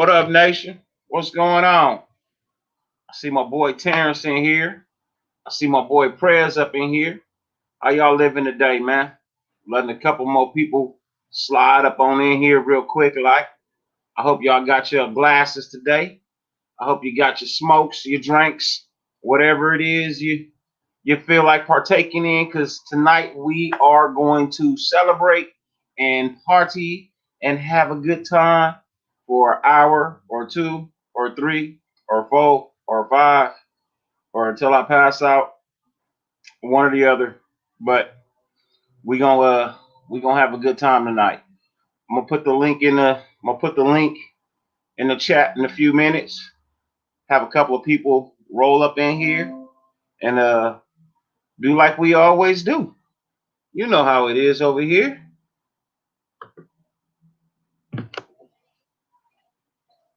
What up, nation? What's going on? I see my boy Terrence in here. I see my boy Prayers up in here. How y'all living today, man? Letting a couple more people slide up on in here real quick, like. I hope y'all got your glasses today. I hope you got your smokes, your drinks, whatever it is you feel like partaking in, because tonight we are going to celebrate and party and have a good time for an hour or two or three or four or five or until I pass out, one or the other. But we gonna have a good time tonight. I'm gonna put the link in the chat in a few minutes. Have a couple of people roll up in here and do like we always do. You know how it is over here.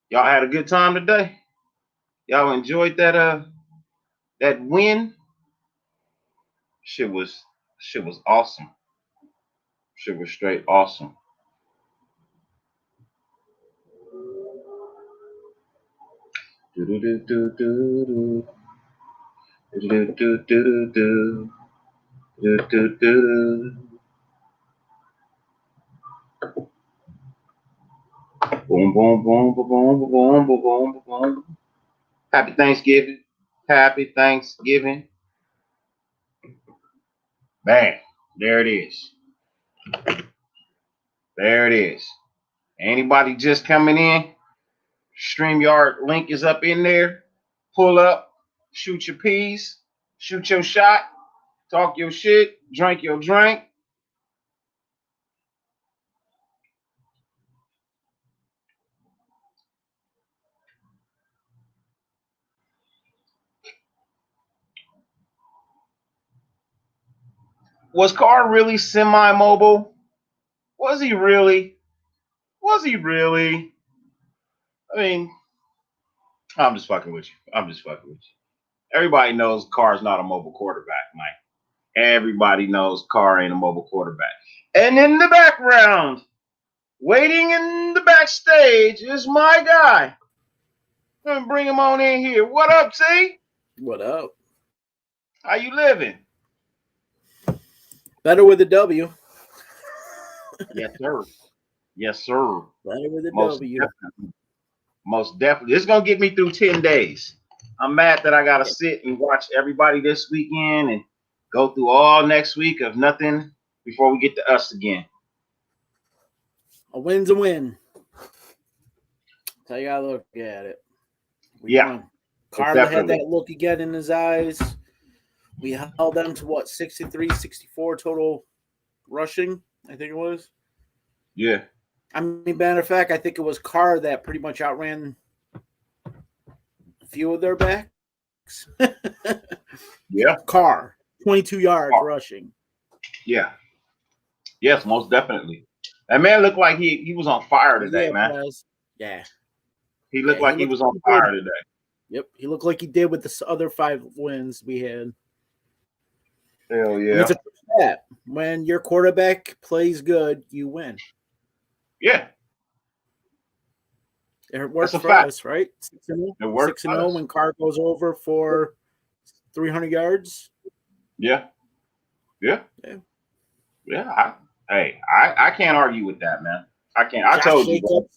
Y'all had a good time today. Y'all enjoyed that win. Shit was awesome. Shit was straight awesome. Do do do do do do do do do do do do do. Boom boom boom boom boom boom boom boom boom. Happy Thanksgiving. Happy Thanksgiving. Bang. There it is. There it is. Anybody just coming in? StreamYard link is up in there. Pull up, shoot your piece, shoot your shot, talk your shit, drink your drink. Was Carr really semi-mobile? Was he really? Was he really? I mean, I'm just fucking with you. I'm just fucking with you. Everybody knows Carr's not a mobile quarterback, Mike. Everybody knows Carr ain't a mobile quarterback. And in the background, waiting in the backstage, is my guy. I'm gonna bring him on in here. What up, T? What up? How you living? Better with a W. Yes, sir. Yes, sir. Better with a Most W. definitely. Most definitely. It's gonna get me through 10 days. I'm mad that I gotta sit and watch everybody this weekend and go through all next week of nothing before we get to us again. A win's a win. That's how you gotta look at it. We Yeah. won. Carla had that look again in his eyes. We held them to what, 63, 64 total rushing, I think it was. Yeah. I mean, matter of fact, I think it was Carr that pretty much outran a few of their backs. Yeah. Carr, 22 yards rushing. Yeah. Yes, most definitely. That man looked like he was on fire today, man. Yeah. He looked like he was on fire today. Yep. He looked like he did with the other 5 wins we had. Hell yeah. And it's a stat. When your quarterback plays good, you win. Yeah. It works for us, right? 6-0. It works 6-0 when Carr goes over for 300 yards. Yeah. Yeah. Yeah. Yeah. I can't argue with that, man. I can't. I told you, bro.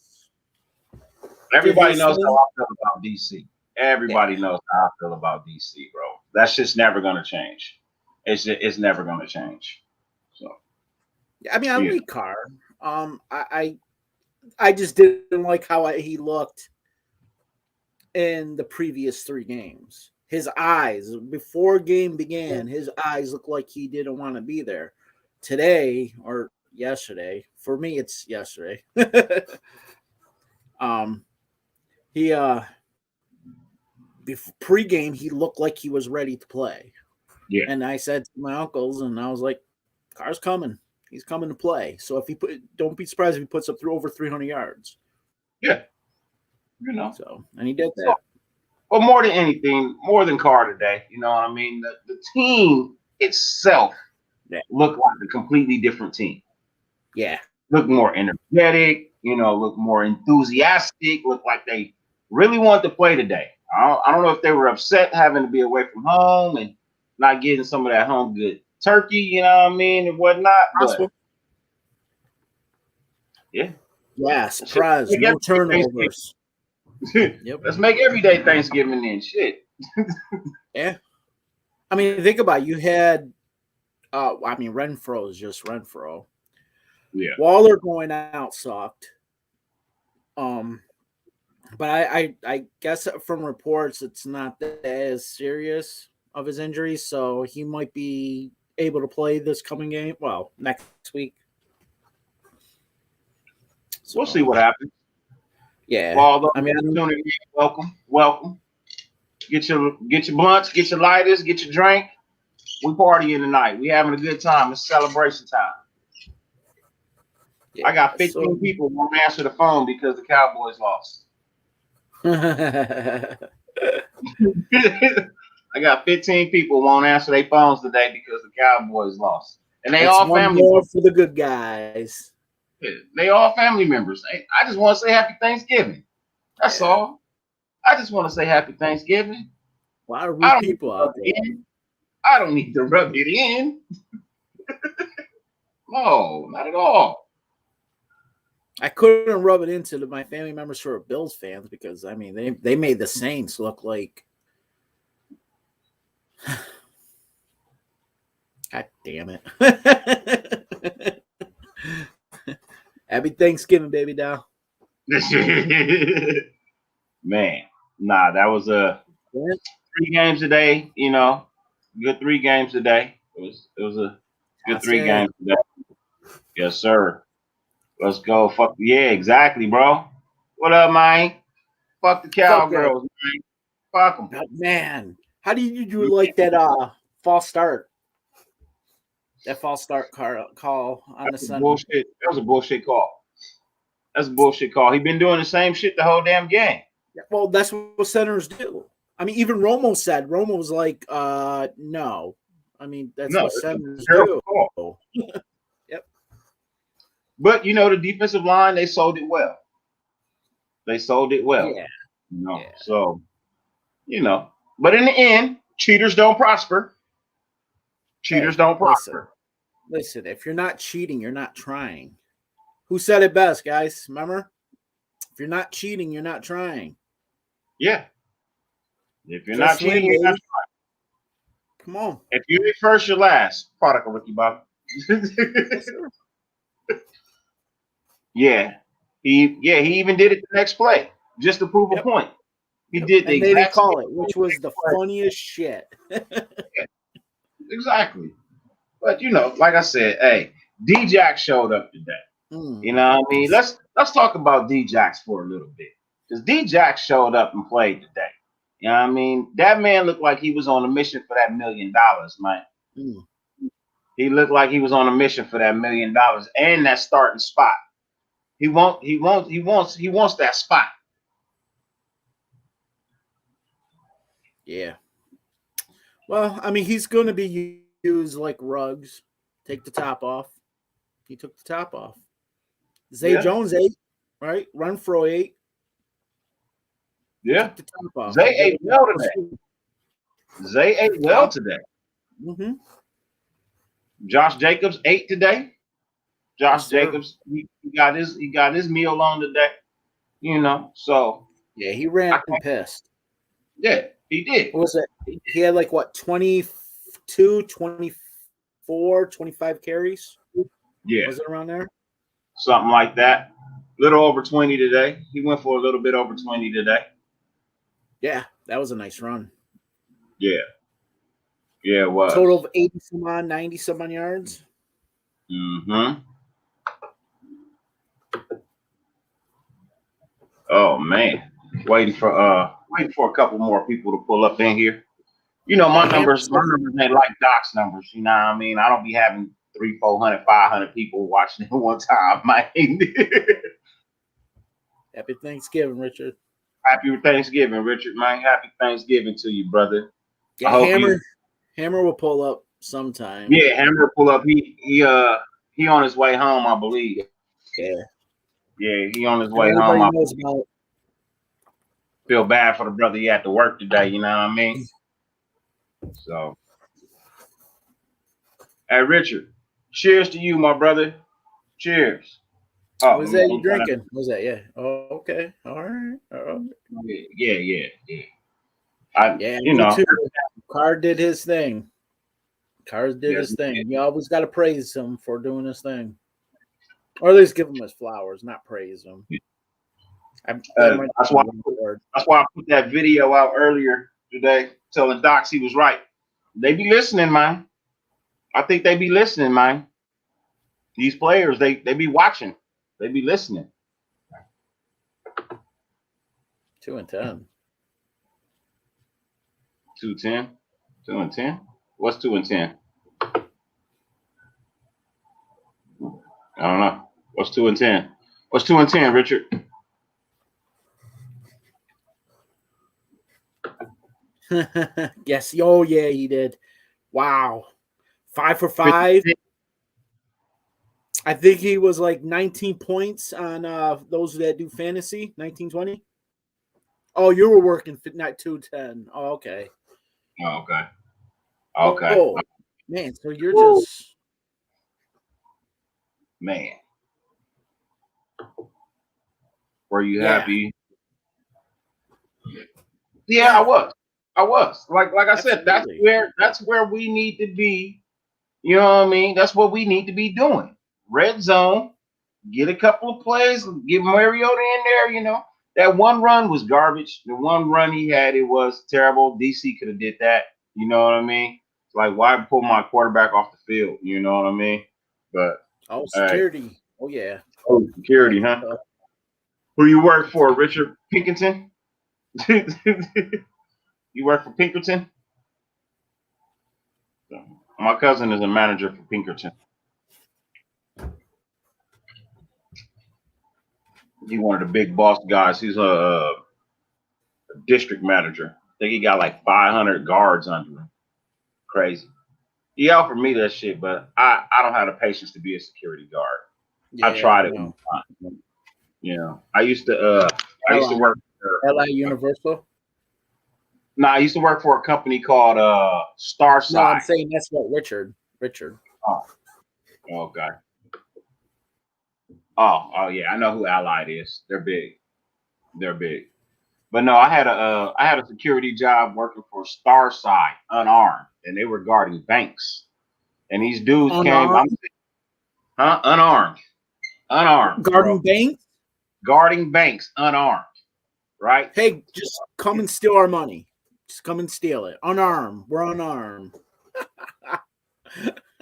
Everybody knows how I feel about DC. Everybody knows how I feel about DC, bro. That's just never gonna change. It's never gonna change. So. I mean, I like Carr. I just didn't like how he looked in the previous 3 games. His eyes, before game began, his eyes looked like he didn't want to be there. Today or yesterday, for me, it's yesterday. He pre-game he looked like he was ready to play. Yeah. And I said to my uncles, and I was like, Carr's coming. He's coming to play. So if don't be surprised if he puts up over 300 yards. Yeah. You know. So, and he did that. But more than anything, more than Carr today, you know what I mean? The team itself looked like a completely different team. Yeah. Looked more energetic, look more enthusiastic, look like they really want to play today. I don't know if they were upset having to be away from home and not getting some of that home good turkey, and whatnot. But Possible. yeah, Yeah, let's just surprise. make No everyday turnovers. Thanksgiving. Yep. Let's make everyday Thanksgiving then. Shit. Yeah. I mean, think about it. You had, Renfro is just Renfro. Yeah. Waller going out sucked. But I guess from reports, it's not as serious of his injuries, so he might be able to play this coming game. Well, next week. So, We'll see what happens. Yeah. Well, those I mean, tuning in, welcome. Get your blunts, get your lighters, get your drink. We partying tonight. We having a good time. It's celebration time. yeah, I got 15 so, people who won't answer the phone because the Cowboys lost. I got 15 people who won't answer their phones today because the Cowboys lost. And they it's all one family more members. for the good guys. They all family members. I just want to say happy Thanksgiving. That's Yeah. all. I just want to say happy Thanksgiving. A lot of I rude don't need people to out rub it there. in. I don't need to rub it in. No, not at all. I couldn't rub it into my family members who are Bills fans because I mean they made the Saints look like God damn it. Happy Thanksgiving, baby doll. Man, nah, that was a 3 games today. Good 3 games today. It was a good That's 3 it. games today. Yes, sir. Let's go. Fuck yeah, exactly, bro. What up, man? Fuck the Fuck that. Cowgirls, man. Fuck them. But man, how do you do like that false start? That false start call on the Sunday. Bullshit. That was a bullshit call. That's a bullshit call. He been doing the same shit the whole damn game. Well, that's what centers do. I mean, even Romo said. Romo was like, no. I mean, that's No, what it's a centers terrible do. call. Yep. But the defensive line, they sold it well. They sold it well. Yeah. Yeah. So, but in the end, cheaters don't prosper. Cheaters don't prosper. Listen, if you're not cheating, you're not trying. Who said it best, guys? Remember? If you're not cheating, you're not trying. Yeah. If you're Just not cheating, win, you're not baby. trying. Come on. If you're first, you're last. Product of Ricky Bobby. Yeah. He even did it the next play just to prove a point. He did the And they didn't exact call same it, which was the funniest shit. Exactly. But like I said, hey, D-Jack showed up today. You know what I mean? Let's talk about D-Jax for a little bit. Because D-Jax showed up and played today. You know what I mean? That man looked like he was on a mission for that $1 million, man. He looked like he was on a mission for that $1 million and that starting spot. He wants that spot. Yeah. Well, I mean, he's going to be used like rugs. Take the top off. He took the top off. Zay Jones ate, right? Renfro ate. Yeah. Took the top off. Zay ate well today. Zay ate well today. Mm-hmm. Josh Jacobs ate today. Josh Yes, Jacobs, he got his meal on today. So yeah, he ran pissed. Yeah, he did. What was it? He had like what 22, 24, 25 carries? Yeah. Was it around there? Something like that. Little over 20 today. He went for a little bit over 20 today. Yeah, that was a nice run. Yeah. Yeah, it was. Total of 80 some on, 90 some on yards. Mm-hmm. Oh man. Waiting for a couple more people to pull up in here. My numbers ain't like Doc's numbers. You know what I mean? I don't be having 300, 400, 500 people watching at one time, man. Happy Thanksgiving, Richard. Happy Thanksgiving, Richard, man. Happy Thanksgiving to you, brother. Yeah, Hammer will pull up sometime. Yeah, Hammer will pull up. He on his way home, I believe. Yeah. Yeah, he on his And way home. everybody I knows about. feel bad for the brother he had to work today. You know what I mean? So, hey, Richard, cheers to you, my brother. Cheers. Oh, What is that you I'm trying to. drinking? What is that? Yeah. Oh, okay. All right. Yeah. I, Yeah, you me know, too. Carr did his thing. Carr did yes, his thing. You always got to praise him for doing his thing, or at least give him his flowers, not praise him. That might that's be why. one word. That's why I put that video out earlier today, telling Docs he was right. They be listening, man. I think they be listening, man. These players, they be watching. They be listening. 2-10. 2-10. 2-10. What's 2-10? I don't know. What's 2-10? What's 2-10, Richard? Yes. Oh yeah, he did. Wow. 5 for 5. 50. I think he was like 19 points on those that do fantasy. 19-20. Oh, you were working not 2-10. Oh, okay. Oh, okay. Okay. Oh, man. So you're Woo. just. Man. Were you Yeah. happy? Yeah, I was. I was. Like I said, Absolutely. that's where we need to be. You know what I mean? That's what we need to be doing. Red zone, get a couple of plays, get Mariota in there, you know. That one run was garbage. The one run he had, it was terrible. DC could have did that. You know what I mean? Like, why pull my quarterback off the field? You know what I mean? But Oh, hey, security. Oh, yeah. oh, security, That's huh? tough. Who you work for, Richard Pinkerton? You work for Pinkerton? My cousin is a manager for Pinkerton. He's one of the big boss guys. He's a district manager. I think he got like 500 guards under him. Crazy. He offered me that shit, but I don't have the patience to be a security guard. I Yeah, tried it one no. time. You know, I used to Ally, work for Ally Universal. no, I used to work for a company called No, I'm Starside. saying that's what Richard. Oh, okay. Oh yeah, I know who Allied is. They're big. They're big. But no, I had a security job working for Starside, unarmed, and they were guarding banks. And these dudes came, Unarmed. unarmed, unarmed, bro, Garden Bank. guarding banks, unarmed, right? Hey, just come and steal our money. Just come and steal it. Unarmed. We're unarmed.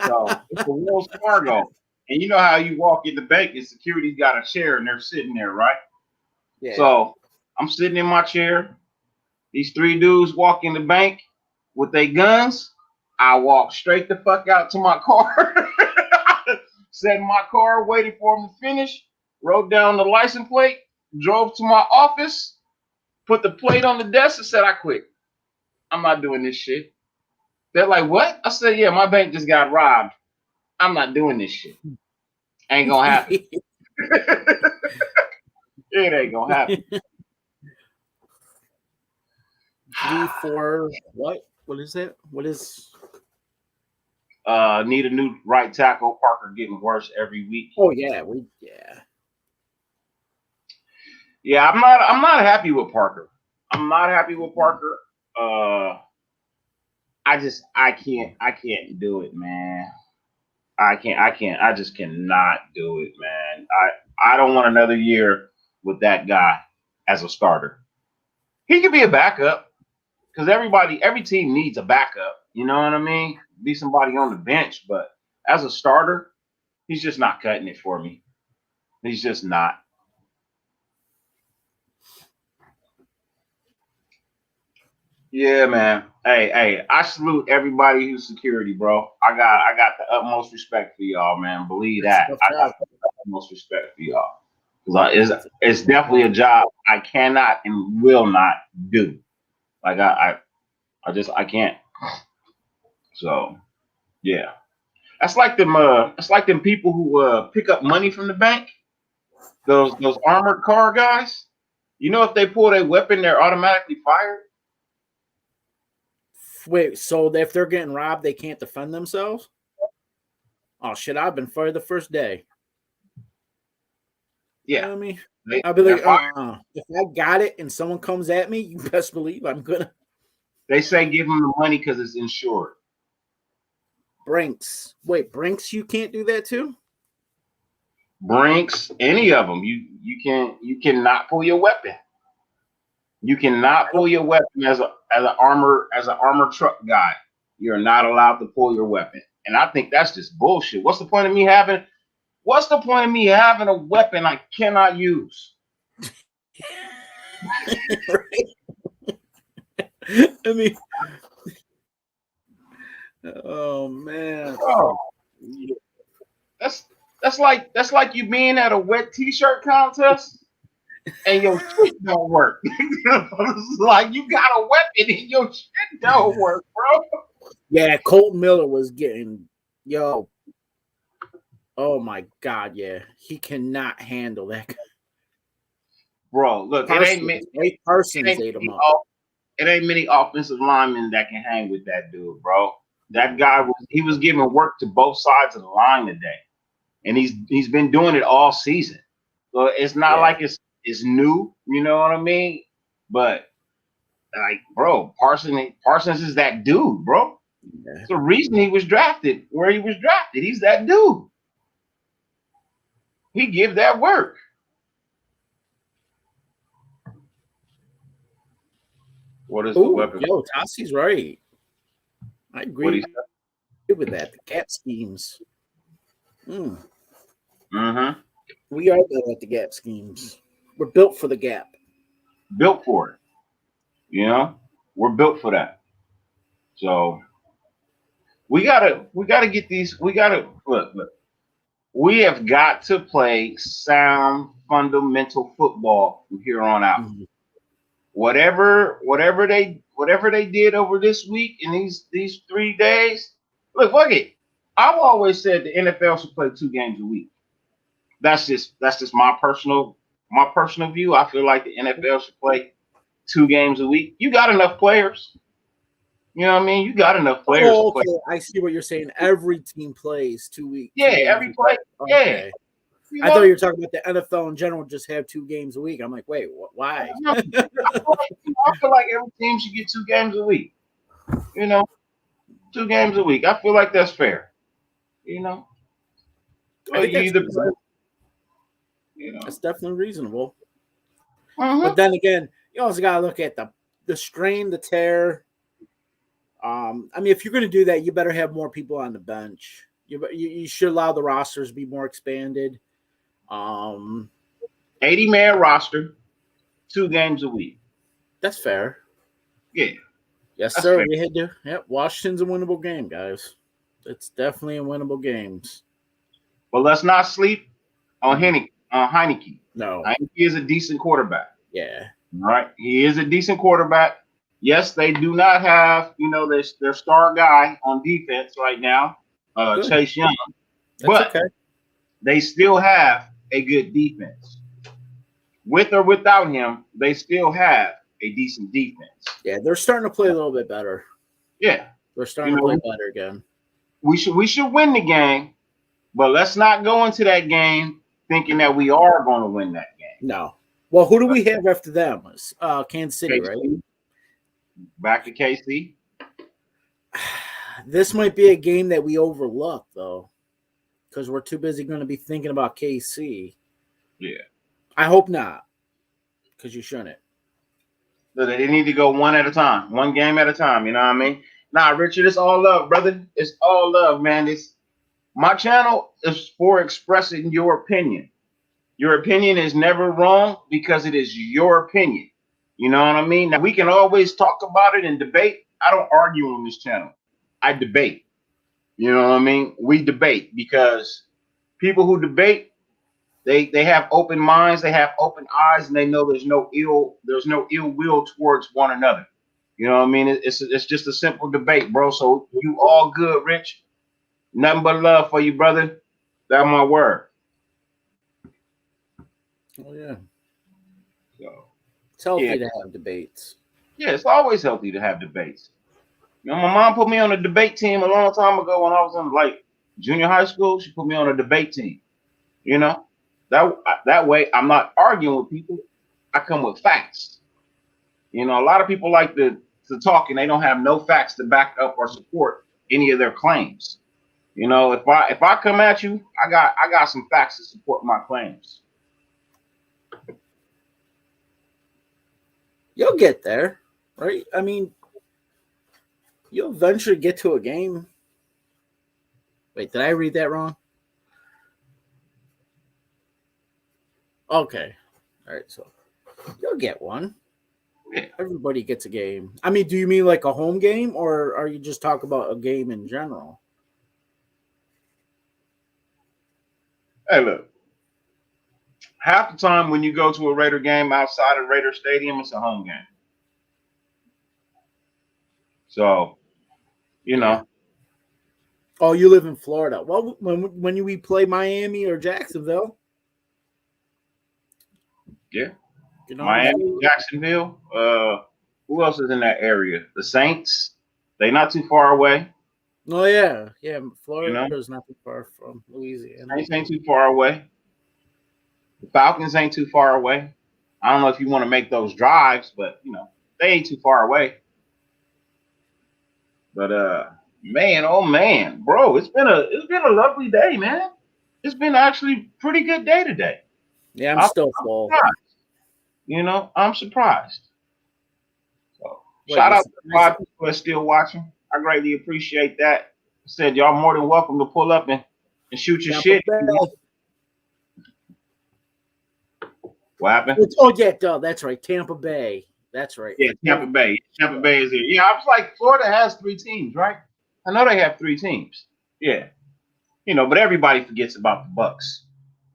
So it's a Wells Fargo, and you know how you walk in the bank and security's got a chair and they're sitting there, right? Yeah. So I'm sitting in my chair. These three dudes walk in the bank with their guns. I walk straight the fuck out to my car, sat in my car, waited for them to finish, wrote down the license plate, drove to my office, put the plate on the desk, and said, I quit. I'm not doing this shit. They're like, what? I said, yeah, my bank just got robbed. I'm not doing this shit. Ain't gonna happen. It ain't gonna happen. G4. What? What is it? What is? Need a new right tackle. Parker getting worse every week. Oh yeah, Yeah, I'm not happy with Parker. I'm not happy with Parker. I can't do it, man. I just cannot do it, man. I don't want another year with that guy as a starter. He could be a backup because every team needs a backup. You know what I mean? Be somebody on the bench, but as a starter, he's just not cutting it for me. He's just not. Yeah, man. Hey, I salute everybody who's security, bro. I got the utmost respect for y'all, man. Believe That's a that. tough I got job. the utmost respect for y'all. 'Cause it's definitely a job I cannot and will not do. Like I can't. So yeah. That's like them people who pick up money from the bank. those armored car guys. You know, if they pull their weapon, they're automatically fired. Wait, so if they're getting robbed, they can't defend themselves? Oh shit! I've been fired the first day. Yeah, I mean, they, I'll be they're like, fired. if I got it and someone comes at me, you best believe I'm gonna They say give them the money because it's insured. Brinks. Wait, Brinks, you can't do that too? Brinks, any of them, you cannot pull your weapon. You cannot pull your weapon as an armor truck guy. You're not allowed to pull your weapon, and I think that's just bullshit. What's the point of me having? What's the point of me having a weapon I cannot use? Right? I mean, oh man. Bro, that's like you being at a wet t-shirt contest and your shit don't work. It's like you got a weapon and your shit don't work, bro. Yeah, Colton Miller was getting oh my god, yeah. He cannot handle that. Bro, look, Parsons ate him up. It ain't many offensive linemen that can hang with that dude, bro. That guy was giving work to both sides of the line today. And he's been doing it all season. So it's not like it's new, you know what I mean? But like, bro, Parsons is that dude, bro. Yeah. It's the reason he was drafted where he was drafted. He's that dude. He give that work. What is the weapon? Yo, Tossi's right. I agree with that. The gap schemes. Mm-hmm. We are good at the gap schemes. We're built for the gap. Built for it. You know, we're built for that. So we gotta get these. We gotta look. We have got to play sound fundamental football from here on out. Mm-hmm. Whatever they did over this week in these 3 days. Look, fuck it. I've always said the NFL should play 2 games a week. That's just my personal view. I feel like the NFL should play 2 games a week. You got enough players. You know what I mean? You got enough players. Oh, okay. I see what you're saying. Every team plays 2 weeks. Yeah, every play. Okay. Yeah. You know? I thought you were talking about the NFL in general, just have 2 games a week. I'm like, wait, why? I feel like every team should get 2 games a week. You know, 2 games a week. I feel like that's fair. You know, that's definitely reasonable. Mm-hmm. But then again, you also got to look at the strain, the tear. I mean, if you're going to do that, you better have more people on the bench. You should allow the rosters to be more expanded. 80-man roster, 2 games a week. That's fair. Yeah. Yes, sir. Fair. We had to. Yep. Washington's a winnable game, guys. It's definitely a winnable games. But let's not sleep on Heineke. No. Heineke is a decent quarterback. Yeah. All right. He is a decent quarterback. Yes, they do not have, their star guy on defense right now, Chase Young. But okay. They still have a good defense. With or without him, they still have a decent defense. Yeah, they're starting to play a little bit better. Yeah. They're starting to play better again. We should win the game, but let's not go into that game thinking that we are going to win that game. No. Well, who do we have after them? Kansas City, KC. Right? Back to KC. This might be a game that we overlook, though, because we're too busy going to be thinking about KC. Yeah. I hope not, because you shouldn't. They need to go one at a time, one game at a time. You know what I mean? Nah, Richard, it's all love, brother. It's all love, man. My channel is for expressing your opinion. Your opinion is never wrong because it is your opinion. You know what I mean? Now, we can always talk about it and debate. I don't argue on this channel. I debate. You know what I mean? We debate because people who debate, they have open minds, they have open eyes, and they know there's no ill will towards one another. You know what I mean? It's just a simple debate, bro. So you all good, Rich. Nothing but love for you, brother. That's my word. Oh yeah, So it's yeah, healthy to have debates. yeah, it's always healthy to have debates. You know, my mom put me on a debate team a long time ago when I was in like junior high school. She put me on a debate team. You know, that way I'm not arguing with people. I come with facts. You know, a lot of people like to talk and they don't have no facts to back up or support any of their claims. You know, if I come at you, I got some facts to support my claims. You'll get there, right? I mean, you'll eventually get to a game. Wait, did I read that wrong? Okay. All right, so you'll get one. Yeah. Everybody gets a game. I mean, do you mean like a home game, or are you just talking about a game in general? Hey, look. Half the time when you go to a Raider game outside of Raider Stadium, it's a home game. So, you Yeah. know, Oh, you live in Florida. Well, when we play Miami or Jacksonville, yeah. you know, Miami, Jacksonville. Who else is in that area? The Saints. They not too far away. oh yeah, yeah. You know, Florida is not too far from Louisiana. Saints ain't too far away. The Falcons ain't too far away. I don't know if you want to make those drives, but you know, they ain't too far away. But man, oh man, bro, it's been a lovely day, man. It's been actually pretty good day today. Yeah, I'm I'm, still I'm full. surprised. You know, I'm surprised. So Wait, shout you're out to the surprised? five people that's still watching. I greatly appreciate that. I said y'all more than welcome to pull up and shoot your Tampa shit. Bay. What happened? Oh yeah, duh, that's right. Tampa Bay. That's right. Yeah, Tampa Bay. Tampa Yeah. Bay is here. Yeah, I was like, Florida has three teams, right? I know they have three teams. Yeah. You know, but everybody forgets about the Bucks.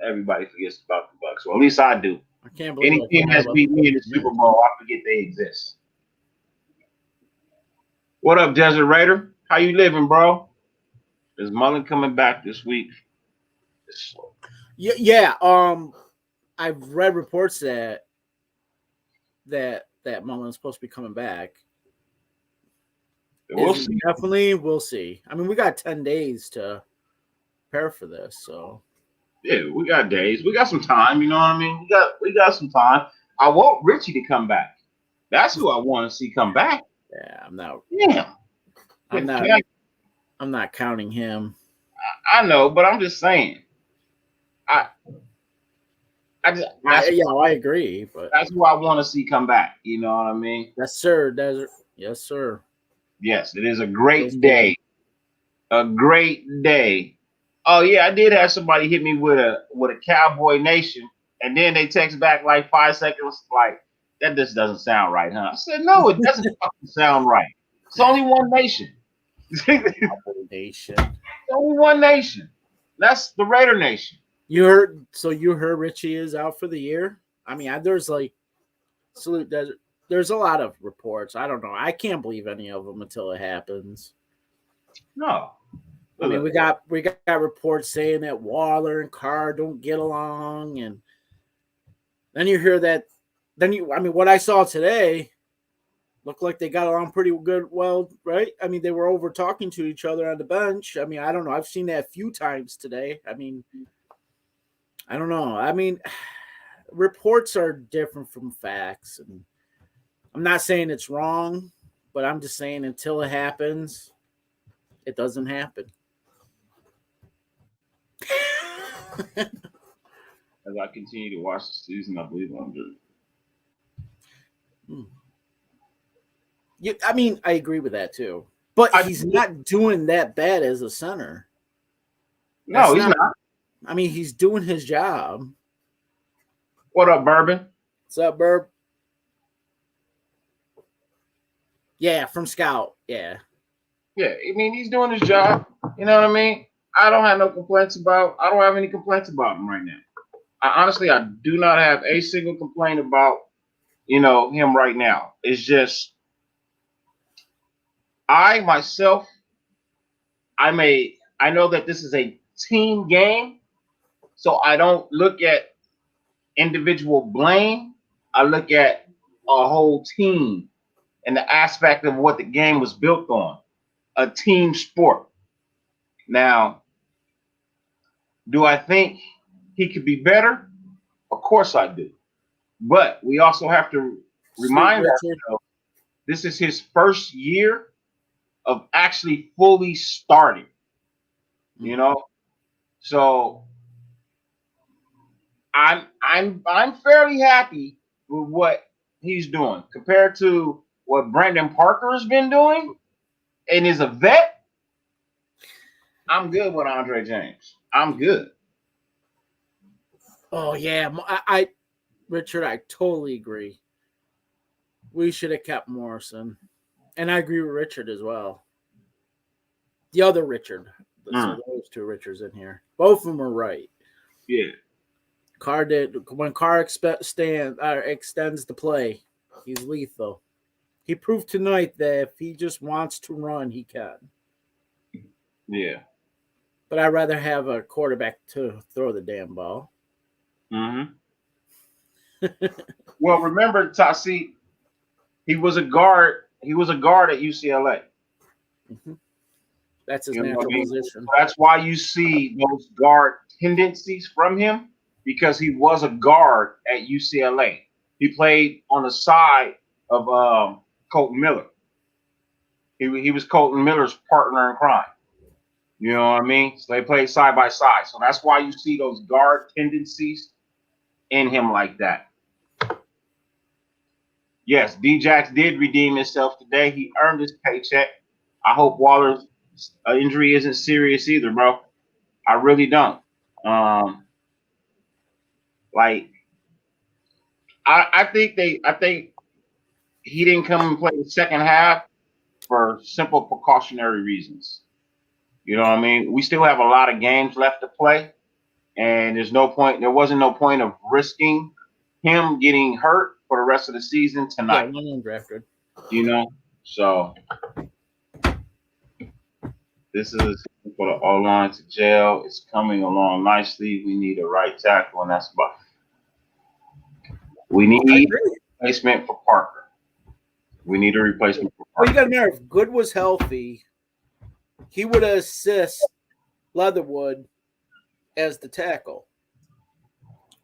Everybody forgets about the Bucks. Well, at least I do. I can't believe Any I team forgot that's about beat me in the the Super Bowl, I forget they exist. What up, Desert Raider? How you living, bro? Is Mullen coming back this week? Yeah, yeah. I've read reports that Mullen's supposed to be coming back. We'll Is he see. definitely? We'll see. I mean, we got 10 days to prepare for this, so Yeah, we got days. We got some time. You know what I mean? We got some time. I want Richie to come back. That's who I want to see come back. yeah, I'm not. Yeah. I'm Can, not. can I, I'm not counting him. I know, but I'm just saying. I I just I agree, but that's who I want to see come back. You know what I mean? yes, sir. Desert. Yes, sir. Yes, it is a We'll great see. day. A great day. Oh yeah, I did have somebody hit me with a Cowboy Nation, and then they text back like 5 seconds, like that just doesn't sound right, huh? I said, no, it doesn't fucking sound right. It's only one nation. It's Nation. only one nation. That's the Raider Nation. You heard? So you heard Richie is out for the year? I mean, there's like salute desert. There's a lot of reports. I don't know. I can't believe any of them until it happens. No. I mean, Look, we got reports saying that Waller and Carr don't get along, and then you hear that. I mean, what I saw today looked like they got along pretty good. Well, right? I mean, they were over talking to each other on the bench. I mean, I don't know. I've seen that a few times today. I mean, I don't know. I mean, reports are different from facts, and I'm not saying it's wrong, but I'm just saying until it happens, it doesn't happen. as I continue to watch the season, I believe I'm good. I mean, I agree with that too. But I he's not doing that bad as a center. no, That's he's not. not. I mean, he's doing his job. What up, Bourbon? What's up, Burb? Yeah, from Scout. Yeah. Yeah, I mean he's doing his job. You know what I mean? I don't have no complaints about. I don't have any complaints about him right now. I do not have a single complaint about him right now. It's just I myself. I know that this is a team game, so I don't look at individual blame. I look at a whole team and the aspect of what the game was built on, a team sport. Now, do I think he could be better? Of course I do. But we also have to Sweet remind Richard. ourselves this is his first year of actually fully starting, you know? So I'm fairly happy with what he's doing compared to what Brandon Parker has been doing and is a vet. I'm good with Andre James. I'm good. Oh yeah, Richard, I totally agree. We should have kept Morrison, and I agree with Richard as well. The other Richard. So those two Richards in here, both of them are right. Yeah. Carr did when Carr extends the play, he's lethal. He proved tonight that if he just wants to run, he can. Yeah. But I'd rather have a quarterback to throw the damn ball. Mm-hmm. Well, remember, Tasi, he was a guard. He was a guard at UCLA. Mm-hmm. That's his You know what I natural mean? position. So that's why you see those guard tendencies from him because he was a guard at UCLA. He played on the side of Colton Miller. He was Colton Miller's partner in crime. You know what I mean? So they played side by side. So that's why you see those guard tendencies in him like that. Yes, D-Jax did redeem himself today. He earned his paycheck. I hope Waller's injury isn't serious either, bro. I really don't. Like I think he didn't come and play the second half for simple precautionary reasons. You know what I mean? We still have a lot of games left to play, and there wasn't no point of risking him getting hurt for the rest of the season Yeah, tonight. one undrafted. You know? So this is for the O-line to jail. It's coming along nicely. We need a right tackle, and that's about. We need a replacement for Parker. We need a replacement for Well, Parker. you got to remember, if Good was healthy, he would assist Leatherwood as the tackle.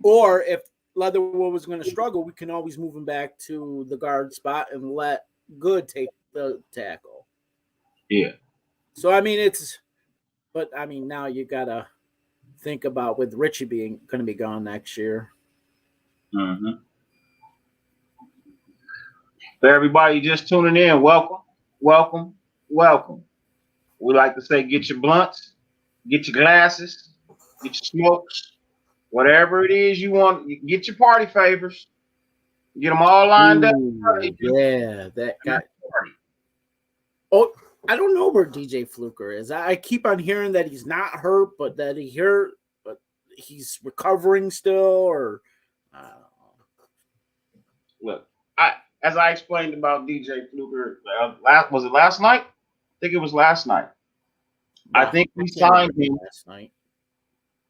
Or if Leatherwood was going to struggle, we can always move him back to the guard spot and let Good take the tackle. Yeah. So, I mean, now you got to think about with Richie being going to be gone next year. Mm-hmm. For everybody just tuning in, welcome, welcome, welcome. We like to say get your blunts, get your glasses, get your smokes, whatever it is you want. You get your party favors, get them all lined up. Yeah, that guy. Oh, I don't know where DJ Fluker is. I keep on hearing that he's not hurt, but that but he's recovering still, or I don't know. Look, as I explained about DJ Fluker, was it last night? I think it was last night. I think we signed him last night.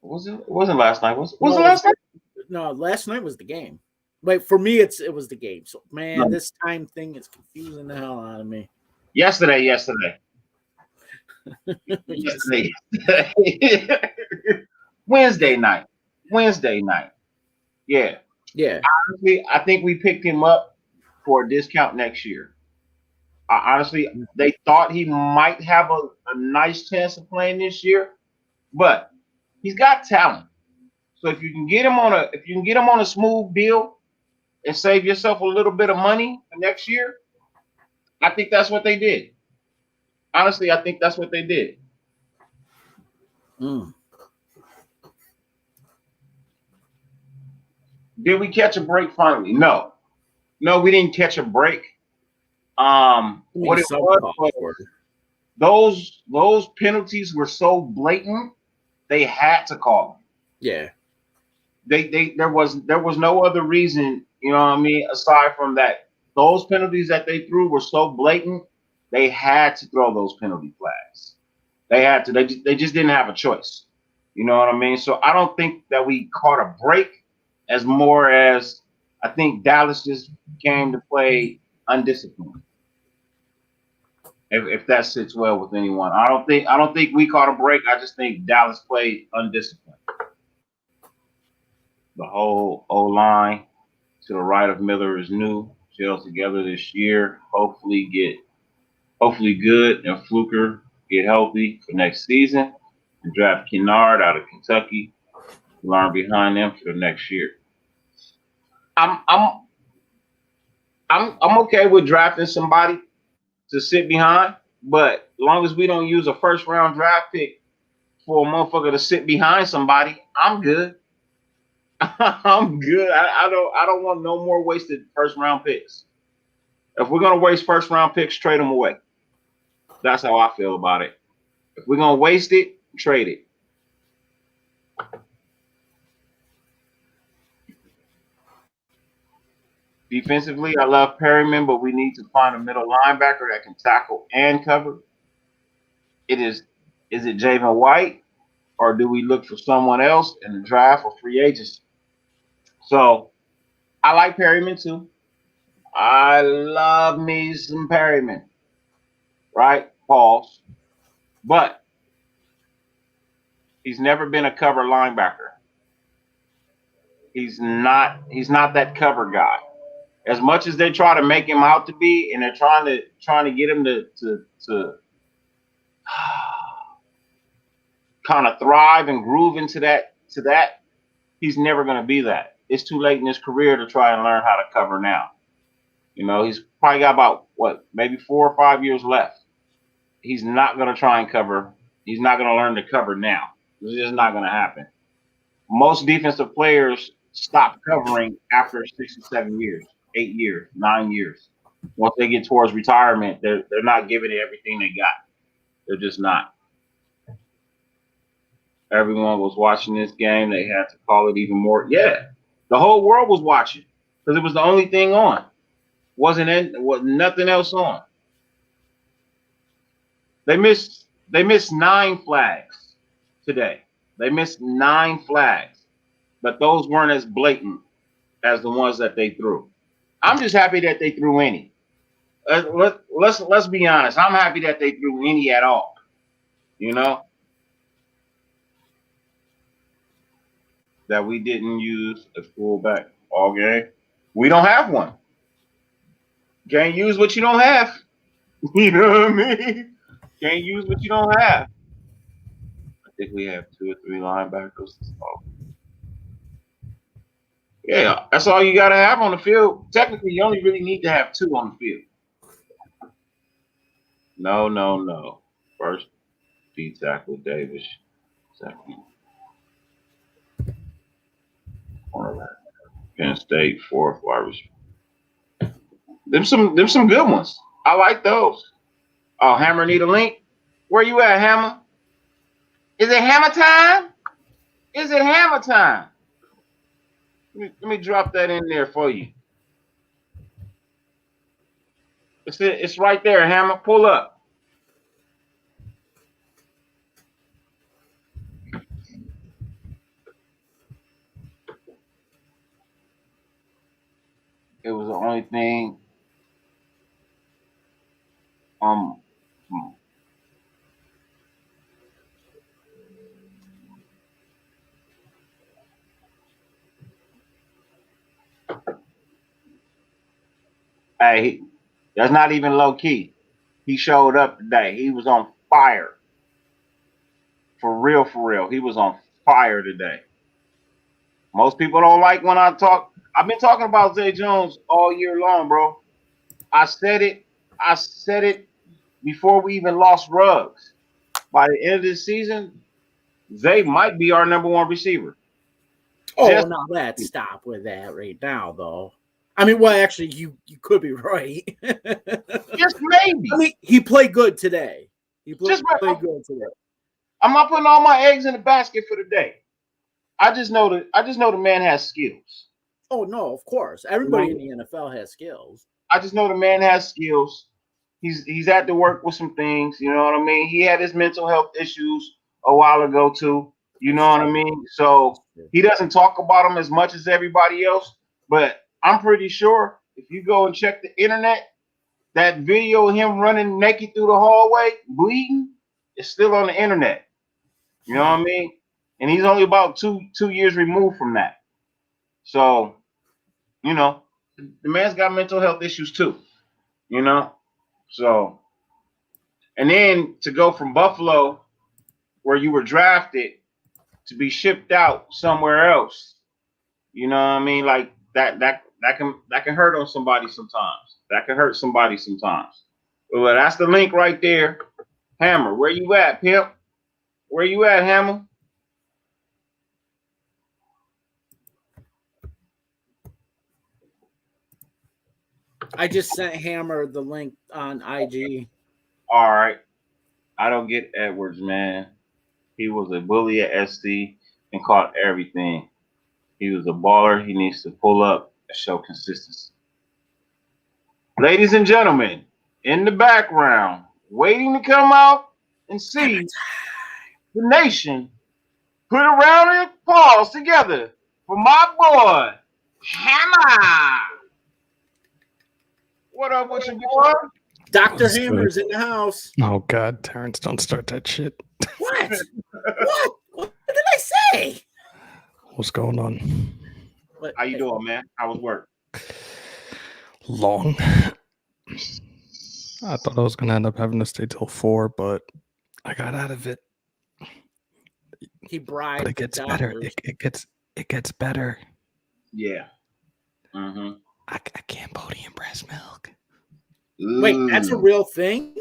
Was it? It wasn't last night. Was it last night? No, last night was the game. Wait, for me, it was the game. So, man, This time thing is confusing the hell out of me. Yesterday. Wednesday night. Yeah. Honestly, I think we picked him up for a discount next year. Honestly, they thought he might have a nice chance of playing this year, but he's got talent. So if you can get him on a smooth deal and save yourself a little bit of money for next year, I think that's what they did. Honestly, I think that's what they did. Did we catch a break finally? No, we didn't catch a break. What it was those penalties were so blatant, they had to call them. Yeah. There was no other reason, you know what I mean, aside from that. Those penalties that they threw were so blatant, they had to throw those penalty flags. They had to. They just didn't have a choice. You know what I mean? So I don't think that we caught a break. as more as I think Dallas just came to play undisciplined. If that sits well with anyone, I don't think we caught a break. I just think Dallas played undisciplined. The whole O line to the right of Miller is new, gel together this year. Hopefully good, and Fluker get healthy for next season, and draft Kennard out of Kentucky. Learn behind them for next year. I'm I'm I'm okay with drafting somebody to sit behind, but as long as we don't use a first round draft pick for a motherfucker to sit behind somebody, I'm good. I'm good. I don't want no more wasted first round picks. If we're gonna waste first round picks, trade them away. That's how I feel about it. If we're gonna waste it, trade it. Defensively, I love Perryman, but we need to find a middle linebacker that can tackle and cover. It is it Javen White, or do we look for someone else in the draft or free agency? So I like Perryman too. I love me some Perryman, right? Pause. But he's never been a cover linebacker. He's not that cover guy. As much as they try to make him out to be, and they're trying to get him to kind of thrive and groove into that, he's never going to be that. It's too late in his career to try and learn how to cover now. He's probably got about what, maybe 4 or 5 years left. He's not going to try and cover. He's not going to learn to cover now. It's just not going to happen. Most defensive players stop covering after 6 or 7 years, 8 years, 9 years. Once they get towards retirement, they're not giving it everything they got. They're just not. Everyone was watching this game. They had to call it even more. Yeah, the whole world was watching because it was the only thing on. Was nothing else on. They missed 9 flags today. They missed 9 flags, but those weren't as blatant as the ones that they threw. I'm just happy that they threw any. Let's be honest. I'm happy that they threw any at all. You know that we didn't use a fullback all game. We don't have one. Can't use what you don't have. You know what I mean? Can't use what you don't have. I think we have 2 or 3 linebackers. Oh, yeah, that's all you got to have on the field. Technically, you only really need to have 2 on the field. No, no, no. First, D tackle Davis. Second, cornerback. Penn State. Fourth, wide receiver. Them some good ones. I like those. Oh, Hammer need a link. Where you at, Hammer? Is it Hammer time? Is it Hammer time? Let me drop that in there for you. It's right there, Hammer. Pull up. It was the only thing. Um, hmm. Hey, that's not even low key. He showed up today. He was on fire. For real, for real. He was on fire today. Most people don't like when I talk. I've been talking about Zay Jones all year long, bro. I said it. I said it before we even lost Ruggs. By the end of this season, Zay might be our number one receiver. Oh, Just, now let's stop with that right now, though. I mean, well, actually, you could be right. just maybe. I mean, he played good today. He Just played good today. I'm not putting all my eggs in the basket for the day. I just know the man has skills. Oh no, of course. You know, Everybody in the NFL has skills. I just know the man has skills. He's had to work with some things. You know what I mean? He had his mental health issues a while ago too. You know what I mean? So he doesn't talk about them as much as everybody else, but I'm pretty sure if you go and check the internet, that video of him running naked through the hallway, bleeding, is still on the internet. You know what I mean? And he's only about two years removed from that. So, you know, the man's got mental health issues too. You know? So, and then to go from Buffalo, where you were drafted, to be shipped out somewhere else. You know what I mean? Like that can hurt on somebody sometimes. That can hurt somebody sometimes. Well, that's the link right there. Hammer, where you at, pimp? Where you at, Hammer? I just sent Hammer the link on IG. All right. I don't get Edwards, man. He was a bully at SC and caught everything. He was a baller. He needs to pull up and show consistency. Ladies and gentlemen, in the background, waiting to come out and see the nation put a round of applause together for my boy, Hammer. What up with you, boy? Dr. Hammer's in the house. Oh God, Terrence, don't start that shit. What? What did I say? What's going on? How you doing, man? How was work? Long. I thought I was gonna end up having to stay till 4, but I got out of it. He bribed. But it gets better. It gets better. Yeah. Mm-hmm. I can't podium breast milk. Wait, that's a real thing?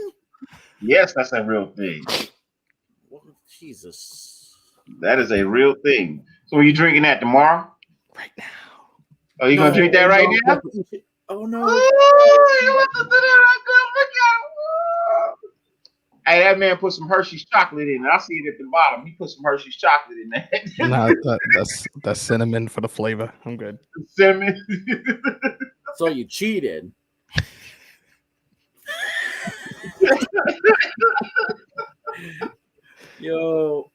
Yes, that's a real thing. Well, Jesus. That is a real thing. So are you drinking that tomorrow? Right now. Are you gonna drink that right now? Oh no. Ooh, you listen to that right there. Look at it. Hey, that man put some Hershey's chocolate in it. I see it at the bottom. He put some Hershey's chocolate in there. No, that's cinnamon for the flavor. I'm good. Cinnamon. So you cheated. Yo,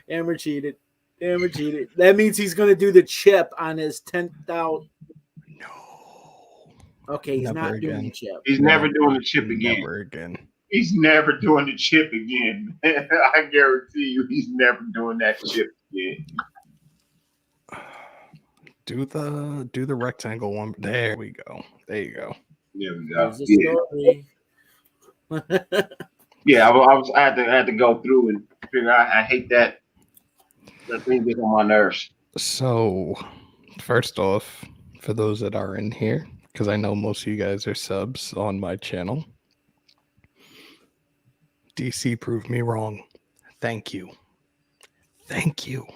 Amber cheated. Amber cheated. That means he's gonna do the chip on his 10th. No. Okay, he's Never not again. doing the chip. He's never doing the chip again. Never again. He's never doing the chip again. I guarantee you, he's never doing that chip again. Do the rectangle one. There we go. There you go. There we go. There's a story. Yeah, I had to go through and figure out. I hate that thing gets on my nerves. So, first off, for those that are in here, because I know most of you guys are subs on my channel, DC proved me wrong. Thank you. Thank you.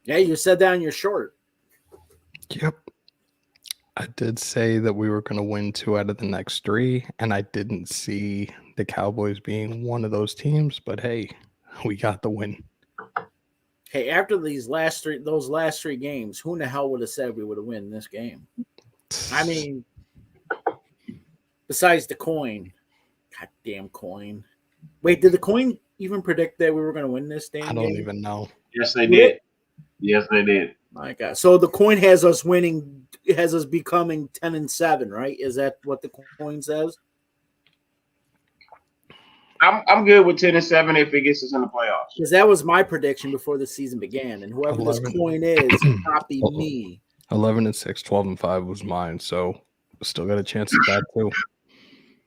Yeah, you said that on your short. Yep. I did say that we were going to win 2 out of the next 3, and I didn't see the Cowboys being one of those teams, but hey, we got the win. Hey, after those last 3 games, who in the hell would have said we would have won this game? I mean, besides the coin. Goddamn coin. Wait, did the coin even predict that we were going to win this damn game? I don't even know. Yes, they did. Yes, they did. My God. So the coin has us winning, has us becoming 10-7, right? Is that what the coin says? I'm good with 10-7 if it gets us in the playoffs. Because that was my prediction before the season began. And whoever 11. this coin is, copied me. 11-6, 12-5 was mine, so still got a chance at that too.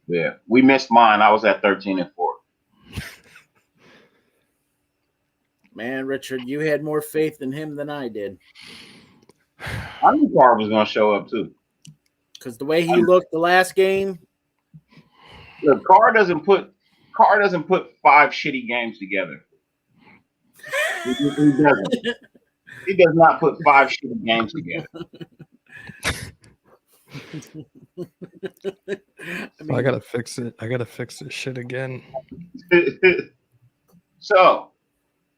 Yeah, we missed mine. I was at 13-4. Man, Richard, you had more faith in him than I did. I knew Carr was going to show up too. Because the way he looked the last game. Look, Carr doesn't put 5 shitty games together. He doesn't. He does not put 5 shitty games together. I gotta fix it. I gotta fix this shit again. So,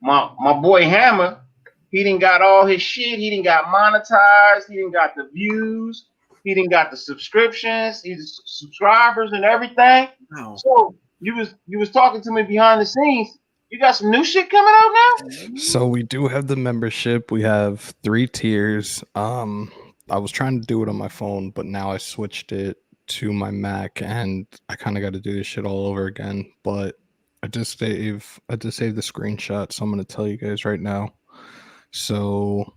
my boy Hammer, he didn't got all his shit. He didn't got monetized. He didn't got the views. He didn't got the subscriptions. He's subscribers and everything. Wow. So you was talking to me behind the scenes. You got some new shit coming out now? So we do have the membership. We have 3 tiers. I was trying to do it on my phone, but now I switched it to my Mac, and I kind of got to do this shit all over again. But I just saved the screenshot, so I'm gonna tell you guys right now. So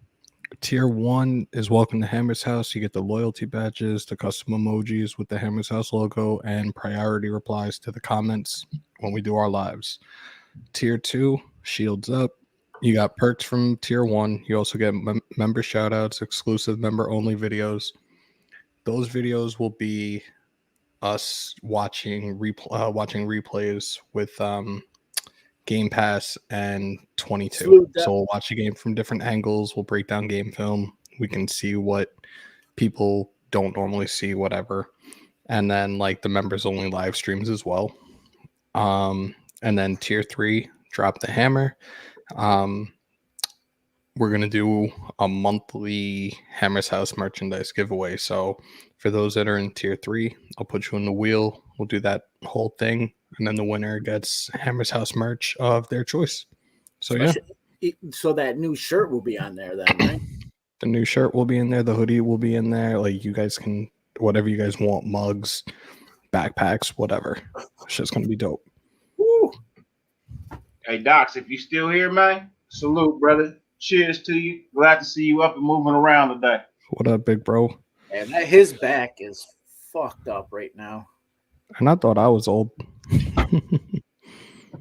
tier 1 is welcome to Hammer's House. You get the loyalty badges, the custom emojis with the Hammer's House logo, and priority replies to the comments when we do our lives. Tier 2, shields up. You got perks from tier 1. You also get member shoutouts, exclusive member only videos. Those videos will be us watching replays with Game Pass and 22. So we'll watch a game from different angles. We'll break down game film. We can see what people don't normally see, whatever. And then like the members only live streams as well. And then tier 3, drop the hammer. We're going to do a monthly Hammer's House merchandise giveaway. So for those that are in tier 3, I'll put you in the wheel. We'll do that whole thing. And then the winner gets Hammer's House merch of their choice. So yeah. So that new shirt will be on there then, right? The new shirt will be in there. The hoodie will be in there. Like you guys can, whatever you guys want, mugs, backpacks, whatever. It's just going to be dope. Woo. Hey, Docs, if you still here, man, salute, brother. Cheers to you. Glad to see you up and moving around today. What up, big bro? And his back is fucked up right now. And I thought I was old.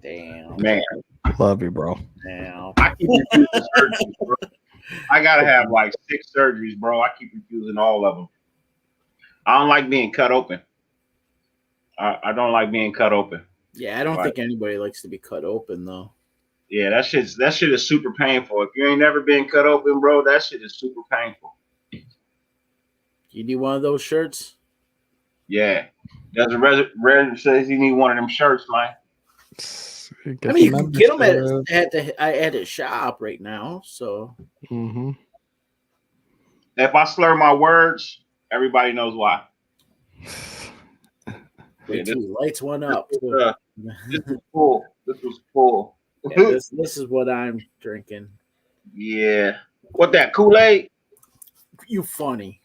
Damn. Man. Love you, bro. Damn. I keep refusing surgeries, bro. I got to have like 6 surgeries, bro. I keep refusing all of them. I don't like being cut open. I don't like being cut open. Yeah, I don't think anybody likes to be cut open, though. Yeah, that shit is super painful. If you ain't never been cut open, bro, that shit is super painful. You need one of those shirts? Yeah. There's a resident says you need one of them shirts, man. I mean, you can get them at the shop right now. So, If I slur my words, everybody knows why. Lights one up. This was full. This was full. Yeah, this is what I'm drinking. Yeah. What that, Kool-Aid? You funny.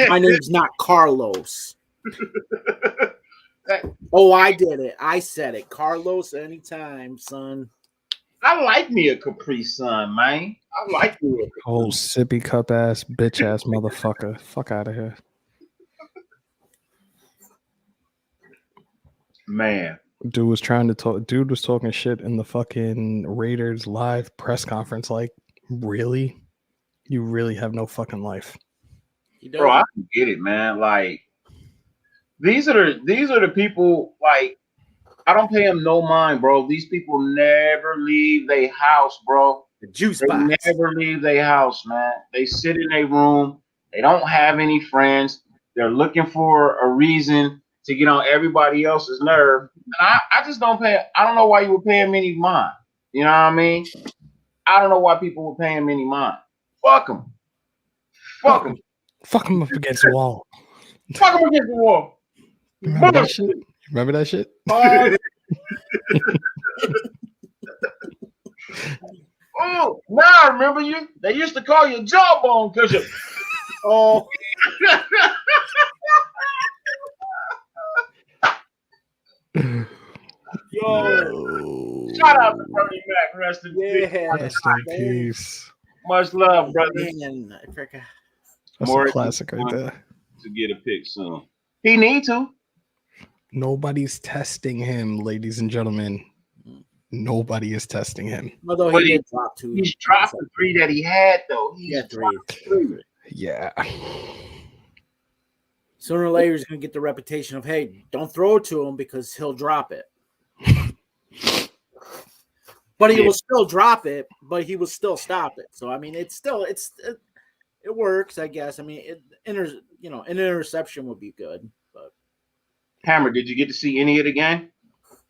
My name's not Carlos. Oh, I did it. I said it. Carlos anytime, son. I like me a Capri Sun, man. I like me a Capri. Oh, sippy cup ass, bitch ass motherfucker. Fuck out of here. Man. Dude was talking shit in the fucking Raiders live press conference. Like, really? You really have no fucking life. Bro, I can get it, man. Like, these are the people, like, I don't pay them no mind, bro. These people never leave their house, bro. The juice they box. Never leave their house, man. They sit in their room. They don't have any friends. They're looking for a reason to get on everybody else's nerve. And I just don't pay. I don't know why you would pay him any mind. You know what I mean? I don't know why people would pay him any mind. Fuck them. Fuck them. Fuck him up against the wall. Fuck him against the wall. Remember that shit? Remember that shit? Oh, now I remember you. They used to call you Jawbone because you. Oh. Yo. Shout out to Bernie Mac. Rest in peace. Rest in peace. Much love, brother. That's a classic right there. To get a pick soon. He need to. Nobody's testing him, ladies and gentlemen. Nobody is testing him. Although he did drop 2. He's dropped the 3 that he had, though. He's dropped 3. Yeah. Sooner or later, he's going to get the reputation of, hey, don't throw it to him because he'll drop it. But he will still drop it, but he will still stop it. So, I mean, it works, I guess. I mean, an interception would be good. But Hammer, did you get to see any of the game?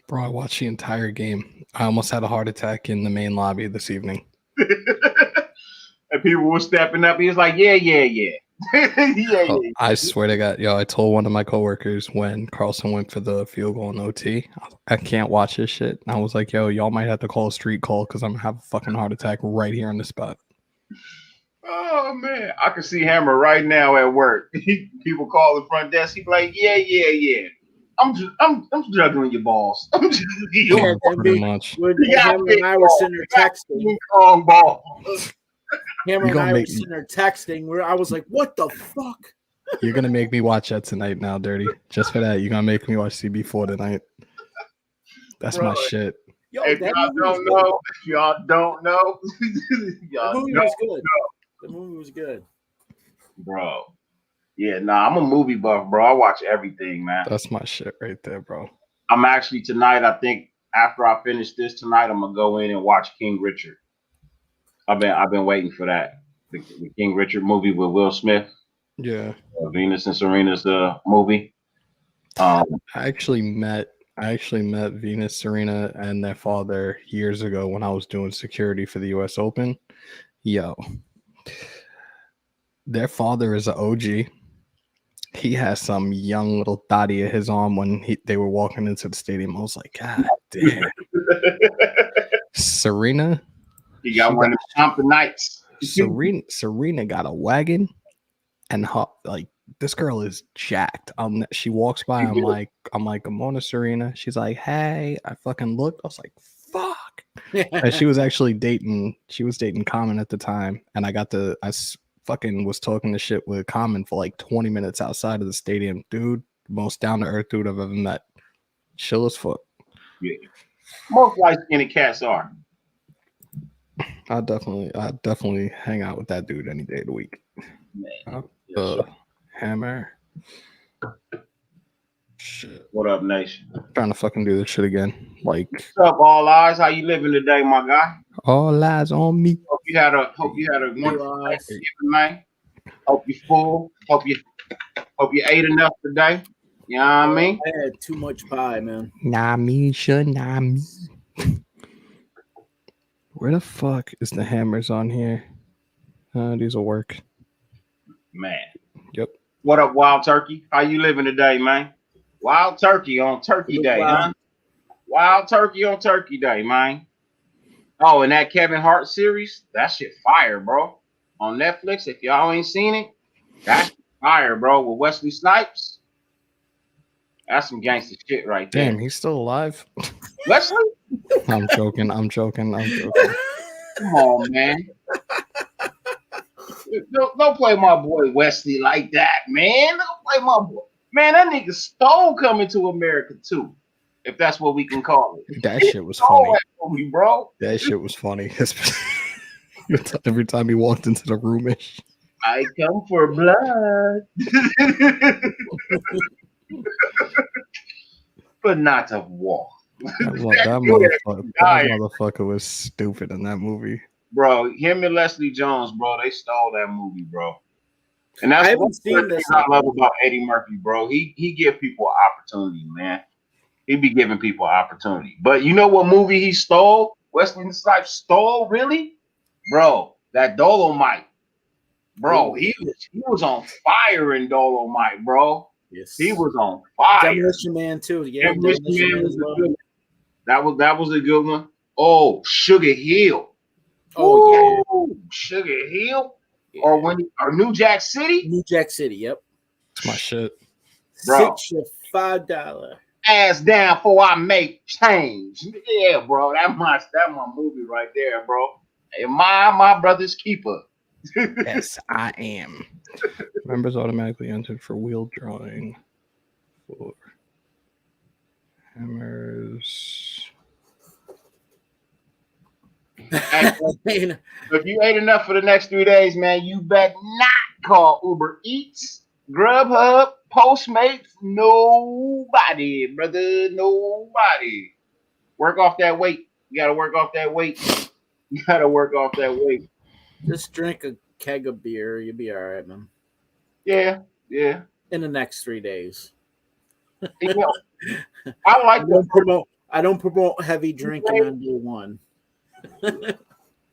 Bro, I watched the entire game. I almost had a heart attack in the main lobby this evening. And people were stepping up. He was like, yeah. Yeah. I swear to God, yo, I told one of my coworkers when Carlson went for the field goal in OT, I can't watch this shit. I was like, yo, y'all might have to call a street call because I'm gonna have a fucking heart attack right here on the spot. Oh man, I can see Hammer right now at work. People call the front desk. He be like, yeah. I'm juggling your balls. I'm juggling your Yeah, balls. Pretty much. when You got Hammer big and I were balls. sitting there You got texting, King Kong balls. Hammer You and gonna I were make- sitting there texting, where I was like, "What the fuck?" You're gonna make me watch that tonight now, Dirty. Just for that, you're gonna make me watch CB4 tonight. That's Bro, my shit. Yo, If that y'all movie was don't good. know, if y'all don't know, The y'all movie don't was good. The movie was good. bro. Yeah, nah, I'm a movie buff, bro. I watch everything, man. That's my shit right there, bro. I'm actually tonight, I think after I finish this tonight, I'm gonna go in and watch King Richard. I've been waiting for that. The King Richard movie with Will Smith, Yeah. Venus and Serena's movie. I actually met Venus, Serena, and their father years ago when I was doing security for the US Open. Yo. Their father is an OG. He has some young little thotty at his arm when they were walking into the stadium. I was like, God damn. Serena. You got one of the Compton Nights. Serena got a wagon, and this girl is jacked. She walks by. I'm like, good morning, Serena. She's like, hey. I fucking looked. I was like, fuck. And she was actually dating. She was dating Common at the time, and fucking was talking to shit with Common for like 20 minutes outside of the stadium. Dude, most down to earth dude I've ever met. Chill as fuck. Yeah. Most light skinned cats are. I definitely hang out with that dude any day of the week. Man. Yes, Hammer. Shit. what up, nation? Trying to fucking do this shit again. Like, What's up, all eyes? How you living today, my guy? all eyes on me. Hope you had a wonderful Thanksgiving, man. Hope you full. Hope you ate enough today. You know what I mean? I had too much pie, man. Nah me, sure, nah me. Where the fuck is the hammers on here? These will work. Man. Yep. What up, Wild Turkey? How you living today, man? Wild Turkey on Turkey Day, huh? Wild Turkey on Turkey Day, man. Oh, and that Kevin Hart series, that shit fire, bro. On Netflix, if y'all ain't seen it, that's fire, bro. With Wesley Snipes. That's some gangster shit right there. Damn, he's still alive. Wesley? I'm joking. Come on, man. Don't play my boy Wesley like that, man. Don't play my boy. Man, that nigga stole Coming to America too, if that's what we can call it. That shit was funny. That movie, bro. That shit was funny. Every time he walked into the room, I come for blood. But not to war. That motherfucker was stupid in that movie. Bro, him and Leslie Jones, bro, they stole that movie, bro. And that's I one haven't seen this. I love about Eddie Murphy, bro. He give people an opportunity, man. He be giving people an opportunity. But you know what movie he stole? Wesley Snipes stole, really? Bro, that Dolomite. Bro, he was on fire in Dolomite, bro. Yes. He was on fire. Demolition Man too. Yeah, Demolition Man was a good one. That was a good one. Oh, Sugar Hill. Oh, yeah. Sugar Hill. Yeah. Or New Jack City. New Jack City, yep. That's my shit. Bro. $5. Ass down before I make change. Yeah, bro. That's my movie right there, bro. And my brother's keeper. Yes, I am. Members automatically entered for wheel drawing for hammers. If you ate enough for the next 3 days, man, you better not call Uber Eats, Grubhub, Postmates, nobody, brother, nobody. Work off that weight. You gotta work off that weight. Just drink a keg of beer. You'll be all right, man. Yeah. In the next 3 days. You know, I don't promote heavy drinking on day one.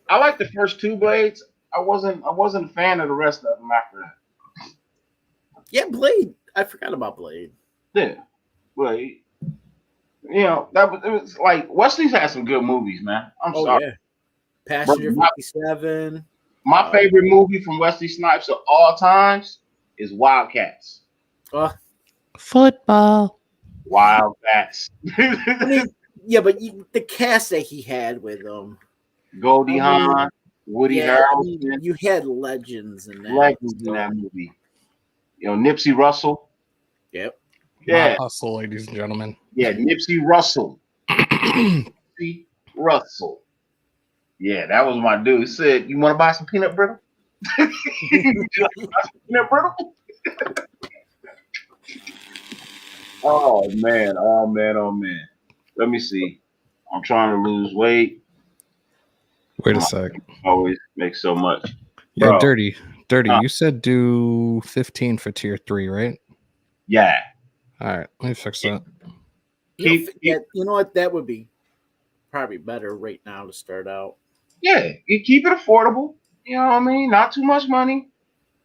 I like the first 2 blades. I wasn't a fan of the rest of them after that. Yeah, Blade. I forgot about Blade. Yeah, Blade. You know, it was like Wesley's had some good movies, man. I'm sorry. Yeah. Bro, Passenger 57. my favorite movie from Wesley Snipes of all times is Wildcats. Football. Wildcats. I mean, yeah, but the cast that he had with him. Goldie Hawn, Woody Harrelson. You had legends in that. Legends in that movie. You know, Nipsey Russell. Yep. Yeah. My hustle, ladies and gentlemen. Yeah, Nipsey Russell. Nipsey Russell. Yeah, that was my dude. He said, "You want to buy some peanut brittle?" Would you like to buy some peanut brittle? Oh man. Let me see. I'm trying to lose weight. Wait a sec. Always make so much. Yeah, Bro. Dirty. You said do 15 for tier 3, right? Yeah. All right, let me fix that. You know what? That would be probably better right now to start out. Yeah, you keep it affordable. You know what I mean? Not too much money.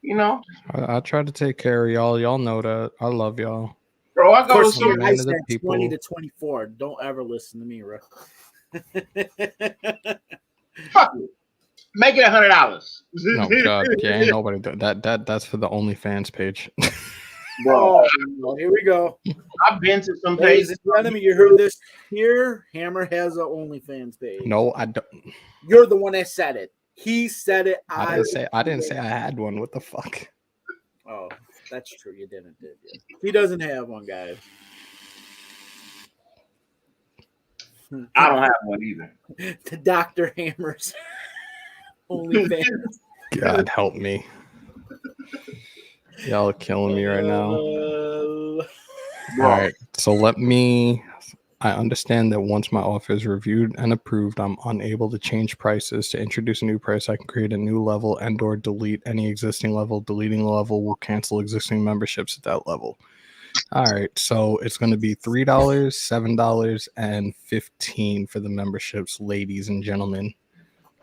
You know. I try to take care of y'all. Y'all know that. I love y'all. Bro, I go to First year, some. I man of said the 20 people. to 24. Don't ever listen to me, bro. Fuck it. Make it $100. No, God, yeah, ain't nobody do that. That's for the OnlyFans page. Bro, Oh, here we go. I've been to some Ladies pages. and gentlemen, you heard this here. Hammer has an OnlyFans page. No, I don't. You're the one that said it. He said it. I didn't say I had one. What the fuck? Oh, that's true. You didn't, did you? He doesn't have one, guys. I don't have one either. The Dr. Hammer's OnlyFans. God help me. Y'all are killing me right now. All right, so I understand that once my offer is reviewed and approved, I'm unable to change prices. To introduce a new price, I can create a new level and or delete any existing level. Deleting the level will cancel existing memberships at that level. All right, so it's going to be $3, $7, and $15 for the memberships, ladies and gentlemen.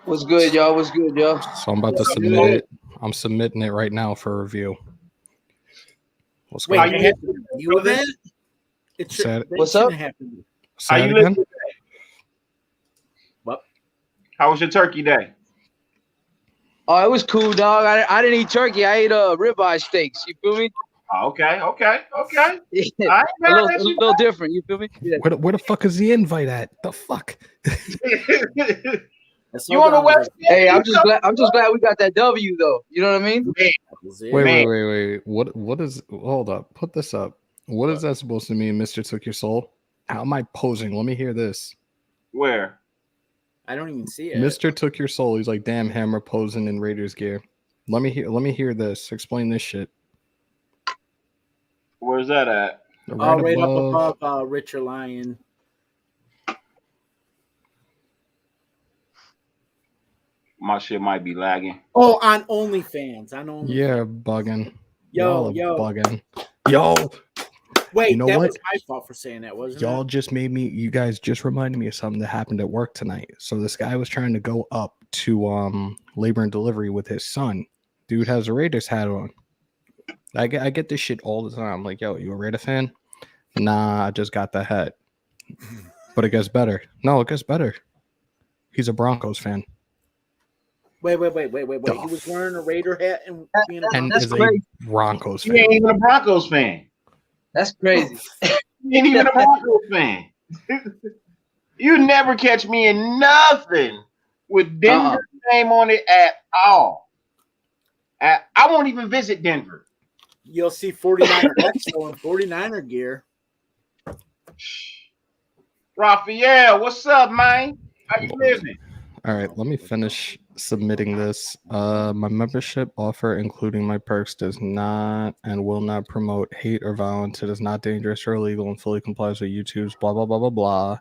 What's good, y'all? What's good, y'all? So I'm about to submit it. I'm submitting it right now for review. What's Wait, going you have to review of it? It should, What's up? Happen. How you again? live? What? How was your turkey day? Oh, it was cool, dog. I didn't eat turkey. I ate ribeye steaks. You feel me? Okay. Yeah. I A ain't little different. You feel me? Yeah. Where the fuck is the invite at? The fuck? You on the West? Hey, I'm just glad we got that W though. You know what I mean? Wait. What is? Hold up. Put this up. What is that supposed to mean, Mr. Took Your Soul? How am I posing? Let me hear this. Where? I don't even see it. Mr. Took Your Soul. He's like, damn, Hammer posing in Raiders gear. Let me hear this. Explain this shit. Where's that at? Right up above Richard Lyon. My shit might be lagging. Oh, on OnlyFans. Yeah, bugging. Yo. Bugging. Yo. Wait, you know that what? was my fault for saying that, wasn't Y'all it? just made me. You guys just reminded me of something that happened at work tonight. So this guy was trying to go up to labor and delivery with his son. Dude has a Raiders hat on. I get this shit all the time. I'm like, yo, you a Raider fan? Nah, I just got the hat. But it gets better. No, it gets better. He's a Broncos fan. Wait. He was wearing a Raider hat and being a is crazy. a Broncos You fan. ain't even a Broncos fan. That's crazy. You ain't even a Broncos fan. You never catch me in nothing with Denver name on it at all. I won't even visit Denver. You'll see 49er Expo and 49er gear. Raphael, what's up, man? How you living? All right, let me finish submitting this. My membership offer, including my perks, does not and will not promote hate or violence. It is not dangerous or illegal and fully complies with YouTube's blah, blah, blah, blah, blah.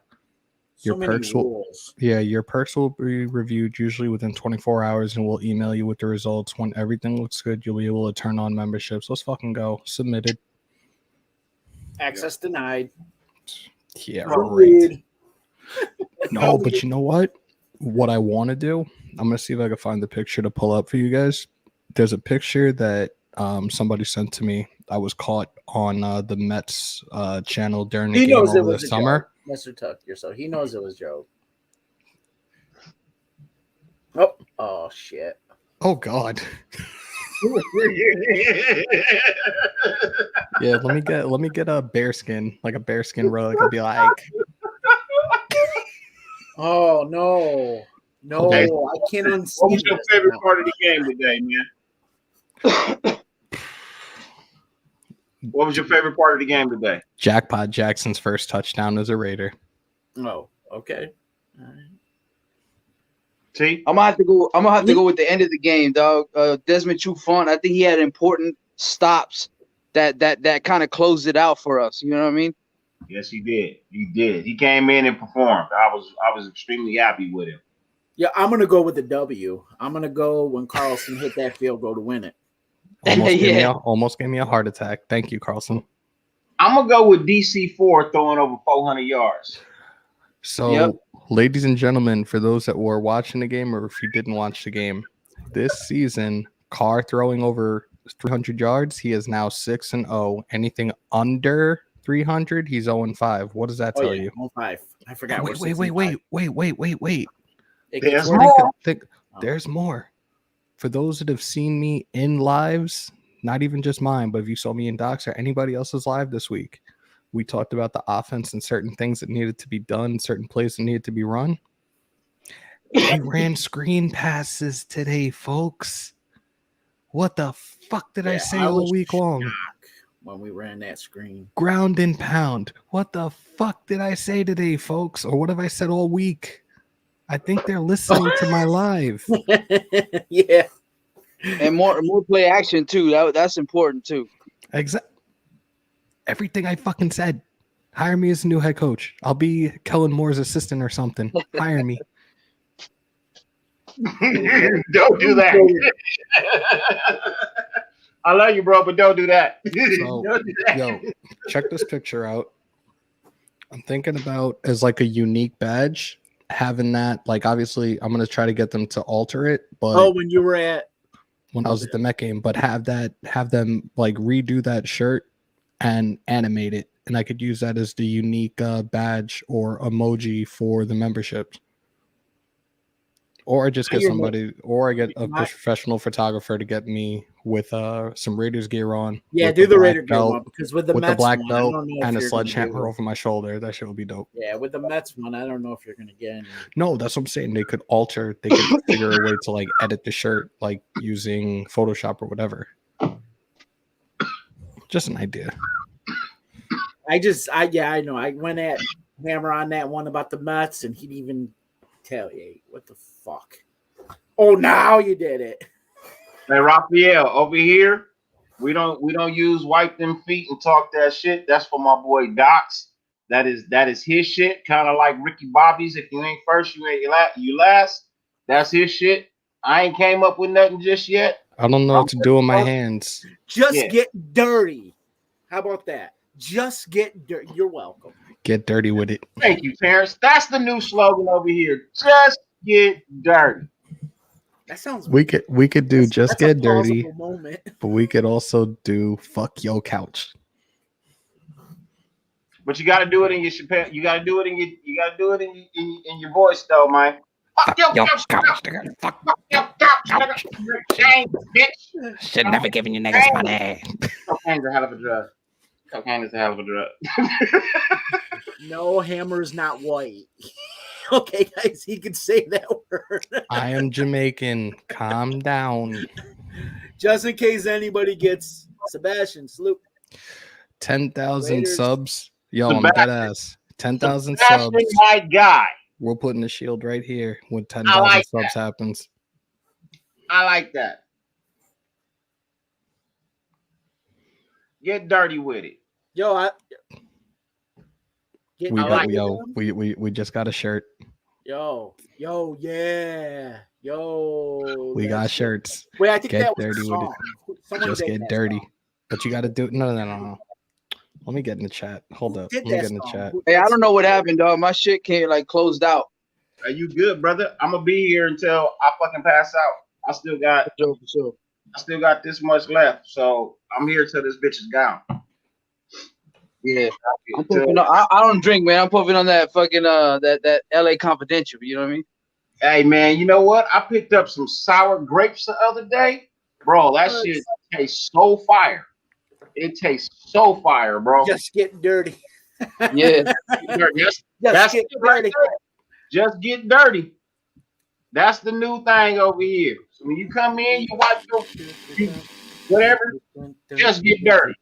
Your perks will be reviewed usually within 24 hours and we'll email you with the results. When everything looks good, you'll be able to turn on memberships. Let's fucking go. Submitted. Access denied. Yeah, right. No, but you know what? What I want to do, I'm going to see if I can find the picture to pull up for you guys. There's a picture that somebody sent to me was caught on the Mets channel during the He game knows it over the was a summer. joke, Mr. Tuck. So he knows it was a joke. Oh shit. Oh God. Yeah, let me get a bearskin, like a bearskin rug. I'll be like, Oh no. No, Okay. I can't unsee What was your this. favorite No. part of the game today, man? What was your favorite part of the game today? Jackpot Jackson's first touchdown as a Raider. Oh, okay. All right. T? I'm gonna have to go. I'm gonna have to go with the end of the game, dog. Desmond Trufant. I think he had important stops that kind of closed it out for us. You know what I mean? Yes, he did. He did. He came in and performed. I was extremely happy with him. Yeah, I'm gonna go with the W. I'm gonna go when Carlson hit that field goal to win it. Almost gave me a heart attack. Thank you, Carlson. I'm gonna go with DC4 throwing over 400 yards. So, ladies and gentlemen, for those that were watching the game or if you didn't watch the game, this season, Carr throwing over 300 yards, he is now 6-0. Anything under 300, he's 0-5. What does that tell you? 5. I forgot. Wait. It There's gets more. There's more. For those that have seen me in lives, not even just mine, but if you saw me in Docs or anybody else's live this week, we talked about the offense and certain things that needed to be done, certain plays that needed to be run. He ran screen passes today, folks. What the fuck did I say all week long? When we ran that screen. Ground and pound. What the fuck did I say today, folks? Or what have I said all week? I think they're listening to my live. Yeah. And more play action too. That's important too. Exactly. Everything I fucking said. Hire me as a new head coach. I'll be Kellen Moore's assistant or something. Hire me. Don't do that. I love you, bro, but don't do that. So, Don't do that. yo, check this picture out. I'm thinking about as like a unique badge, having that. Like, obviously, I'm gonna try to get them to alter it. But when you were at when I was at the Met game, but have them like redo that shirt and animate it, and I could use that as the unique badge or emoji for the membership. Or I just get somebody, or I get a professional photographer to get me with some Raiders gear on. Yeah, do the Raider gear one because with the with Mets the black one, belt I don't know and if a you're sledgehammer over my shoulder. That shit would be dope. Yeah, with the Mets one, I don't know if you're gonna get any. No, that's what I'm saying. They could figure a way to like edit the shirt, like using Photoshop or whatever. Just an idea. I know. I went at Hammer on that one about the Mets, and he'd even retaliate. What the fuck? Oh, now you did it. Hey, Raphael, over here, we don't use wipe them feet and talk that shit. That's for my boy Docs. That is his shit. Kind of like Ricky Bobby's. If you ain't first, you last. That's his shit. I ain't came up with nothing just yet. I don't know what to do with my hands. Just get dirty. How about that? Just get dirty. You're welcome. Get dirty with it. Thank you, Terrence. That's the new slogan over here. Just get dirty. That sounds. We could do just get dirty, moment. but we could also do fuck your couch. But you got to do it in your Chappelle. You got to do it in your voice though, man. Fuck your couch. Fuck your couch. Change, bitch. Should never given you niggas money. Cocaine's a hell of a drug. Cocaine is a hell of a drug. No, Hammer's not white. Okay, guys, he can say that word. I am Jamaican. Calm down. Just in case anybody gets Sebastian, salute. 10,000 subs. Yo, I'm dead ass. 10,000 subs. My guy. We're putting the shield right here when 10,000 subs happens. I like that. Get dirty with it. Yo, we just got a shirt. Yo, yeah. Yo. We got shirts. Wait, I think get that was dirty a song. with it. Just get dirty. Song. But you got to do it. No. Let me get in the chat. Hold up. Let me get in the chat. Hey, I don't know what happened, dog. My shit came like closed out. Are you good, brother? I'm gonna be here until I fucking pass out. I still got. For sure. I still got this much left, so I'm here till this bitch is gone. Yeah. I'm puffing on, I don't drink, man. I'm puffing on that fucking that LA Confidential. You know what I mean? Hey man, you know what? I picked up some sour grapes the other day, bro. That shit tastes so fire. It tastes so fire, bro. Just getting dirty. Yeah. That's get it right dirty. there. Just get dirty. That's the new thing over here. So when you come in, you watch your whatever, just get dirty.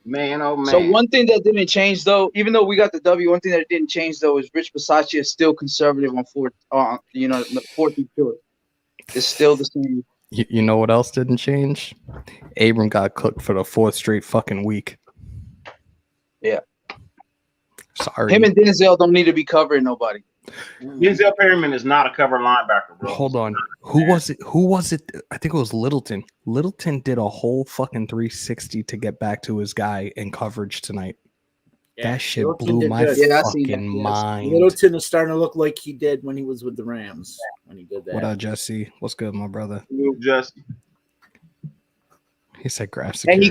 Man, oh man. So one thing that didn't change though, even though we got the W, one thing that didn't change though is Rich Bisaccia is still conservative on fourth and short. It's still the same. You know what else didn't change? Abram got cooked for the 4th straight fucking week. Yeah. Sorry. Him and Denzel don't need to be covering nobody. Denzel Perryman is not a cover linebacker, bro. Hold on. Who was it? I think it was Littleton. Littleton did a whole fucking 360 to get back to his guy in coverage tonight. Yeah, that shit Littleton blew did my good. Yeah, I seen that. fucking Yes. mind. Littleton is starting to look like he did when he was with the Rams. When he did that. What up, Jesse? What's good, my brother? Justin. He said graph And security. he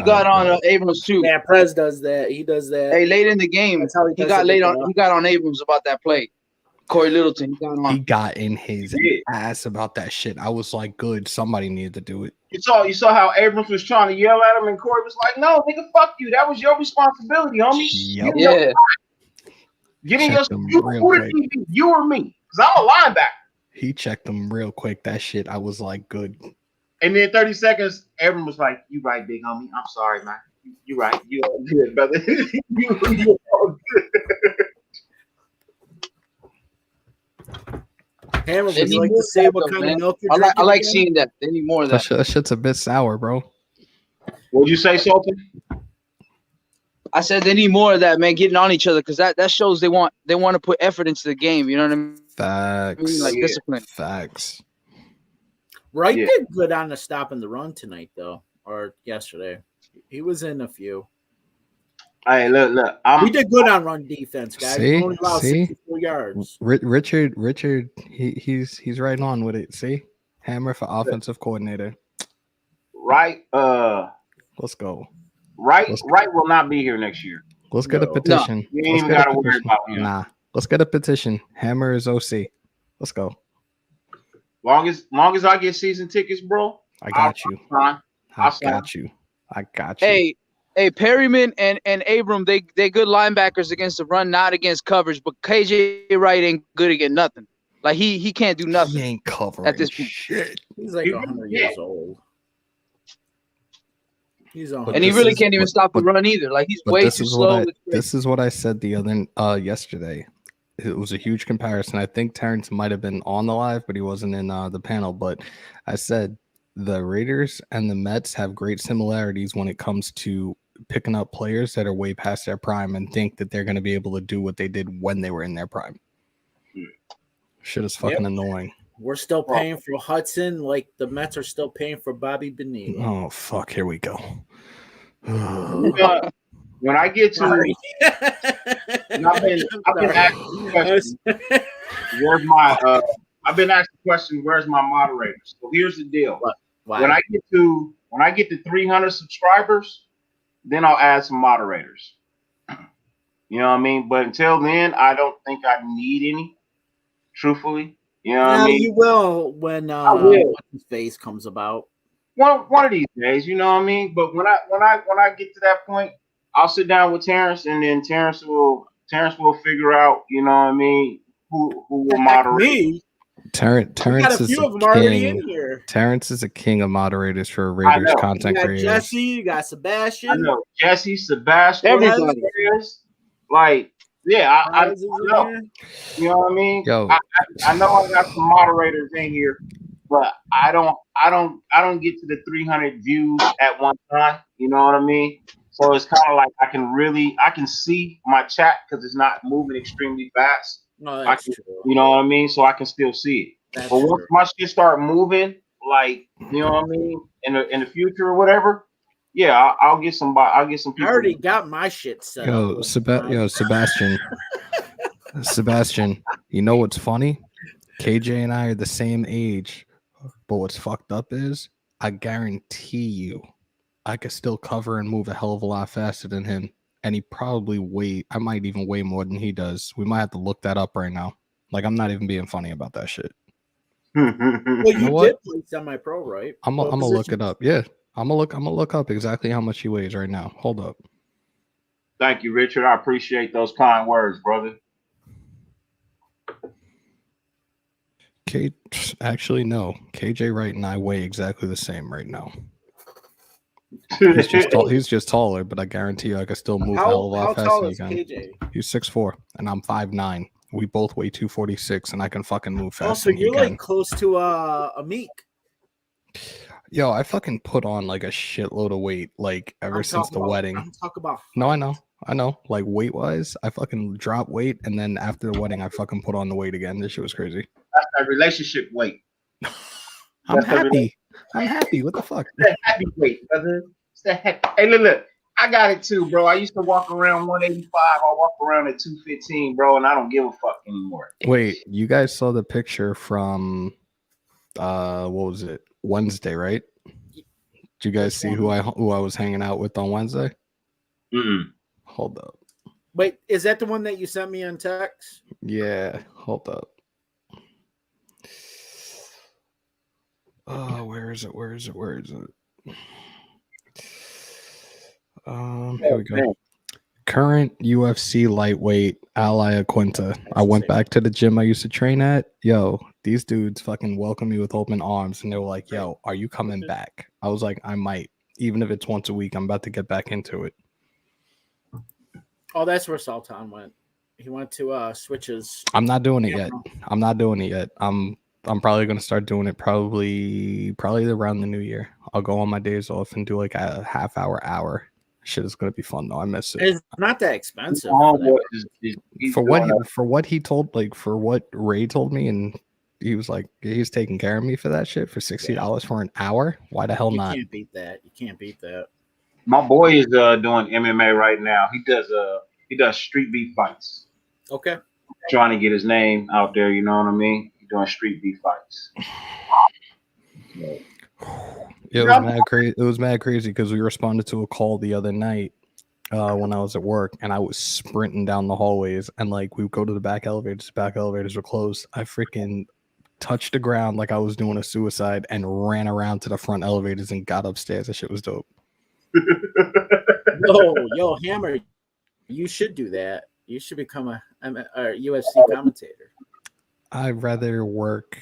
got on Abrams too. Yeah, Prez does that. He does that. Hey, late in the game, That's how he does got it. he got on Abrams about that play. Corey Littleton, he got on. He got in his Yeah. ass about that shit. I was like, good. Somebody needed to do it. You saw how Abrams was trying to yell at him, and Corey was like, "No, nigga, fuck you. That was your responsibility, homie. Yep. Yeah. Get in your Checked him you, real who quick. the TV, you or me? Because I'm a linebacker." He checked them real quick. That shit, I was like, good. And then 30 seconds, Abrams was like, "You right, big homie. I'm sorry, man. You right. You all good, brother. you all good." Hammer, They would need you like more to say of what that, kind man. of milk you're I drinking? like again? seeing that. They need more of that. That shit's a bit sour, bro. What'd you say, Sultan? I said they need more of that, man. Getting on each other because that shows they want to put effort into the game. You know what I mean? Facts. Like discipline. Facts. Wright Yeah. did good on the stop and the run tonight, though, or yesterday. He was in a few. Hey, look. We did good on run defense, guys. See? We only allowed See? 64 yards. Richard, he's right on with it. See, Hammer for offensive coordinator. Right. Let's go. Right will not be here next year. Let's get a No. petition. You ain't Let's even get a gotta worry petition. about him. Nah, let's get a petition. Hammer is OC. Let's go. Long as I get season tickets, bro. I got you. Fine. I I'll got you. I got you. Hey, Perryman and Abram, they good linebackers against the run, not against coverage. But KJ Wright ain't good against nothing. Like he can't do He nothing. ain't covering at this point. shit. He's like 100 years old. He's 100. And he this really is- can't even but- stop the but- run either. Like he's But way this too is slow. this is what I said the other yesterday. It was a huge comparison. I think Terrence might have been on the live, but he wasn't in the panel. But I said the Raiders and the Mets have great similarities when it comes to picking up players that are way past their prime and think that they're going to be able to do what they did when they were in their prime. Shit is fucking annoying. We're still paying for Hudson, like the Mets are still paying for Bobby Bonilla. Oh fuck! Here we go. When I get to, Sorry. I've been asking the question, where's my? I've been asking the question, where's my moderators? So here's the deal. Wow. When I get to 300 subscribers, then I'll add some moderators. You know what I mean? But until then, I don't think I need any. Truthfully, you know what I mean? You will when will. his face comes about. One of these days, you know what I mean? But when I get to that point, I'll sit down with Terrence, and then Terrence will figure out, you know what I mean, who will moderate. Me? Terrence got a is few a of them already king. in here. Terrence is a king of moderators for Raiders know. content You got creators. Jesse, you got Sebastian. I know Jesse, Sebastian, Everybody. like, yeah, I Prize is in know. here. You know what I mean? Yo. I know I got some moderators in here, but I don't get to the 300 views at one time. You know what I mean? So it's kind of like I can see my chat because it's not moving extremely fast. No, that's true. You know what I mean? So I can still see it. That's But once true. my shit start moving, like, you know what I mean, in the future or whatever, yeah, I'll get some I people. already got my shit set Yo, up. Sebastian. Sebastian, you know what's funny? KJ and I are the same age, but what's fucked up is I guarantee you I could still cover and move a hell of a lot faster than him. And he probably I might even weigh more than he does. We might have to look that up right now. Like, I'm not even being funny about that shit. Well, You know you what? did play semi-pro, right? I'm gonna look it up. Yeah, I'm gonna look up exactly how much he weighs right now. Hold up. Thank you, Richard. I appreciate those kind words, brother. Actually, no. KJ Wright and I weigh exactly the same right now. He's just tall, he's just taller, but I guarantee you I can still move a hell of a lot faster tall than is you can. KJ? He's 6'4", and I'm 5'9". We both weigh 246, and I can fucking move faster Oh, so than he you're can. like close to a Meek. Yo, I fucking put on like a shitload of weight like ever since the wedding. I'm talking about. No, I know. Like weight wise, I fucking dropped weight, and then after the wedding, I fucking put on the weight again. This shit was crazy. That's that relationship weight. I'm happy. I'm happy. What the fuck? It's that happy weight, brother. It's that heck. Hey, look. I got it too, bro. I used to walk around 185. I walk around at 215, bro, and I don't give a fuck anymore. Wait, you guys saw the picture from what was it? Wednesday, right? Did you guys see who I was hanging out with on Wednesday? Hold up. Wait, is that the one that you sent me on text? Yeah, hold up. Oh, where is it? Here we go. Current UFC lightweight Ally Aquinta. I went back to the gym I used to train at. Yo, these dudes fucking welcome me with open arms, and they were like, "Yo, are you coming back?" I was like, "I might, even if it's once a week. I'm about to get back into it." Oh, that's where Sultan went. He went to Switches. I'm not doing it yet. I'm probably gonna start doing it probably around the new year. I'll go on my days off and do like a half hour. Shit is gonna be fun though. I miss it. It's not that expensive. For what he told, like for what Ray told me, and he was like he's taking care of me for that shit for $60 for an hour. Why the hell not? You can't beat that. My boy is doing MMA right now. He does street beef fights. Okay. Trying to get his name out there, you know what I mean? He's doing street beef fights. It was mad crazy. It was mad crazy because we responded to a call the other night when I was at work, and I was sprinting down the hallways, and like we would go to the back elevators. Back elevators were closed. I freaking touched the ground like I was doing a suicide and ran around to the front elevators and got upstairs. That shit was dope. Yo, Hammer, you should do that. You should become a UFC commentator. I'd rather work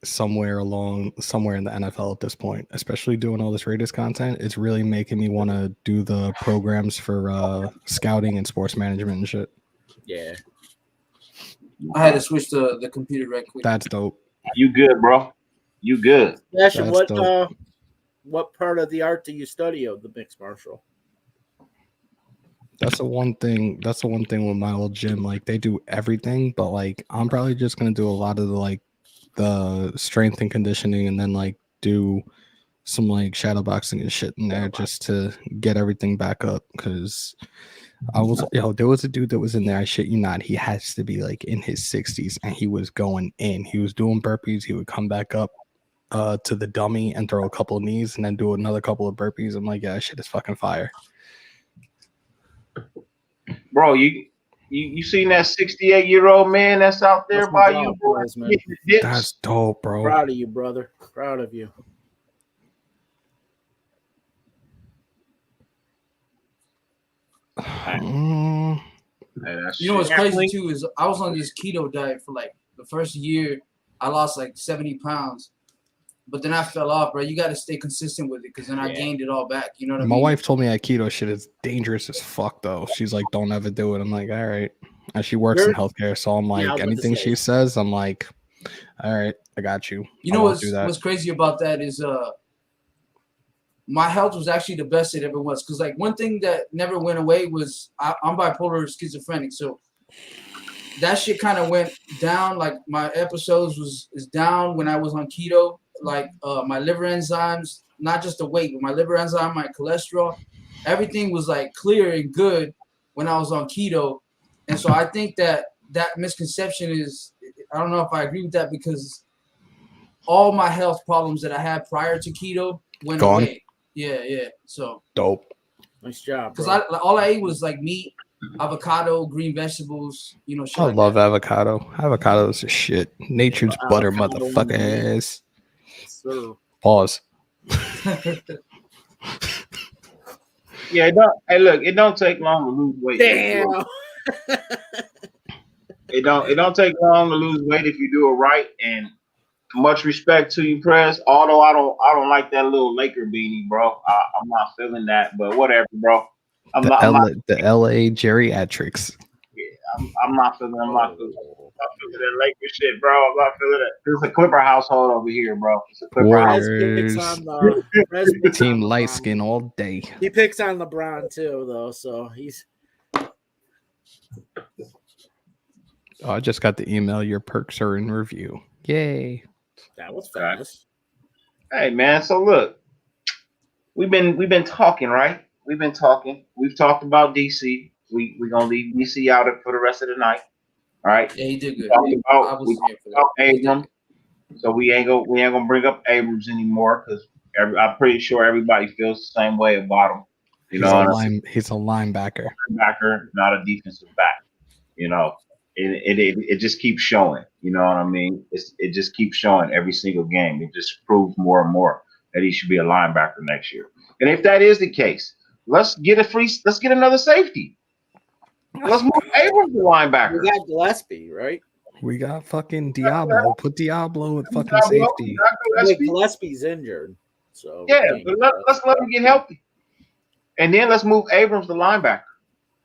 somewhere in the NFL at this point, especially doing all this Raiders content. It's really making me want to do the programs for scouting and sports management and shit. Yeah. I had to switch to the computer right quick. That's dope. You good, bro? You good? Actually, what part of the art do you study of the mixed martial? That's the one thing with my old gym. Like they do everything, but like I'm probably just gonna do a lot of the strength and conditioning, and then like do some like shadow boxing and shit in there just to get everything back up. Because there was a dude that was in there. I shit you not. He has to be like in his 60s, and he was going in. He was doing burpees. He would come back up to the dummy and throw a couple of knees, and then do another couple of burpees. I'm like, yeah, shit is fucking fire. Bro, you seen that 68-year-old man that's out there by you? Boys, man. That's dope, bro. Proud of you, brother. Proud of you. Hey, You know what's crazy too is I was on this keto diet for like the first year. I lost like 70 pounds, but then I fell off, bro. You got to stay consistent with it because then I gained it all back. You know what I mean? My wife told me that keto shit is dangerous as fuck, though. She's like, don't ever do it. I'm like, all right. And she works in healthcare, so I'm like, anything she says, I'm like, all right, I got you. You know what's crazy about that is my health was actually the best it ever was. Because like one thing that never went away was I'm bipolar schizophrenic, so that shit kind of went down. Like my episodes is down when I was on keto. Like my liver enzymes, not just the weight, but my liver enzyme, my cholesterol, everything was like clear and good when I was on keto. And so I think that misconception is I don't know if I agree with that because all my health problems that I had prior to keto went Gone. away. Yeah. So Dope. Nice job, because bro. all I ate was like meat, avocado, green vegetables, shit I like love that. avocado. Avocados is shit. Nature's butter, Avocado, motherfuckers. Sir. Pause. Yeah, it don't. Hey, look, it don't take long to lose weight. Damn. It don't take long to lose weight if you do it right. And much respect to you, Prez. Although I don't like that little Laker beanie, bro. I'm not feeling that, but whatever, bro. I'm not The LA geriatrics. I'm not feeling that Laker shit, bro. I'm not feeling it. It's a Clipper household over here, bro. It's a Clipper household. Warriors. Team light skin all day. He picks on LeBron too, though. So he's. Oh, I just got the email. Your perks are in review. Yay. That was fast. Hey man, so look, we've been talking, right? We've been talking. We've talked about DC. We gonna leave DC out for the rest of the night. All right. Yeah, he did good. We I was talked here for about that. Abrams, so we ain't gonna bring up Abrams anymore because I'm pretty sure everybody feels the same way about him. You know, he's a linebacker. Linebacker, not a defensive back. You know, it just keeps showing. You know what I mean? It just keeps showing every single game. It just proves more and more that he should be a linebacker next year. And if that is the case, let's get another safety. Let's move Abrams to linebacker. We got Gillespie, right? We got fucking Diablo. Put Diablo at fucking safety. Gillespie's injured, so yeah, but let's let him get healthy, and then let's move Abrams to linebacker.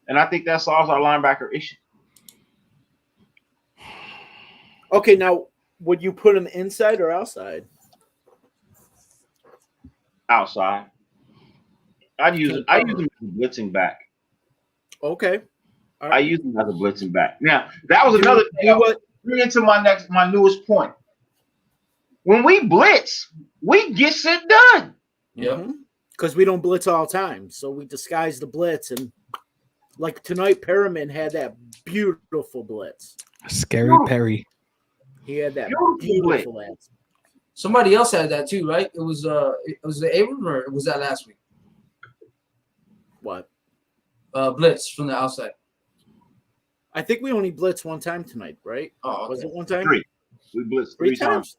And I think that solves our linebacker issue. Okay, now would you put him inside or outside? Outside. I use him as a blitzing back. Okay. Right. I use him as a blitzing back. Now, that was another thing. Bring into my newest point. When we blitz, we get shit done. Yeah. Because we don't blitz all the time. So we disguise the blitz. And like tonight, Perriman had that beautiful blitz. Scary Perry. He had that beautiful blitz. Somebody else had that too, right? It was the Abrams, or was that last week? What? Blitz from the outside. I think we only blitzed one time tonight, right? Oh, okay. Was it one time? Three. We blitzed three times.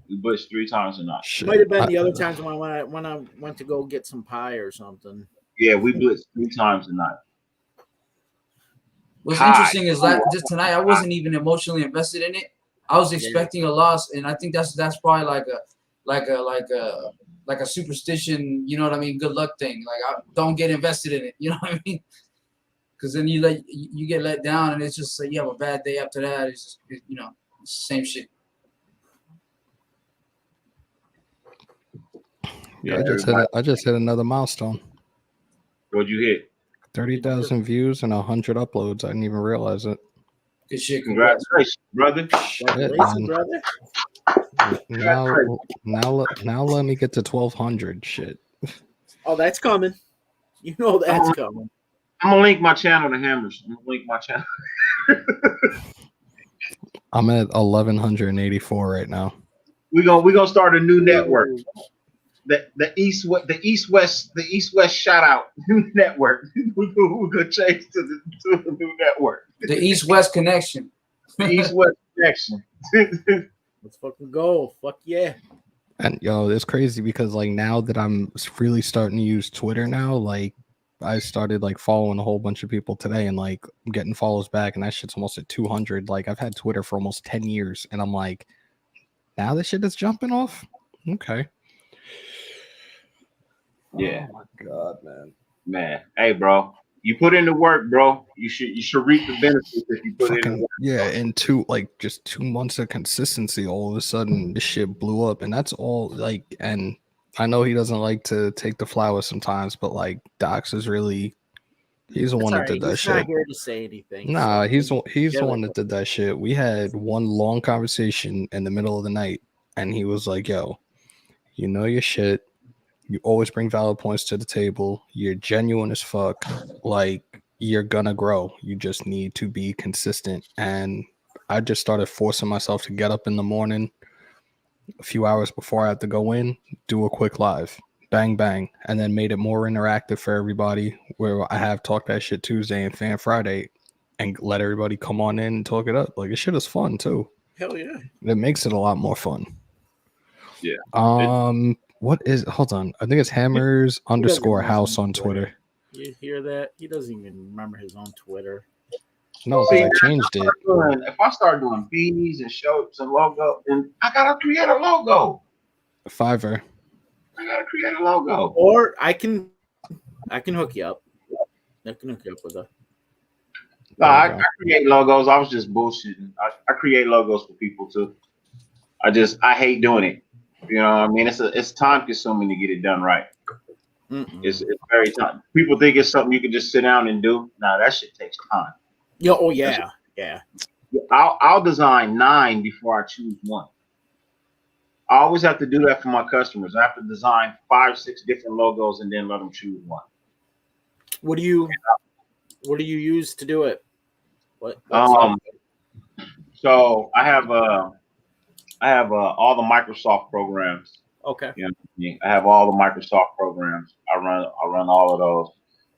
We blitzed 3 times tonight. It might have been the other times when I went to go get some pie or something. Yeah, we blitzed 3 times tonight. What's interesting is that just tonight I wasn't even emotionally invested in it. I was expecting a loss, and I think that's probably like a superstition, you know what I mean? Good luck thing. Like I don't get invested in it, you know what I mean? Because then you get let down, and it's just you have a bad day after that. It's just, it's the same shit. Yeah, I just hit another milestone. What'd you hit? 30,000 views and 100 uploads. I didn't even realize it. Good shit. Congratulations, brother. Congratulations, brother. Now let me get to 1,200. Shit. Oh, that's coming. You know that's coming. I'm gonna link my channel to Hammers. I'm gonna link my channel. I'm at 1,184 right now. We're gonna start a new network. The East West shout out network. We're gonna change to the new network. The East West connection. The East West connection. Let's fucking go. Fuck yeah. And it's crazy because like now that I'm really starting to use Twitter now, like I started like following a whole bunch of people today and like getting follows back, and that shit's almost at 200. Like I've had Twitter for almost 10 years, and I'm like, now this shit is jumping off. Okay. Yeah. Oh my god, man. Hey, bro. You put in the work, bro. You should reap the benefits if you put in the work. Yeah, and just 2 months of consistency, all of a sudden this shit blew up, and that's all. Like, and I know he doesn't like to take the flowers sometimes, but like Docs is really he's the one that did that shit. He's not here to say anything. Nah, he's the one that did that shit. We had one long conversation in the middle of the night, and he was like, "Yo, you know your shit. You always bring valid points to the table. You're genuine as fuck. Like, you're gonna grow. You just need to be consistent." And I just started forcing myself to get up in the morning a few hours before I have to go in, do a quick live, bang, bang, and then made it more interactive for everybody where I have Talk That Shit Tuesday and Fan Friday and let everybody come on in and talk it up. Like, this shit is fun too. Hell yeah. It makes it a lot more fun. Yeah. What is, hold on. I think it's Hammers _ know House his own on Twitter. You hear that? He doesn't even remember his own Twitter. No, See, because I changed it. if I start doing beanies and shirts and logo, then I gotta create a logo. Fiverr. I gotta create a logo. Or I can hook you up. I can hook you up with a. No, I create logos. I was just bullshitting. I create logos for people too. I hate doing it. You know what I mean? It's time consuming to get it done right. It's very time. People think it's something you can just sit down and do. Nah, that shit takes time. Yeah. Oh yeah. Yeah. I'll design 9 before I choose one. I always have to do that for my customers. I have to design 5, 6 different logos and then let them choose one. What do you use to do it? What So I have all the Microsoft programs. Okay. You know what I mean? I have all the Microsoft programs. I run all of those.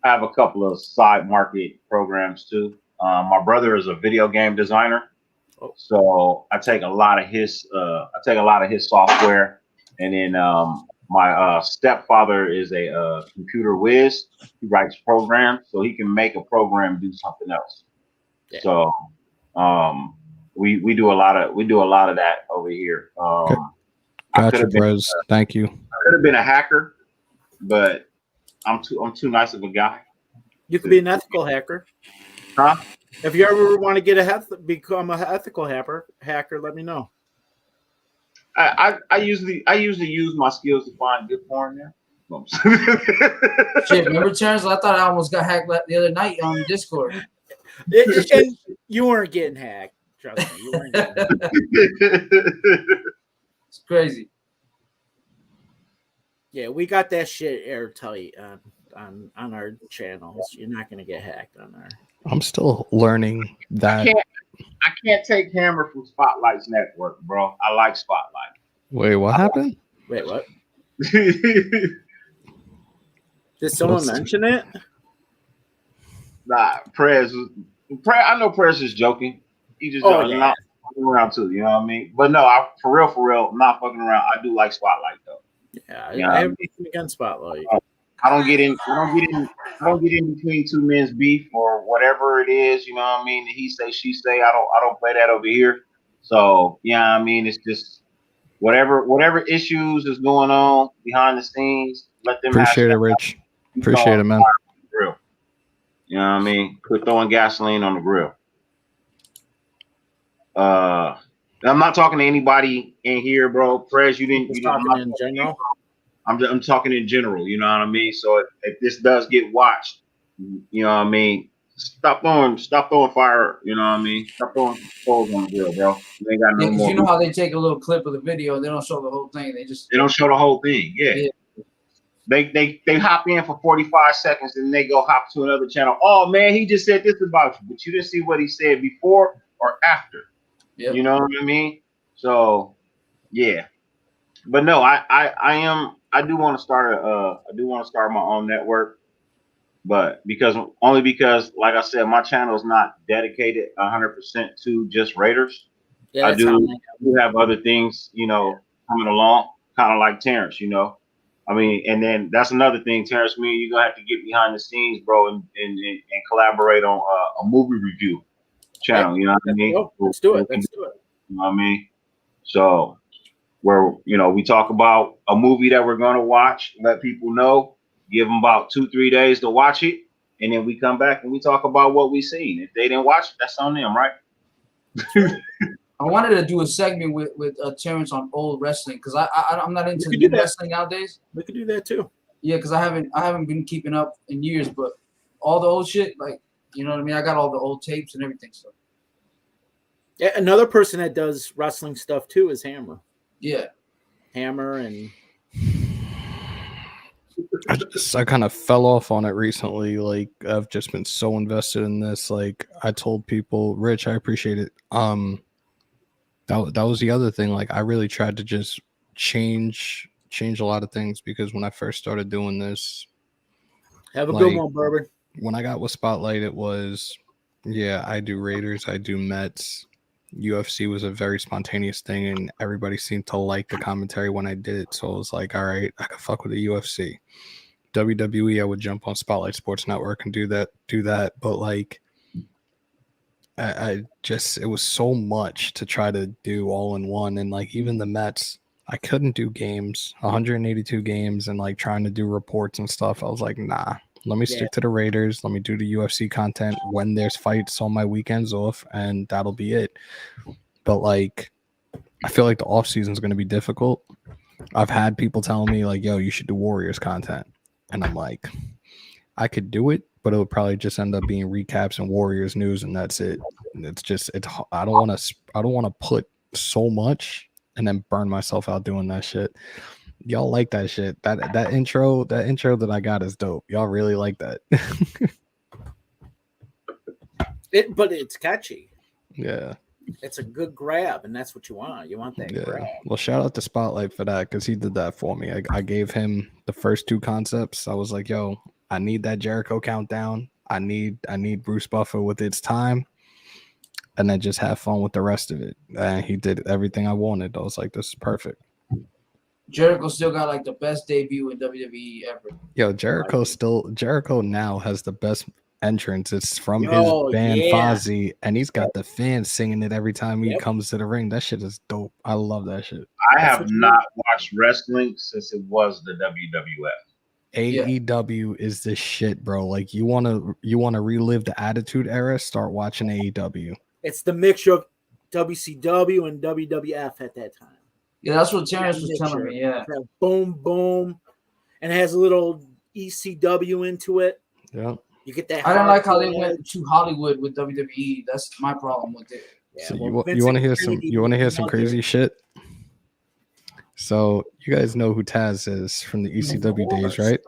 I have a couple of side market programs too. My brother is a video game designer, so I take a lot of his software, and then my stepfather is a computer whiz. He writes programs, so he can make a program do something else. Yeah. So we do a lot of that over here. Gotcha, Prez. Thank you. I could have been a hacker, but I'm too nice of a guy. You could be an ethical hacker. Huh? If you ever want to become an ethical hacker, let me know. I usually use my skills to find good porn there. Shit, remember Terrence? I thought I almost got hacked the other night on Discord. And you weren't getting hacked. Trust me, you weren't getting hacked. It's crazy. Yeah, we got that shit airtight on our channels. You're not gonna get hacked on our. I'm still learning that. I can't take Hammer from Spotlight's network, bro. I like Spotlight. Wait, what happened? Wait, what? Did someone mention it? Nah, Prez. I know Prez is joking. He just not fucking around too. You know what I mean? But no, for real, not fucking around. I do like Spotlight though. Yeah, I have nothing against Spotlight. I don't get in between two men's beef or whatever it is. You know what I mean? He say, she say. I don't play that over here. So yeah, I mean, it's just whatever issues is going on behind the scenes. Let them appreciate it, Rich. Appreciate it, man. Grill. You know what I mean? Quit throwing gasoline on the grill. I'm not talking to anybody in here, bro. Prez, you didn't. Talking in general. I'm talking in general. You know what I mean? So if this does get watched, you know what I mean? Stop throwing fire. You know what I mean? Stop throwing coals on the grill, bro. You ain't got no more. You know how they take a little clip of the video, they don't show the whole thing. They don't show the whole thing. Yeah. They hop in for 45 seconds and they go hop to another channel. Oh man, he just said this about you, but you didn't see what he said before or after. Yep. You know what I mean? So yeah. But no, I do want to start my own network, but because like I said, my channel is not dedicated 100% to just Raiders. Yeah, I do have other things, you know, coming along, kind of like Terrence, you know. I mean, and then that's another thing, Terrence. Me, you're gonna have to get behind the scenes, bro, and collaborate on a movie review channel. You know what I mean? Let's do it. You know what I mean? So where we talk about a movie that we're gonna watch, let people know, give them about 2-3 days to watch it, and then we come back and we talk about what we seen. If they didn't watch it, that's on them, right? I wanted to do a segment with Terrence on old wrestling because I'm not into new wrestling nowadays. We could do that too. Yeah, because I haven't been keeping up in years, but all the old shit, like, you know what I mean? I got all the old tapes and everything. So yeah, another person that does wrestling stuff too is Hammer. Yeah, Hammer and I kind of fell off on it recently. Like I've just been so invested in this. Like I told people, Rich, I appreciate it. That was the other thing. Like I really tried to just change a lot of things because when I first started doing this, Have a good like one, Bourbon. when I got with Spotlight, it was, yeah, I do Raiders, I do Mets. UFC was a very spontaneous thing, and everybody seemed to like the commentary when I did it. So I was like, all right, I can fuck with the UFC. WWE, I would jump on Spotlight Sports Network and do that. But like, I just, it was so much to try to do all in one. And like, even the Mets, I couldn't do games, 182 games, and like trying to do reports and stuff. I was like, nah, let me stick to the Raiders. Let me do the UFC content when there's fights on my weekends off, and that'll be it. But like, I feel like the off season is going to be difficult. I've had people telling me like, yo, you should do Warriors content. And I'm like, I could do it, but it would probably just end up being recaps and Warriors news, and that's it. It's just, I don't want to put so much and then burn myself out doing that shit. Y'all like that shit. That intro that I got is dope. Y'all really like that. But it's catchy. Yeah. It's a good grab, and that's what you want. You want that grab. Well, shout out to Spotlight for that, because he did that for me. I gave him the first two concepts. I was like, yo, I need that Jericho countdown. I need Bruce Buffer with its time, and then just have fun with the rest of it. And he did everything I wanted. I was like, this is perfect. Jericho still got like the best debut in WWE ever. Yo, Jericho now has the best entrance. It's from his band Fozzy, and he's got the fans singing it every time he comes to the ring. That shit is dope. I love that shit. I have not watched wrestling since it was the WWF. AEW is the shit, bro. Like you wanna relive the Attitude Era, start watching AEW. It's the mixture of WCW and WWF at that time. Yeah, that's what Terrence was telling me. Yeah, boom, boom, and it has a little ECW into it. Yeah, you get that. I don't like how they went to Hollywood with WWE. That's my problem with it. Yeah, so you want to hear some crazy shit? So you guys know who Taz is from the ECW days, right?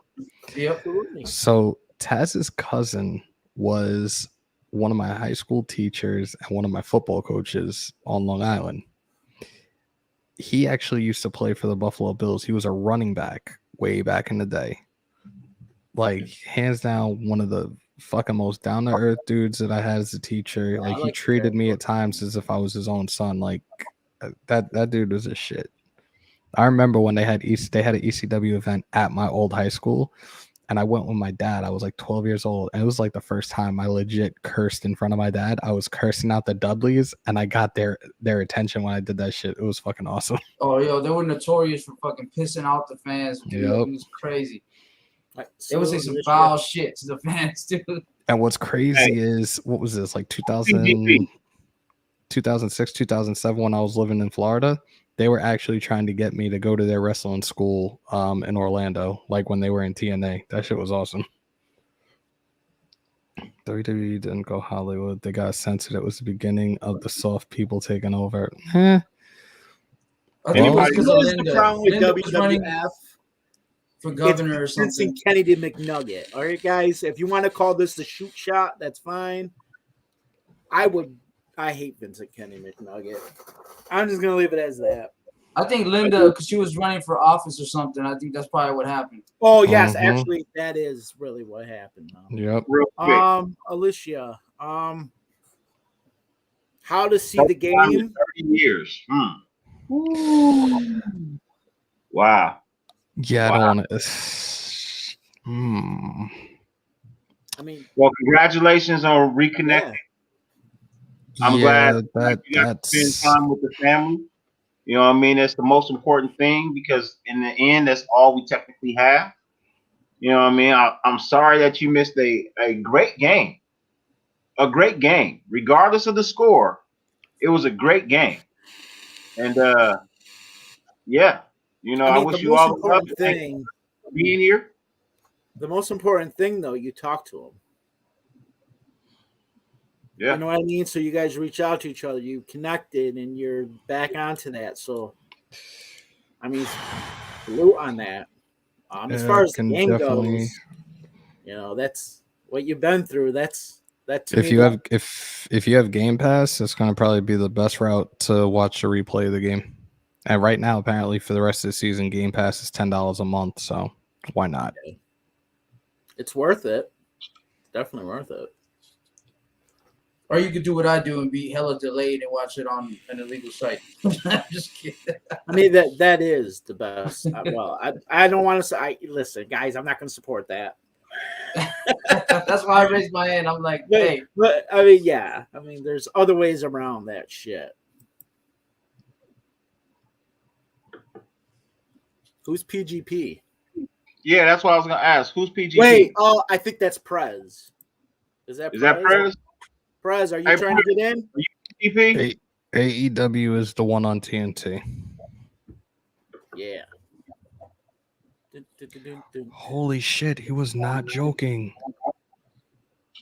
Yep. So Taz's cousin was one of my high school teachers and one of my football coaches on Long Island. He actually used to play for the Buffalo Bills. He was a running back way back in the day. Like, hands down, one of the fucking most down-to-earth dudes that I had as a teacher. Like, he treated me at times as if I was his own son. Like, that dude was a shit. I remember when they had an ECW event at my old high school, and I went with my dad. I was like 12 years old, and it was like the first time I legit cursed in front of my dad. I was cursing out the Dudleys, and I got their attention when I did that shit. It was fucking awesome. Oh, yo, they were notorious for fucking pissing out the fans. Dude. Yep. It was crazy. They would say some foul shit to the fans, too. And what's crazy is, what was this, like 2006, 2007, when I was living in Florida? They were actually trying to get me to go to their wrestling school in Orlando, like when they were in TNA. That shit was awesome. WWE didn't go Hollywood. They got censored. It was the beginning of the soft people taking over. I think it was because Linda was running for governor or something. Vincent Kennedy McNugget. All right, guys. If you want to call this the shoot shot, that's fine. I hate Vincent Kennedy McNugget. I'm just gonna leave it as that. I think Linda, because she was running for office or something. I think that's probably what happened. Oh yes, actually, that is really what happened. Yep. Alicia, how to see the game? 30 years. Wow. Yeah, I don't want to. I mean, well, congratulations on reconnecting. I'm glad that you got to spend time with the family. You know what I mean? That's the most important thing, because in the end, that's all we technically have. You know what I mean? I'm sorry that you missed a great game. A great game. Regardless of the score, it was a great game. And, yeah, you know, I wish you all the luck for being here. The most important thing, though, you talk to them. Yeah. You know what I mean? So you guys reach out to each other, you connected, and you're back onto that. So, I mean, salute on that. As far as the can game definitely. goes, that's what you've been through. That's that to If me. you have if you have Game Pass, it's going to probably be the best route to watch the replay of the game. And right now, apparently, for the rest of the season, Game Pass is $10 a month. So why not? It's worth it. It's definitely worth it. Or you could do what I do and be hella delayed and watch it on an illegal site. I'm just kidding. I mean that is the best. I don't want to say. Listen, guys, I'm not going to support that. That's why I raised my hand. I'm like, hey. But I mean, yeah. I mean, there's other ways around that shit. Who's PGP? Yeah, that's what I was gonna ask. Who's PGP? Wait, I think that's Prez. Is that Prez? Prez, are you trying to get in? Are you PGP? AEW is the one on TNT. Yeah. Holy shit, he was not joking.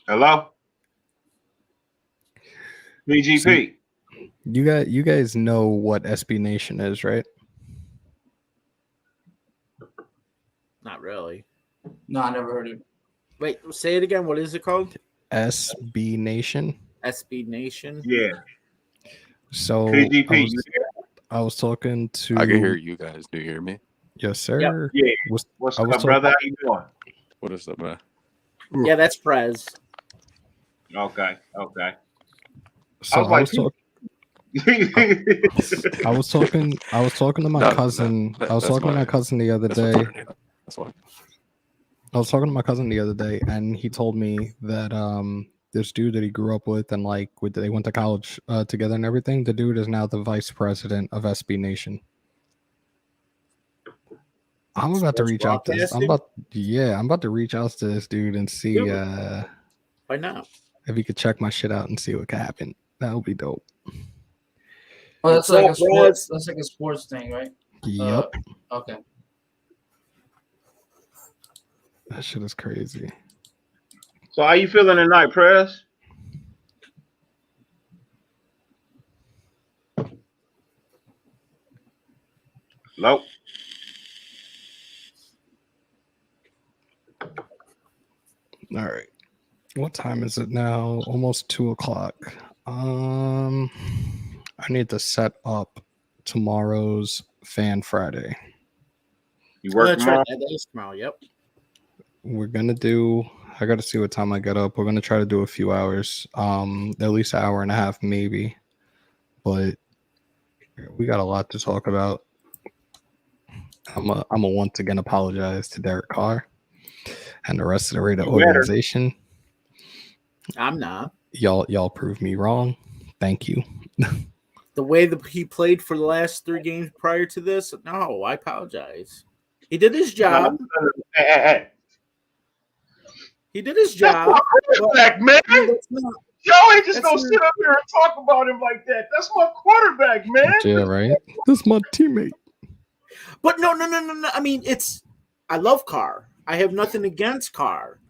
Hello? PGP. You guys know what SB Nation is, right? Not really. No, I never heard of it. Wait, say it again. What is it called? SB Nation. SB Nation? Yeah. So PGP. I was talking to. I can hear you guys. Do you hear me? Yes, sir. Yeah. What's up, brother? How you doing? What is up, man? Yeah, that's Prez. Okay. So I was talking to my cousin. I was talking to my cousin the other day. That's why. I was talking to my cousin the other day, and he told me that this dude that he grew up with and they went to college together and everything. The dude is now the vice president of SB Nation. I'm about to reach out to this. I'm about to reach out to this dude and see why not? If he could check my shit out and see what could happen. That would be dope. Oh, that's like a sports. That's like a sports thing, right? Yep. Okay. That shit is crazy. So how you feeling tonight, Prez? Hello? All right. What time is it now? Almost 2:00. I need to set up tomorrow's Fan Friday. You work tomorrow? Right. That is tomorrow. Yep. We're gonna do. I got to see what time I get up. We're gonna try to do a few hours, at least an hour and a half, maybe. But we got a lot to talk about. I'm a once again apologize to Derek Carr and the rest of the Raider organization. I'm not. Y'all proved me wrong. Thank you. The way that he played for the last 3 games prior to this, no, I apologize. He did his job. He did his job. Quarterback, man. Y'all ain't just gonna sit up here and talk about him like that. That's my quarterback, man. Yeah, right. That's my teammate. But no. I mean, I love Carr. I have nothing against Carr.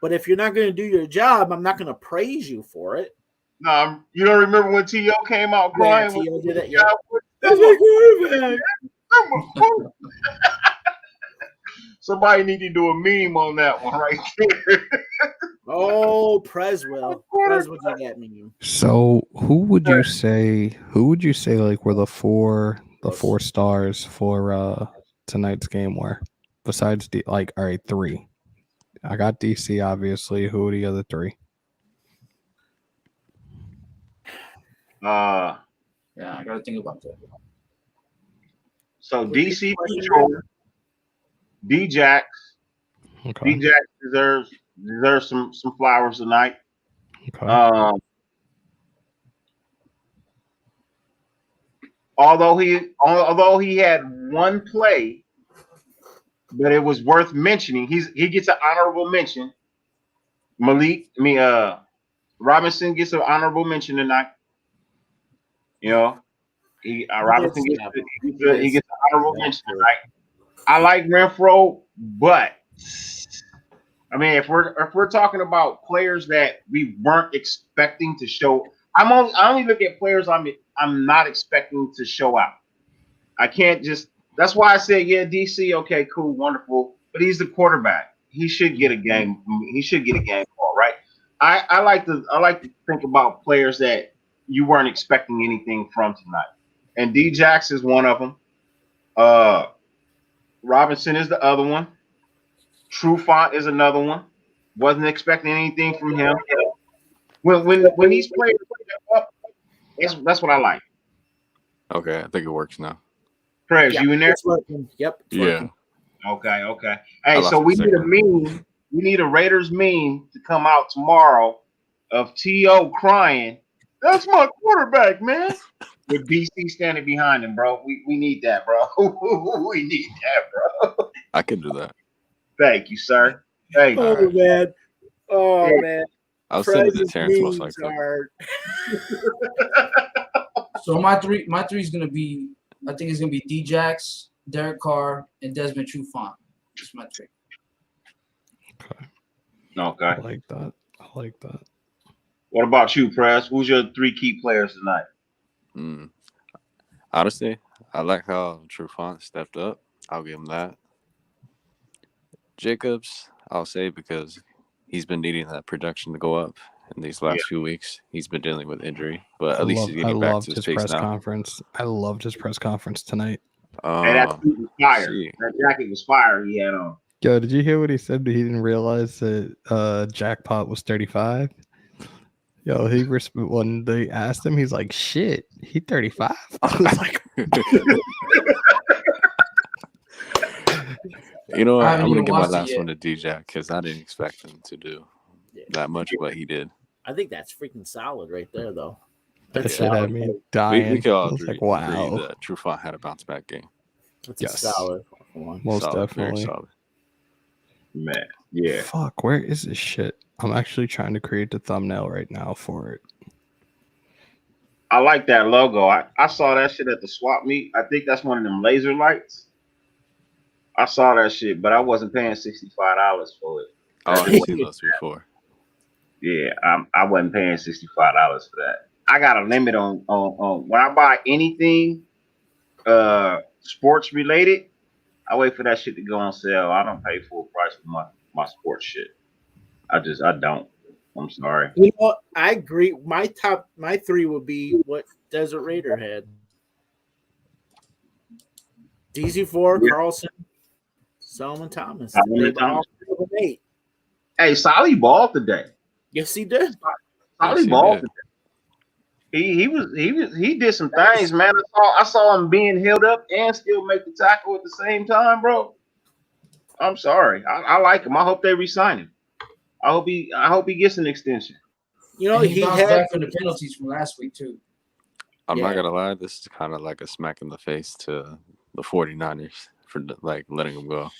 But if you're not going to do your job, I'm not going to praise you for it. No, you don't remember when T.O. came out crying? Yeah, T.O. did it. Yeah. That's my quarterback. Somebody need to do a meme on that one right there. Oh, Prez will. Prez will do that meme. So who would you say like were the four stars for tonight's game were? Besides all right, 3. I got DC, obviously. Who are the other 3? Yeah, I gotta think about that. So DC Patrol, D-Jax. Okay. D-Jax deserves some flowers tonight. Okay. Although he had one play, but it was worth mentioning. He gets an honorable mention. Robinson gets an honorable mention tonight. You know, Robinson gets an honorable mention tonight. I like Renfro, but I mean, if we're talking about players that we weren't expecting to show, I only look at players I'm not expecting to show out. I can't just. That's why I said, yeah, DC, okay, cool, wonderful. but he's the quarterback. He should get a game. He should get a game ball, right? I like to think about players that you weren't expecting anything from tonight, and D-Jax is one of them. Robinson is the other one. Trufant is another one. Wasn't expecting anything from him. When these players step up, that's what I like. Okay, I think it works now. Prez, Yeah, you in there? it's working. Yep. It's Yeah. working. Okay. I Hey, lost so my we need a second. meme. We need a Raiders meme to come out tomorrow of T.O. crying. That's my quarterback, man. With BC standing behind him, bro. We need that, bro. We need that, bro. I can do that. Thank you, sir. Thank Oh you. man. Oh Yeah. man. I'll send it to Prez's Terrence most memes likely. are- So my three is gonna be. I think it's gonna be D-Jax, Derek Carr, and Desmond Trufant. That's my three. Okay. I like that. What about you, Prez? Who's your 3 key players tonight? Honestly, I like how Trufant stepped up. I'll give him that. Jacobs, I'll say because he's been needing that production to go up in these last few weeks. He's been dealing with injury, but at least he's I getting back loved to his his pace press now. conference. I loved his press conference tonight. And that suit was fire. See. That jacket was fire he had on. Yo, did you hear what he said? He didn't realize that Jackpot was 35. Yo, when they asked him, he's like, "Shit, he 35." I was like, You know what? I haven't I'm gonna even give my watched it last yet. one to DJ because I didn't expect him to do that much, but he did. I think that's freaking solid right there, though. that That's shit had solid. me dying. We could all I was agree, like, wow, agree that Trufant had a bounce back game. That's Yes. a solid one. most Solid, definitely. very solid. Man, yeah. Fuck, where is this shit? I'm actually trying to create the thumbnail right now for it. I like that logo. I saw that shit at the swap meet. I think that's one of them laser lights. I saw that shit, but I wasn't paying $65 for it. Oh, I've seen those before. Yeah, I wasn't paying $65 for that. I got a limit on when I buy anything sports related. I wait for that shit to go on sale. I don't pay full price for my sports shit. I don't. I'm sorry. You know what? I agree. My 3 would be what Desert Raider had. DZ4, Yeah. Carlson, Solomon Thomas. Solomon They Thomas. all 8. Hey, Solly balled today. Yes, he did. Solly he balled did. today. He did some things, man. I saw him being held up and still make the tackle at the same time, bro. I'm sorry. I like him. I hope they re-sign him. I hope he gets an extension. You know, And he he bounced had back from the penalties from last week too. I'm not Yeah. gonna lie, this is kind of like a smack in the face to the 49ers for like letting him go.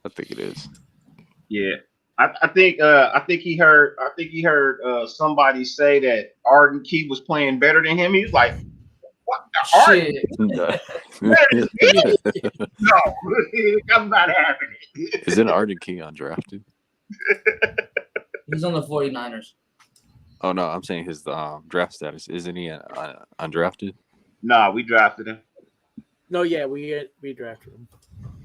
I think it is. Yeah. I think he heard somebody say that Arden Key was playing better than him. He was like, "What? Arden? Shit. No, I'm not having it." Isn't Arden Key undrafted? He's on the 49ers. Oh no, I'm saying his draft status. Isn't he undrafted? Nah, we drafted him. no, yeah, we drafted him.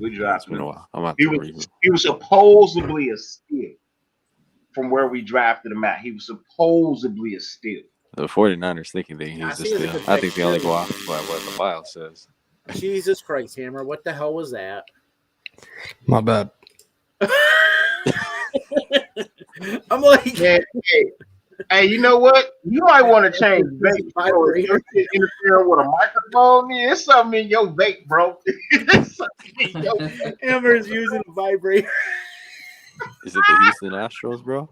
We It's drafted been a him. while. I'm not He to was supposedly a steal from where we drafted him at. He was supposedly a steal. The 49ers thinking that he I was a see it as steal. a I think they only pick, go off by what the bio says. Jesus Christ, Hammer! What the hell was that? My bad. I'm like, Man, hey, you know what? You might want to change vape, bro. If your shit interfering with a microphone, man, it's something in your vape, bro. It's something in your Hammer's using a vibrator. Is it the Houston Astros, bro?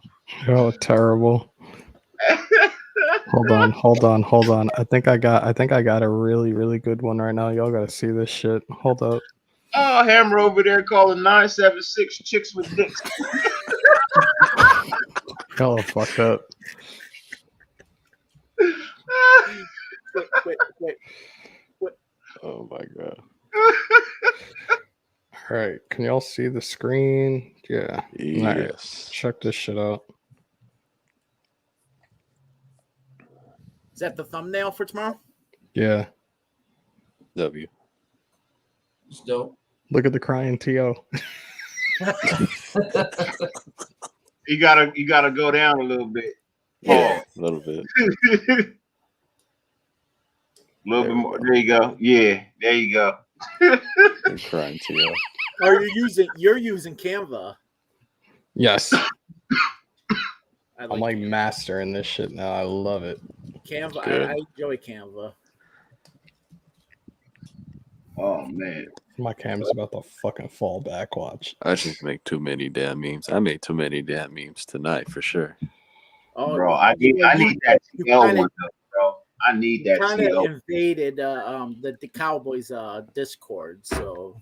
Oh, terrible. Hold on. I think I got a really, really good one right now. Y'all gotta see this shit. Hold up. Oh, Hammer over there calling 976 chicks with dicks. Y'all are fucked up. Wait. Oh my god. All right, can y'all see the screen? Yeah. All right, Yes. check this shit out. Is that the thumbnail for tomorrow? Yeah. W. It's dope. Look at the crying To. You gotta go down a little bit. Yeah, a little bit. A little bit more. There you go. Yeah, there you go. And crying To. You're using Canva. Yes. I I'm like mastering this shit now. I love it. Canva. Good. I enjoy Canva. Oh man. My cam's about to fucking fall back. Watch. I just make too many damn memes. I made too many damn memes tonight for sure. Oh, Bro, I need that TL one though, bro. I need that kind of TL. invaded the Cowboys Discord. So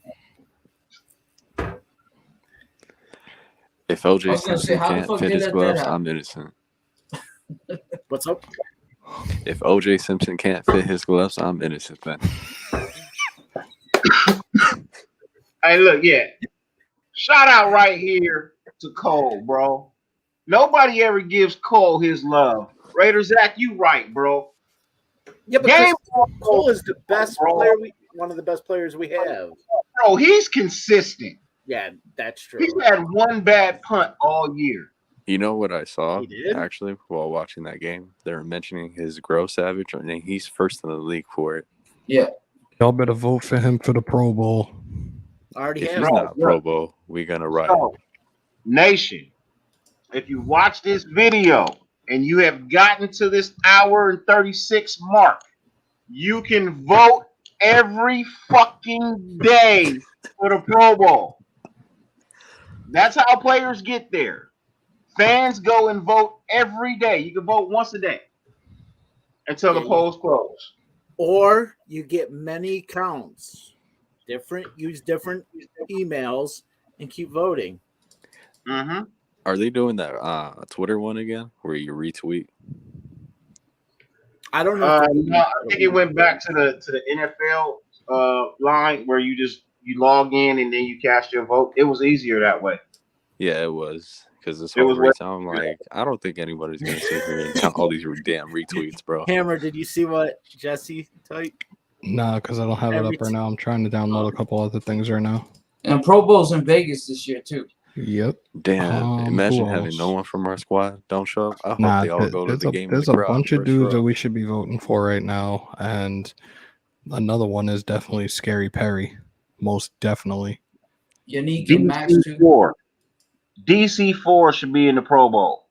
If I OJ was gonna say, Simpson how the can't fuck fit did his that gloves, happen? I'm innocent. what's up? If OJ Simpson can't fit his gloves, I'm innocent then. Hey, look, yeah. Shout out right here to Cole, bro. Nobody ever gives Cole his love. Raider Zach, you right, bro. Yeah, but Game Cole is the best bro. player. One of the best players we have. Bro, he's consistent. Yeah, that's true. He's had one bad punt all year. You know what I saw He did? actually while watching that game? They were mentioning his gross average, and he's first in the league for it. Yeah. Y'all better vote for him for the Pro Bowl. I already If have. he's Bro, not Pro Bowl, we gonna riot. So, Nation, if you watch this video and you have gotten to this hour and 36 mark, you can vote every fucking day for the Pro Bowl. That's how players get there. Fans go and vote every day. You can vote once a day until the polls close. Or you get many counts. Use different emails and keep voting. Mm-hmm. Are they doing that Twitter one again where you retweet? I don't know. No, I think it went back to the NFL line where you log in and then you cast your vote. It was easier that way. Yeah, it was. Because this It whole was reason, I'm like, I don't think anybody's going to sit here and count all these damn retweets, bro. Hammer, did you see what Jesse typed? Nah, because I don't have it up right now. I'm trying to download a couple other things right now. And Pro Bowl's in Vegas this year too. Yep. Damn, imagine who having else? no one from our squad don't show up. I hope Nah, they all go to the game. there's in a the crowd, bunch of first dudes that row. we should be voting for right now, and another one is definitely Scary Perry, most definitely. Unique and Max too. DC4. DC4 should be in the Pro Bowl.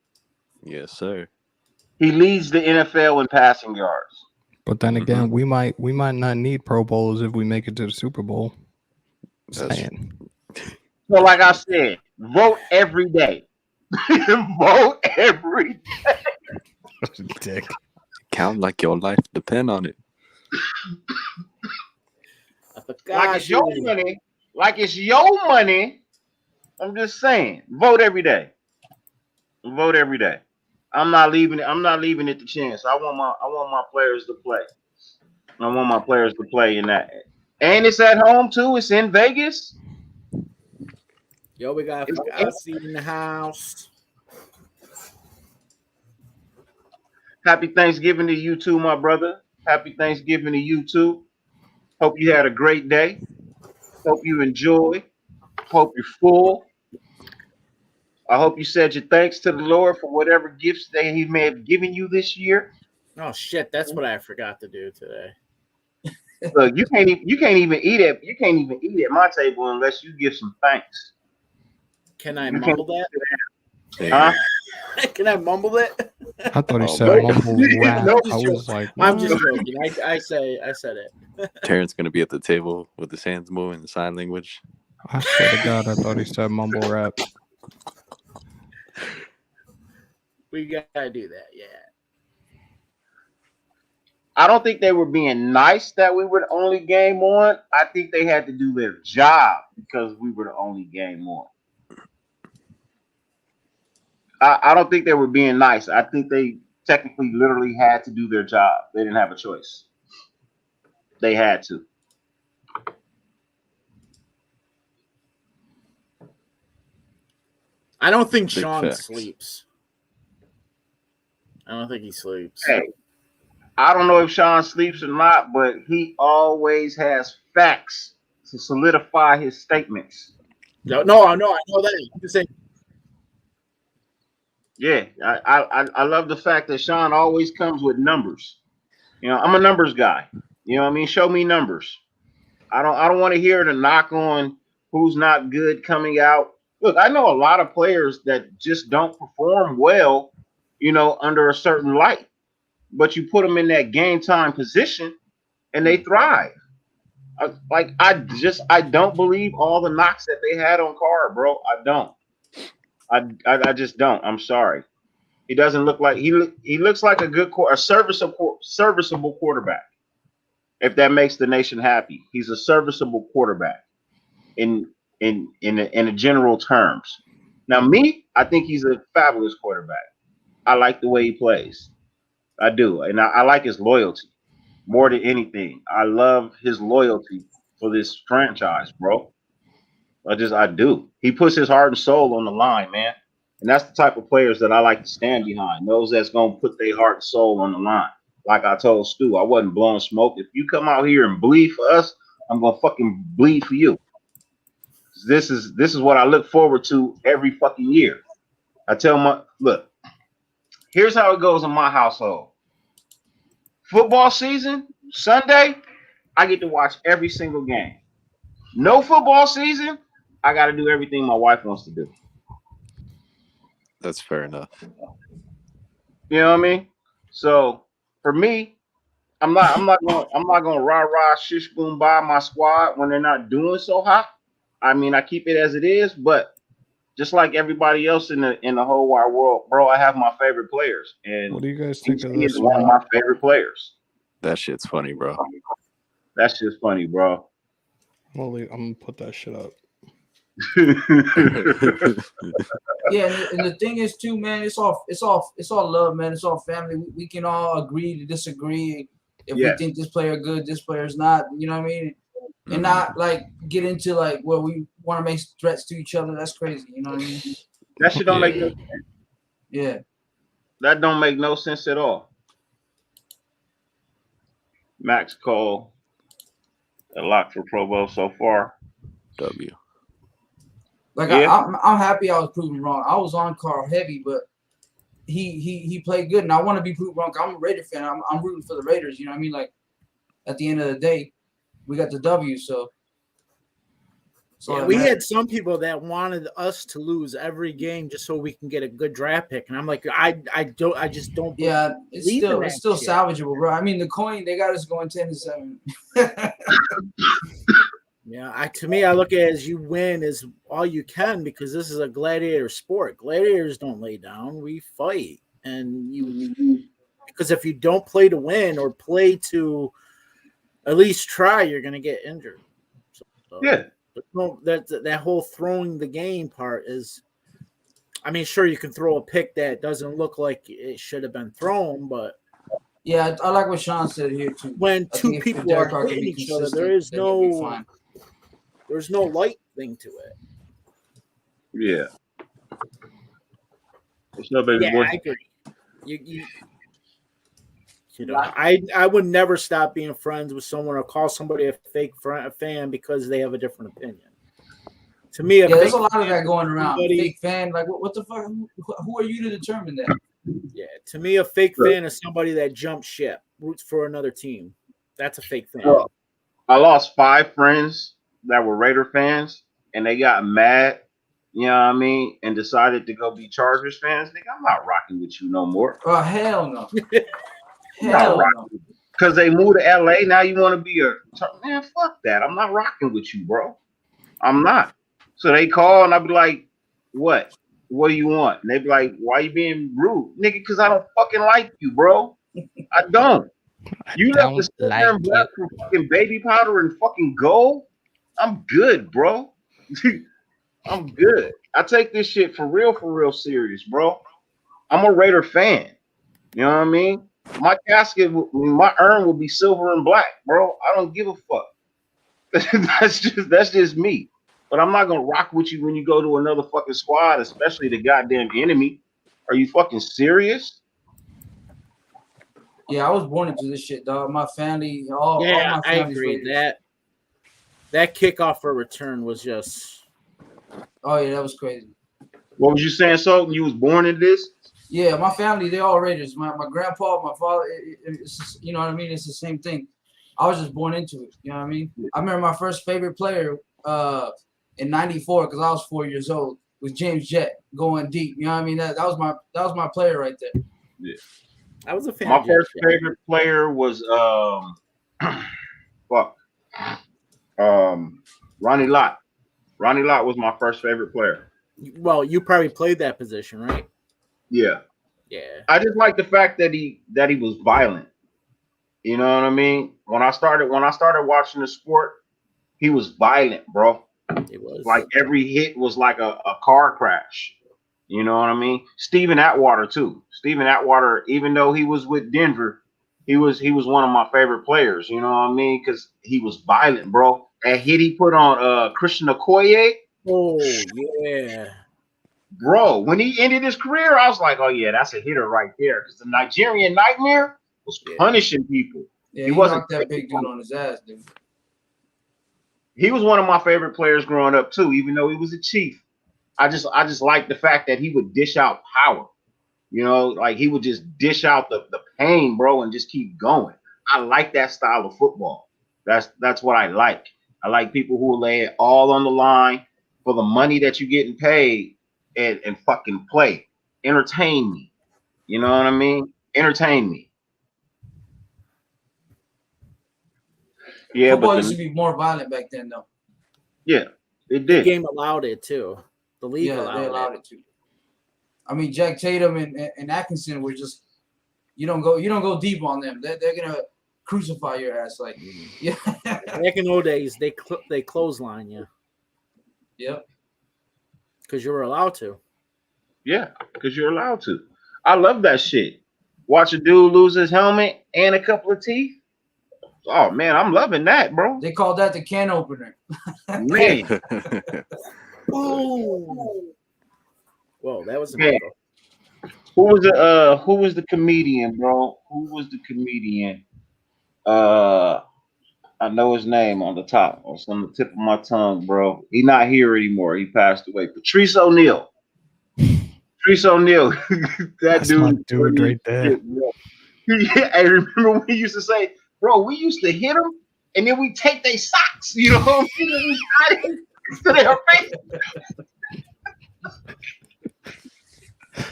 Yes, sir. He leads the NFL in passing yards. But then again, we might not need Pro Bowls if we make it to the Super Bowl. Saying. So, like I said, vote every day. Vote every day. Dick. Count like your life depend on it. Like it's your money. Like it's your money. I'm just saying, vote every day. Vote every day. I'm not leaving it to chance. I want my players to play. I want my players to play in that. And it's at home too. It's in Vegas. Yo, we got Fugazi in the house. Happy Thanksgiving to you too, my brother. Happy Thanksgiving to you too. Hope you had a great day. Hope you enjoy. Hope you're full. I hope you said your thanks to the Lord for whatever gifts that He may have given you this year. Oh shit, that's what I forgot to do today. Look, you can't even eat at my table unless you give some thanks. Can I mumble that? Huh? Can I mumble it? I thought he said mumble rap. No, I was like, I'm just what? joking. I said it. Terrence gonna be at the table with his hands moving in sign language. I swear to God, I thought he said mumble rap. We gotta do that, yeah. I don't think they were being nice that we were the only game on. I think they had to do their job because we were the only game on. I don't think they were being nice. I think they technically literally had to do their job. They didn't have a choice. They had to. I don't think Big Sean facts. sleeps. I don't think he sleeps. Hey, I don't know if Sean sleeps or not, but he always has facts to solidify his statements. No, I know that. I'm just saying. Yeah, I love the fact that Sean always comes with numbers. I'm a numbers guy. You know what I mean? Show me numbers. I don't want to hear the knock on who's not good coming out. Look, I know a lot of players that just don't perform well, under a certain light. But you put them in that game time position and they thrive. I don't believe all the knocks that they had on Carr, bro. I don't. I just don't. I'm sorry. He doesn't look like he looks like a serviceable quarterback. If that makes the nation happy, he's a serviceable quarterback in a general terms. Now, I think he's a fabulous quarterback. I like the way he plays. I do, and I like his loyalty more than anything. I love his loyalty for this franchise, bro. I do. He puts his heart and soul on the line, man. And that's the type of players that I like to stand behind. Those that's gonna put their heart and soul on the line. Like I told Stu, I wasn't blowing smoke. If you come out here and bleed for us, I'm gonna fucking bleed for you. This is what I look forward to every fucking year. I tell look, here's how it goes in my household. Football season, Sunday, I get to watch every single game. No football season, I got to do everything my wife wants to do. That's fair enough. You know what I mean? So for me, I'm not gonna rah shish boom by my squad when they're not doing so hot. I mean, I keep it as it is, but just like everybody else in the whole wide world, bro, I have my favorite players, and What do you guys think of he this? is one of my favorite players. That shit's funny, bro. That's just funny, bro. I'm gonna put that shit up. Yeah, and the thing is too, man. It's all love, man. It's all family. We can all agree to disagree. If we think this player good, this player's not. You know what I mean? And not like get into like where we want to make threats to each other. That's crazy. You know what I mean? That shit don't make no sense. Yeah. That don't make no sense at all. Max Cole, a lock for Pro Bowl so far. W. Like I'm happy I was proven wrong. I was on Carl heavy, but he played good, and I want to be proven wrong. I'm a Raider fan. I'm rooting for the Raiders. You know what I mean? Like at the end of the day, we got the W. So yeah, we had some people that wanted us to lose every game just so we can get a good draft pick, and I'm like, I just don't. Yeah, it's still salvageable, bro. I mean, the coin they got us going 10-7. Yeah, to me, I look at it as you win is all you can because this is a gladiator sport. Gladiators don't lay down; we fight, and because if you don't play to win or play to at least try, you're going to get injured. So, yeah, that whole throwing the game part is. I mean, sure, you can throw a pick that doesn't look like it should have been thrown, but yeah, I like what Sean said here too. When two people are hitting each other, there's no light thing to it. Yeah. What's up, baby boy? I agree. You know, I would never stop being friends with someone or call somebody a fake fan because they have a different opinion. To me, there's a lot of that going around. Fake fan, like what the fuck? Who are you to determine that? Yeah, to me, a fake fan is somebody that jumps ship, roots for another team. That's a fake fan. Well, I lost 5 friends that were Raider fans, and they got mad, you know what I mean, and decided to go be Chargers fans. Nigga, I'm not rocking with you no more. Oh, hell no. Hell no. Because they moved to LA, now you want to be man, fuck that. I'm not rocking with you, bro. I'm not. So they call, and I'll be like, what? What do you want? And they be like, why you being rude? Nigga, because I don't fucking like you, bro. I don't. You left the center and black for fucking baby powder and fucking gold? I'm good, bro. I'm good. I take this shit for real serious, bro. I'm a Raider fan. You know what I mean? My casket, my urn will be silver and black, bro. I don't give a fuck. that's just me. But I'm not gonna rock with you when you go to another fucking squad, especially the goddamn enemy. Are you fucking serious? Yeah, I was born into this shit, dog. My family, all my family. I agree with that. That kickoff for return was just. Oh yeah, that was crazy. What was you saying, Sultan? You was born in this? Yeah, my family, they all Raiders. My grandpa, my father, it's just, you know what I mean? It's the same thing. I was just born into it. You know what I mean? I remember my first favorite player in '94, because I was 4 years old, was James Jett, going deep. You know what I mean? That was my player right there. Yeah. I was a fan. My of first James favorite player was Ronnie Lott. Ronnie Lott was my first favorite player. Jett. Well, you probably played that position, right? Yeah. Yeah. I just like the fact that he was violent. You know what I mean? When I started watching the sport, he was violent, bro. It was Like every hit was like a car crash. You know what I mean? Steven Atwater too. Steven Atwater, even though he was with Denver, he was one of my favorite players. You know what I mean? Because he was violent, bro. That hit he put on Christian Okoye, Oh yeah. bro. When he ended his career, I was like, oh yeah, that's a hitter right there. Because the Nigerian Nightmare was punishing people. Yeah, He he wasn't knocked that big dude on his ass, dude. He was one of my favorite players growing up too, even though he was a Chief. I just like the fact that he would dish out power. You know, like he would just dish out the pain, bro, and just keep going. I like that style of football. That's what I like. I like people who will lay it all on the line for the money that you're getting paid and fucking play. Entertain me. You know what I mean? Entertain me. Yeah, Football but used to be more violent back then, though. yeah, it The did. game allowed it too. The league Yeah, they allowed it. it to. I mean, Jack Tatum and Atkinson were just you don't go deep on them. They're gonna crucify your ass. Like, yeah. Back in old days, they clothesline you Yep. because you were allowed to. Yeah, because you're allowed to. I love that shit. Watch a dude lose his helmet and a couple of teeth. Oh man, I'm loving that, bro. They call that the can opener. Man, Oh, whoa, that was man. Who was the comedian, bro? Who was the comedian? I know his name on the top. It's on the tip of my tongue, bro. He's not here anymore. He passed away. Patrice O'Neal. Patrice O'Neal. that That's dude. my dude right there. Yeah, I remember when he used to say, bro, we used to hit them and then we take their socks, you know what I mean? We got it to their face.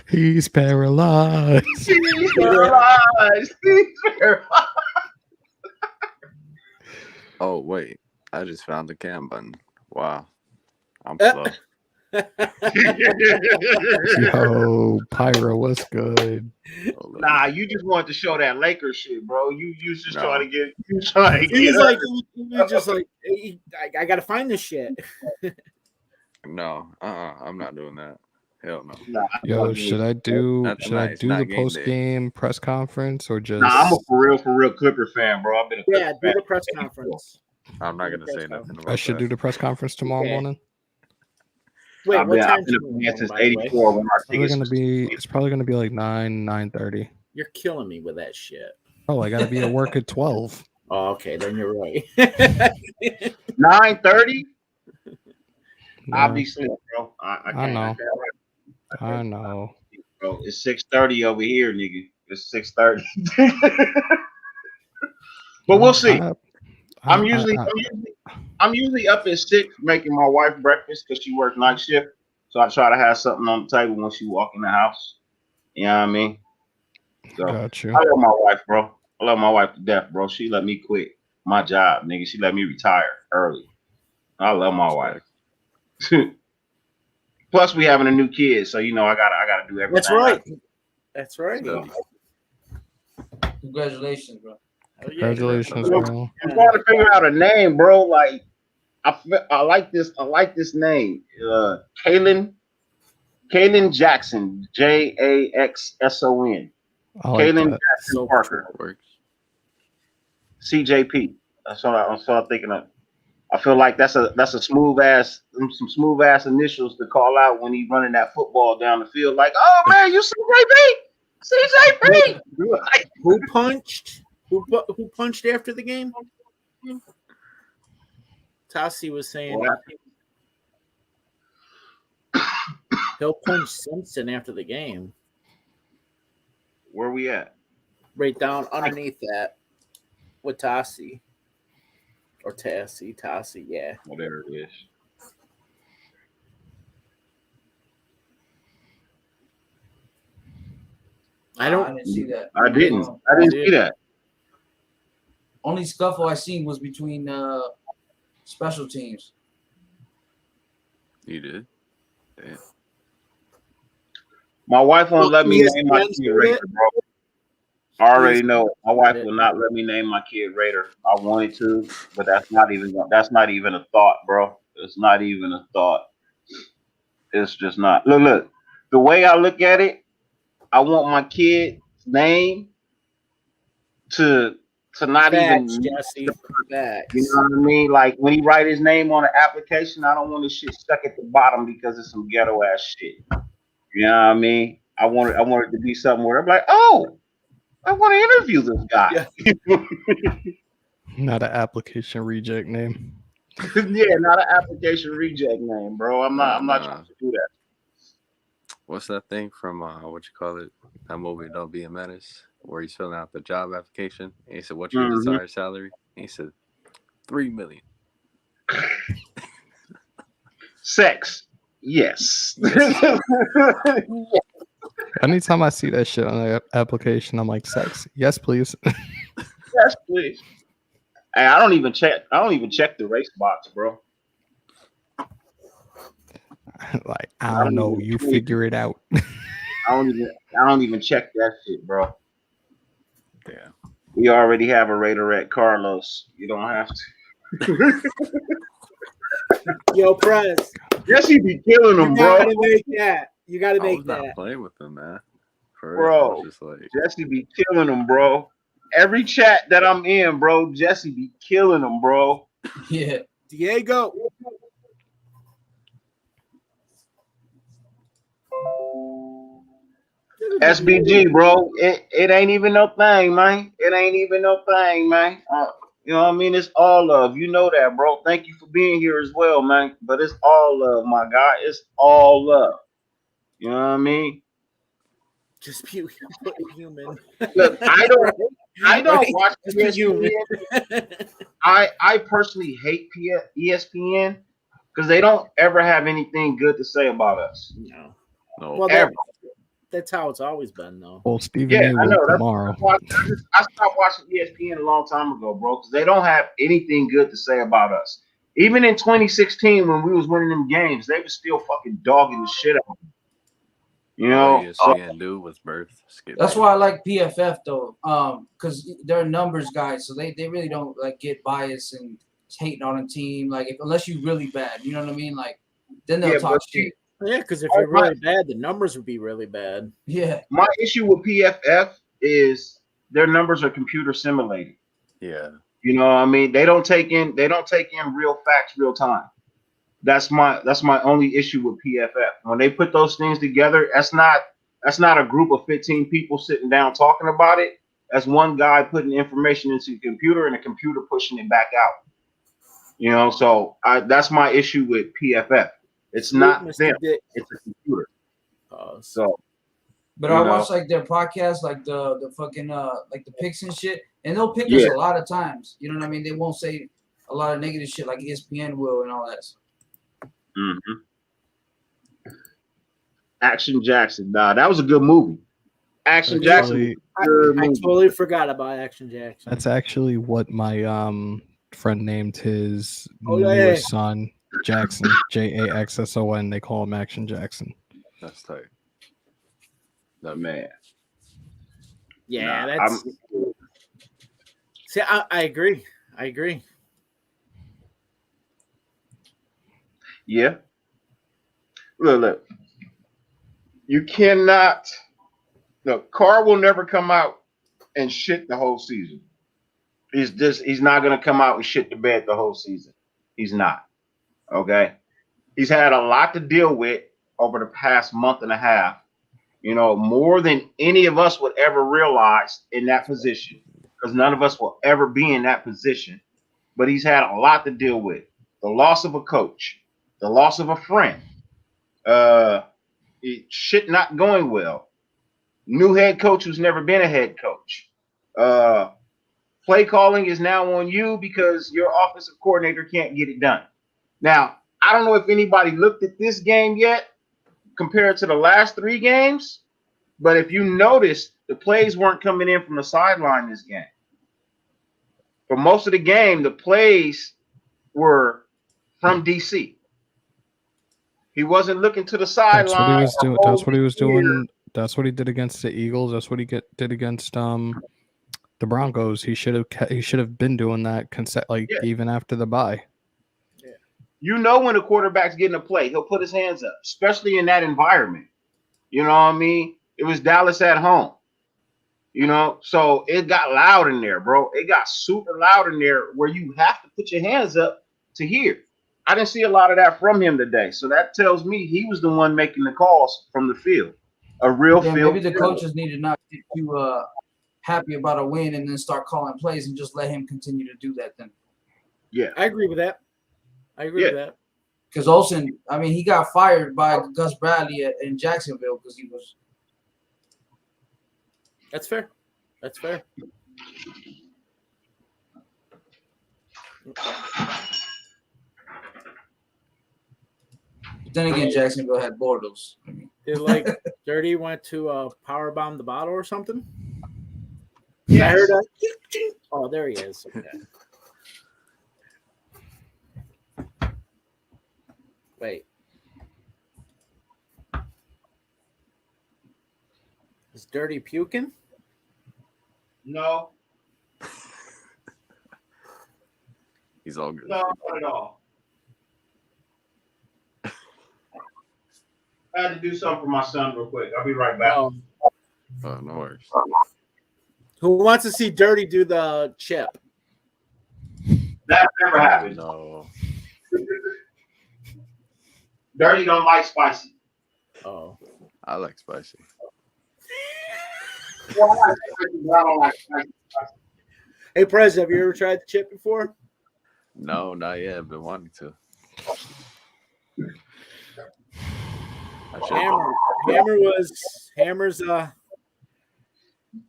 He's paralyzed. He's paralyzed. He's paralyzed. Oh wait, I just found the cam button. Wow, I'm slow. Yo, Pyro, what's good? Nah, you just wanted to show that Lakers shit, bro. You just No. trying to get. You trying to He's get. like, he's just like, I gotta find this shit. No, I'm not doing that. Hell no. Nah, Yo, should I do Not should I tonight. It's do not the game post day. game press conference or just? Nah, I'm a for real Clipper fan, bro. I've been a Clipper Yeah, do fan. the press conference. I'm not gonna say nothing about I should that. do the press conference tomorrow Okay. morning. Wait, I've what been time? a fan since by the way? '84 when our It's probably tickets. gonna be. It's probably gonna be like 9:30. You're killing me with that shit. Oh, I gotta be at work at 12. Oh, okay, then you're right. 9:30. I'll Yeah, be sick, bro. I can't. know. can't. I know. Bro, it's 6:30 over here, nigga. It's 6:30. But we'll see. I'm usually up at 6 making my wife breakfast because she works night shift. So I try to have something on the table when she walk in the house. You know what I mean? So Got you. I love my wife, bro. I love my wife to death, bro. She let me quit my job, nigga. She let me retire early. I love my wife. Plus, we having a new kid, so you know I gotta do everything. That's right. That's right. So, Congratulations, bro. Congratulations, bro. I'm trying to figure out a name, bro. Like I like this. I like this name. Kalen Jackson. Jaxson. I like Kalen that. Jackson Parker. Works. CJP. That's what I'm thinking of. I feel like that's a smooth ass, some smooth ass initials to call out when he's running that football down the field. Like, oh man, you CJP. Who punched? Who punched after the game? Tassi was saying What? he'll punch Simpson after the game. Where we at? Right down underneath that with Tassi. Or Tassi, yeah. Oh, there it is. I Nah, I don't. didn't see that. I didn't. I didn't see that. Only scuffle I seen was between special teams. You did? Damn. My wife won't let me name my ESPN kid Raider, it. bro. I already ESPN know my wife it. will not let me name my kid Raider. I wanted to, but that's not even a thought, bro. It's not even a thought. It's just not. Look. The way I look at it, I want my kid's name to not Facts, even Jesse. you Facts. know what I mean? Like when he write his name on an application, I don't want his shit stuck at the bottom because it's some ghetto ass shit. You know what I mean? I want it to be something where I'm like, oh, I want to interview this guy. Yeah. Not an application reject name. Yeah, not an application reject name, bro. I'm not Nah. trying to do that. What's that thing from what you call it? That movie Don't Be a Menace, where he's filling out the job application and he said, "What's your desired salary?" And he said, $3 million. Sex. Yes. Anytime I see that shit on the application, I'm like, sex. Yes, please. Yes, please. Hey, I don't even check the race box, bro. Like, I don't know. You figure it out. I don't even check that shit, bro. Yeah. We already have a Raiderette Carlos. You don't have to. Yo, Prez. Jesse be killing him, You bro. gotta make that. You gotta I make was that. not playing with him, man. For real. I Bro, was just like, Jesse be killing him, bro. Every chat that I'm in, bro, Jesse be killing him, bro. Yeah. Diego. SBG, bro. It ain't even no thing, man. It ain't even no thing, man. You know what I mean? It's all love. You know that, bro. Thank you for being here as well, man. But it's all love, my guy. It's all love. You know what I mean? Just be human. Look, I don't Right? watch Just be human. ESPN. I personally hate ESPN because they don't ever have anything good to say about us. No. no. Well, Ever. that's how it's always been, though. Well, Stephen Yeah, A. I will know. tomorrow. I stopped watching ESPN a long time ago, bro, because they don't have anything good to say about us. Even in 2016, when we was winning them games, they were still fucking dogging the shit out of them. You All know? ESPN do was birth. Skip That's it. why I like PFF though, because they're numbers guys, so they really don't like get biased and hating on a team. Like unless you really bad, you know what I mean? Like then they'll talk shit. Yeah, because if you're really bad, the numbers would be really bad. Yeah. My issue with PFF is their numbers are computer simulated. Yeah. You know what I mean? They don't take in real facts real time. That's my only issue with PFF. When they put those things together, that's not a group of 15 people sitting down talking about it. That's one guy putting information into the computer and the computer pushing it back out. You know, so that's my issue with PFF. It's not them. It's a computer. So, but I watch like their podcast, like the fucking like the picks and shit, and they'll pick us a lot of times. You know what I mean? They won't say a lot of negative shit like ESPN will and all that. Mm-hmm. Action Jackson. Nah, that was a good movie. Action Jackson. I totally forgot about Action Jackson. That's actually what my friend named his newest son, Jackson. Jaxson. They call him Action Jackson. That's tight. The man. Yeah, that's. See, I agree. I agree. Yeah. Look. You cannot. Look, Carr will never come out and shit the whole season. He's not gonna come out and shit the bed the whole season. He's not. Okay. He's had a lot to deal with over the past month and a half. You know, more than any of us would ever realize in that position, because none of us will ever be in that position. But he's had a lot to deal with. the loss of a coach, the loss of a friend, shit not going well, new head coach who's never been a head coach. Play calling is now on you because your offensive coordinator can't get it done. Now, I don't know if anybody looked at this game yet compared to the last 3 games, but if you notice, the plays weren't coming in from the sideline this game. For most of the game, the plays were from DC. He wasn't looking to the sideline. That's what he was doing. That's what he was doing. That's what he did against the Eagles. That's what he did against the Broncos. He should have been doing that even after the bye. Yeah. You know when a quarterback's getting a play, he'll put his hands up, especially in that environment. You know what I mean? It was Dallas at home. You know, so it got loud in there, bro. It got super loud in there where you have to put your hands up to hear. I didn't see a lot of that from him today. So that tells me he was the one making the calls from the field. A real field. Maybe the coaches need to not get too happy about a win and then start calling plays and just let him continue to do that then. Yeah. I agree with that. With that. Because Olsen, I mean, he got fired by Gus Bradley in Jacksonville because he was. That's fair. But then again, Jacksonville had Bortles. Did Dirty went to powerbomb the bottle or something? Yeah. I heard that. Oh, there he is. Okay. Wait. Is Dirty puking? No. He's all good. No, not at all. I had to do something for my son real quick. I'll be right back. Oh, no worries. Who wants to see Dirty do the chip? That never happened. No. Dirty don't like spicy. Oh. I like spicy. Well, I don't like spicy. Hey, Prez, have you ever tried the chip before? No, not yet. I've been wanting to.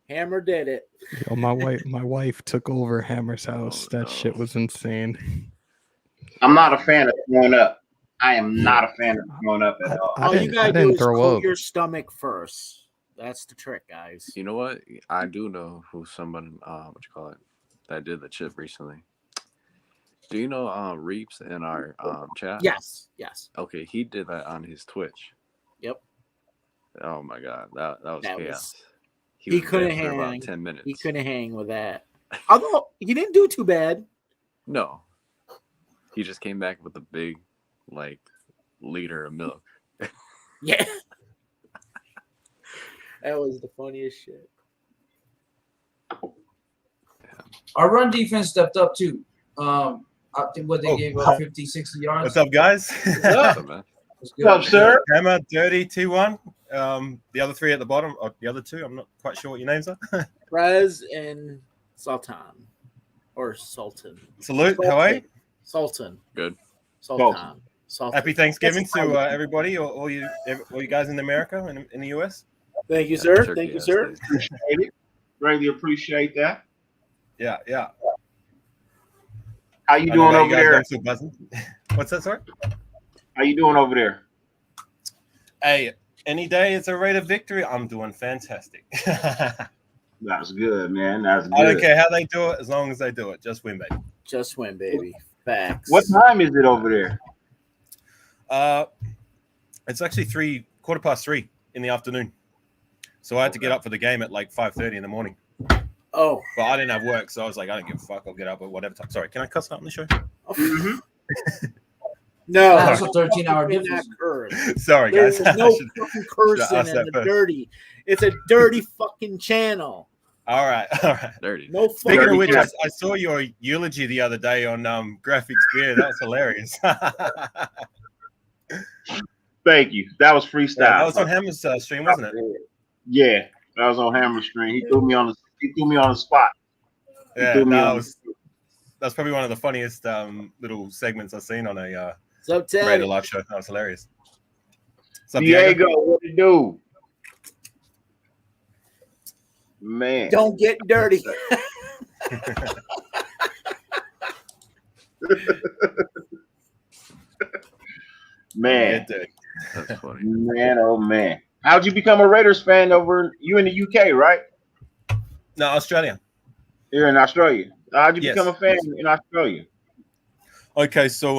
Hammer did it. Yo, my wife took over Hammer's house. That shit was insane. I'm not a fan of throwing up. I am not a fan of throwing up at all. All you gotta do is cool your stomach first. That's the trick, guys. You know what? I do know who someone that did the chip recently. Do you know Reeps in our chat? Yes. Okay, he did that on his Twitch. Yep. Oh my god, that was chaos. He couldn't hang for about 10 minutes. He couldn't hang with that. Although he didn't do too bad. No. He just came back with a big liter of milk. Yeah. That was the funniest shit. Our run defense stepped up too. I think they gave up 50, 60 yards. What's up, guys? What's up, man? What's up, sir? Hammer, Dirty, 2-1. The other 3 at the bottom, or the other 2, I'm not quite sure what your names are. Prez and Sultan. Or Sultan. Salute, how are you? Sultan. Good. Sultan. Happy Thanksgiving to everybody, all you guys in America and in the US. Thank you, sir. Thank you, sir. Appreciate it. Greatly appreciate that. Yeah. How you doing over there? What's that, sorry? How you doing over there? Hey, any day it's a rate of victory, I'm doing fantastic. That's good, man. That's good. I don't care how they do it, as long as they do it. Just win, baby. Just win, baby. Facts. What time is it over there? It's actually 3:15 in the afternoon. So I had to get up for the game at 5:30 in the morning. Oh. But I didn't have work, so I was like, I don't give a fuck. I'll get up at whatever time. Sorry, can I cuss out on the show? Mm-hmm. No, that's a 13-hour difference. Sorry, guys. There's no fucking cursing in the dirty. It's a dirty fucking channel. All right. Dirty. No. Speaking of which, I saw your eulogy the other day on Graphics Beer. That was hilarious. Thank you. That was freestyle. Yeah, that was on Hammer's stream, wasn't it? Yeah, that was on Hammer's stream. He threw me on the spot. Yeah, that was. that's probably one of the funniest little segments I've seen on a What's up, Ted? Raider live show. That was hilarious. What's up, Diego, Diego? what you do? Man. Don't get dirty. Man. Good day. That's funny. Man, oh man. How'd you become a Raiders fan over you in the UK, right? No, Australia. You're in Australia. How'd you Yes. become a fan in Australia? Okay, so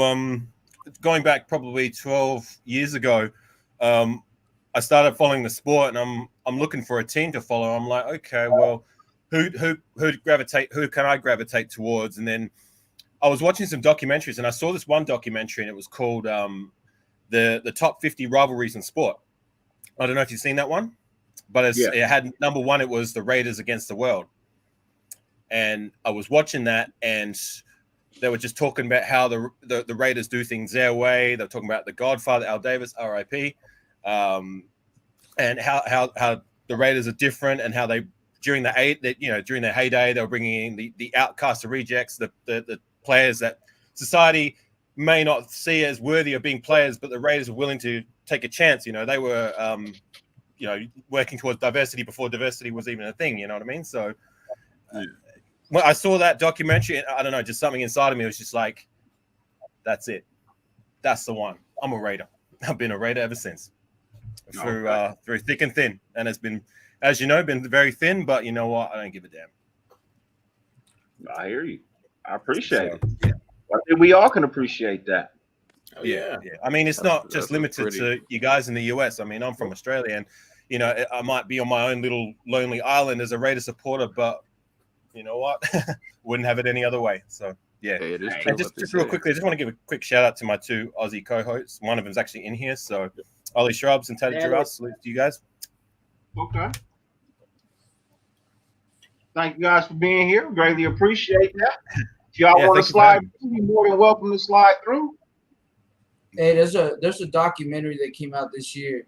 going back probably 12 years ago, I started following the sport, and I'm looking for a team to follow. I'm like, okay, well, who can I gravitate towards? And then I was watching some documentaries, and I saw this one documentary, and it was called the top 50 rivalries in sport. I don't know if you've seen that one, but it had number one. It was the Raiders against the world, and I was watching that, and they were just talking about how the Raiders do things their way. They're talking about the Godfather, Al Davis, R.I.P., and how the Raiders are different, and how they during their heyday, they were bringing in the outcasts, the rejects, the players that society may not see as worthy of being players, but the Raiders were willing to take a chance. You know, they were working towards diversity before diversity was even a thing. You know what I mean? So when I saw that documentary, I don't know, just something inside of me was just like, that's it. That's the one. I'm a Raider. I've been a Raider ever since. Through thick and thin. And it's been, as you know, been very thin, but you know what? I don't give a damn. I hear you. I appreciate it. Yeah. I think we all can appreciate that. Oh, Yeah. I mean, it's not just that's limited pretty. to you guys in the US. I mean, I'm from Australia, and you know, I might be on my own little lonely island as a Raider supporter, but you know what? Wouldn't have it any other way. So yeah. Hey, it is true And what Just they real say. quickly, I just want to give a quick shout out to my two Aussie co-hosts. One of them's actually in here, so Ollie Shrubs and Teddy Yeah. Giras, salute to you guys. Okay. Thank you guys for being here. Greatly appreciate that. If y'all Yeah, want to thank you for slide having through, you're more than welcome to slide through. Hey, there's a documentary that came out this year,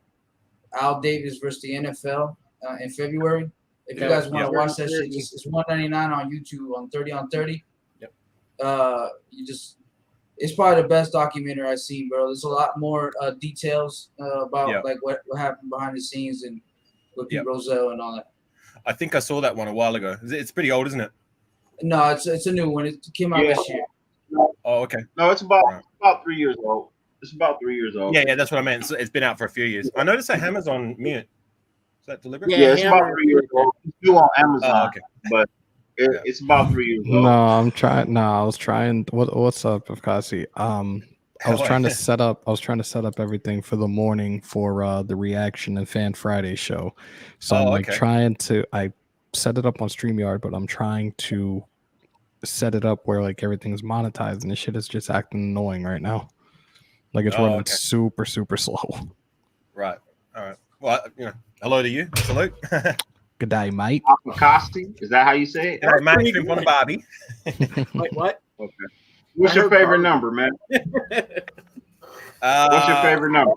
Al Davis versus the NFL in February. If you guys want to watch that shit, it's $1.99 on YouTube on 30 on 30. Yep. It's probably the best documentary I've seen, bro. There's a lot more details about like what happened behind the scenes and with Pete Rozelle and all that. I think I saw that one a while ago. It's pretty old, isn't it? No, it's a new one. It came out this year. Oh, okay. No, it's about 3 years old. It's about 3 years old. Yeah, that's what I meant. It's been out for a few years. I noticed that Hammer's on mute. Is that deliberate? Yeah, it's about 3 years old. It's still on Amazon, Oh, okay. but it's about 3 years old. No, I'm trying. No, I was trying. What's up, Afkasi? I was trying to set up. I was trying to set up everything for the morning for the Reaction and Fan Friday show. So I'm like trying to. I set it up on StreamYard, but I'm trying to set it up where like everything's monetized, and this shit is just acting annoying right now. Like it's running super slow. Right. All right. Well, hello to you. Salute. Good day, mate. Akakasti, is that how you say it? Yeah, Matt Shrimp on a Barbie. Wait, what? Okay. What's your favorite number, man? What's your favorite number?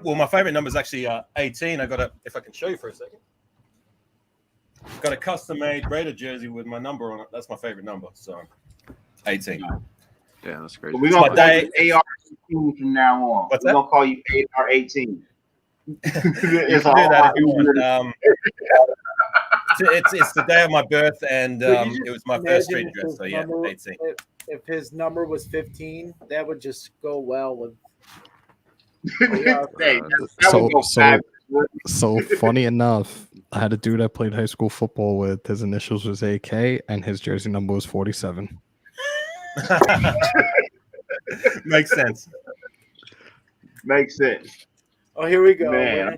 Well, my favorite number is actually 18. I got it. If I can show you for a second. Got a custom-made Raider jersey with my number on it. That's my favorite number. So 18. Yeah, that's crazy. So we're gonna call you AR-18 from now on. What's we're that? gonna call you AR-18. It's all that if you want. It's the day of my birth, and it was my first street dress. So yeah, 18. If his number was 15, that would just go well with. So funny enough, I had a dude I played high school football with. His initials was AK, and his jersey number was 47. Makes sense. Makes sense. Oh, here we go. Man.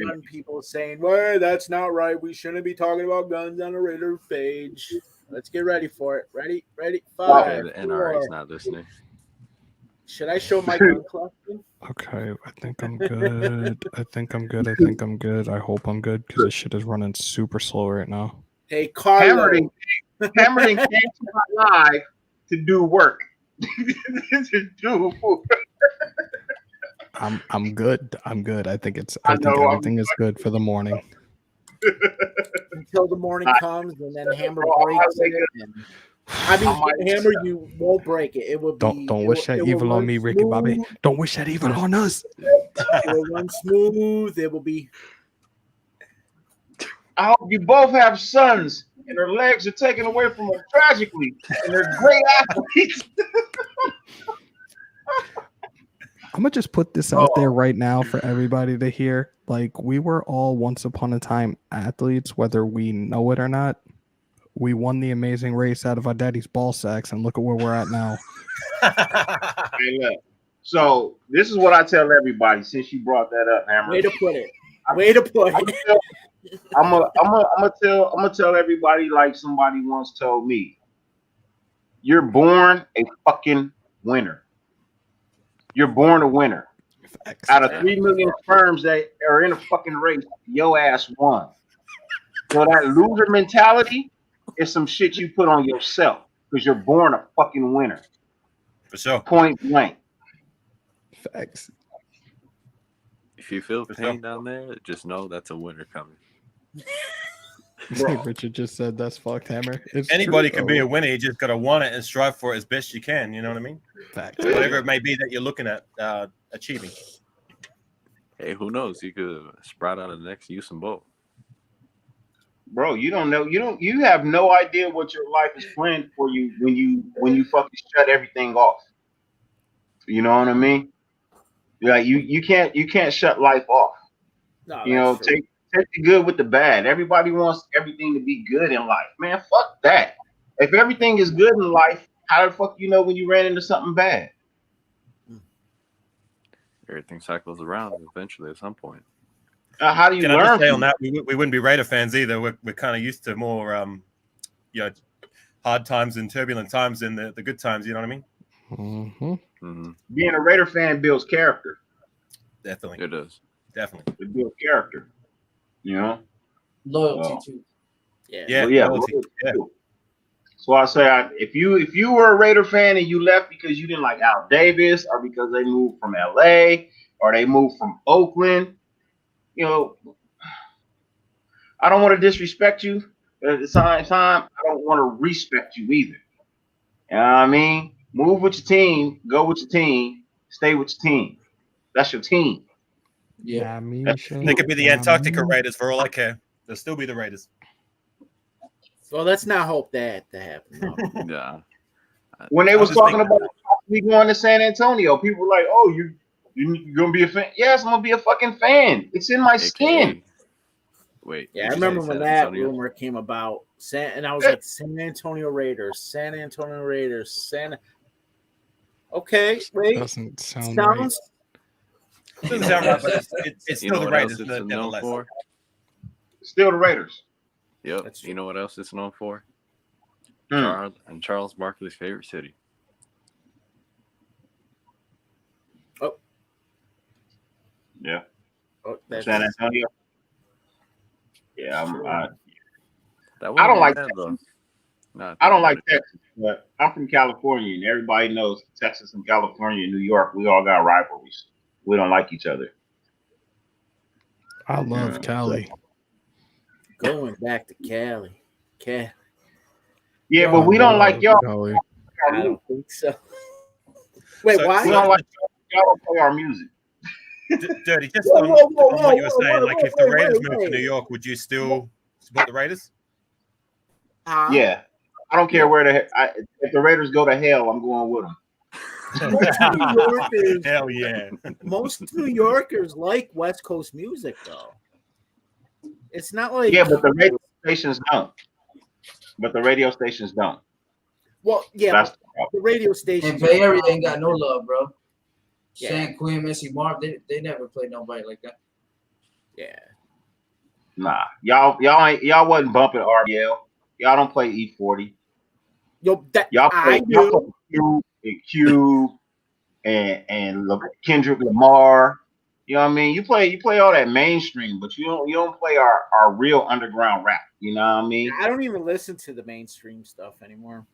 Gun people saying, "Well, that's not right. We shouldn't be talking about guns on a Raider page." Let's get ready for it. Ready? 5. Okay, the NRA is not listening. Should I show my gun collection? Okay, I think I'm good. I think I'm good. I hope I'm good because this shit is running super slow right now. Hey, Carlo. Cameron came to my live to do work. To do I'm good. I think everything is good for the morning. Until the morning comes and then Hammer breaks it. And I mean, I might- Hammer, you won't break it. It will be. Don't it wish will- that it will evil on run me, Ricky Bobby. smooth. Don't wish that evil on us. It will run smooth. It will be. I hope you both have sons and their legs are taken away from them tragically, and they're great athletes. I'm gonna just put this out there right now for everybody to hear. Like, we were all once upon a time athletes, whether we know it or not. We won the amazing race out of our daddy's ball sacks, and look at where we're at now. Hey, look. So this is what I tell everybody since you brought that up, Hammer. Way to put it. Way to put it. I'm gonna tell everybody like somebody once told me. You're born a fucking winner. You're born a winner. Out of 3 million sperms that are in a fucking race, your ass won. So that loser mentality is some shit you put on yourself because you're born a fucking winner. For sure. Point blank. Facts. If you feel pain down there, just know that's a winter coming. Richard just said that's fucked, Hammer. It's Anybody true, can be though. a winner. You just got to want it and strive for it as best you can. You know what I mean? Facts. Whatever it may be that you're looking at achieving. Hey, who knows? You could sprout out of the next Usain Bolt. Bro, you don't know. You have no idea what your life is planned for you when you fucking shut everything off. You know what I mean? Yeah, you can't shut life off. No, You know, that's true. take the good with the bad. Everybody wants everything to be good in life. Man, fuck that. If everything is good in life, how the fuck you know when you ran into something bad? Everything cycles around eventually at some point. How do you Can I learn? just say from on that, we wouldn't be Raider fans either. We're kind of used to more, hard times and turbulent times than the good times. You know what I mean? Mm-hmm. Mm-hmm. Being a Raider fan builds character. Definitely. It does. Definitely. It builds character. You know? Loyalty Oh. too. Yeah. Well, yeah. loyalty. Yeah. So I say, if you were a Raider fan and you left because you didn't like Al Davis, or because they moved from LA, or they moved from Oakland, you know, I don't want to disrespect you, but at the same time, I don't want to respect you either. You know what I mean? Move with your team, go with your team, stay with your team. That's your team. Yeah. They could be the Antarctica Raiders for all I care. They'll still be the Raiders. Well, let's not hope that to happen. No. Yeah. When they I'm was just talking thinking- about me going to San Antonio, people were like, "Oh, you gonna be a fan?" Yes, I'm gonna be a fucking fan. It's in my skin. AKA. Wait. Yeah, did I you say remember when San that Antonio? rumor came about. And I was like, San Antonio Raiders, San Antonio Raiders, Okay, wait. Doesn't sound right. Sounds. Doesn't sound right, but it's You still know the what Raiders. else it's known Nevertheless. for? Still the Raiders. Yep. That's You know what else it's known for? Hmm. Charles Barkley's favorite city. Yeah, Oh, that's, San Antonio. Yeah, That I don't wasn't like bad, Texas. though. Nah, I don't think like about it. Texas, but I'm from California, and everybody knows Texas and California and New York. We all got rivalries. We don't like each other. I love Yeah. Cali. going back to Cali. Yeah, Yo, but we don't like y'all. Cali. I don't think so. Wait, So- why? We don't like y'all don't play our music. Dirty. Just Whoa, on, whoa, whoa, on what you were whoa, saying, whoa, like whoa, if the wait, Raiders wait, moved to wait. New York, would you still support the Raiders? Yeah, I don't care where if the Raiders go to hell, I'm going with them. Most New Yorkers, Hell yeah. most New Yorkers like West Coast music, though. It's not like Yeah, but the radio stations don't. Well, yeah, That's but the problem. the radio And stations. Bay Area ain't got no love, bro. Yeah. San Quinn, Missy Mark, they never played nobody like that. Yeah, Nah, y'all wasn't bumping RBL. Y'all don't play E40. yo, that Y'all I play do. Cube and Kendrick Lamar. You know what I mean? You play all that mainstream, but you don't play our real underground rap. You know what I mean? I don't even listen to the mainstream stuff anymore.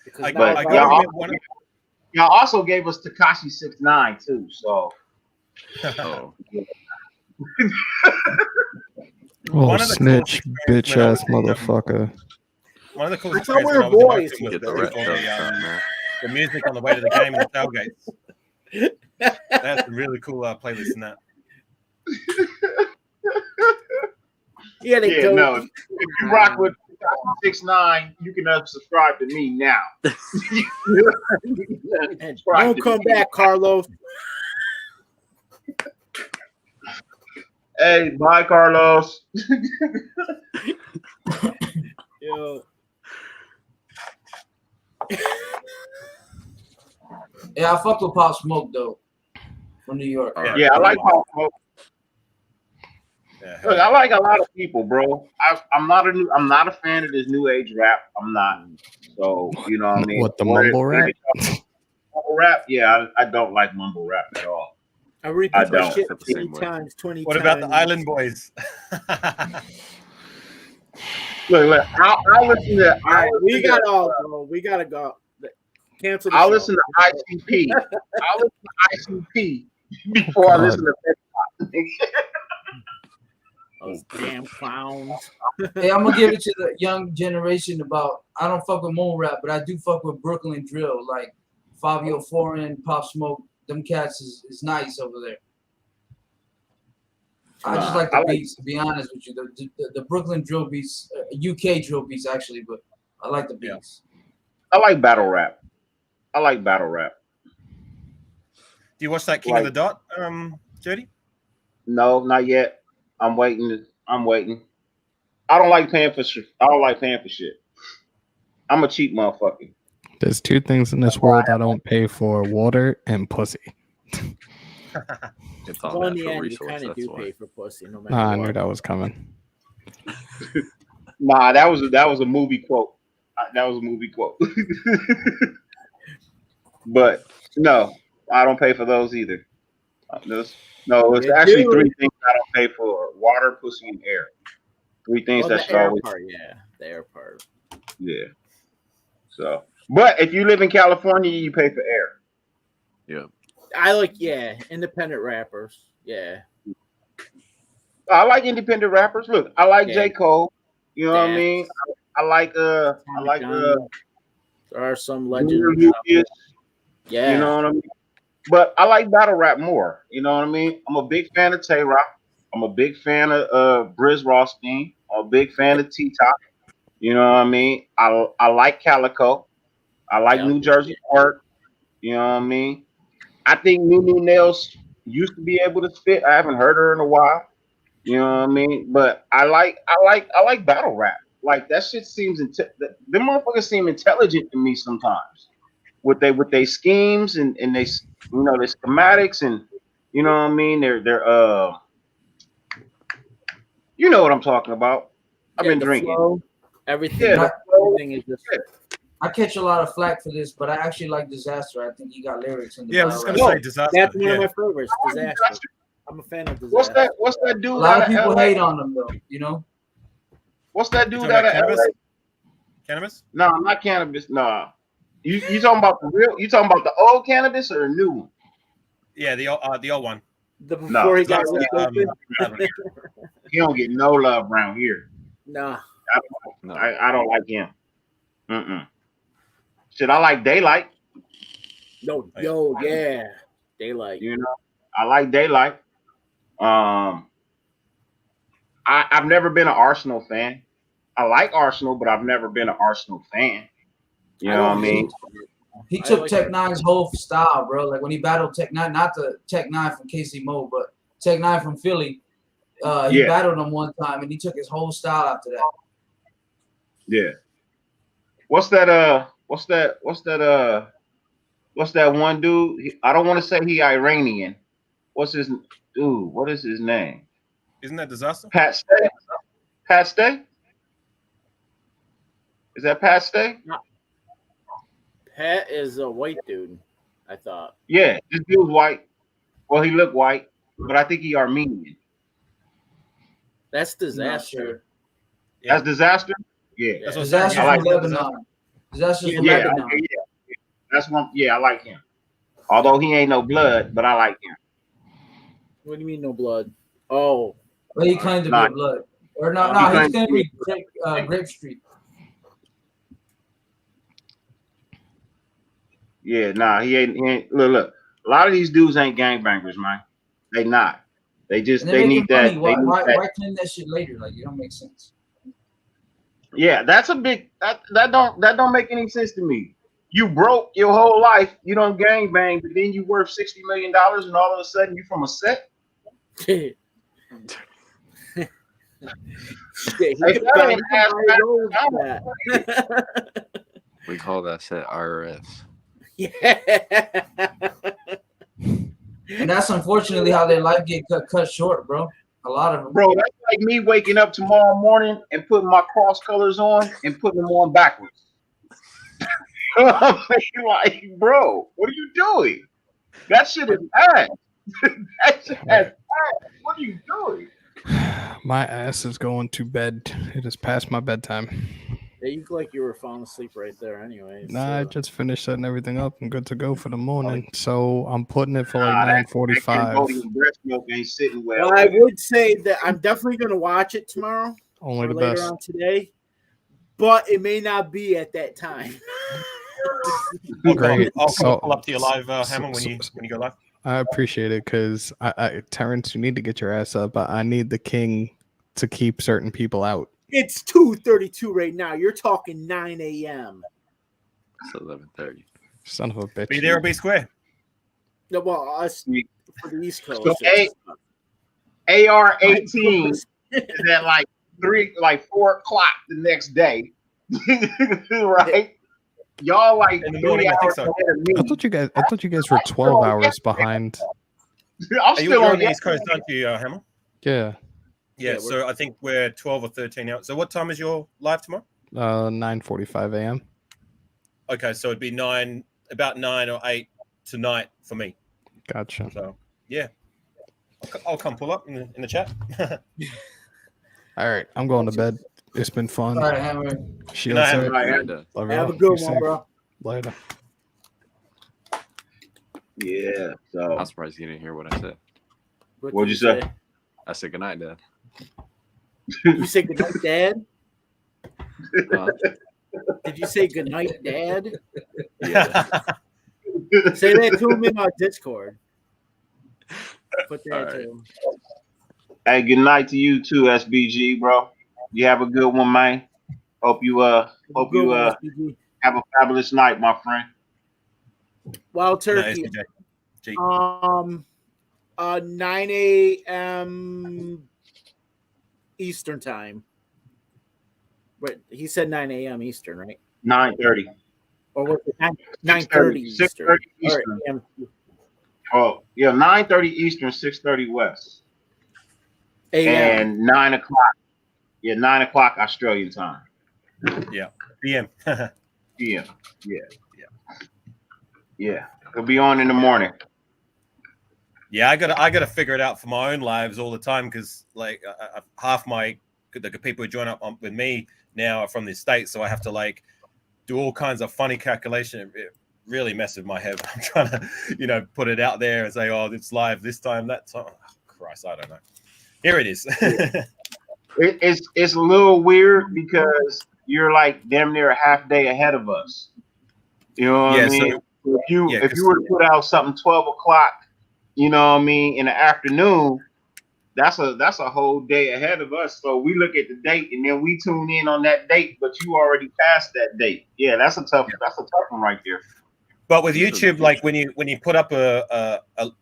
Because I now But I it's gotta all- admit, one of- Y'all also gave us Tekashi 6ix9ine too. So Oh, Oh, One of the snitch, coolest bitch experiences when I ass was in, motherfucker. One of the coolest I thought experiences we when I were was in boys. Oakland was Get the probably red for belts up, man. the music on the way to the game and the tailgates. They had some really cool playlists in that. Yeah, they Yeah, go. no. If you rock with 6ix9ine, you can subscribe to me now. And Subscribe don't to come me. back, Carlos. Hey, bye, Carlos. Yo. Yeah, I fucked with Pop Smoke though, from New York. All right. Yeah, I like Pop Smoke. Yeah, Look, I like a lot of people, bro. I'm not a fan of this new age rap. I'm not. So you know what I mean. What, the mumble rap? Mumble rap? Yeah, I don't like mumble rap at all. I repeat I my don't. shit Feel the 20 same way. times, 20 What times. about the Island Boys? Look, I'll listen to. All right, we got all, bro. We gotta go. Cancel the I'll show. listen to ICP. I'll listen to ICP before I God. listen to. Those damn clowns. Hey, I'm gonna give it to the young generation about. I don't fuck with mole rap, but I do fuck with Brooklyn drill, like Fabio Foreign, Pop Smoke. Them cats is nice over there. I just like the beats, to be honest with you. The Brooklyn drill beats, UK drill beats actually, but I like the beats. I like battle rap. I like battle rap. Do you watch that King of the Dot, Jody? No, not yet. I'm waiting. I don't like paying for shit. I don't like paying for shit. I'm a cheap motherfucker. There's two things in this world I don't pay for: water and pussy. It's all Well, in the natural end, you resource. kind of That's do why. pay for pussy, no matter I what. knew that was coming. Nah, that was a movie quote. That was a movie quote. But no, I don't pay for those either. No, it's You actually do. 3 things I don't pay for: water, pussy, and air. 3 things Well, that the should air always. part, yeah, the air part. Yeah. So, but if you live in California, you pay for air. Yeah. I like, independent rappers. Yeah. I like independent rappers. Look, I like Yeah. J. Cole. You know what I mean? I like There are some legends. Lucas, Yeah. you know what I mean? But I like battle rap more. You know what I mean? I'm a big fan of Tay Rock. I'm a big fan of Briz Rothstein. I'm a big fan of T Top. You know what I mean? I like Calico. I like New Jersey Art. You know what I mean? I think Nunu Nails used to be able to spit. I haven't heard her in a while. You know what I mean? But I like battle rap. Like that shit seems them motherfuckers seem intelligent to me sometimes. With they schemes and they their schematics and you know what I mean? They're you know what I'm talking about. I've been the drinking. flow, everything. Yeah, Everything is just. I catch a lot of flack for this, but I actually like Disaster. I think he got lyrics in the Yeah, I was just battle gonna rap. say Disaster. That's one yeah. of my favorites. Disaster. I'm a fan of Disaster. What's that dude? A lot out of people LA? hate on him though, you know. What's that You dude talking out about of LA? Cannabis? Cannabis? No, not cannabis. No. You talking about the real? You talking about the old cannabis or the new one? Yeah, the old one. Before he got Disaster, ripped He don't get no love around here. Nah. No. I don't like him. Shit, I like Daylight. Yeah. Daylight. You know, I like Daylight. I've never been an Arsenal fan. I like Arsenal, but I've never been an Arsenal fan. You know what I mean? He I took like Tech it. Nine's whole style, bro. Like when he battled Tech Nine, not the Tech Nine from KC Mo, but Tech Nine from Philly. He battled him one time, and he took his whole style after that. Yeah. What's that one dude? I don't want to say he Iranian. What's his dude? What is his name? Isn't that Disaster? Pat Stay? Pat Stay? Is that Pat Stay? Pat is a white dude, I thought. Yeah, this dude's white. Well, he looked white, but I think he Armenian. That's Not Disaster. sure. Yeah. That's Disaster? Yeah. That's what I'm saying. Disaster I from like Lebanon. Disaster from Yeah, Lebanon. okay, yeah. That's one. Yeah, I like him. Although he ain't no blood, but I like him. What do you mean no blood? Oh. But he claimed to Nah. be blood. Or no, He no, he's claimed going to to be Grape Street. Yeah, nah, he ain't. Look. A lot of these dudes ain't gangbangers, man. They not. They just And they're they making need money. that. They need that. Why claim that shit later? Like it don't make sense. Yeah, that's a big that don't make any sense to me. You broke your whole life, you don't gangbang, but then you worth $60 million, and all of a sudden you from a set. Yeah, he Hey, could that buy, ain't he could ass buy his own back. that. We call that set IRS. Yeah. And that's unfortunately how their life get cut short, bro. A lot of them. Bro, that's like me waking up tomorrow morning and putting my cross colors on and putting them on backwards. Like, bro, what are you doing? That shit is ass. That shit is ass. What are you doing? My ass is going to bed. It is past my bedtime. Yeah, you look like you were falling asleep right there anyway. Nah, I just finished setting everything up. I'm good to go for the morning. So I'm putting it for like That 9:45. Cambodian breast milk ain't sitting well. Well, I would say that I'm definitely going to watch it tomorrow Only or the later best. on today, but it may not be at that time. Great. I'll So- pull up to your live, so- Hammer, when you go live. I appreciate it because Terrence, you need to get your ass up. I need the king to keep certain people out. It's 2:32 right now. You're talking 9 a.m. It's 11:30. Son of a bitch. Be there or be square. No, well, us for the East Coast. So it's- AR-18 is at like 4 o'clock the next day, right? Y'all like In the 3 morning, I think hours so. ahead of me. I thought you guys were 12 hours behind. I'm Are you, still you're on on the East Coast, aren't you, Hammer? Yeah. Yeah, Yeah, so I think we're 12 or 13 hours. So what time is your live tomorrow? 9:45 a.m. Okay, so it'd be about 9 or 8 tonight for me. Gotcha. So yeah, I'll come pull up in the chat. All right, I'm going to bed. It's been fun. All right, Hammer. Shield Good night, safe. Hammer. Right. Good night, Love Have y'all. a good Be one, safe. bro. Later. Yeah. So I'm surprised you didn't hear what I said. What'd you say? I said good night, Dad. You say goodnight, Dad? Huh? Did you say goodnight, Dad? Yeah. Say that to him in our Discord. Put that All to right. him. Hey, good night to you too, SBG, bro. You have a good one, man. Hope you Good one, SPG. have a fabulous night, my friend. Wild No, Turkey. SBJ. G. 9 a.m. Eastern time. Wait, he said 9 a.m. Eastern, right? 9:30. Or was it 9:30 Eastern? 6:30 All right, Eastern. AM. Oh, yeah, 9:30 Eastern, 6:30 West. AM. And 9 o'clock. Yeah, 9 o'clock Australian time. DM. Yeah. Yeah. It'll be on in the morning. Yeah, I gotta figure it out for my own lives all the time because like half the people who join up with me now are from the States, so I have to like do all kinds of funny calculation. It really messes with my head. I'm trying to put it out there and say, oh, it's live this time, that time. Oh, Christ, I don't know. Here it is. It's a little weird because you're like damn near a half day ahead of us. You know what I mean? So if you were to put out something 12 o'clock, you know what I mean, in the afternoon, that's a whole day ahead of us. So we look at the date and then we tune in on that date, but you already passed that date. Yeah, that's a tough one right there. But with YouTube, like when you put up a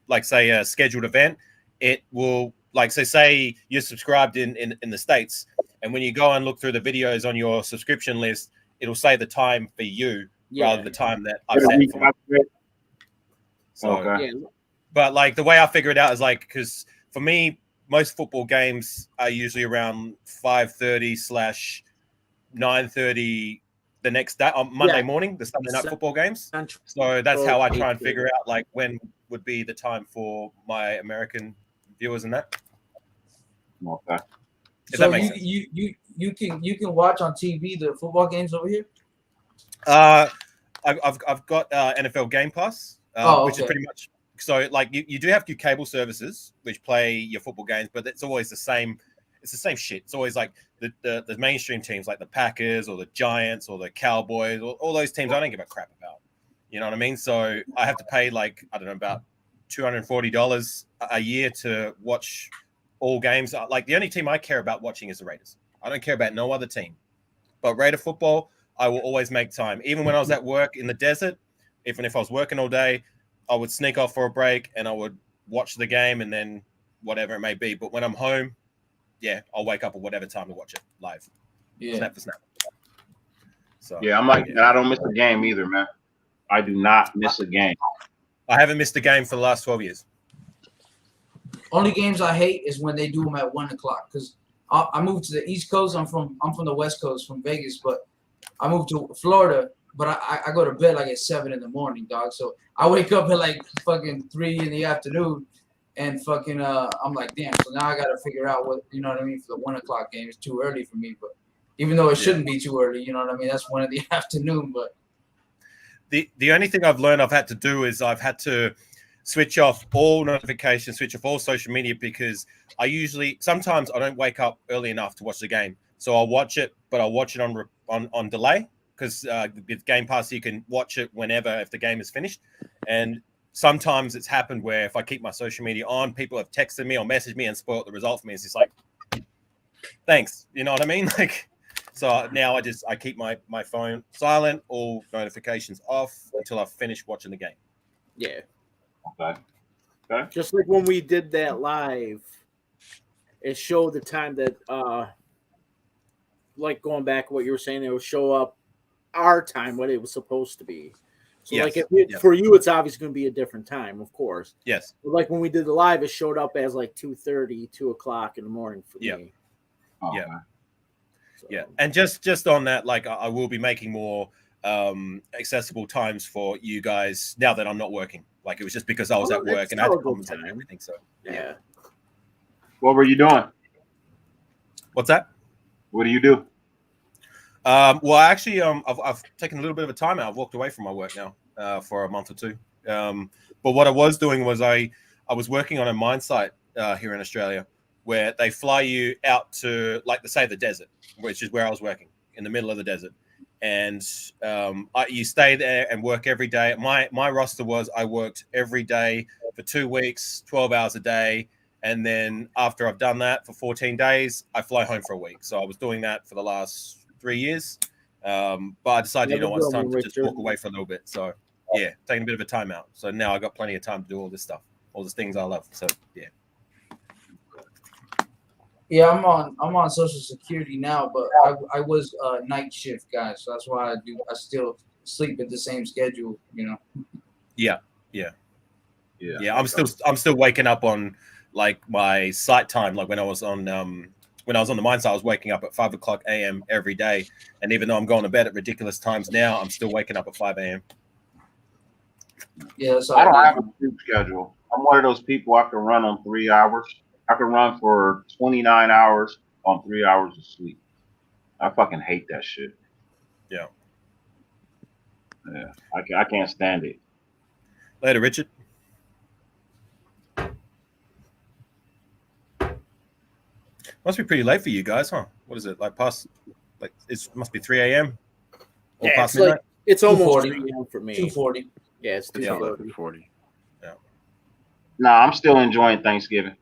like say a scheduled event, it will like say you're subscribed in the States, and when you go and look through the videos on your subscription list, it'll say the time for you rather than the time that I've set for my. So, okay. But like the way I figure it out is like because for me, most football games are usually around 5:30/9:30 the next day on Monday morning, the Sunday night football games. So that's how I try and figure out like when would be the time for my American viewers and that. Okay. So you can watch on TV the football games over here. I've got NFL Game Pass, which is pretty much so. Like you do have your cable services which play your football games, but it's always the same. It's the same shit. It's always like the mainstream teams like the Packers or the Giants or the Cowboys or all those teams I don't give a crap about. You know what I mean? So I have to pay like, I don't know, about $240 a year to watch all games. Like the only team I care about watching is the Raiders. I don't care about no other team. But Raider football, I will always make time. Even when I was at work in the desert, even if I was working all day, I would sneak off for a break and I would watch the game and then whatever it may be. But when I'm home, yeah, I'll wake up at whatever time to watch it live. Yeah. Snap for snap. So Yeah, I'm like, I don't miss a game either, man. I do not miss a game. I haven't missed a game for the last 12 years. Only games I hate is when they do them at 1 o'clock because I moved to the East Coast. I'm from the West Coast, from Vegas, but I moved to Florida. But I go to bed like at 7 in the morning, dog. So I wake up at like fucking 3 in the afternoon, and fucking I'm like, damn. So now I got to figure out what, you know what I mean, for the 1 o'clock game. It's too early for me, but even though it shouldn't be too early, you know what I mean. That's 1 in the afternoon, but. The only thing I've learned I've had to do is I've had to switch off all notifications, switch off all social media, because sometimes I don't wake up early enough to watch the game. So I'll watch it, but I'll watch it on delay because with Game Pass, you can watch it whenever if the game is finished. And sometimes it's happened where if I keep my social media on, people have texted me or messaged me and spoiled the result for me. It's just like, thanks. You know what I mean? Like, so now I keep my phone silent, all notifications off until I've finished watching the game. Yeah. Okay. Just like when we did that live, it showed the time that like going back what you were saying, it would show up our time, what it was supposed to be. So Yes. like for you, it's obviously going to be a different time, of course. Yes. But like when we did the live, it showed up as like 2:30, 2 o'clock in the morning for me. Oh, Yeah. okay. So, Yeah, and just on that, like I will be making more accessible times for you guys now that I'm not working. Like it was just because I was at work and I had to compensate and everything. So yeah. What were you doing? What's that? What do you do? Well, actually, I've taken a little bit of a time out. I've walked away from my work now for a month or two. But what I was doing was I was working on a mine site here in Australia where they fly you out to, like, say the desert, which is where I was working, in the middle of the desert. And you stay there and work every day. My roster was I worked every day for 2 weeks, 12 hours a day. And then after I've done that for 14 days, I fly home for a week. So I was doing that for the last 3 years. But I decided, you know what, it's time to just walk away for a little bit. So, yeah, taking a bit of a time out. So now I got plenty of time to do all this stuff, all the things I love. So, yeah. Yeah, I'm on Social Security now, but I was a night shift guy, so that's why I still sleep at the same schedule, you know. Yeah. I'm still waking up on like my site time. Like when I was on the mine site, I was waking up at 5 o'clock a.m. every day. And even though I'm going to bed at ridiculous times now, I'm still waking up at 5 a.m. Yeah, so I don't have a sleep schedule. I'm one of those people I can run on 3 hours. I can run for 29 hours on 3 hours of sleep. I fucking hate that shit. Yeah. I can't stand it. Later, Richard. Must be pretty late for you guys, huh? What is it, like past? Like it must be 3 a.m. Yeah, past it's like it's almost 2:40. 3 a.m. for me. 2:40. Yeah, it's It's 2:40. 11:40. Nah, I'm still enjoying Thanksgiving.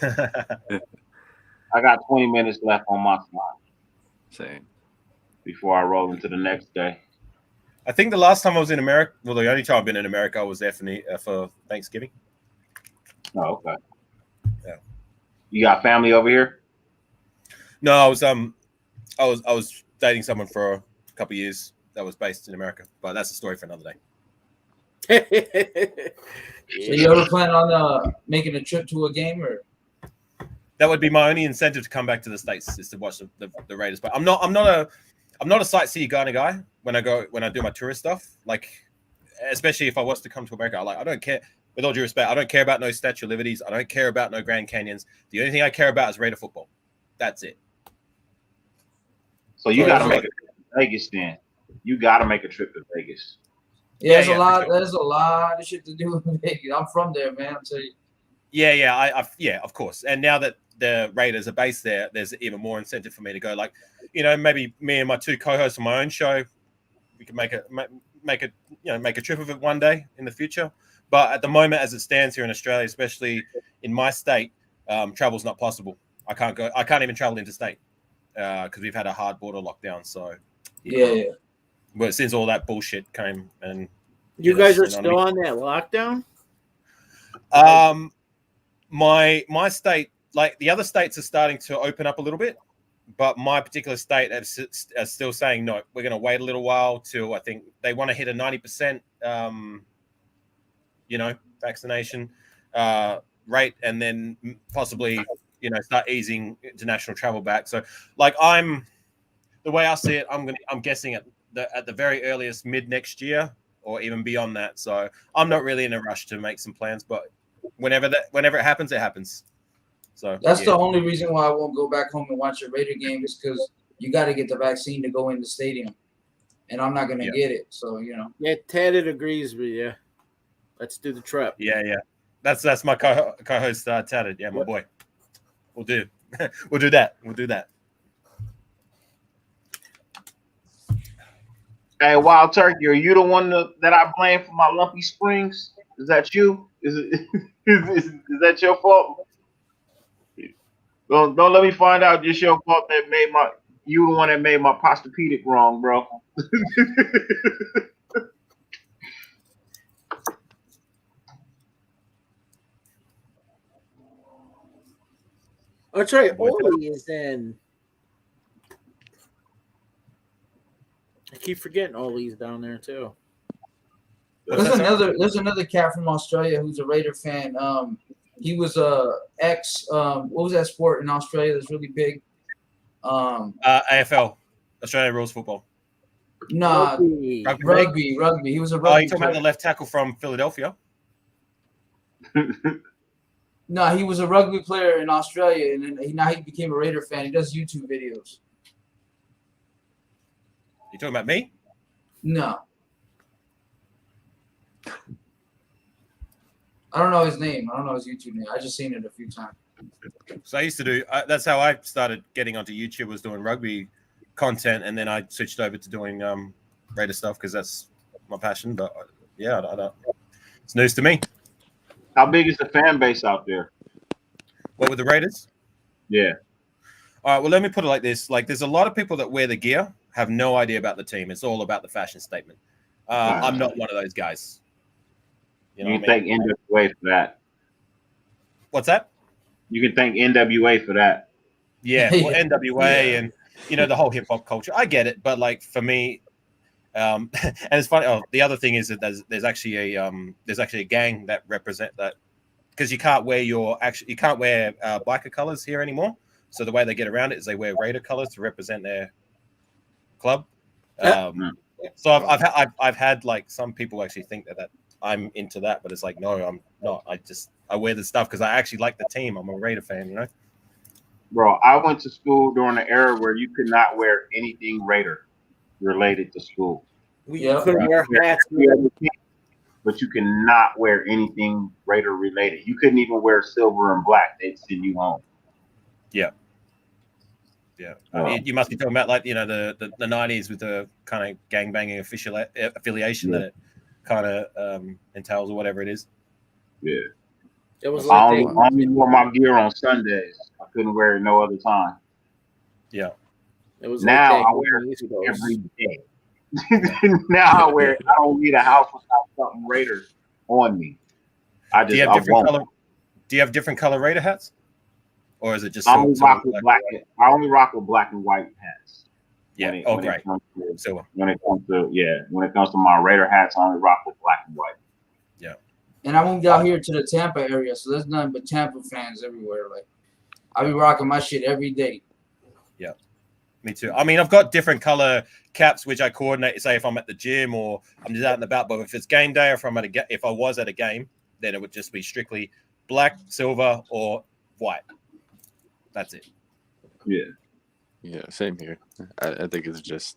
I got 20 minutes left on my slot Same. before I roll into the next day. I think the last time I was in America, well, the only time I've been in America, I was there for Thanksgiving. Oh, okay. Yeah. You got family over here? No, I was dating someone for a couple of years that was based in America, but that's a story for another day. So you ever plan on making a trip to a game, or? That would be my only incentive to come back to the States is to watch the Raiders. But I'm not a sightseeing kind of guy when I do my tourist stuff. Like, especially if I was to come to America, I don't care. With all due respect, I don't care about no Statue of Liberties. I don't care about no Grand Canyons. The only thing I care about is Raider football. That's it. So you got to make a trip to Vegas then. You got to make a trip to Vegas. Yeah, there's yeah, a lot. for sure. There's a lot of shit to do in Vegas. I'm from there, man. I'm telling you. Yeah, of course. And now that the Raiders are based there, there's even more incentive for me to go. Like, maybe me and my two co-hosts on my own show, we can make a trip of it one day in the future. But at the moment, as it stands here in Australia, especially in my state, travel's not possible. I can't even travel interstate because we've had a hard border lockdown. So Yeah. But since all that bullshit came and You guys are still on that lockdown? My state, like the other states, are starting to open up a little bit, but my particular state is still saying no. We're going to wait a little while till I think they want to hit a 90%, vaccination rate, and then possibly start easing international travel back. So, like the way I see it, I'm guessing at the very earliest mid next year or even beyond that. So I'm not really in a rush to make some plans, but whenever it happens, it happens. So that's the only reason why I won't go back home and watch a Raider game is because you got to get the vaccine to go in the stadium, and I'm not gonna get it. So Yeah, Ted agrees with you. Let's do the trip. Yeah. That's my co-host Tatted. Yeah, my boy. We'll do that. We'll do that. Hey, Wild Turkey, are you the one that I blame for my lumpy springs? Is that you? Is that your fault? Don't let me find out it's your fault that you the one that made my Posturepedic wrong, bro. That's right. Oli is in. I keep forgetting Oli's down there too. There's another cat from Australia who's a Raider fan. He was what was that sport in Australia that's really big? AFL, Australia Rules Football. Nah, rugby. He was a rugby. Oh, you talking about the left tackle from Philadelphia? No, he was a rugby player in Australia, and then now he became a Raider fan. He does YouTube videos. You talking about me? No. I don't know his name. I don't know his YouTube name. I just seen it a few times. So I used to do. That's how I started getting onto YouTube, was doing rugby content, and then I switched over to doing Raider stuff because that's my passion. But yeah, I don't. It's news to me. How big is the fan base out there? What with the Raiders? Yeah. All right. Well, let me put it like this: like, there's a lot of people that wear the gear, have no idea about the team. It's all about the fashion statement. I'm not one of those guys. You can thank NWA for that. What's that? You can thank NWA for that. Yeah, well, NWA and the whole hip hop culture. I get it, but like for me, and it's funny. Oh, the other thing is that there's actually a gang that represent that, because you can't wear biker colors here anymore. So the way they get around it is they wear Raider colors to represent their club. So I've had like some people actually think that I'm into that, but it's like, no, I'm not. I wear the stuff because I actually like the team. I'm a Raider fan, Bro, I went to school during the era where you could not wear anything Raider related to school. You couldn't wear hats, but you cannot wear anything Raider related. You couldn't even wear silver and black. They'd send you home. Yeah. You must be talking about like the 90s with the kind of gangbanging affiliation that it kind of entails or whatever it is. Yeah. It was I only wore my gear on Sundays. I couldn't wear it no other time. Yeah. It was now I wear it every day. Now I wear it. I don't leave a house without something Raider on me. Do you have different color Raider hats? Or is it just I only rock with black and white hats. Yeah. When it comes to my Raider hats, I only rock with black and white. Yeah. And I moved out here to the Tampa area, so there's nothing but Tampa fans everywhere. Like, I be rocking my shit every day. Yeah, me too. I mean, I've got different color caps which I coordinate. Say if I'm at the gym or I'm just out and about. But if it's game day, or if I was at a game, then it would just be strictly black, silver, or white. That's it. Yeah. Yeah, same here. I think it's just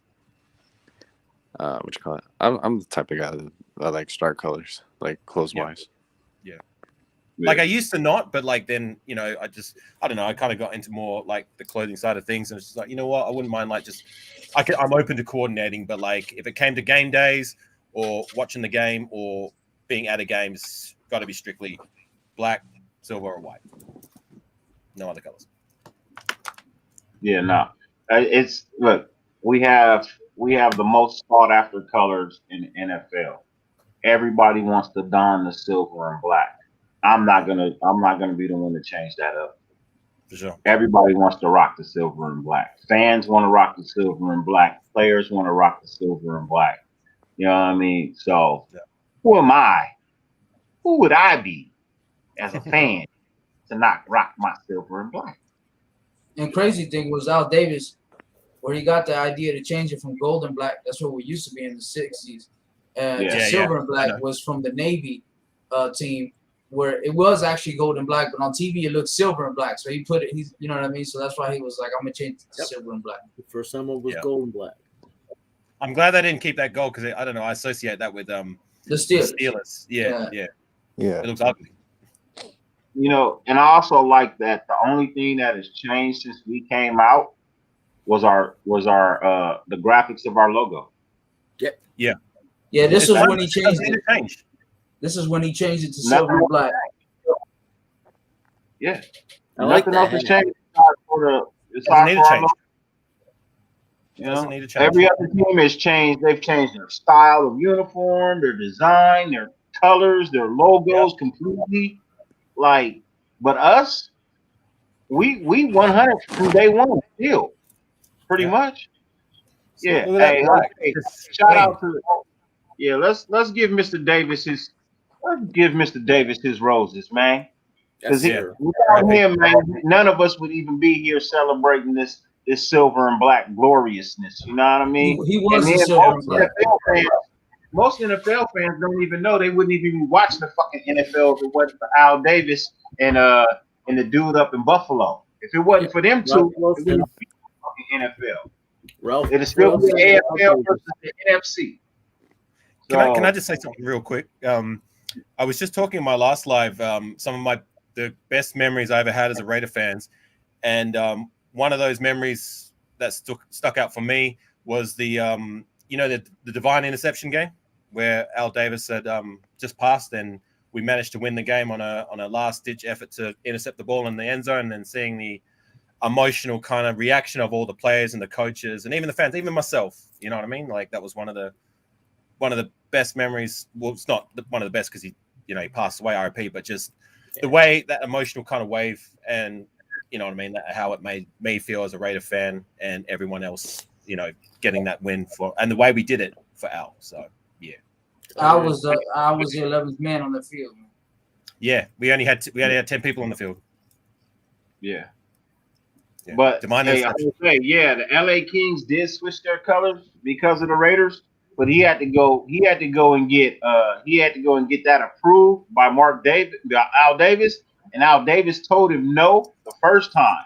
what you call it. I'm the type of guy that I like stark colors, like clothes wise. Yeah. Like I used to not, but like then I don't know. I kind of got into more like the clothing side of things, and it's just like, you know what, I wouldn't mind like I'm open to coordinating, but like if it came to game days or watching the game or being at a game, it's got to be strictly black, silver, or white. No other colors. Yeah, no. It's look, we have the most sought after colors in the NFL. Everybody wants to don the silver and black. I'm not gonna be the one to change that up. For sure. Everybody wants to rock the silver and black. Fans want to rock the silver and black. Players want to rock the silver and black. You know what I mean? So Yeah. who am I? Who would I be as a fan to not rock my silver and black? And crazy thing was Al Davis, where he got the idea to change it from gold and black. That's what we used to be in the 60s. Yeah. To Yeah, silver and I black know. was from the Navy team, where it was actually gold and black, but on TV it looked silver and black. So he put it, you know what I mean? So that's why he was like, I'm going to change it to silver and black. The first time it was Yeah. gold and black. I'm glad they didn't keep that gold because I don't know. I associate that with The the Steelers. Steelers. Yeah. Yeah. It looks ugly. You know, and I also like that the only thing that has changed since we came out was our the graphics of our logo. Yeah, this was when he changed It it. changed. This is when he changed it to Nothing silver and black. Yeah. I like Nothing else that. has changed besides for Doesn't need our to change. logo. You Doesn't know, need to change. every other team has changed. They've changed their style of uniform, their design, their colors, their logos completely. Like, but us, we 100 from day one still, pretty Yeah. much. So Yeah. look at that Hey, black. okay. Just Shout clean. out to let's give Mr. Davis his roses, man. Because Yes, Yeah. sir. without him, man, none of us would even be here celebrating this silver and black gloriousness. You know what I mean? He was And the then silver and black. most NFL fans don't even know. They wouldn't even be watching the fucking NFL if it wasn't for Al Davis and the dude up in Buffalo. If it wasn't for them two, it Ralph wouldn't be fucking NFL. Ralph. It'd still Ralph be the Wilson- AFL versus the NFC. Can I just say something real quick? I was just talking in my last live. Some of the best memories I ever had as a Raider fans, and one of those memories that stuck out for me was the divine interception game where Al Davis had just passed, and we managed to win the game on a last ditch effort to intercept the ball in the end zone, and then seeing the emotional kind of reaction of all the players and the coaches and even the fans, even myself. You know what I mean? Like that was one of the best memories. Well, it's not one of the best because he passed away, RIP, but just the way that emotional kind of wave, and you know what I mean, how it made me feel as a Raider fan and everyone else, getting that win and the way we did it for Al. So yeah, I was the 11th man on the field. yeah, we only had 10 people on the field. Yeah. Yeah. But Divine hey, I interception. will say, yeah, the LA Kings did switch their colors because of the Raiders, but he had to go and get that approved by Al Davis, and Al Davis told him no the first time.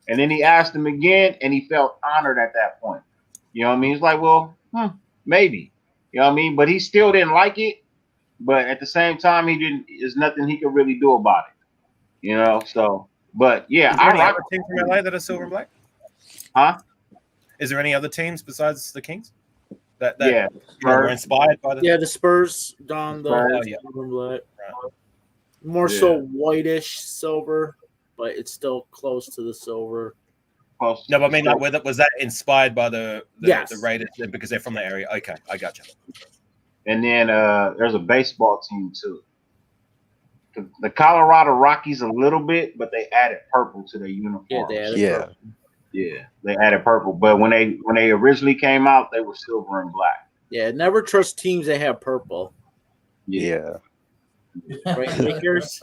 And then he asked him again, and he felt honored at that point. You know what I mean? He's like, well, maybe. You know what I mean? But he still didn't like it. But at the same time, there's nothing he could really do about it. You know, so but yeah, Is there any I other teams from LA that are silver and black? Huh? Is there any other teams besides the Kings that Yeah. were inspired by the? Yeah, the Spurs donned the Spurs, yeah. silver and black. Right. More so whitish silver, but it's still close to the silver. Close. No, but I mean, like, was that inspired by the Yes. Raiders because they're from the area? Okay, I got you. And then there's a baseball team too. The Colorado Rockies a little bit, but they added purple to their uniforms. Yeah, they added Yeah. purple. Yeah, they added purple. But when they originally came out, they were silver and black. Yeah, never trust teams that have purple. Yeah. Right, Lakers?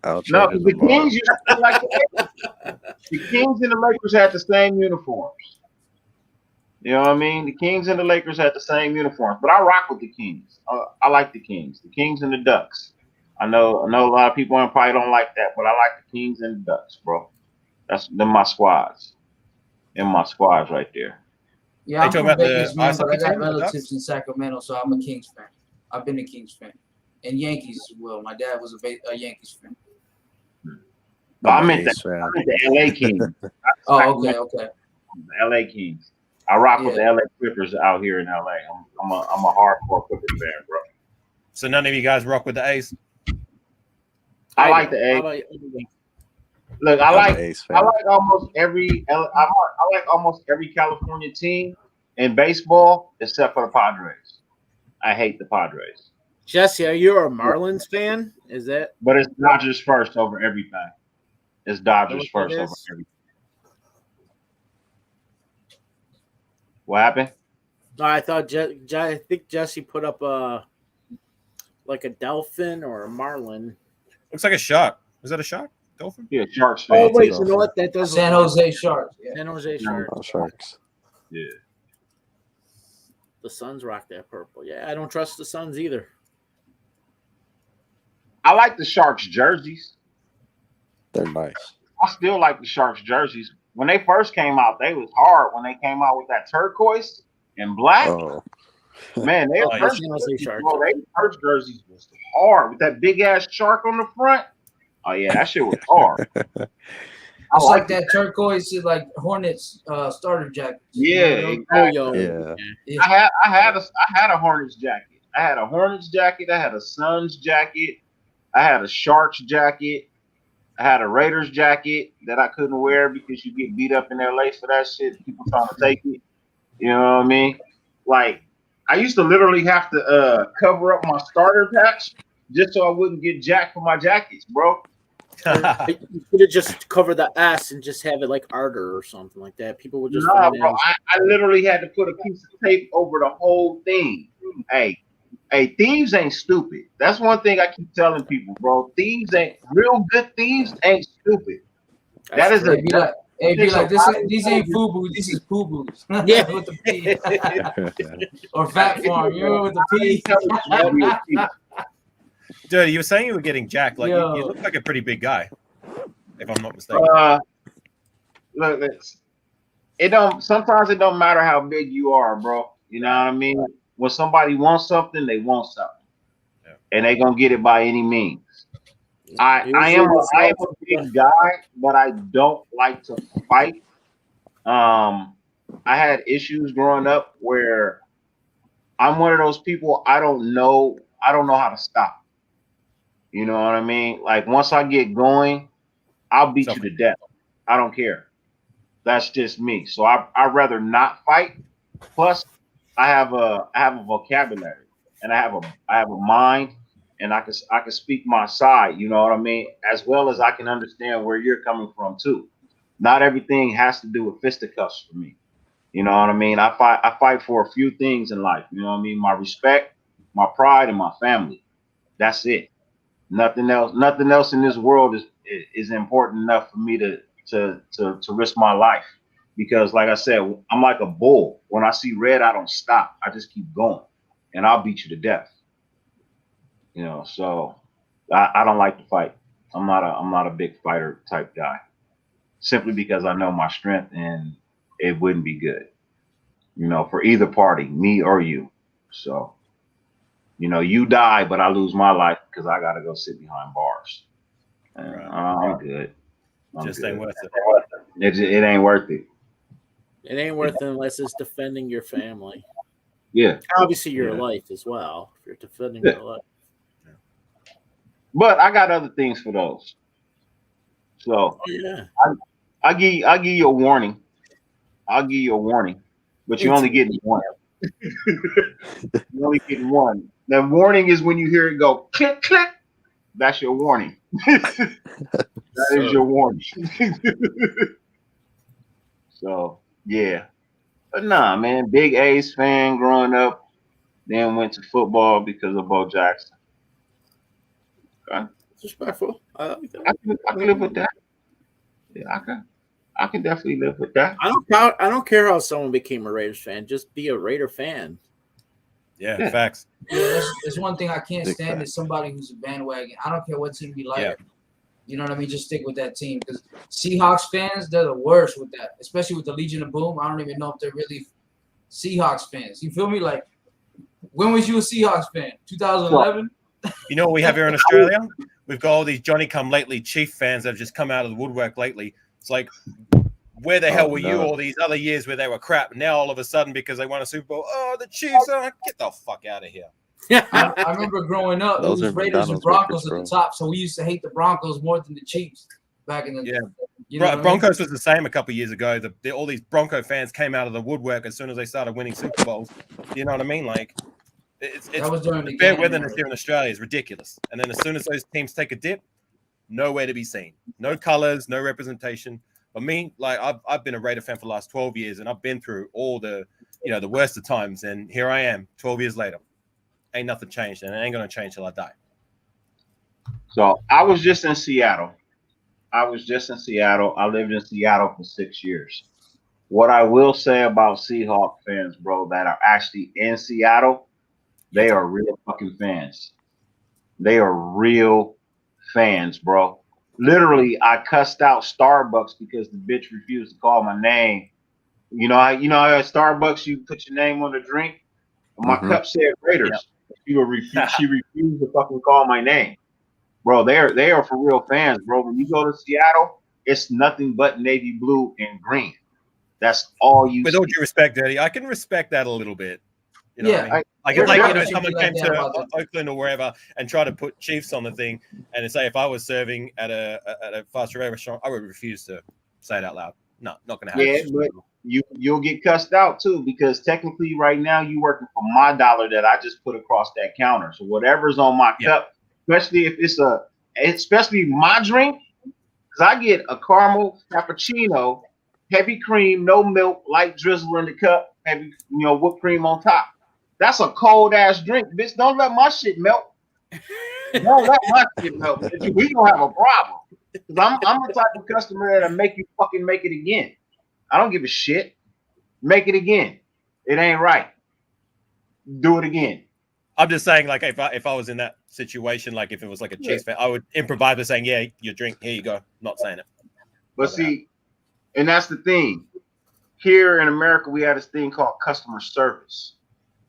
I'll No, trade it the tomorrow. Kings used to be like the Lakers. The Kings and the Lakers had the same uniforms. You know what I mean? The Kings and the Lakers had the same uniforms, but I rock with the Kings. I like the Kings and the Ducks. I know a lot of people probably don't like that, but I like the Kings and the Ducks, bro. Them my squads. Them my squads right there. Yeah, I'm They from talking about Vegas, the man, ice but I hockey got team, the relatives Ducks? in Sacramento, so I'm a Kings fan. I've been a Kings fan. And Yankees as well. My dad was a Yankees fan. But I I'm an meant A's fan. the LA Kings. Oh, okay. The LA Kings. I rock with Yeah. the LA Clippers out here in LA. I'm a hardcore Clippers fan, bro. So none of you guys rock with the A's. I like do. the How A. about you? Look, I'm an A's I fan. like almost every California team in baseball except for the Padres. I hate the Padres, Jesse, are you a Marlins fan? Is that but it's Dodgers first over everything. It's Dodgers what that first over is? everything. What happened? No, I thought I think Jesse put up like a dolphin or a marlin. Looks like a shark. Is that a shark? Dolphin? Yeah, Sharks Oh fan. it's a wait, you dolphin. know what? That does San look Jose Sharks. Yeah. San Jose Sharks. Oh, Sharks. Yeah. The Suns rock that purple. Yeah, I don't trust the Suns either. I like the Sharks jerseys. They're nice. I still like the Sharks jerseys. When they first came out, they was hard. When they came out with that turquoise and black, Oh, man, their Oh, yeah. first San Jose jerseys, Sharks. bro, they first jerseys was hard with that big ass shark on the front. Oh yeah, that shit was hard. I It's like it. that turquoise, like Hornets starter jacket. Yeah, Oh exactly. yo, yeah. I had a Hornets jacket. I had a Hornets jacket. I had a Suns jacket. I had a Sharks jacket. I had a Raiders jacket that I couldn't wear because you get beat up in LA for that shit. People trying to take it. You know what I mean? Like, I used to literally have to cover up my starter patch just so I wouldn't get jacked for my jackets, bro. you could have just covered the S and just have it like Ardor or something like that. People would just Nah, find bro. out. I literally had to put a piece of tape over the whole thing. Hey, thieves ain't stupid. That's one thing I keep telling people, bro. Real good thieves ain't stupid. That is It'd be like, It's a these ain't FUBU, this is PUBUs. Yeah. With the P. Or Fat Farm, you know, with the P. Dude, you were saying you were getting jacked. Like Yo. you look like a pretty big guy, if I'm not mistaken. Look, sometimes it don't matter how big you are, bro. You know what I mean? When somebody wants something, they want something. Yeah. And they gonna get it by any means. I am a big guy, but I don't like to fight. I had issues growing up where I'm one of those people I don't know how to stop. You know what I mean? Like once I get going, I'll beat you to death. I don't care. That's just me. So I'd rather not fight. Plus, I have a vocabulary and I have a mind and I can speak my side, you know what I mean? As well as I can understand where you're coming from too. Not everything has to do with fisticuffs for me. You know what I mean? I fight for a few things in life. You know what I mean? My respect, my pride, and my family. That's it. Nothing else in this world is important enough for me to risk my life. Because like I said, I'm like a bull. When I see red, I don't stop. I just keep going. And I'll beat you to death. You know, so I don't like to fight. I'm not a big fighter type guy. Simply because I know my strength and it wouldn't be good. You know, for either party, me or you. So, you know, you die, but I lose my life because I gotta go sit behind bars. And I'm good. Just ain't worth it. It ain't worth it. It ain't worth it unless it's defending your family. Yeah. Obviously, your Yeah. life as well. If you're defending Yeah. your life. But I got other things for those. So Oh yeah. I'll give you a warning. I'll give you a warning, but you only getting one. You only getting one. The warning is when you hear it go click click. That's your warning. That is your warning. So yeah, but nah, man. Big A's fan growing up. Then went to football because of Bo Jackson. Okay. Disrespectful. I like that. I can live with that. Yeah, I can definitely live with that. I don't care how someone became a Raiders fan. Just be a Raider fan. Yeah, facts. Yeah, that's one thing I can't Big stand fact. is somebody who's a bandwagon. I don't care what team you like. Yeah. You know what I mean? Just stick with that team. Because Seahawks fans, they're the worst with that. Especially with the Legion of Boom. I don't even know if they're really Seahawks fans. You feel me? Like, when was you a Seahawks fan? 2011? You know what we have here in Australia? We've got all these Johnny come lately Chief fans that have just come out of the woodwork lately. It's like, where the hell were you no. all these other years where they were crap? Now all of a sudden because they won a Super Bowl, oh the Chiefs, get the fuck out of here. I remember growing up, Those it was are Raiders and McDonald's Broncos workers, at the top, so we used to hate the Broncos more than the Chiefs back in the Yeah. You know what I mean? Broncos was the same a couple of years ago. All these Bronco fans came out of the woodwork as soon as they started winning Super Bowls. You know what I mean? Like, it's That was during the fair game weatherness era. here in Australia is ridiculous. And then as soon as those teams take a dip, nowhere to be seen. No colors, no representation. But me, like I've been a Raider fan for the last 12 years, and I've been through all the worst of times. And here I am, 12 years later. Ain't nothing changed, and it ain't gonna change till I die. So I was just in Seattle. I lived in Seattle for 6 years. What I will say about Seahawk fans, bro, that are actually in Seattle, they are real fucking fans. They are real fans, bro. Literally, I cussed out Starbucks because the bitch refused to call my name. You know how at Starbucks you put your name on the drink? My cup said Raiders. Yep. She refused to fucking call my name. Bro, they are for real fans, bro. When you go to Seattle, it's nothing but navy blue and green. That's all you With see. all due respect, Eddie, I can respect that a little bit. You know what I mean? Like someone came to Oakland or wherever and tried to put Chiefs on the thing and say if I was serving at a fast food restaurant, I would refuse to say it out loud. No, not gonna happen. Yeah, but you'll get cussed out too because technically right now you working for my dollar that I just put across that counter. So whatever's on my cup, especially if especially my drink, because I get a caramel cappuccino, heavy cream, no milk, light drizzle in the cup, heavy whipped cream on top. That's a cold ass drink, bitch. Don't let my shit melt. Don't let my shit melt. We gonna have a problem. Because I'm the type of customer that'll make you fucking make it again. I don't give a shit. Make it again. It ain't right. Do it again. I'm just saying, like, if I was in that situation, like if it was like a Chiefs fan, I would improvise by saying, "Yeah, your drink. Here you go." Not saying it. But see, and that's the thing. Here in America, we have this thing called customer service.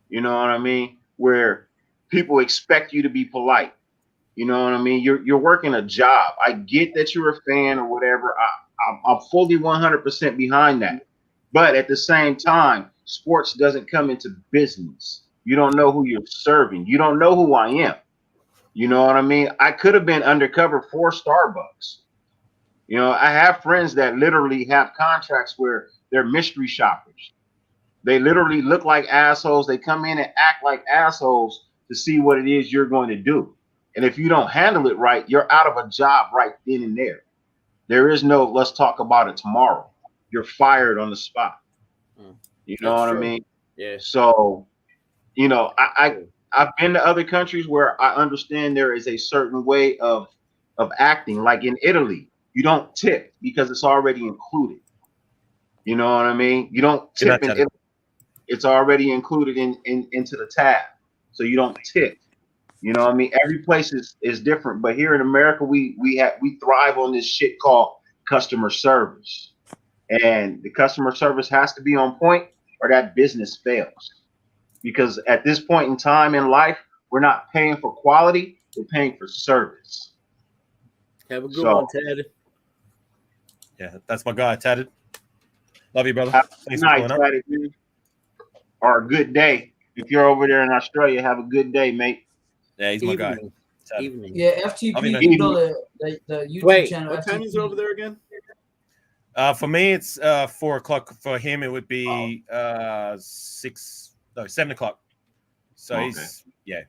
You know what I mean? Where people expect you to be polite. You know what I mean? You're working a job. I get that you're a fan or whatever. I'm fully 100% behind that. But at the same time, sports doesn't come into business. You don't know who you're serving. You don't know who I am. You know what I mean? I could have been undercover for Starbucks. I have friends that literally have contracts where they're mystery shoppers. They literally look like assholes. They come in and act like assholes to see what it is you're going to do. And if you don't handle it right, you're out of a job right then and there. There is no let's talk about it tomorrow. You're fired on the spot. You know what I mean? Yeah. So, I've been to other countries where I understand there is a certain way of acting. Like in Italy, you don't tip because it's already included. You know what I mean? You don't tip in Italy. It's already included into the tab. So you don't tip. You know what I mean? Every place is different. But here in America, we thrive on this shit called customer service. And the customer service has to be on point or that business fails. Because at this point in time in life, we're not paying for quality, we're paying for service. Have a good one, Ted. Yeah, that's my guy, Ted. Love you, brother. Thanks for coming up. Or a good day. If you're over there in Australia, have a good day, mate. Yeah, he's my guy. Evening. Yeah, FTP, you know the YouTube channel. What time is it over there again? For me, it's 4 o'clock. For him, it would be 7 o'clock. So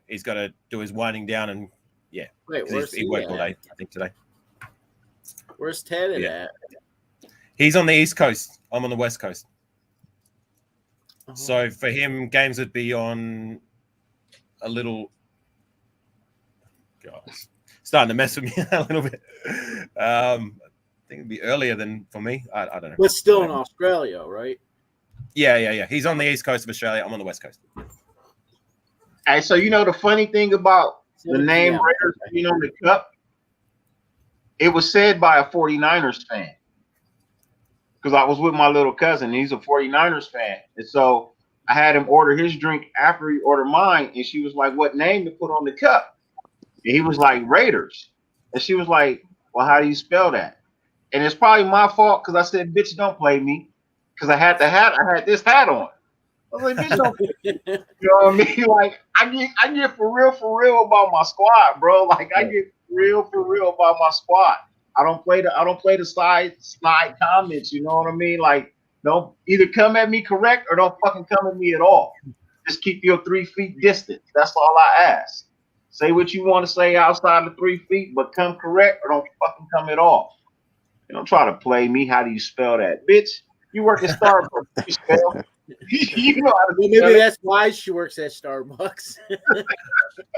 he's got to do his winding down and Wait, where's he worked all day, I think, today. Where's Ted at? He's on the East Coast. I'm on the West Coast. So for him, games would be on a little. God, starting to mess with me a little bit. I think it'd be earlier than for me. I don't know. But still in Australia, right? Yeah. He's on the East Coast of Australia. I'm on the West Coast. Hey, so the funny thing about the name Raiders being on the cup, it was said by a 49ers fan. Because I was with my little cousin. He's a 49ers fan. And so I had him order his drink after he ordered mine. And she was like, what name to put on the cup? And he was like, Raiders. And she was like, well, how do you spell that? and it's probably my fault because I said, "Bitch, don't play me," because I had the hat. I had this hat on. I was like, "Bitch, don't play me." You know what I mean? Like I get for real about my squad, bro. Like I get for real about my squad. I don't play the slide comments. You know what I mean? Like don't either come at me correct or don't fucking come at me at all. Just keep your 3 feet distance. That's all I ask. Say what you want to say outside the 3 feet, but come correct or don't fucking come at all. You don't try to play me. How do you spell that, bitch? You work at Starbucks. You spell. You know how to Well, spell maybe it. that's why she works at Starbucks.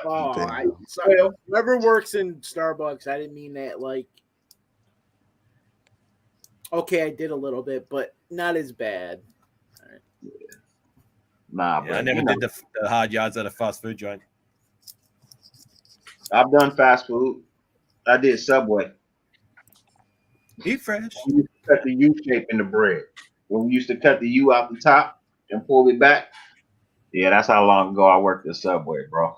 Oh, Damn. sorry. Whoever works in Starbucks, I didn't mean that. Like, okay, I did a little bit, but not as bad. Nah, Yeah, bro. I never did the hard yards at a fast food joint. I've done fast food. I did Subway. Eat fresh. We used to cut the U shape in the bread. When we used to cut the U out the top and pull it back. Yeah, that's how long ago I worked at Subway, bro.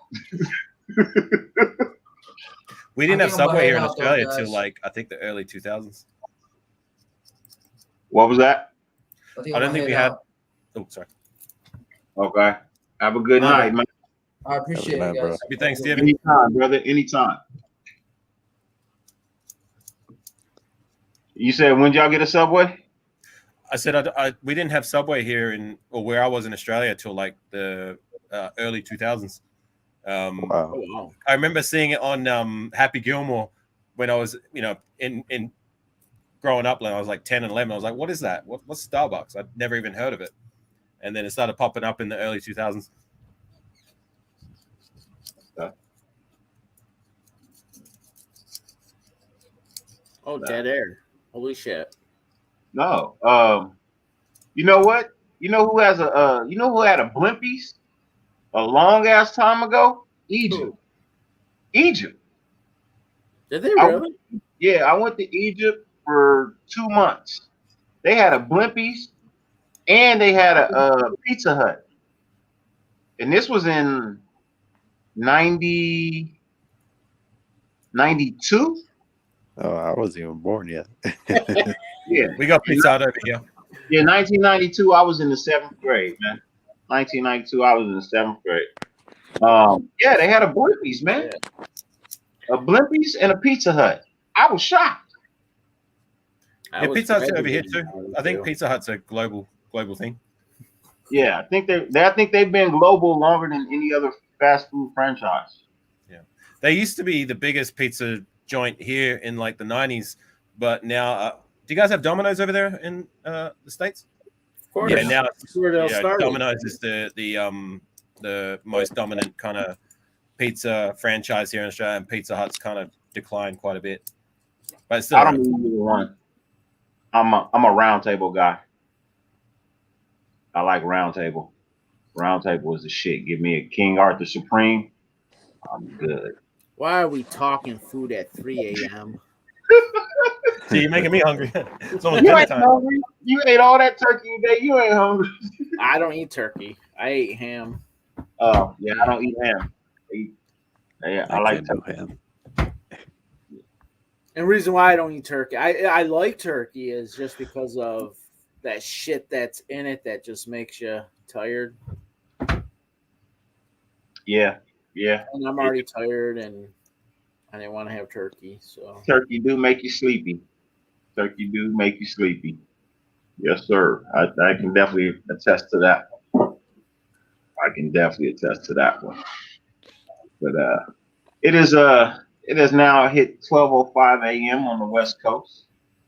We didn't I have think I'm gonna Subway head here in out, though, Australia guys. till like I think the early 2000s. What was that? I think I I'm don't gonna think head we had. out. Oh, sorry. Okay. Have a good My night, bad. man. I appreciate Have a it, good night, guys. Happy Thanksgiving. Anytime, brother. Anytime. You said when y'all get a Subway? I said we didn't have Subway here where I was in Australia till like the early 2000s. Wow. Oh, wow. I remember seeing it on Happy Gilmore when I was, in growing up when I was like 10 and 11. I was like, what is that? What's Starbucks? I'd never even heard of it. And then it started popping up in the early 2000s. Oh, dead air. Holy shit. No. You know what? You know who had a Blimpies a long ass time ago? Egypt. Who? Egypt. Did they I really? I went to Egypt for 2 months. They had a Blimpies and they had a Pizza Hut. And this was in 92. Oh, I wasn't even born yet. Yeah. We got Pizza Hut over here. Yeah, 1992, I was in the 7th grade, man. 1992, I was in the 7th grade. Yeah, they had a Blimpies, man. A Blimpies and a Pizza Hut. I was shocked. Yeah, Pizza Hut's over here too. I think Pizza Hut's a global thing. Yeah, I think they've been global longer than any other fast food franchise. Yeah, they used to be the biggest pizza joint here in like the 90s, but now, do you guys have Domino's over there in the States? Of course. Yeah, now That's where they'll start. Domino's is the most dominant kind of pizza franchise here in Australia, and Pizza Hut's kind of declined quite a bit. But it's still, I don't need either one. I'm a round table guy. I like round table. Round table is the shit. Give me a King Arthur Supreme. I'm good. Why are we talking food at 3 a.m.? See, you're making me hungry. It's almost You dinner ain't time. hungry. You ate all that turkey today. You ain't hungry. I don't eat turkey. I ate ham. Oh yeah, I don't eat ham. I like can't turkey. do ham. And the reason why I don't eat turkey, I like turkey is just because of that shit that's in it that just makes you tired. Yeah. And I'm already tired and I didn't want to have turkey. So Turkey do make you sleepy. Turkey do make you sleepy. Yes, sir. I can definitely attest to that one. I can definitely attest to that one. But it has now hit 12:05 a.m. on the West Coast.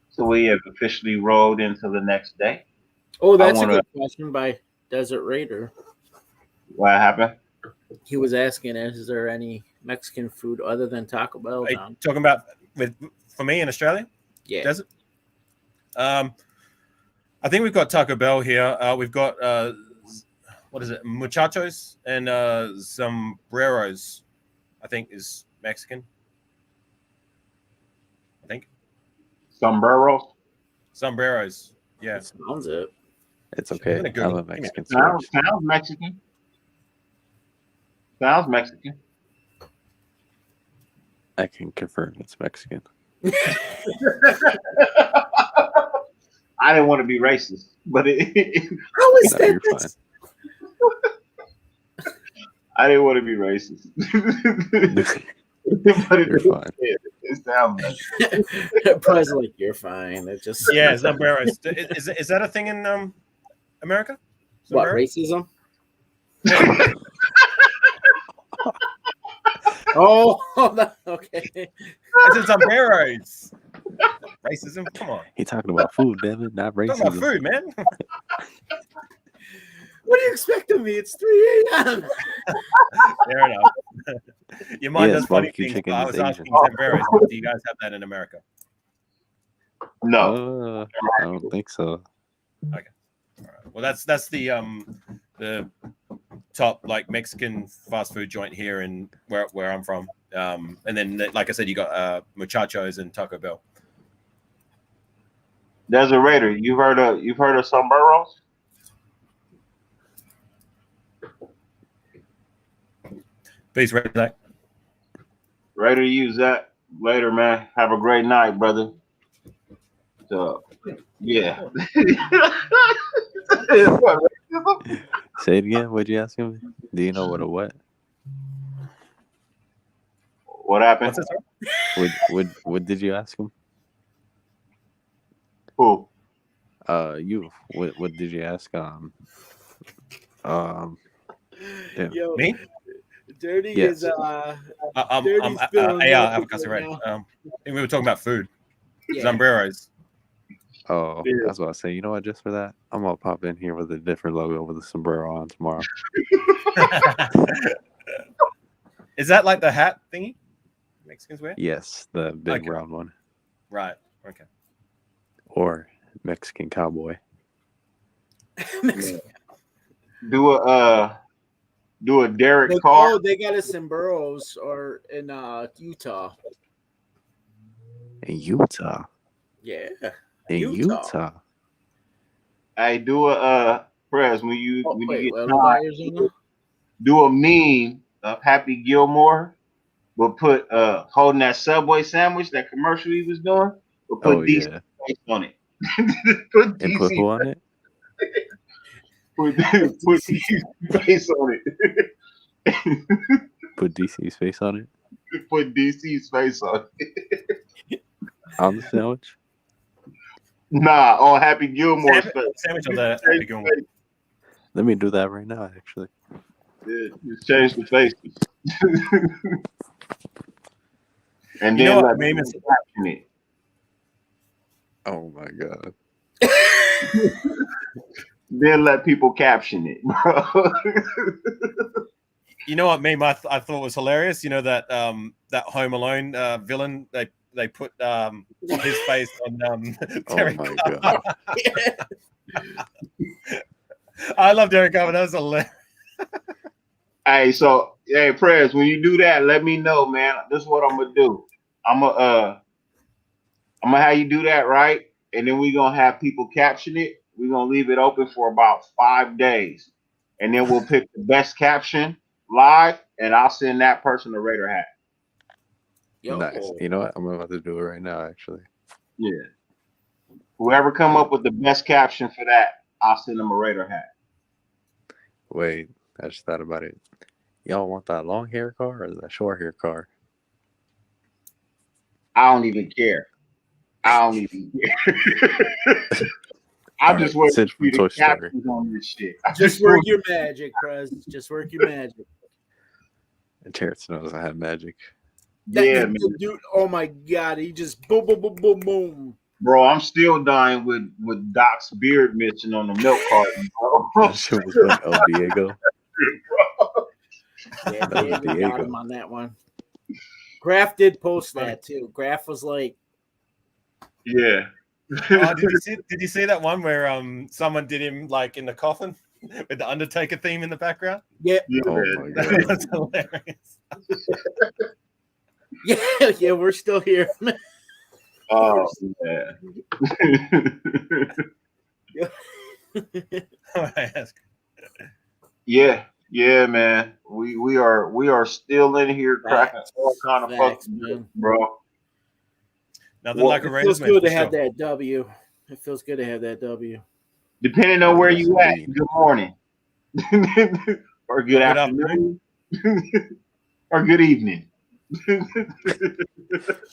So we have officially rolled into the next day. oh, that's a wanna- good question by Desert Raider. What happened? He was asking, is there any Mexican food other than Taco Bell? Are you Down? talking about for me in Australia? Yeah. Does it? I think we've got Taco Bell here. We've got what is it? Muchachos and sombreros. I think is Mexican. I think Sombreros. sombreros. Yeah. That sounds it. It's okay. Gonna I'm Google. a Mexican Sounds switch. Mexican. Sounds Mexican. I can confirm it's Mexican. I didn't want to be racist, but How is No, that? you're fine. I didn't want to be racist. But You're fine. It sounds like Price like you're fine. It just Yeah, sombreros. Is that a thing in America? what Sombrero? racism? Oh, okay. I said sombreros. Racism? Come on. He talking about food, damn it, not Talking about racism. food, man. What do you expect of me? It's 3 a.m. Fair enough. Your mind Yes, does funny barbecue things. chicken I is was Asian. asking sombreros. Do you guys have that in America? no. I don't think so. All right. Well, that's the top like Mexican fast food joint here in where I'm from. And then like I said, you got Muchachos and Taco Bell. Desert Raider, you've heard of sombreros? Peace, Red. Raider, use that later, man. Have a great night, brother. So, yeah. What, racism? Say it again. What'd you ask him? Do you know what a what? What happened? What's this? What did you ask him? Who? You. What did you ask? Yeah. Yo, Me? Dirty Yes. is I'm feeling yeah, guilty Avocado right Red. now. We were talking about food. Yeah. Sombreros. Oh, Yeah. that's what I say. You know what? Just for that, I'm gonna pop in here with a different logo with a sombrero on tomorrow. Is that like the hat thingy Mexicans wear? Yes, the big Okay. round one, Right. Okay. or Mexican cowboy. Do a Derek Like, Carr. oh, they got a sombreros or in Utah. In Utah. Yeah. In Utah. Utah. Hey, do a Prez when you Oh, when wait, you what get about time, Arizona? do a meme of Happy Gilmore, but put holding that Subway sandwich, that commercial he was doing, but put Oh DC yeah. face on it. Put And DC put who on it? put DC. DC face on it. Put DC's face on it. Put DC's face on it. On the sandwich. Nah, on Happy Gilmore's face. Sandwich on the Happy Gilmore. Let me do that right now, actually. Yeah, just change the faces. And You then know let what meme people is? caption it. Oh my god. Then let people caption it, bro. You know what meme I thought was hilarious? You know that that Home Alone villain they put his face on Oh Derek my Carr. god. I love Derek Carr, but that was hilarious. Hey, so hey, Prez, when you do that, let me know, man. This is what I'm gonna do. I'm gonna have you do that, right? And then we're gonna have people caption it. We're gonna leave it open for about 5 days, and then we'll pick the best caption live, and I'll send that person a Raider hat. Yo. Nice. You know what? I'm about to do it right now, actually. Yeah. Whoever come up with the best caption for that, I'll send them a Raider hat. Wait, I just thought about it. Y'all want that long hair car or that short hair car? I don't even care. I don't even care. I'm just waiting Sid for from you to Toy Story. captions on this shit. I'm Just work your magic, Prez. Just work your magic. And Terrence knows I have magic. Yeah, man. Dude, oh my god, he just boom, boom, boom, boom, boom. Bro, I'm still dying with Doc's beard missing on the milk carton, bro. That shit was like El Diego. Yeah, That was Diego got Diego. him on that one. Graf did post that too. Graf was like, Yeah. Oh, did you see that one where someone did him like in the coffin with the Undertaker theme in the background? yeah, Oh my That god. was hilarious. yeah, we're still here. Oh yeah. yeah, man. We are still in here cracking all kind of Facts, fucking man. bro. Nothing Well, like a It Raiders feels win. good For to have sure. that W. It feels good to have that W. depending on Oh, where yes, you at, indeed. good morning, or good Good afternoon, or good evening.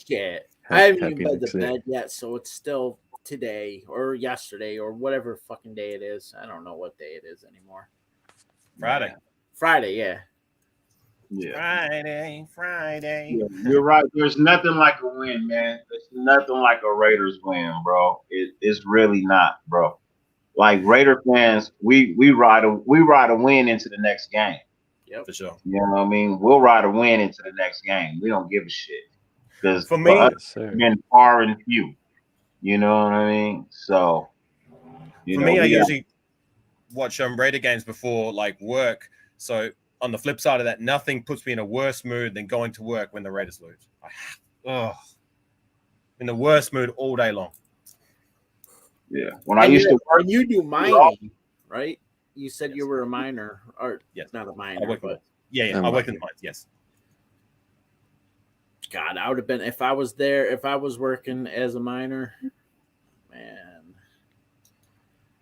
Shit. I haven't even Happy been to next day. bed yet, so it's still today or yesterday or whatever fucking day it is. I don't know what day it is anymore. Friday. Friday, yeah. Yeah. Friday. Yeah, you're right. There's nothing like a win, man. There's nothing like a Raiders win, bro. It's really not, bro. Like Raider fans, we ride a win into the next game. Yep. For sure. You know what I mean? We'll ride a win into the next game. We don't give a shit because For me, us, Yes, sir. it's been far and few. You know what I mean? So you for know me, I we got usually watch Raider games before like work. So on the flip side of that, nothing puts me in a worse mood than going to work when the Raiders lose. In the worst mood all day long. yeah. When I used to work, and you do mining, right? You said Yes. you were a miner, or Yes. not a I miner, work in but yeah. I'm I work like- in mines. Yes. God, I would have been if I was there. If I was working as a miner, man.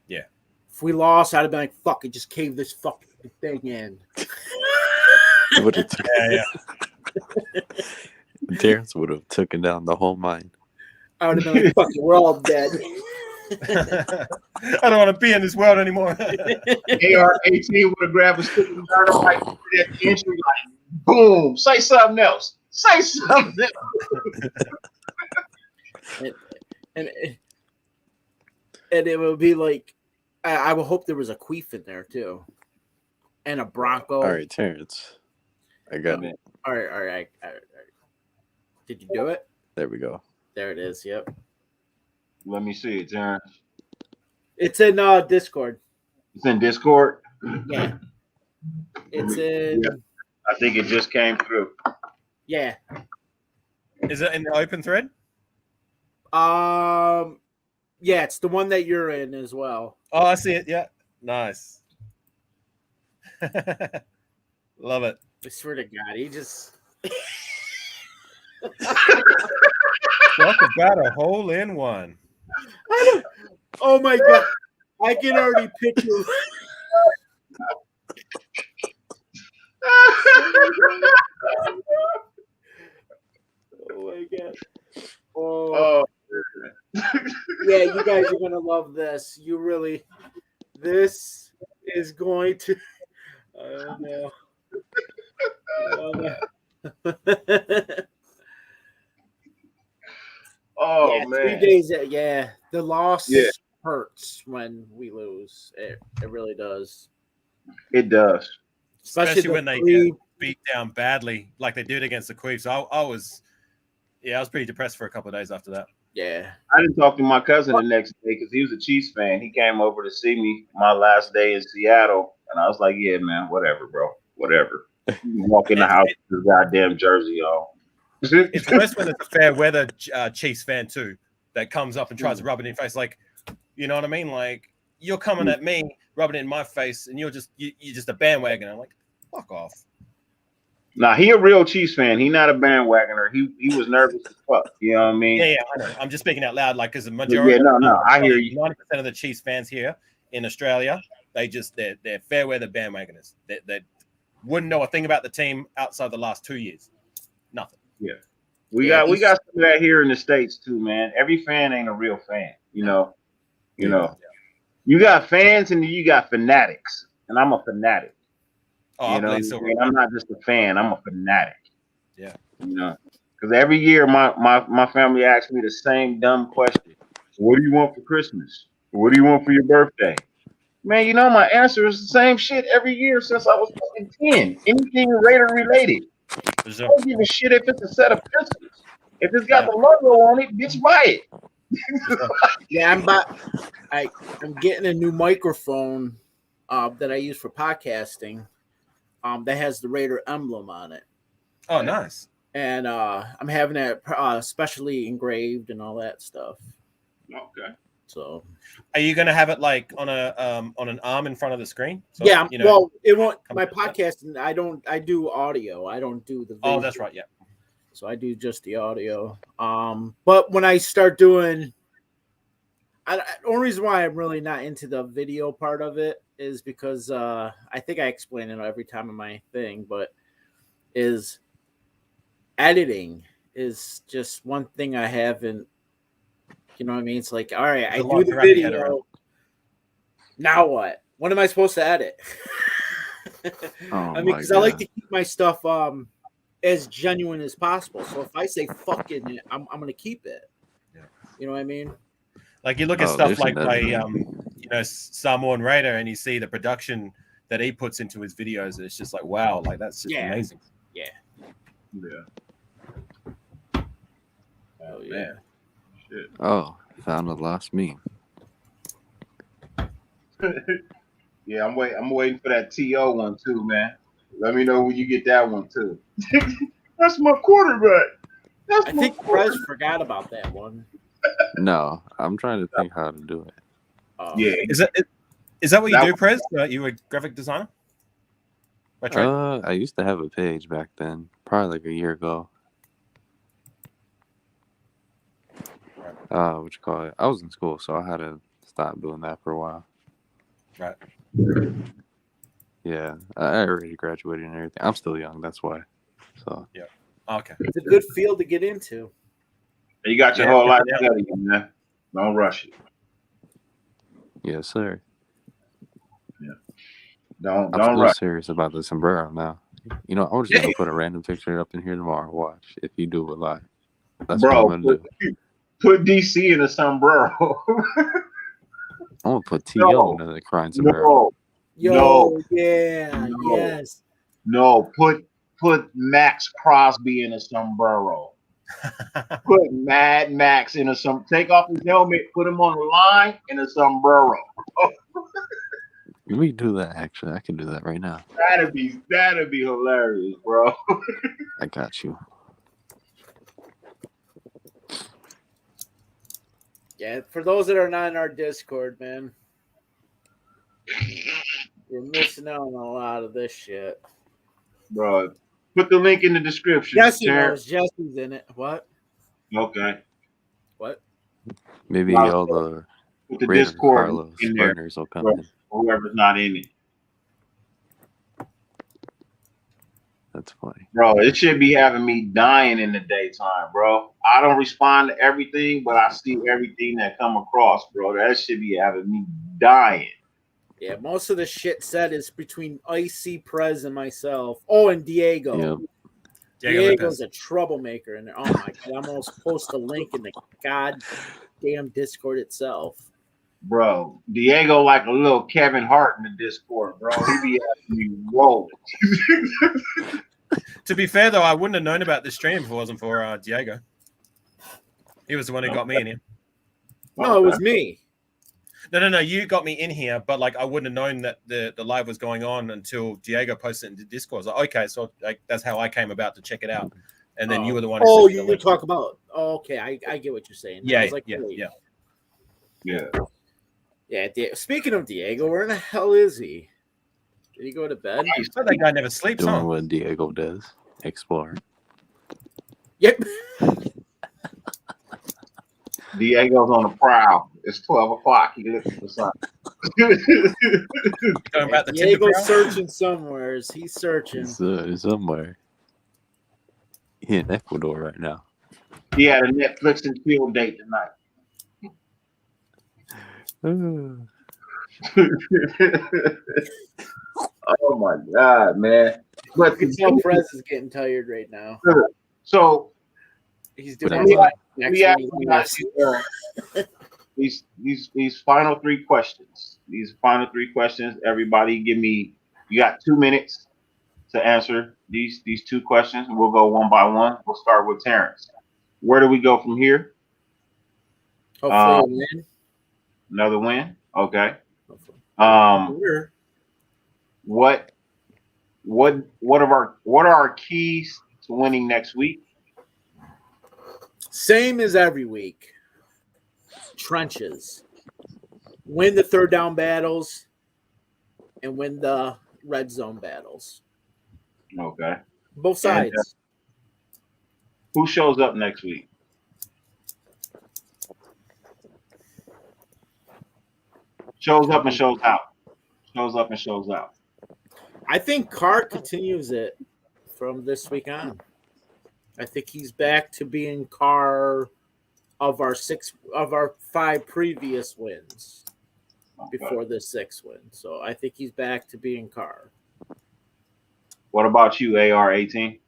Yeah. If we lost, I'd have been like, "Fuck it, just cave this fucking thing in." It would have took, Yeah. Terrence would have taken down the whole mine. I would have been like, "Fuck it, we're all dead." I don't want to be in this world anymore. AR-18 would have grabbed a stick of dynamite at the entry, like, boom, say something else. Say something else. and it would be like, I would hope there was a queef in there too, and a Bronco. All right, Terrence. I got it. All right. Did you do it? There we go. There it is. Yep. Let me see it, Terrence. It's in Discord. It's in Discord. Yeah. It's in. Yeah, I think it just came through. Yeah. Is it in the open thread? Yeah, it's the one that you're in as well. Oh, I see it. Yeah. Nice. Love it. I swear to God, he just. Talk about a hole in one. Oh my God. I can already picture. Oh my God. Oh. Yeah, you guys are gonna love this. You really, this is going to. I don't know. Oh Yeah, man. 3 days. Yeah, the loss Yeah. hurts when we lose. It really does. It does. Especially the when they three- get beat down badly, like they did against the Queefs. I was pretty depressed for a couple of days after that. Yeah. I didn't talk to my cousin the next day because he was a Chiefs fan. He came over to see me my last day in Seattle, and I was like, "Yeah, man, whatever, bro, whatever." You can walk in the house with your goddamn jersey on. It's worse when it's a fair weather Chiefs fan too that comes up and tries to rub it in your face. Like, you know what I mean? Like you're coming at me, rubbing it in my face, and you're just a bandwagon. I'm like, fuck off. Nah, he a real Chiefs fan. He not a bandwagoner. He was nervous as fuck. You know what I mean? Yeah, I know. I'm just speaking out loud, like, because the majority, Yeah, no, I hear you. 90% of the Chiefs fans here in Australia, they're fair weather bandwagoners. They wouldn't know a thing about the team outside the last 2 years. Nothing. Yeah. We Yeah, got some of that here in the States too, man. Every fan ain't a real fan, you know. You know. You got fans and you got fanatics. And I'm a fanatic. Oh, You know, I believe so. I'm not just a fan, I'm a fanatic. Yeah. You know. Because every year my family asks me the same dumb question. What do you want for Christmas? What do you want for your birthday? Man, you know my answer is the same shit every year since I was fucking 10. Anything Raider related. I don't give a shit if it's a set of pistols. If it's got the logo on it, bitch, buy it. Yeah, I'm getting a new microphone that I use for podcasting. That has the Raider emblem on it. Oh, nice. And I'm having it specially engraved and all that stuff. Okay. So Are you going to have it like on an arm in front of the screen? So, yeah, you know, well, it won't. come My to that. podcasting, I do audio. I don't do the video. Oh, that's right. Yeah. So I do just the audio. But when I start doing, the only reason why I'm really not into the video part of it is because I think I explain it every time in my thing, but is editing is just one thing I haven't. You know what I mean? It's like, all right, There's I a lot do to the wrap your head around. video. Now what? What am I supposed to edit? Oh I mean, my because I like God. to keep my stuff as genuine as possible. So if I say fucking it, I'm gonna keep it. Yeah. You know what I mean? Like you look at Oh, stuff there's like by another. Samoan Raider, and you see the production that he puts into his videos. And it's just like wow, like that's just Yeah. amazing. Yeah. Yeah. Oh Man. yeah. Shit. Oh, found a lost meme. Yeah, I'm waiting for that TO one too, man. Let me know when you get that one too. That's my quarterback. That's I my think quarterback. Prez forgot about that one. No, I'm trying to think how to do it. Yeah. Is that what you That do, Prez? You a graphic designer? By trade? I used to have a page back then, probably like a year ago. What you call it? I was in school, so I had to stop doing that for a while. Right. Yeah, I already graduated and everything. I'm still young, that's why. So Yeah. Okay. It's a good field to get into. You got your Yeah, whole life yeah. ahead of you, man. Don't rush it. yes, sir. Don't I'm still rush. serious about the sombrero now. You know, I'm just gonna put a random picture up in here tomorrow. Watch if you do it live. That's what I'm Bro, gonna do. put DC in a sombrero. I'm gonna put T.O. No. in the crying sombrero. Yo, yeah, No. yes. No, put Max Crosby in a sombrero. Put Mad Max in a take off his helmet, put him on the line in a sombrero. We do that actually. I can do that right now. That'd be hilarious, bro. I got you. Yeah, for those that are not in our Discord, man, you're missing out on a lot of this shit. Bro, put the link in the description. Jesse Terrence. knows. Jesse's in it. What? Okay. What? Maybe Well, all the put the Raider Discord Carlos in there. burners will come in. Whoever's not in it. That's funny. Bro, it should be having me dying in the daytime, bro. I don't respond to everything, but I see everything that come across, bro. That should be having me dying. Yeah, most of the shit said is between Icy, Prez, and myself. Oh, and Diego. Yep. Diego's a troublemaker in there. Oh my god, I'm almost post a link in the goddamn Discord itself. Bro, Diego like a little Kevin Hart in the Discord, bro. He be having me rolling. To be fair, though, I wouldn't have known about this stream if it wasn't for Diego. He was the one who got me in here. No, it was me. No. You got me in here, but like I wouldn't have known that the live was going on until Diego posted it into Discord. I was like, okay, so like that's how I came about to check it out. And then you were the one. Oh, Who you talk about. Oh, okay, I get what you're saying. Yeah, I was like, yeah. Speaking of Diego, where in the hell is he? Did he go to bed? That guy never sleeps, Doing huh? what Diego does. Explore. Yep. Diego's on the prowl. It's 12 o'clock. He looking for something. Going about the Diego's searching somewhere. He's searching. It's somewhere. He in Ecuador right now. He had a Netflix and chill date tonight. Oh my god, man! But You can tell Prez is getting tired right now. So He's doing these final three questions. These final three questions. Everybody, give me. You got 2 minutes to answer these two questions. We'll go one by one. We'll start with Terrence. Where do we go from here? Hopefully, a win. Another win. Okay. Hopefully. What are our keys to winning next week? Same as every week. Trenches. Win the third down battles and win the red zone battles. Okay. Both sides. Who shows up next week? Shows up and shows out. Shows up and shows out. I think Carr continues it from this week on. I think he's back to being Carr of our 5 previous wins before this 6th win. So I think he's back to being Carr. What about you, AR-18?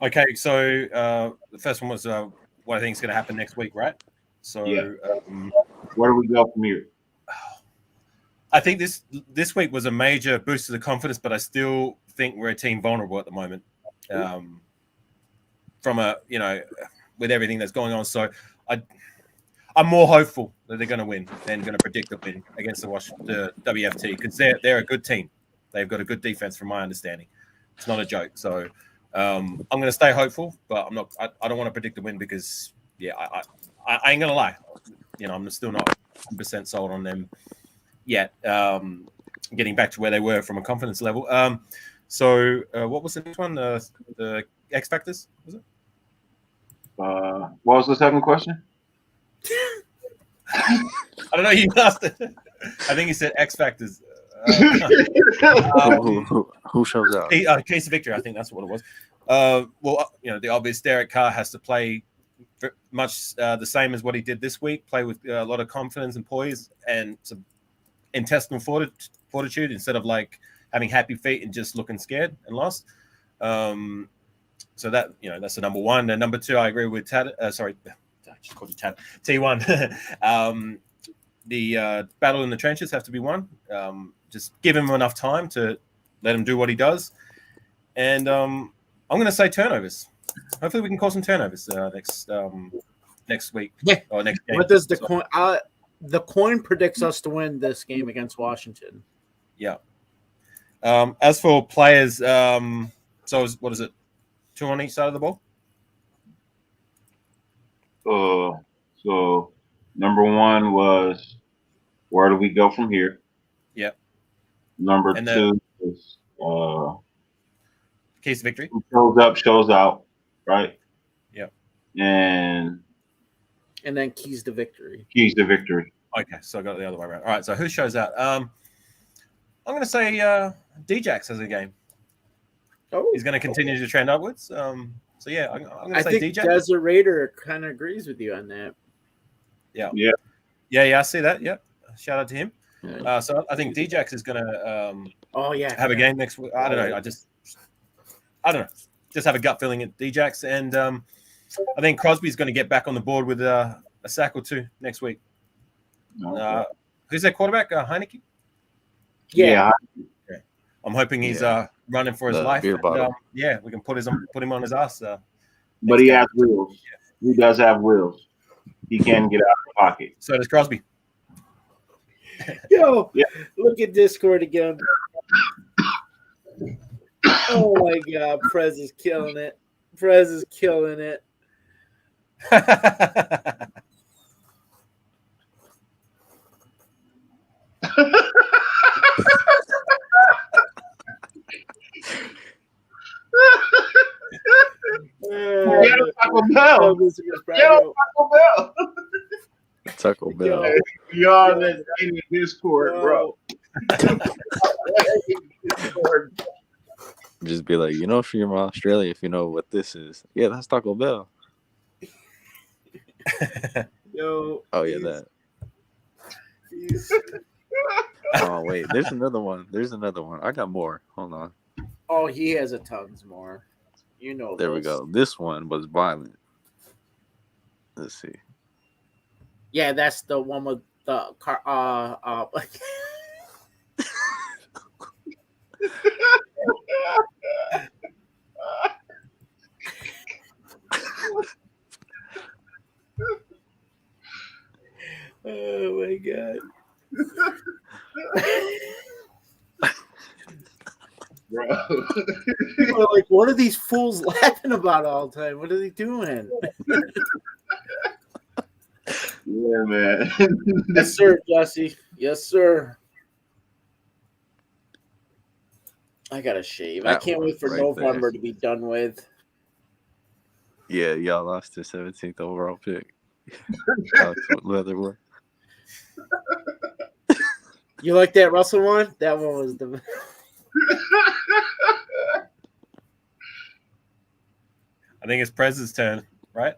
Okay, so the first one was what I think is going to happen next week, right? So Yeah. Where do we go from here? I think this week was a major boost to the confidence, but I still think we're a team vulnerable at the moment. From with everything that's going on, so I'm more hopeful that they're going to win than going to predict a win against the WFT because they're a good team. They've got a good defense, from my understanding. It's not a joke. So I'm going to stay hopeful, but I'm not. I don't want to predict a win because I ain't going to lie. I'm still not 100% sold on them yet. Getting back to where they were from a confidence level. So what was the next one? The X Factors, was it? What was the second question? I don't know. You asked it. I think he said X Factors. Who shows up? Case of victory. I think that's what it was. The obvious Derek Carr has to play much the same as what he did this week. Play with a lot of confidence and poise and some intestinal fortitude instead of like having happy feet and just looking scared and lost. So that that's the number one. And number two, I agree with Tad. Sorry, I just called you Tad. T1. The battle in the trenches have to be won. Just give him enough time to let him do what he does. And I'm going to say turnovers. Hopefully, we can cause some turnovers next week. Yeah. Or next game. What does the coin? The coin predicts us to win this game against Washington. Yeah. As for players, so what is it? 2 on each side of the ball? So number one was where do we go from here? Yep. Number two is case of victory. Who shows up, shows out, right? Yep. And then keys to victory. Keys to victory. Okay, so I got it the other way around. All right, so who shows out? I'm going to say Djax has a game. Oh, he's going to continue to trend upwards. So yeah, I'm going to say think Djax. Desert Raider kind of agrees with you on that. Yeah. Yeah. I see that. Yep. Shout out to him. Yeah. So I think Djax is going to have a game next week. I don't know. I don't know. Just have a gut feeling at Djax, and I think Crosby's going to get back on the board with a sack or two next week. Okay. Who's their quarterback? Heineke. Yeah. Okay. I'm hoping he's running for his life. And, we can put him on his ass. But he has wheels. He does have wheels. He can get out of the pocket. So does Crosby. Yo, look at Discord again. Oh my God, Prez is killing it. Taco Bell. Taco Bell. Y'all in Discord, bro. Just be like, if you're from Australia, if you know what this is. Yeah, that's Taco Bell. Yo. Oh, yeah, that. Oh, wait. There's another one. I got more. Hold on. Oh, he has a tons more. There we go. This one was violent. Let's see. Yeah, that's the one with the car. Oh my God. Bro. People are like, what are these fools laughing about all the time? What are they doing? Yeah, man. Yes, sir, Jesse. Yes, sir. I gotta shave. I That can't one wait for right November there. to be done with. Yeah, y'all lost the 17th overall pick. Alex Leatherwood. You like that Russell one? That one was the. I think it's Prez's turn, right?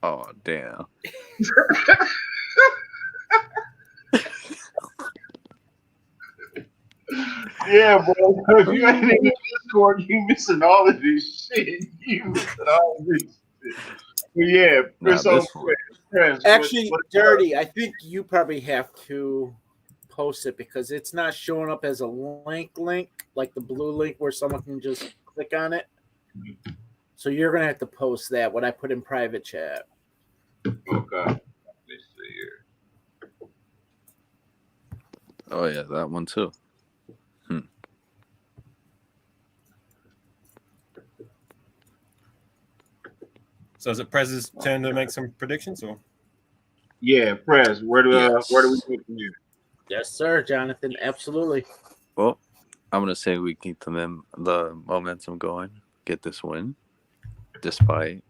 Oh, damn. Yeah, bro. If you ain't in the Discord, you missing all of this shit. You missing all of this shit. But yeah, Nah, so this one. Chris, Actually, what Dirty, I think you probably have to post it because it's not showing up as a link, like the blue link where someone can just click on it. So you're gonna have to post that. What I put in private chat. Okay. Let's see here. Oh, yeah, that one too. So is it Prez's turn to make some predictions, or? Yeah, Prez, where do we Yes. go from here? Yes, sir, Jonathan. Absolutely. Well, I'm gonna say we keep the momentum going, get this win, despite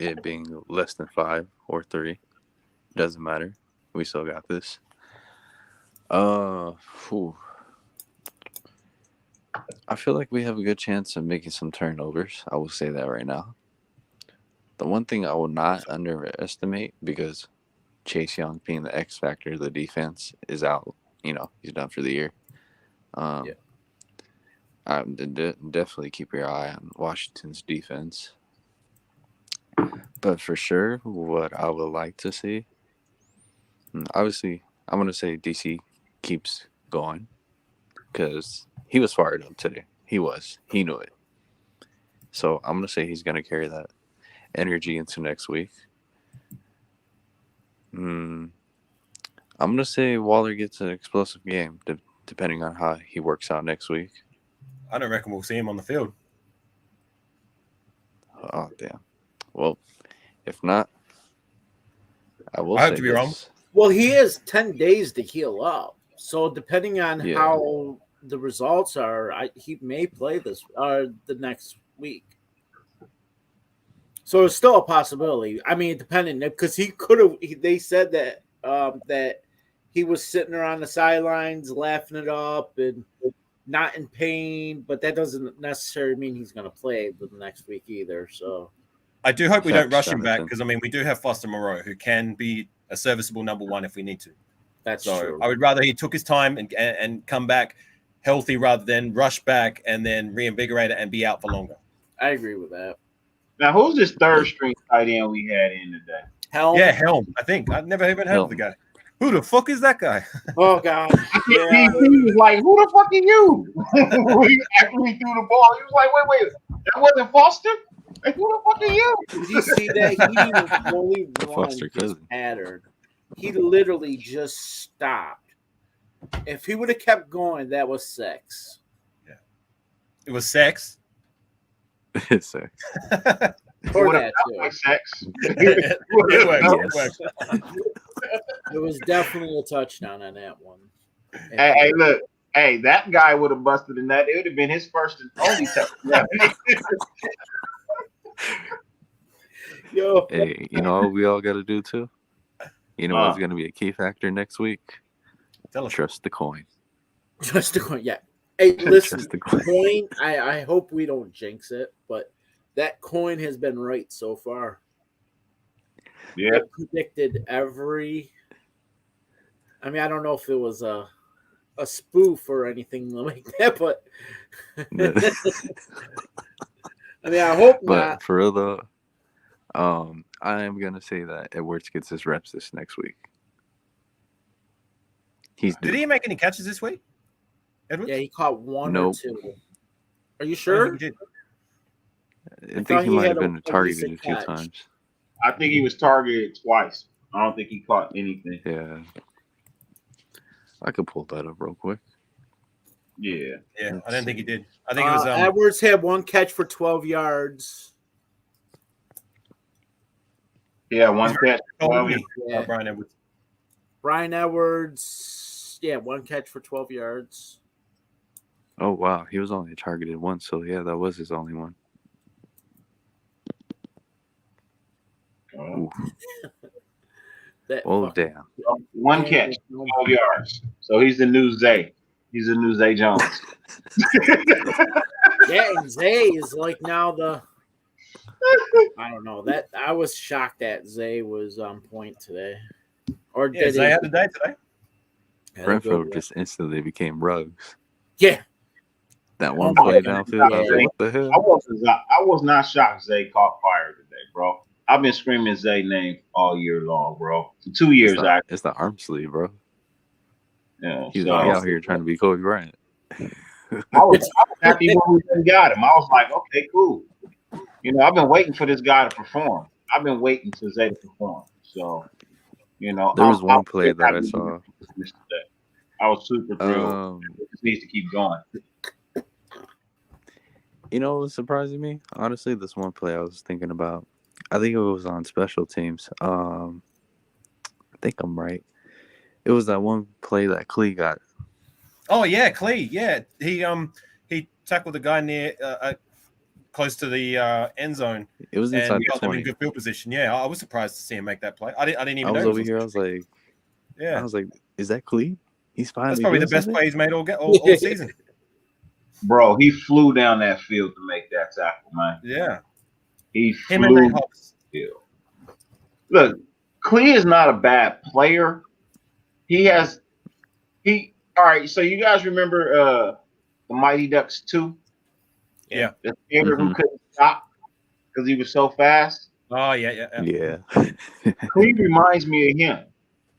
it being less than 5 or 3. Doesn't matter. We still got this. Whew. I feel like we have a good chance of making some turnovers. I will say that right now. The one thing I will not underestimate, because Chase Young being the X factor of the defense is out. He's done for the year. Yeah. Definitely keep your eye on Washington's defense. But for sure, what I would like to see, obviously, I'm going to say DC keeps going because he was fired up today. He knew it. So I'm going to say he's going to carry that energy into next week. I'm going to say Waller gets an explosive game, depending on how he works out next week. I don't reckon we'll see him on the field. Oh, damn. Well, if not, I will I hope say to be this. wrong. Well, he has 10 days to heal up. So depending on Yeah. how the results are, he may play the next week. So it's still a possibility. I mean, depending, because he could have. They said that that he was sitting there on the sidelines laughing it up and not in pain, but that doesn't necessarily mean he's going to play the next week either. So I do hope we don't Facts, rush him back Jonathan. because, I mean, we do have Foster Moreau who can be a serviceable number one if we need to. that's So true. I would rather he took his time and come back healthy rather than rush back and then reinvigorate it and be out for longer. I agree with that. Now, who's this third string tight end we had in today? Helm. Yeah, Helm. I think I've never even heard of the guy. Who the fuck is that guy? Oh God. Yeah. He was like, "Who the fuck are you?" After he threw the ball, he was like, "Wait, that wasn't Foster? Like, who the fuck are you?" Did you see that? He didn't even fully run Foster his cousin. pattern. He literally just stopped. If he would have kept going, that was 6. It was sex. It's Or What that about too. my sex? It works. Yes. It works. It was definitely a touchdown on that one. Hey, look. Hey, that guy would have busted in that. It would have been his first and only touchdown. Yo, Hey, you know what we all got to do too? You know what's going to be a key factor next week? Tell us. Trust the coin. just a coin. Yeah. Hey, listen, Trust the coin. coin. I hope we don't jinx it, but that coin has been right so far. Yeah. It predicted every. I mean, I don't know if it was a spoof or anything like that, but I mean, I hope But not. for real though, I am gonna say that Edwards gets his reps this next week. He's Did he make any catches this week? Edwards? Yeah, he caught 1 Nope. or 2. Are you I don't sure? think he did. I thought think he he might had have been a targeted decent a few catch. times. I think he was targeted twice. I don't think he caught anything. Yeah. I could pull that up real quick. Yeah. Yeah, Let's I don't think he see. did. I think it was Edwards had 1 catch for 12 yards. Yeah, one catch. Oh, Well, me. Yeah. Brian Edwards. Brian Edwards one catch for 12 yards. Oh wow, he was only targeted once, so yeah, that was his only one. Oof. That Oh fucking damn. One catch, 12 yards. So he's the new Zay. He's the new Zay Jones. Yeah, and Zay is like now the. I don't know that I was shocked that Zay was on point today, or Yeah, did Zay he? had a day today. Had a good Renfro one. just instantly became Ruggs. Yeah. That one my play God. downfield, I was Yeah. like, what the I hell? was not shocked Zay caught fire today, bro. I've been screaming Zay name all year long, bro. For 2 years, It's the arm sleeve, bro. He so out here trying to be Kobe Bryant. I was happy when we got him. I was like, okay, cool. You know, I've been waiting for this guy to perform. I've been waiting for Zay to perform. So, you know, There was one play that I saw. I was super thrilled. It just needs to keep going. You know what was surprising me? Honestly, this one play I was thinking about. I think it was on special teams. I think I'm right. It was that one play that Klee got. Oh yeah, Klee. Yeah, he tackled the guy near close to the end zone. It was and inside the got them 20. in good field position. Yeah, I was surprised to see him make that play. I didn't even. I was know over here. I was like, yeah, I was like, is that Klee? He's finally. that's probably the doing best something? play he's made all season. Bro, he flew down that field to make that tackle, man. Yeah, he him and flew. Ray Hobbs. Look, Klee is not a bad player. All right, so you guys remember the Mighty Ducks 2? Yeah. The skater who couldn't stop because he was so fast. Oh yeah. Klee reminds me of him.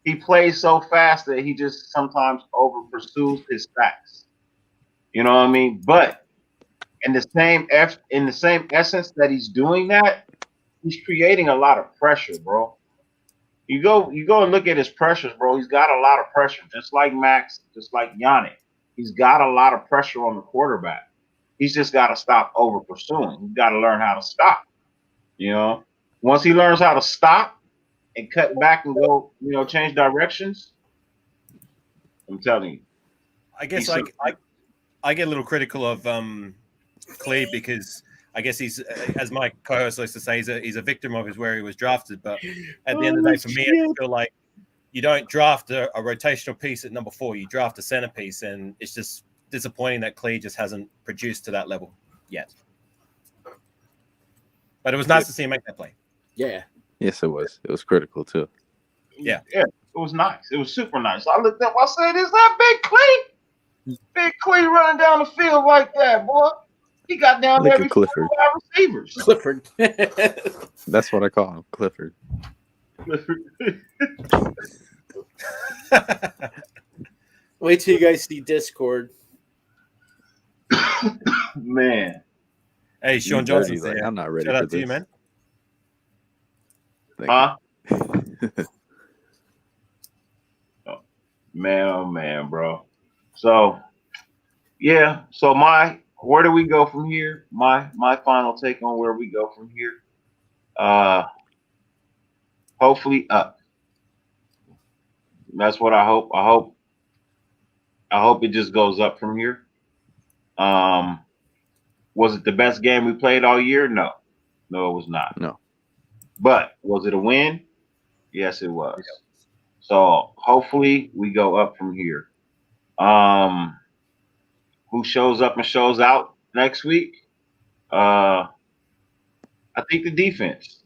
He plays so fast that he just sometimes over pursues his sacks. You know what I mean? But in the same essence that he's doing that, he's creating a lot of pressure, bro. You go and look at his pressures, bro. He's got a lot of pressure, just like Max, just like Yannick. He's got a lot of pressure on the quarterback. He's just got to stop over pursuing. He's got to learn how to stop. You know, once he learns how to stop and cut back and go, change directions, I'm telling you. I guess I get a little critical of Klee because I guess he's, as my co-host likes to say, he's a victim of where he was drafted. But at the end of the day, for me, I feel like you don't draft a rotational piece at number 4. You draft a centerpiece, and it's just disappointing that Klee just hasn't produced to that level yet. But it was nice to see him make that play. Yeah. Yes, it was. It was critical too. Yeah. It was nice. It was super nice. I looked up. I said, "Is that Big Klee? Big Klee running down the field like that, boy? He got down there before Clifford. Receivers. Clifford. That's what I call him, Clifford. Wait till you guys see Discord. Man. Hey, Sean Johnson's there. I'm not ready Shout for out to this. you, man. Huh? Oh man, bro. So yeah, so where do we go from here? My final take on where we go from here. Hopefully up. That's what I hope. I hope it just goes up from here. Was it the best game we played all year? No, it was not. No. But was it a win? Yes, it was. So hopefully we go up from here. Who shows up and shows out next week? I think the defense.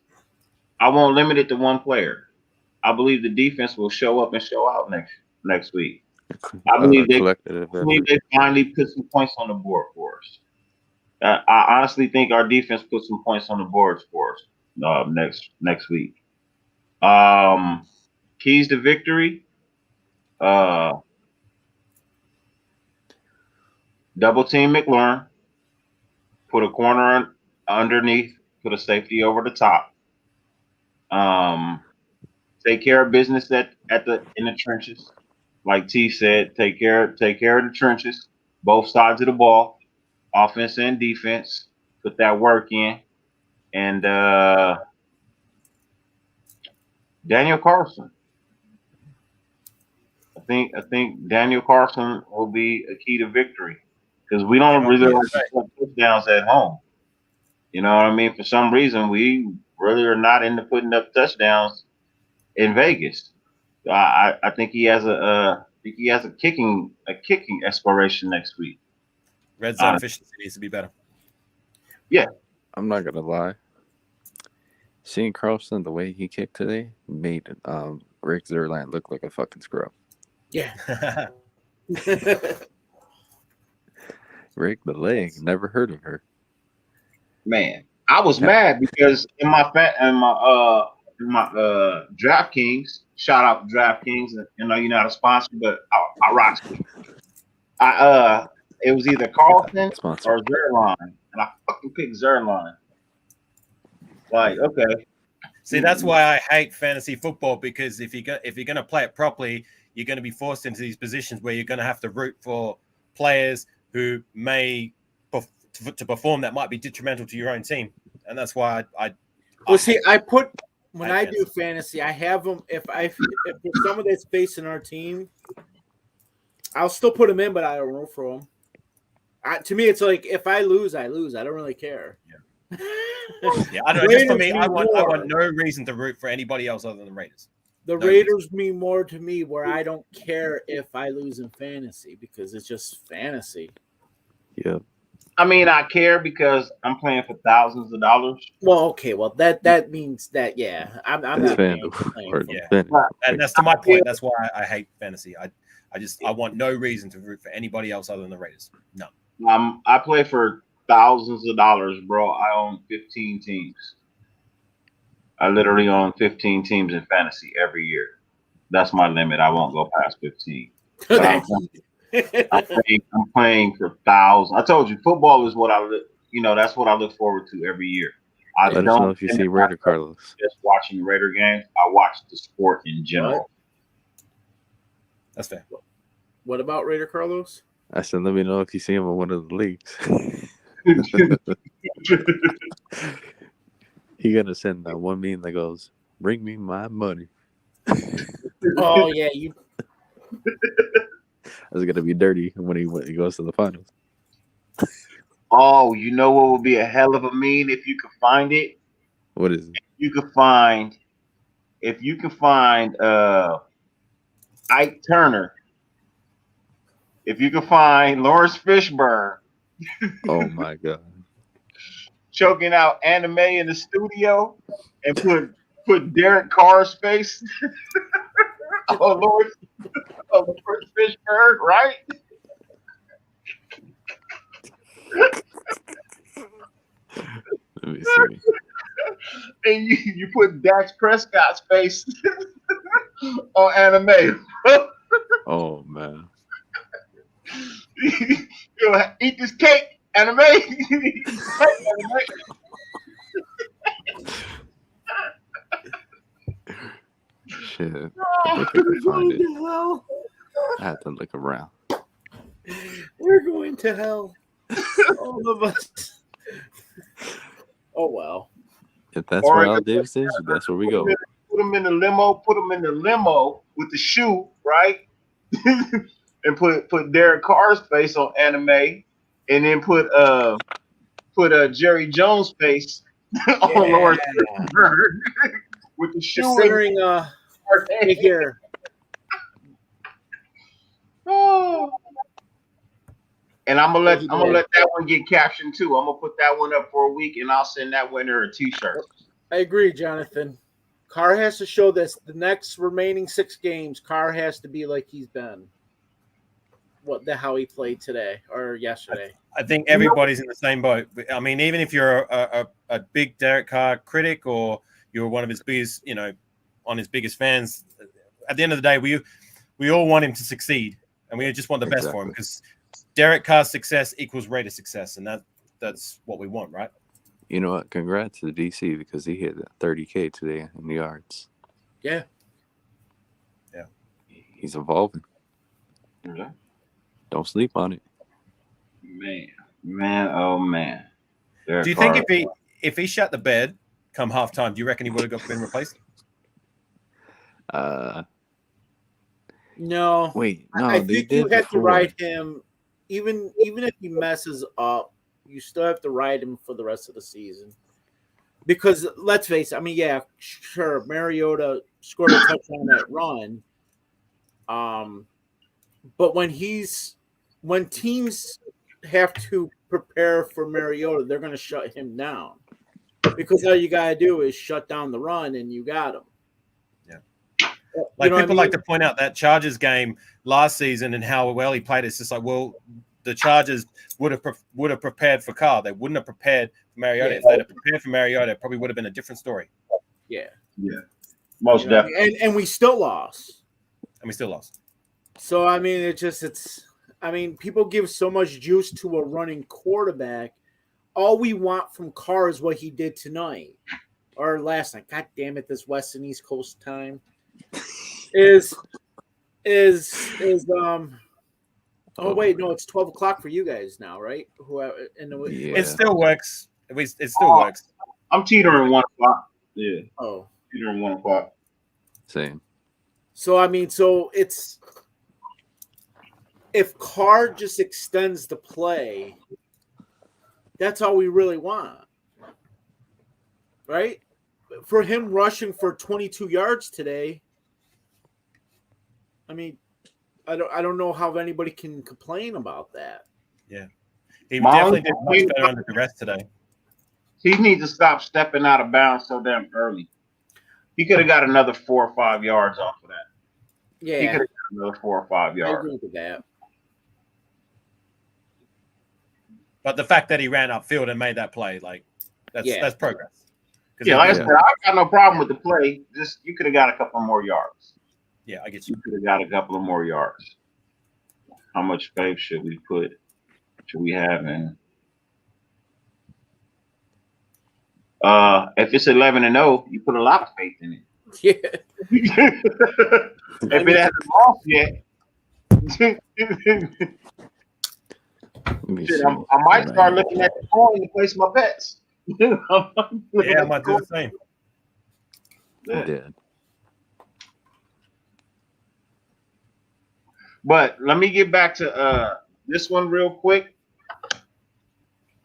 I won't limit it to one player. I believe the defense will show up and show out next week. I believe they finally put some points on the board for us. I honestly think our defense put some points on the boards for us next week. Keys to victory. Double team McLaurin. Put a corner underneath. Put a safety over the top. Take care of business in the trenches. Like T said, take care of the trenches, both sides of the ball, offense and defense. Put that work in. And Daniel Carlson. I think Daniel Carson will be a key to victory because we don't really like to put touchdowns at home. You know what I mean? For some reason, we really are not into putting up touchdowns in Vegas. I think he has a kicking exploration next week. Red zone efficiency needs to be better. Yeah, I'm not gonna lie. Seeing Carlson the way he kicked today made Rick Zerland look like a fucking scrub. Yeah. Rick the leg, never heard of her. man, I was mad because in my DraftKings, shout out to DraftKings, you know you're not a sponsor, but I rock it. It was either Carlson Sponsor. or Zerline, and I fucking picked Zerline. Like, okay. See, that's why I hate fantasy football, because if you're going to play it properly, you're going to be forced into these positions where you're going to have to root for players who may to perform that might be detrimental to your own team, and that's why I do fantasy, I have them. If there's someone that's facing our team, I'll still put them in, but I don't root for them. To me, it's like if I lose, I lose. I don't really care. Yeah, I don't know. Just for me, I want no reason to root for anybody else other than the Raiders. The Raiders mean more to me, where I don't care if I lose in fantasy because it's just fantasy. Yeah. I mean, I care because I'm playing for thousands of dollars. Well, okay. Well, that means that, yeah. I'm not playing. And that's to my point. That's why I hate fantasy. I want no reason to root for anybody else other than the Raiders. No. I play for thousands of dollars, bro. I own 15 teams. I literally own 15 teams in fantasy every year. That's my limit. I won't go past 15. But I'm playing for thousands. I told you, football is what that's what I look forward to every year. Let us know if you see Raider Carlos. Just watching Raider games. I watch the sport in general. What? That's fair. What about Raider Carlos? I said, let me know if you see him in one of the leagues. He gonna send that one meme that goes, "Bring me my money." Oh yeah, you. That's gonna be dirty when he goes to the finals. Oh, you know what would be a hell of a meme if you could find it? What is it? If you can find Ike Turner. If you can find Lawrence Fishburne. Oh my god. Choking out anime in the studio and put Derek Carr's face on Lawrence Fishburne, right? Let me see. And you put Dax Prescott's face on anime. Oh man. You know, eat this cake, anime. Shit. I think I can find it. I have to look around. We're going to hell. All of us. Oh well. If that's where Al Davis is, that's where we go. Put them in the limo with the shoe, right? And put Derek Carr's face on anime, and then put Jerry Jones' face on Lawrence Fishburne with the shoe. Considering here. Oh. And I'm gonna let that one get captioned too. I'm gonna put that one up for a week, and I'll send that winner a T-shirt. I agree, Jonathan. Carr has to show this. The next remaining 6 games, Carr has to be like he's been. How he played today or yesterday. I think everybody's in the same boat. I mean, even if you're a big Derek Carr critic or you're one of his biggest, on his biggest fans, at the end of the day, we all want him to succeed, and we just want the best for him, because Derek Carr's success equals Raider success, and that's what we want, right? You know what? Congrats to DC because he hit 30K today in the yards. Yeah. Yeah. He's evolving. Yeah. Don't sleep on it. Man, oh man. Do you think if he shut the bed come halftime, do you reckon he would have been replaced? No, Wait, no, I they think you did have to before. ride him. Even if he messes up, you still have to ride him for the rest of the season. Because let's face it, I mean, yeah, sure, Mariota scored a touchdown on that run. But when teams have to prepare for Mariota, they're going to shut him down because all you got to do is shut down the run, and you got him. Yeah, You like know what I people like mean? to point out that Chargers game last season and how well he played. It's just like, well, the Chargers would have prepared for Carr. They wouldn't have prepared for Mariota. Yeah. If they'd have prepared for Mariota, it probably would have been a different story. Yeah, Most you know what I definitely. mean? And we still lost. And we still lost. So I mean, people give so much juice to a running quarterback. All we want from Carr is what he did tonight or last night. God damn it, this West and East Coast time is Oh wait, no, it's 12 o'clock for you guys now, right? Yeah. It still works. It still works. I'm teetering 1 o'clock. Yeah, Oh, teetering 1 o'clock. Same. so I mean, it's if Carr just extends the play, that's all we really want, right? For him rushing for 22 yards today, I mean, I don't know how anybody can complain about that. Yeah, he My definitely only did much better under duress today. He needs to stop stepping out of bounds so damn early. He could have got another 4 or 5 yards off of that. Yeah, He could have got another 4 or 5 I yards. agree with that. But the fact that he ran upfield and made that play, like that's progress. Yeah, like I said, I got no problem with the play. Just you could have got a couple more yards. Yeah, I get you. You could have got a couple of more yards. How much faith should we have in? If it's 11-0, you put a lot of faith in it. Yeah. If it hasn't lost yet, I might start looking at the coin to place my bets. Yeah, I might do the same. Yeah. But let me get back to this one real quick.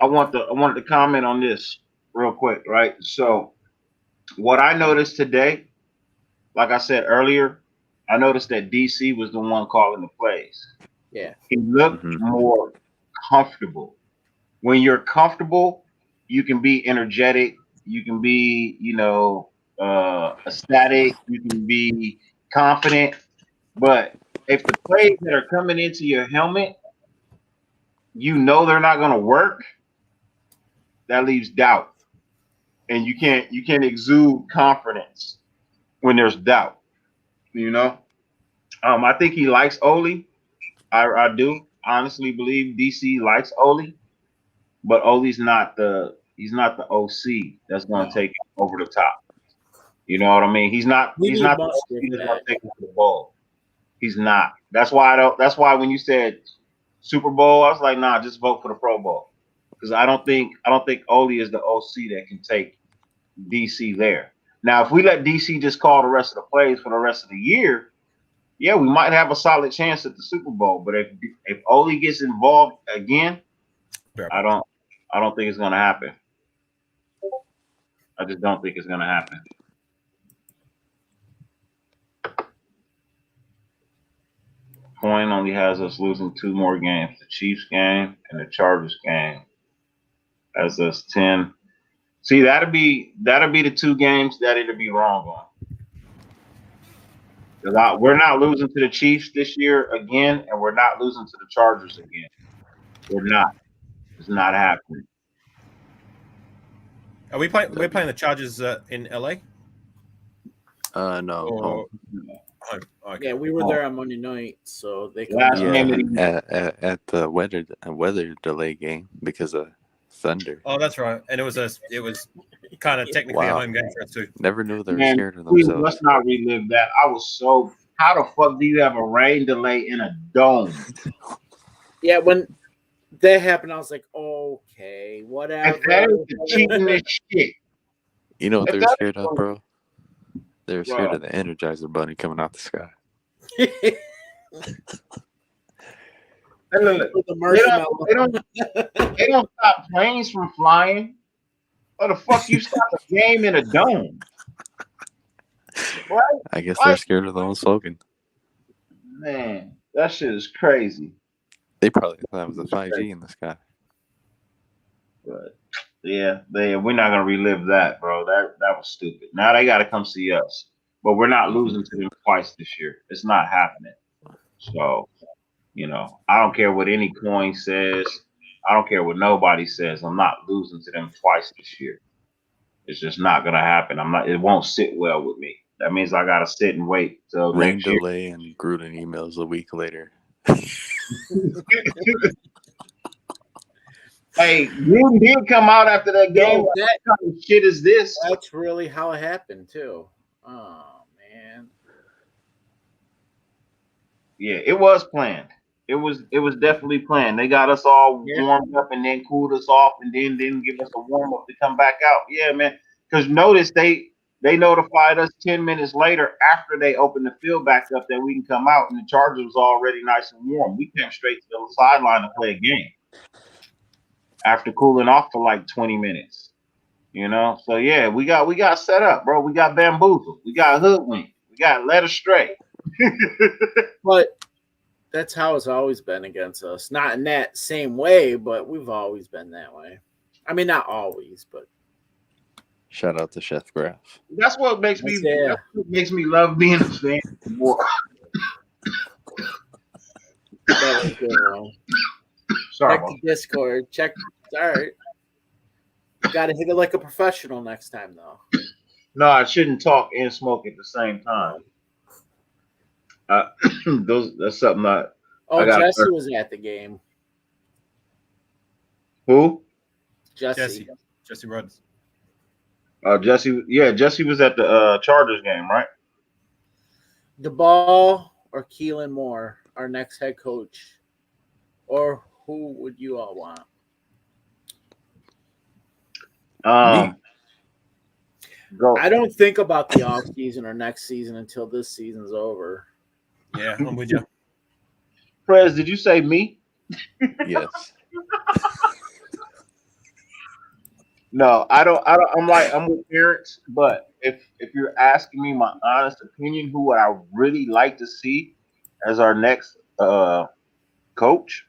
I wanted to comment on this real quick, right? So what I noticed today, like I said earlier, I noticed that DC was the one calling the plays. Yeah. He looked more comfortable. When you're comfortable, you can be energetic, you can be, ecstatic, you can be confident. But if the plays that are coming into your helmet, you know they're not going to work, that leaves doubt. And you can't exude confidence when there's doubt. I think he likes Oli. I do honestly believe DC likes Oli, but Oli's not the OC that's going to take it over the top. You know what I mean? He's not the OC that's going to take it to the bowl. He's not. That's why when you said Super Bowl, I was like, nah, just vote for the Pro Bowl. Because I don't think Oli is the OC that can take DC there. Now, if we let DC just call the rest of the plays for the rest of the year, yeah, we might have a solid chance at the Super Bowl. But if Oli gets involved again, I don't think it's gonna happen. I just don't think it's gonna happen. Coin only has us losing 2 more games: the Chiefs game and the Chargers game. Has us 10. See, that'll be the 2 games that it'll be wrong on. We're not losing to the Chiefs this year again, and we're not losing to the Chargers again. We're not. It's not happening. Are we playing? We're playing the Chargers in LA. No. Or, okay. Yeah, we were there on Monday night, so they at the weather delay game because of thunder. Oh, that's right. And it was kind of technically a home game for us too. Never knew they were scared of themselves. Let's not relive that. How the fuck do you have a rain delay in a dome? Yeah, when that happened, I was like, okay, whatever. That is the cheapest shit. You know what they were scared of, bro? They were scared of the Energizer Bunny coming out the sky. Hey, look, With the marshmallow. they don't stop planes from flying. How the fuck you stop a game in a dome? Right? I guess they're Like, scared of the own slogan. man, that shit is crazy. They probably thought it was a 5G in the sky. But yeah, we're not gonna relive that, bro. That was stupid. Now they gotta come see us. But we're not losing to them twice this year. It's not happening. So, I don't care what any coin says. I don't care what nobody says. I'm not losing to them twice this year. It's just not gonna happen. It won't sit well with me. That means I gotta sit and wait till Rain next year. delay and Gruden emails a week later. Hey, Gruden did come out after that game. Yo, What kind of shit is this? That's really how it happened too. Oh man. Yeah, it was planned. It was definitely planned. They got us all Yeah. warmed up and then cooled us off and then didn't give us a warm up to come back out. Yeah, man. Because notice they notified us 10 minutes later after they opened the field back up that we can come out, and the Chargers was already nice and warm. We came straight to the sideline to play a game after cooling off for like 20 minutes. So yeah, we got set up, bro. We got bamboozled. We got hoodwinked. We got led astray. But that's how it's always been against us. Not in that same way, but we've always been that way. I mean, not always, but Shout out to Chef Graf. That's what makes me. Yeah. That's what makes me love being a fan more. that was good. Sorry, Check bro. the Discord. Check. All right. Got to hit it like a professional next time, though. No, I shouldn't talk and smoke at the same time. That's something that. Oh, I got Jesse was at the game. Who? Jesse. Jesse Rhodes. Jesse. Yeah, Jesse was at the Chargers game, right? DeBall or Keelan Moore, our next head coach, or who would you all want? Go. I don't think about the off season or next season until this season's over. Yeah, I'm with you. Prez, did you say me? Yes. No, I don't. I'm with parents, but if you're asking me my honest opinion, who would I really like to see as our next coach?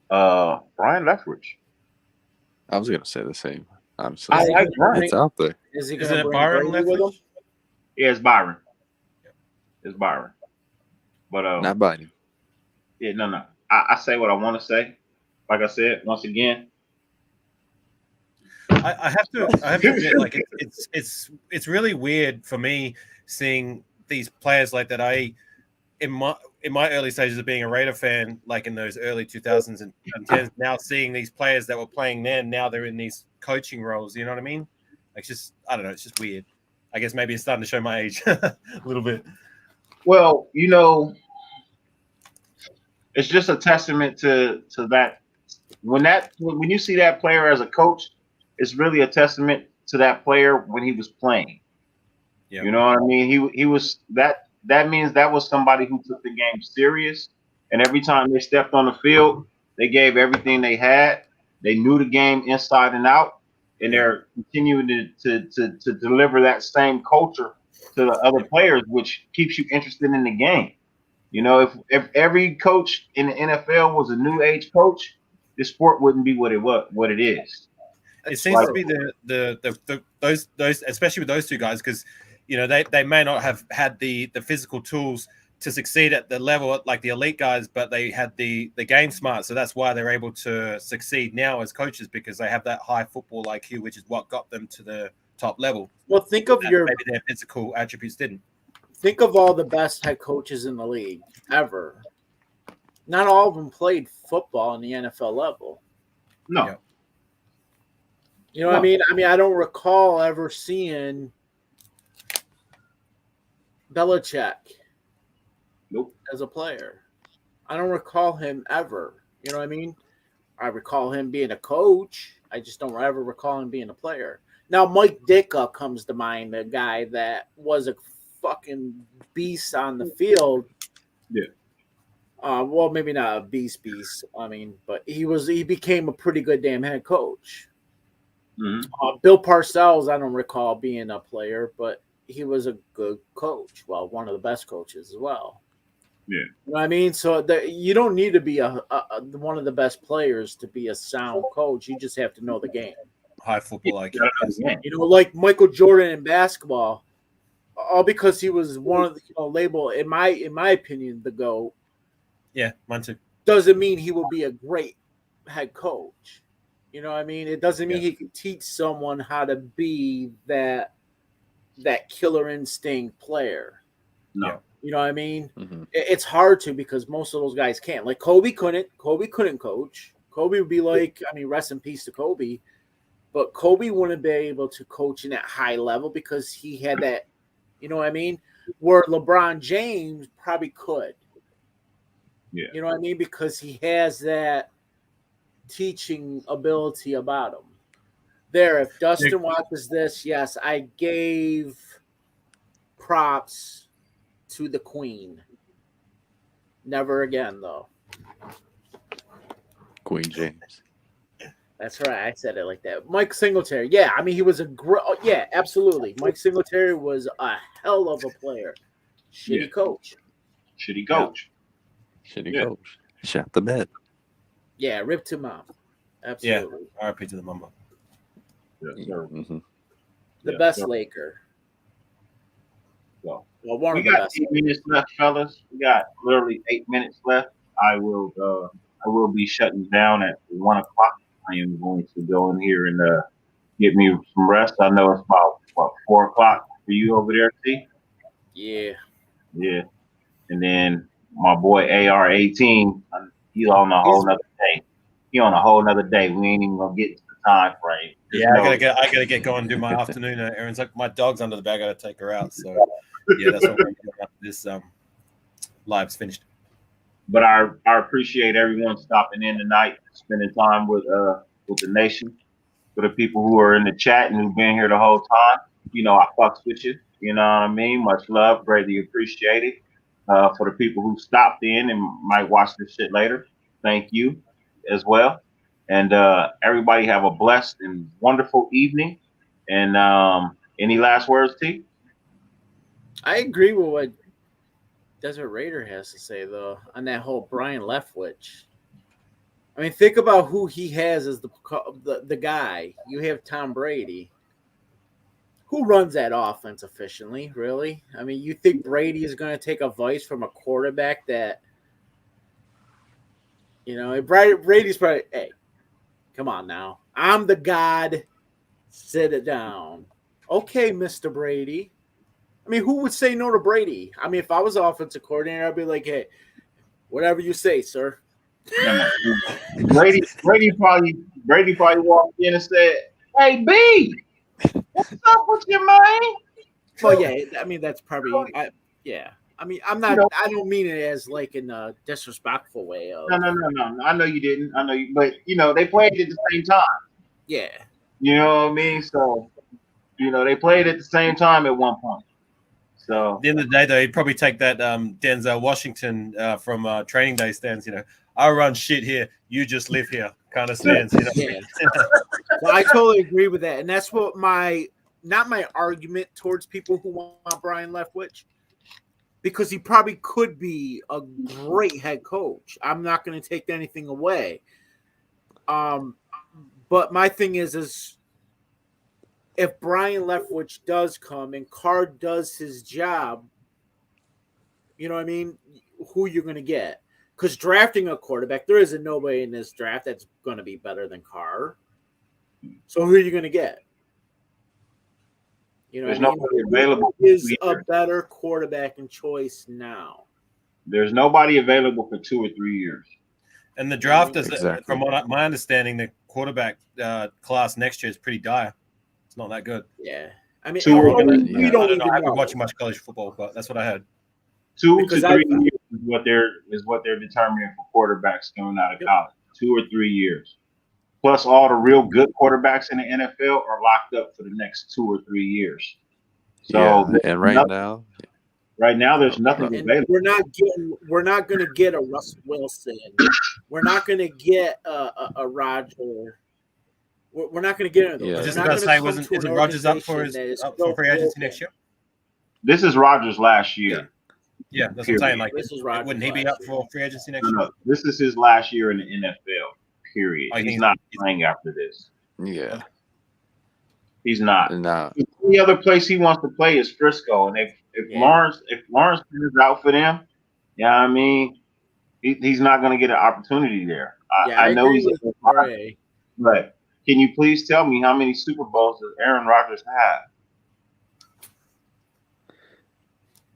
Brian Leftwich. I was gonna say the same. Honestly, I like Brian. it's out there. Is he Is going to it bring Byron Brady with him? Leftwich? Yeah, it's Byron. It's Byron. But Not Biden. yeah, no. I say what I want to say. Like I said, once again, I have to admit, like it's really weird for me seeing these players like that. In my early stages of being a Raider fan, like in those early 2000s and 10s, now seeing these players that were playing then, now they're in these coaching roles. You know what I mean? Like, just I don't know. It's just weird. I guess maybe it's starting to show my age a little bit. well, it's just a testament to that. When you see that player as a coach, it's really a testament to that player when he was playing. Yeah. You know what I mean? He was that. That means that was somebody who took the game serious, and every time they stepped on the field, they gave everything they had. They knew the game inside and out, and they're continuing to deliver that same culture to the other players, which keeps you interested in the game. If every coach in the NFL was a new age coach, this sport wouldn't be what it is. It seems to be those especially with those two guys, because they may not have had the physical tools to succeed at the level like the elite guys, but they had the game smart, so that's why they're able to succeed now as coaches, because they have that high football IQ, which is what got them to the top level. Well, think of maybe their physical attributes didn't. Think of all the best head coaches in the league ever. Not all of them played football in the NFL level. No. Yeah. You know what I mean? I mean, I don't recall ever seeing Belichick as a player. I don't recall him ever. You know what I mean? I recall him being a coach. I just don't ever recall him being a player. Now, Mike Ditka comes to mind, the guy that was a fucking beast on the field. Yeah. Well, maybe not a beast. I mean, but he became a pretty good damn head coach. Bill Parcells, I don't recall being a player, but he was a good coach. Well, one of the best coaches as well. Yeah. You know what I mean? So you don't need to be a one of the best players to be a sound coach. You just have to know the game. High football IQ. You know, like Michael Jordan in basketball, all because he was one of the labeled in my opinion the GOAT. Yeah, mine too. Doesn't mean he will be a great head coach. You know what I mean? It doesn't mean he can teach someone how to be that killer instinct player. No. You know what I mean? Mhm. It's hard to because most of those guys can't. Like Kobe couldn't coach. Kobe would be like, I mean, rest in peace to Kobe, but Kobe wouldn't be able to coach in that high level because he had that, you know what I mean? Where LeBron James probably could. Yeah. You know what I mean? Because he has that teaching ability about him. There, if Dustin watches this, yes, I gave props to the Queen. Never again, though. Queen James. That's right. I said it like that. Mike Singletary. Yeah, I mean, he was a great. Yeah, absolutely. Mike Singletary was a hell of a player. Shitty coach. Shitty coach. Shitty coach. Shot the bed. Yeah, rip to mom. Absolutely. Yeah, RIP to the mama. Mm-hmm. The best Laker. Well, one we of the got best. 8 minutes left, fellas. We got literally 8 minutes left. I will be shutting down at 1 o'clock. I am going to go in here and get me some rest. I know it's about 4 o'clock for you over there, T. Yeah. Yeah. And then my boy AR-18, he's on a whole nother day. He on a whole nother day. We ain't even gonna get to the time frame. Yeah, I gotta get going and do my afternoon errands. Like my dog's under the bag, I gotta take her out. So yeah, that's what we're doing after this live's finished. But I appreciate everyone stopping in tonight, spending time with the nation. For the people who are in the chat and who've been here the whole time, you know I fucks with you. You know what I mean? Much love, greatly appreciated. For the people who stopped in and might watch this shit later, thank you as well. And everybody have a blessed and wonderful evening. And any last words, T? I agree with what Desert Raider has to say, though, on that whole Brian Leftwich. I mean, think about who he has as the guy. You have Tom Brady. Who runs that offense efficiently, really? I mean, you think Brady is going to take advice from a quarterback that, you know, Brady's probably, hey, come on now. I'm the god. Sit it down. Okay, Mr. Brady. I mean, who would say no to Brady? I mean, if I was offensive coordinator, I'd be like, hey, whatever you say, sir. Brady probably walked in and said, "Hey B, what's up with you, man?" Well, yeah, I mean that's probably yeah. I mean, I'm not. I don't mean it as like in a disrespectful way. No. I know you didn't. I know you, but they played at the same time. Yeah. You know what I mean? So, they played at the same time at one point. So at the end of the day, though, he'd probably take that Denzel Washington from Training Day stance. I run shit here, you just live here kind of stance. Yeah. Well, I totally agree with that, and that's what not my argument towards people who want Brian Leftwich, because he probably could be a great head coach. I'm not going to take anything away. But my thing is if Brian Leftwich does come and Carr does his job, you know what I mean? Who you're going to get? Because drafting a quarterback, there isn't nobody in this draft that's going to be better than Carr. So who are you going to get? There's nobody available. Who is a better quarterback in choice now? There's nobody available for 2 or 3 years. And the draft is, from my understanding, the quarterback class next year is pretty dire. It's not that good. Yeah, I mean, I don't know. I haven't watched much college football, but that's what I heard. 2 to 3 years is what they're determining for quarterbacks coming out of college. 2 or 3 years. Plus, all the real good quarterbacks in the NFL are locked up for the next 2 or 3 years. So, and right now, Right now, there's nothing And available. we're not going to get a Russell Wilson. We're not going to get a Roger. We're not going to get into those. Yeah. I was We're just not about to gonna say, come wasn't to isn't an Rodgers up for organization that is up so for free agency broken. next year? This is Rodgers' last year. Yeah, that's what I'm saying. Like, This is Rodgers' wouldn't he be last up year. for free agency next No, year? no, this is his last year in the NFL. Period. I He's think not he's- playing after this. Yeah. He's not. Nah. The only other place he wants to play is Frisco, and if Yeah. Lawrence is out for them, yeah, I mean, he's not going to get an opportunity there. I know agree he's, with Ray. but can you please tell me how many Super Bowls does Aaron Rodgers have?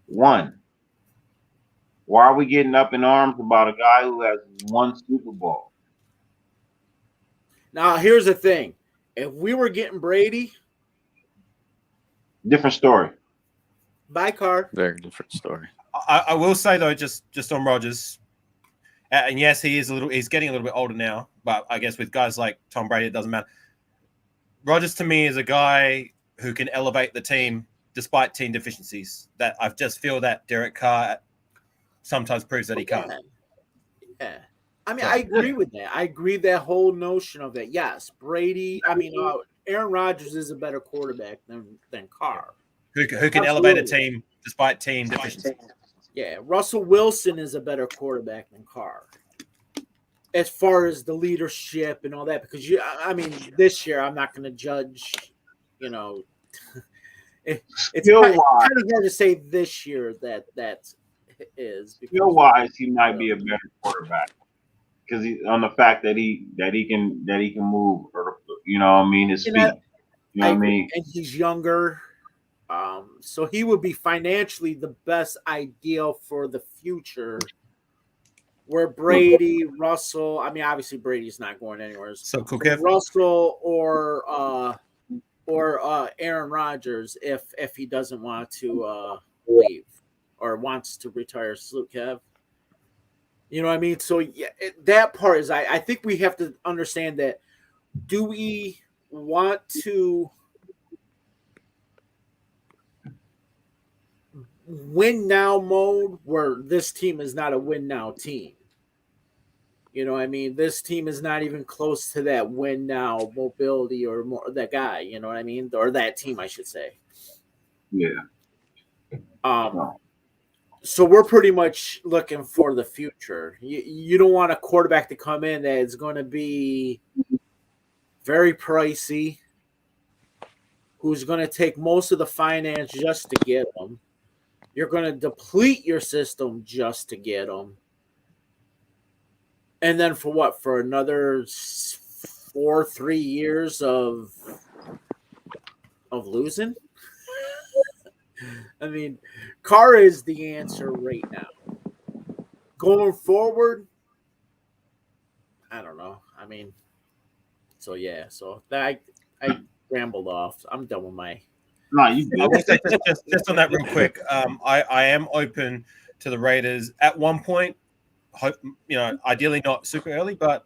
One. Why are we getting up in arms about a guy who has one Super Bowl? Now, here's the thing: if we were getting Brady, Different story. by car, Very different story. I will say though, just on Rodgers, and yes, he's getting a little bit older now, but I guess with guys like Tom Brady, it doesn't matter. Rodgers to me is a guy who can elevate the team despite team deficiencies. That I just feel that Derek Carr sometimes proves that he can't. Yeah. I mean, I agree with that. I agree that whole notion of that. Yes, Brady. I mean, Aaron Rodgers is a better quarterback than Carr. Who can elevate a team despite team deficiencies. Yeah, Russell Wilson is a better quarterback than Carr. As far as the leadership and all that, because I mean, this year I'm not going to judge. You know, it's kind of hard to say this year that is. Skill wise, he might be a better quarterback because on the fact that he can move, or you know, what I mean, his feet. You know what I mean? And he's younger. So he would be financially the best ideal for the future. Where Brady, Russell, I mean, obviously Brady's not going anywhere. So cool, Kev. Russell or Aaron Rodgers, if he doesn't want to leave or wants to retire, salute Kev. You know what I mean? So yeah, that part is I think we have to understand that. Do we want to win now mode where this team is not a win now team? You know what I mean? This team is not even close to that win now mobility or more that guy, you know what I mean? Or that team, I should say. Yeah. So we're pretty much looking for the future. You don't want a quarterback to come in that is going to be very pricey, who's going to take most of the finance just to get them. You're going to deplete your system just to get them. And then for what? For another 3 years of losing? I mean, Carr is the answer right now. Going forward, I don't know. I mean, so yeah. So I rambled off. I'm done with my. No, you I will good. say just on that real quick. I am open to the Raiders at one point. Hope, you know, ideally not super early, but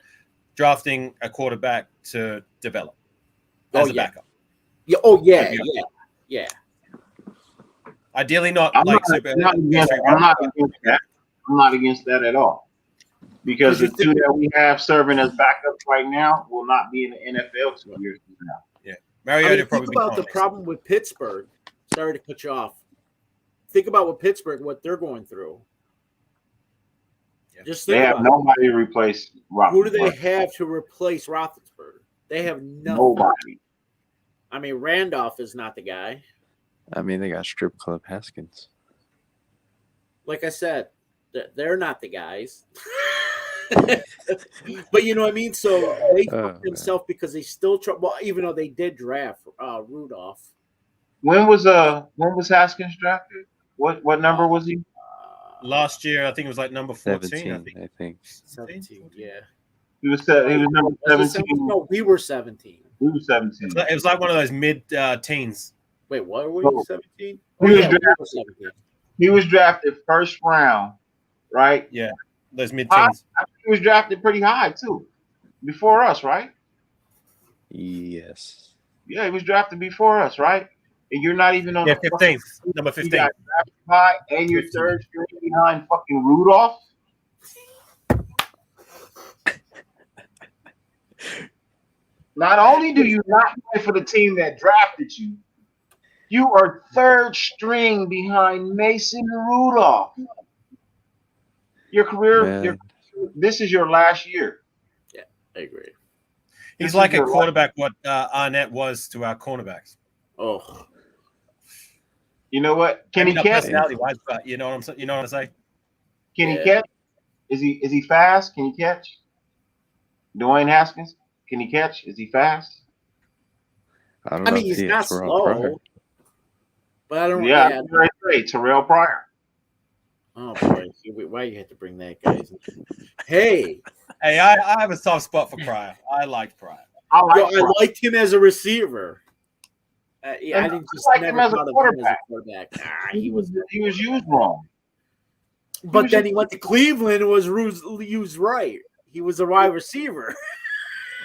drafting a quarterback to develop as a backup. Yeah. Oh yeah. Yeah. Ideally not I'm like not, super I'm not early. against, I'm not against that. I'm not against that at all. Because the two that we have serving as backups right now will not be in the NFL 2 years from now. Yeah. I Mariota mean, probably think be about the fine. problem with Pittsburgh. Sorry to cut you off. Think about what Pittsburgh, what they're going through. Yeah. Just They think have about nobody to replace Roethlisberger. who do they have to replace Roethlisberger? They have nothing. Nobody. I mean, Randolph is not the guy. I mean, they got Strip Club Haskins. Like I said, they're not the guys. But you know what I mean? So they fucked themselves because they still well, even though they did draft Rudolph. When was Haskins drafted? What number was he? Last year, I think it was like number 14. 17, I I think. 17, yeah. He was number 17. No, we were 17. We were 17. It was like one of those mid-teens. Wait, what were Oh. we, 17? He was we were drafted. 17. He was drafted first round, right? Yeah, those mid-teens. He was drafted pretty high too, before us, right? Yes. Yeah, he was drafted before us, right? and you're not even on Yeah, the fucking 15th, number you 15. got drafted by, and you're 15. third string behind fucking Rudolph. Not only do you not play for the team that drafted you, you are third string behind Mason Rudolph. Your career, this is your last year. Yeah, I agree. He's like a quarterback, what Arnett was to our cornerbacks. Oh, you know what? Can he catch? Personality-wise, but you know what I'm saying. You know what I'm saying? Can he catch? Is he fast? Can he catch? Dwayne Haskins, can he catch? Is he fast? I don't know. mean, he's not slow, but I don't. Yeah, right. Terrell Pryor. Oh boy, why you had to bring that guy? Hey, I have a soft spot for Pryor. I liked Pryor. I liked him as a receiver. I didn't just like never him as a thought of him quarterback. He was used wrong. But then he went to Cleveland and was used right. He was a wide receiver.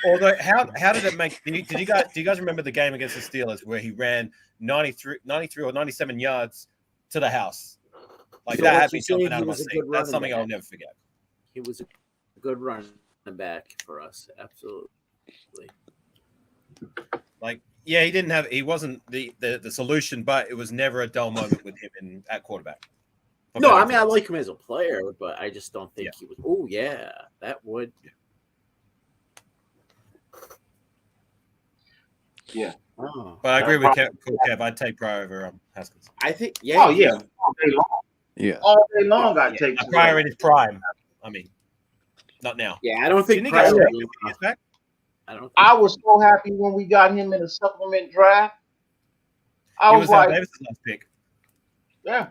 Although, how did it make? Do you guys remember the game against the Steelers where he ran 93 or 97 yards to the house? Like that had me jumping out of my seat. That's something I'll never forget. He was a good running back for us, absolutely. Like, yeah, he wasn't the solution, but it was never a dull moment with him at quarterback. No, I mean I like him as a player, but I just don't think he was. Oh yeah, that would. Yeah. Oh, but I agree with Kev. I'd take Pryor over Haskins. I think. Yeah. Oh yeah. All day long. Yeah. All day long, I'd take Pryor in his prime. I mean, not now. Yeah, I don't think Pryor. I was so happy when we got him in a supplement draft. He was like, Davis' last pick. Yeah.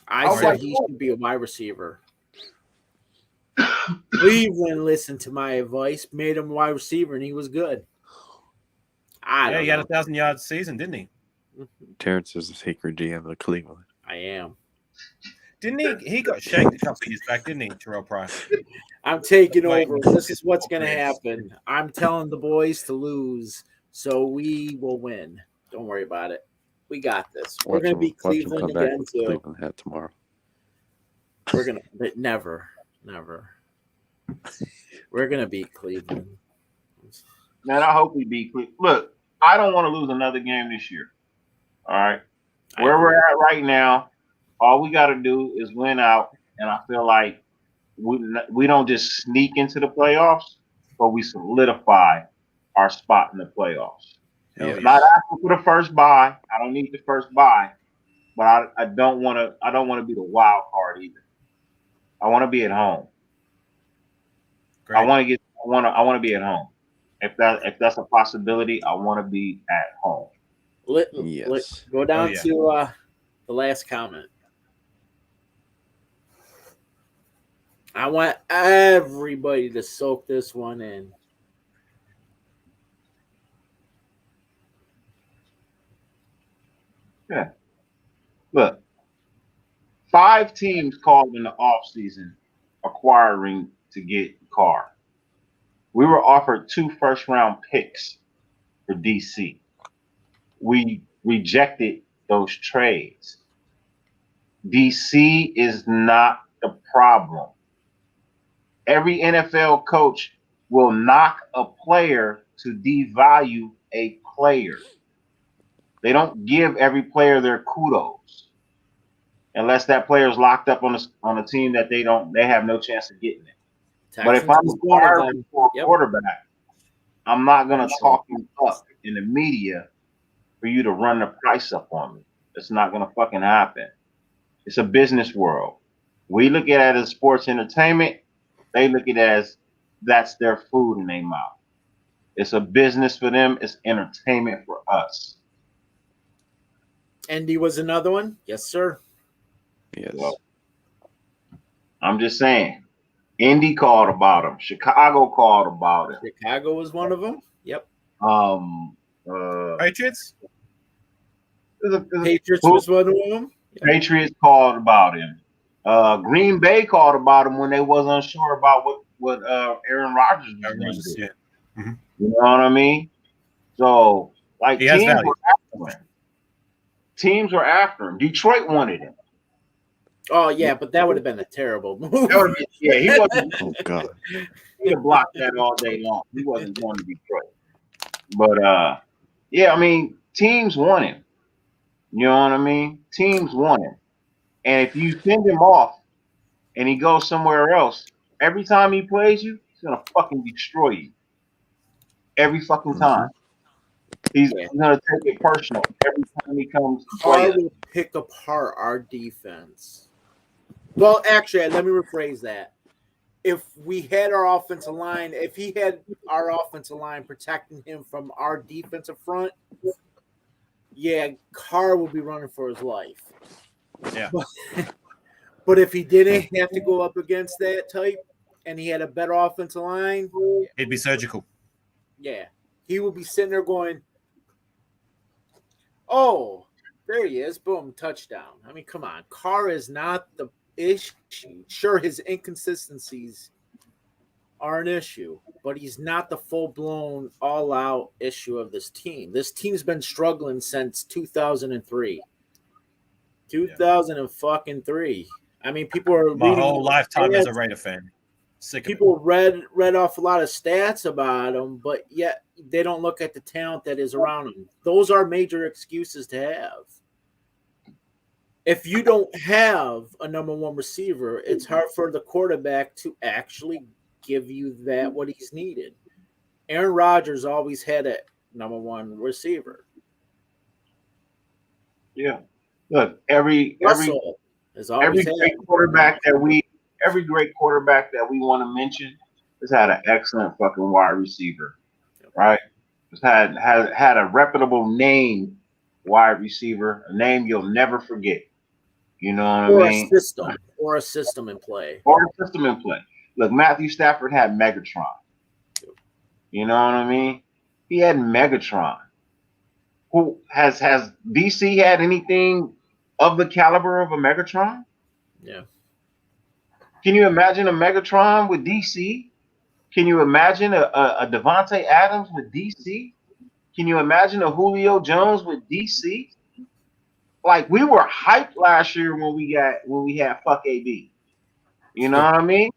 I said he should be a wide receiver. Cleveland listened to my advice, made him a wide receiver, and he was good. He had 1,000 yards season, didn't he? Terrence is the secret GM of Cleveland. I am. Didn't he? He got shanked a couple of years back, didn't he, Terrell Pryor? I'm taking over. This is what's going to happen. I'm telling the boys to lose, so we will win. Don't worry about it. We got this. We're going to beat Cleveland again too. Cleveland hat tomorrow. We're going to never. We're going to beat Cleveland. Man, I hope we beat Cleveland. Look, I don't want to lose another game this year. All right. Where we're at right now, all we got to do is win out, and I feel like we don't just sneak into the playoffs, but we solidify our spot in the playoffs. Yeah. Not asking for the first bye. I don't need the first bye, but I don't want to be the wild card either. I want to be at home. Great. I want to be at home. If that's a possibility, I want to be at home. Let's go down to the last comment. I want everybody to soak this one in. Yeah. Look, 5 teams called in the offseason acquiring to get Carr. We were offered 2 first-round picks for DC. We rejected those trades. DC is not the problem. Every NFL coach will knock a player to devalue a player. They don't give every player their kudos unless that player is locked up on a team that they have no chance of getting it. But if I'm acquiring for a quarterback, I'm not going to talk you up in the media for you to run the price up on me. It's not going to fucking happen. It's a business world. We look at it as sports entertainment. They look at it as that's their food in their mouth. It's a business for them. It's entertainment for us. Andy was another one? Yes, sir. Yes. Well, I'm just saying. Indy called about him. Chicago called about it. Chicago was one of them. Yep. Patriots? Patriots was one of them. Yep. Patriots called about him. Green Bay called about him when they wasn't unsure about what Aaron Rodgers was going to do. Yeah. Mm-hmm. You know what I mean? So, like, he has value. after him. Teams were after him. Detroit wanted him. Oh yeah, but that would have been a terrible move. Yeah, he wasn't. Oh God. He'd have blocked that all day long. He wasn't going to Detroit. But yeah, I mean, teams want him. You know what I mean? Teams want him. And if you send him off and he goes somewhere else, every time he plays you, he's gonna fucking destroy you. Every fucking time. He's gonna take it personal every time he comes to play. Carr will pick apart our defense. Well, actually, let me rephrase that. If we had our offensive line, if he had our offensive line protecting him from our defensive front, yeah, Carr will be running for his life. Yeah. But if he didn't have to go up against that type and he had a better offensive line, He'd be surgical. yeah, he would be sitting there going, oh, there he is. Boom, touchdown. I mean, come on. Carr is not the issue. Sure, his inconsistencies are an issue, but he's not the full-blown, all-out issue of this team. This team's been struggling since 2003. 2003. I mean, people are My reading whole lifetime as a stats. Raider fan. Sick of it. People read off a lot of stats about him, but yet they don't look at the talent that is around him. Those are major excuses to have. If you don't have a number one receiver, it's hard for the quarterback to actually give you that what he's needed. Aaron Rodgers always had a number one receiver. Yeah. Look, every Russell has always had great quarterback that we want to mention has had an excellent fucking wide receiver, right? Has had a reputable name wide receiver, a name you'll never forget. You know what I mean? Or a system in play. Look, Matthew Stafford had Megatron. You know what I mean? He had Megatron. Who has DC had anything of the caliber of a Megatron? Yeah. Can you imagine a Megatron with DC? Can you imagine a Devontae Adams with DC? Can you imagine a Julio Jones with DC? Like, we were hyped last year when we had fuck AB. You know what I mean?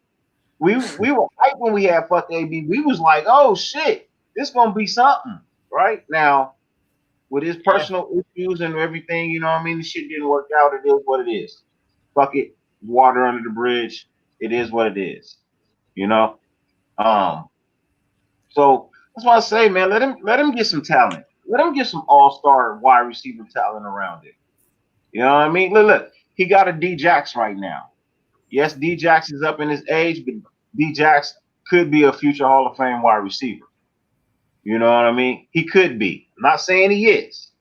We were hyped when we had fuck AB. We was like, oh shit, this gonna be something, right? Now, with his personal issues and everything, you know what I mean? The shit didn't work out. It is what it is. Fuck it. Water under the bridge. It is what it is. You know? So that's why I say, man, let him get some talent. Let him get some all-star wide receiver talent around it. You know what I mean? Look, he got a D-Jax right now. Yes, D-Jax is up in his age, but D-Jax could be a future Hall of Fame wide receiver. You know what I mean? He could be. I'm not saying he is,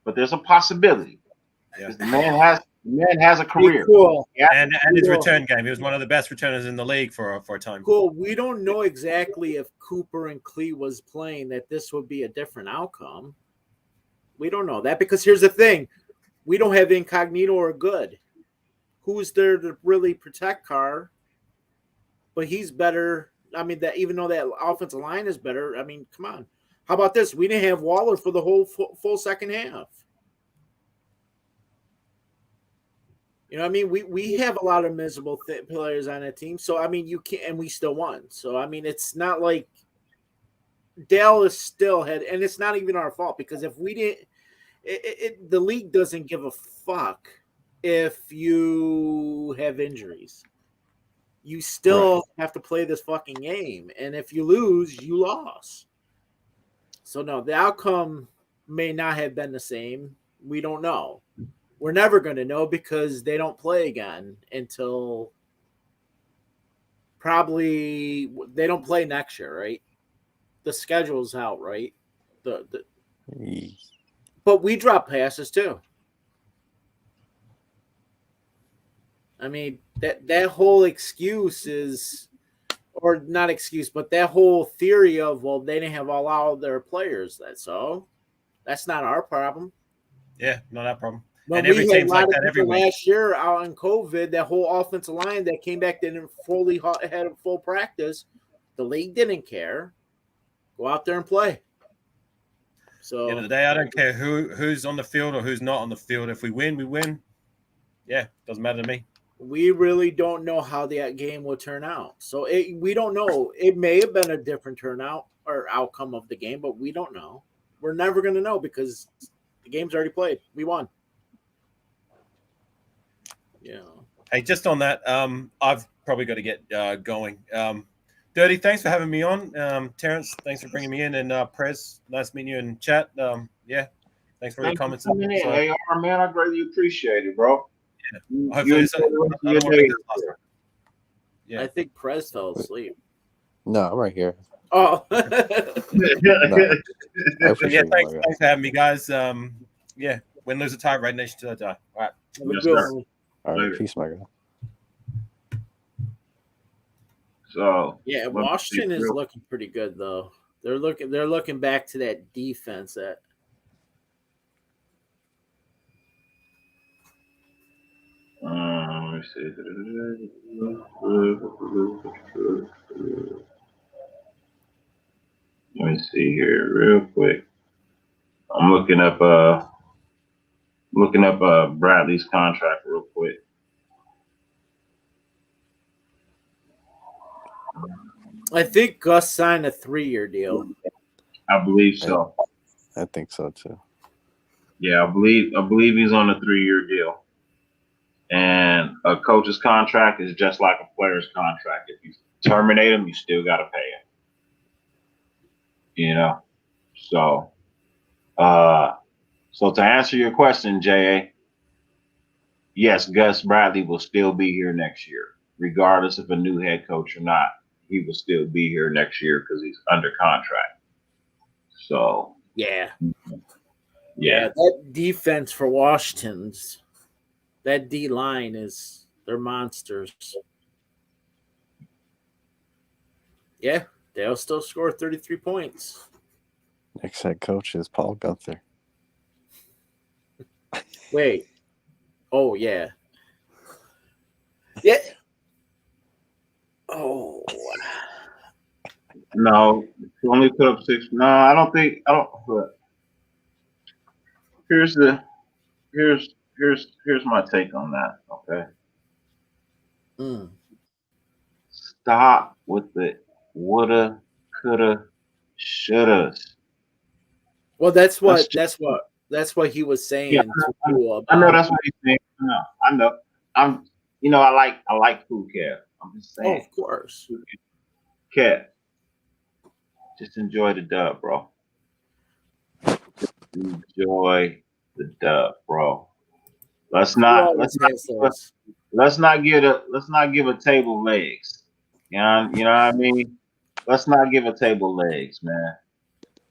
but there's a possibility. Yeah. The man has a career. Cool. And his return game. He was one of the best returners in the league for a time. Cool. We don't know exactly if Cooper and Klee was playing that this would be a different outcome. We don't know that because here's the thing. We don't have Incognito or Good. Who's there to really protect Carr? But he's better. I mean, that even though that offensive line is better, I mean, come on. How about this? We didn't have Waller for the whole full second half. You know what I mean? We have a lot of miserable players on that team. So, I mean, you can't, and we still won. So, I mean, it's not like Dallas still had, and it's not even our fault because if we didn't, the league doesn't give a fuck if you have injuries. You still have to play this fucking game. And if you lose, you lost. So, no, the outcome may not have been the same. We don't know. We're never going to know because they don't play again until probably they don't play next year, right? The schedule's out, right? But we drop passes too. I mean, that whole excuse is, or not excuse, but that whole theory of, well, they didn't have all their players. That's not our problem. Yeah, not our problem. When and every team's like that every week. Last year out on COVID, that whole offensive line that came back didn't fully had a full practice. The league didn't care. Go out there and play. So the end of the day, I don't care who's on the field or who's not on the field. If we win, we win. Yeah, doesn't matter to me. we really don't know how that game will turn out. So we don't know. It may have been a different turnout or outcome of the game, but we don't know. We're never going to know because the game's already played. We won. Yeah. Hey, just on that, I've probably got to get going. Dirty, thanks for having me on. Terrence, thanks for bringing me in. And Prez, nice meeting you in chat. Yeah, thanks for the Thanks for comments. coming in, So, AR, man. I greatly appreciate it, bro. yeah. Hopefully, enjoy the rest of I your don't want to make day. this last one. Yeah. I think Prez fell asleep. No, I'm right here. Oh. No, I Yeah, appreciate thanks you. for having me, guys. Yeah, win, lose, or tie, Red Nation till I die. All right. Have a Yes, good sir. one. All right, Later. peace, my guy. So Yeah, let me Washington see. is looking pretty good though. They're looking back to that defense that Let me see. Let me see here real quick. I'm looking up Bradley's contract real quick. I think Gus signed a 3-year deal. I believe so. I think so too. Yeah, I believe he's on a 3-year deal. And a coach's contract is just like a player's contract. If you terminate him, you still got to pay him. You know, so to answer your question, JA, yes, Gus Bradley will still be here next year, regardless of a new head coach or not. He will still be here next year because he's under contract. So Yeah. yeah, That defense for Washington's, that D line they're monsters. Yeah, they'll still score 33 points. Next head coach is Paul Gunther. Wait. Oh yeah. Yeah. Oh. no, he only put up 6. No, I don't. But here's my take on that. Okay, stop with the woulda, coulda, shouldas. Well, that's what he was saying Yeah, to Tua about. I know that's what he's saying. No, I know. I like Cool Kev. I'm just Oh, saying. of course. Kev, just enjoy the dub, bro. Just enjoy the dub, bro. Let's not give a table legs. You know what I mean? Let's not give a table legs, man.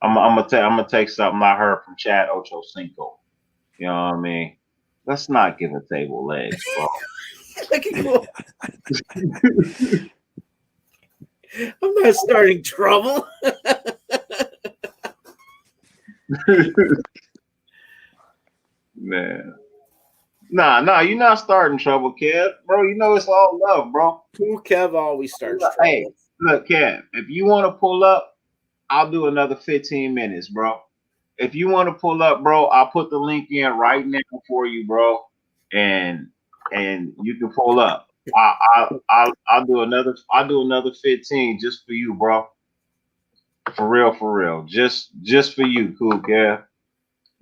I'm gonna take something I heard from Chad Ochocinco. You know what I mean? Let's not give a table legs, bro. I'm not starting trouble. Man. Nah, you're not starting trouble, Kev. Bro, you know it's all love, bro. Cool Kev always starts trouble. Hey, look, Kev, if you want to pull up, I'll do another 15 minutes, bro. If you want to pull up, bro, I'll put the link in right now for you, bro. And you can pull up. I'll do another 15 just for you, bro. For real. Just for you, Cool Kev.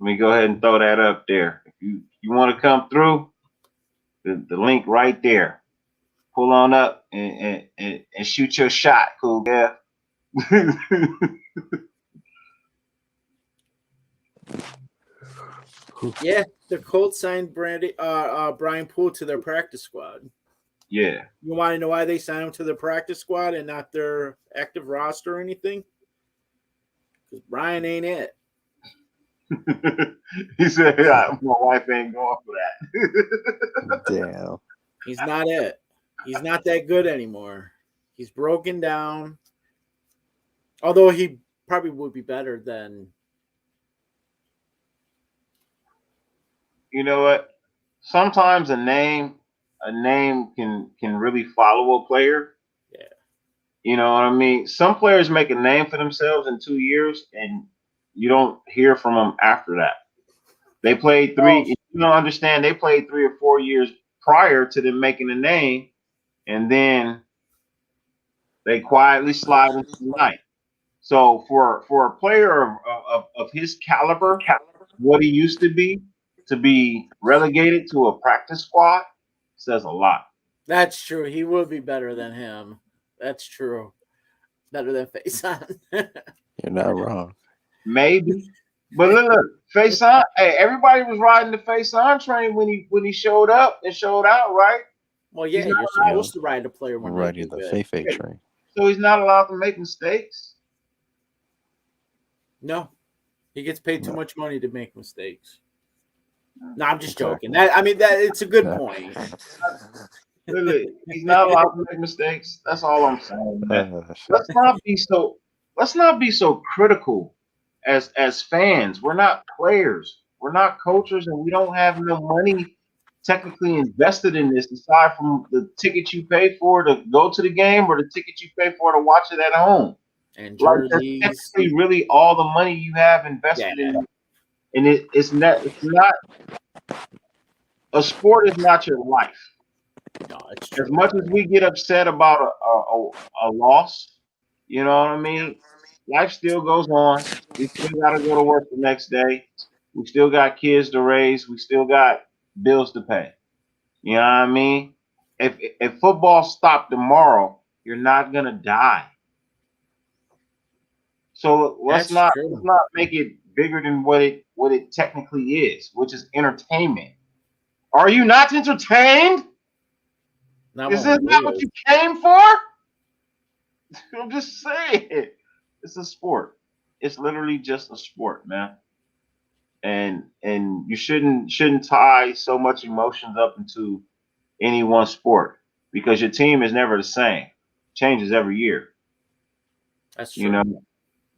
Let me go ahead and throw that up there. If you want to come through, the link right there. Pull on up and shoot your shot, Cool Kev. Yeah, the Colts signed Brian Poole to their practice squad. Yeah. You want to know why they signed him to their practice squad and not their active roster or anything? Because Brian ain't it. He said, my wife ain't going for that. Damn. He's not it. He's not that good anymore. He's broken down. Although he probably would be better than. You know what? Sometimes a name can really follow a player. Yeah. You know what I mean? Some players make a name for themselves in 2 years, and You don't hear from them after that. They played Oh, you don't understand. They played 3 or 4 years prior to them making a name, and then they quietly slide into the night. So for a player of his caliber, what he used to be relegated to a practice squad says a lot. that's true. He would be better than him. That's true. Better than Faison. You're not wrong. Maybe. But look, Faison, hey, everybody was riding the Faison train when he showed up and showed out, right? Well, He's yeah, not you're Yeah. supposed to ride a player We're when they riding do the good. Feifei train. So he's not allowed to make mistakes. No, he gets paid too No. much money to make mistakes. No, I'm just Exactly. joking. I mean, that it's a good Yeah. point. Look, he's not allowed to make mistakes. That's all I'm saying, man. Let's not be so critical as fans. We're not players. We're not coaches, and we don't have no money technically invested in this aside from the ticket you pay for to go to the game or the ticket you pay for to watch it at home. And Like that's jerseys. technically really all the money you have Yeah, invested in, and it's not a sport is not your life. no, it's As true. much as we get upset about a loss, you know what I mean? Life still goes on. We still got to go to work the next day. We still got kids to raise. We still got bills to pay. You know what I mean? If football stopped tomorrow, you're not gonna die. So That's let's true. not make it bigger than what it technically is, which is entertainment. Are you not entertained? Not Is when this we not what lose. you came for? I'm just saying. It's a sport. It's literally just a sport, man. And you shouldn't tie so much emotions up into any one sport because your team is never the same. Changes every year. That's You true. know,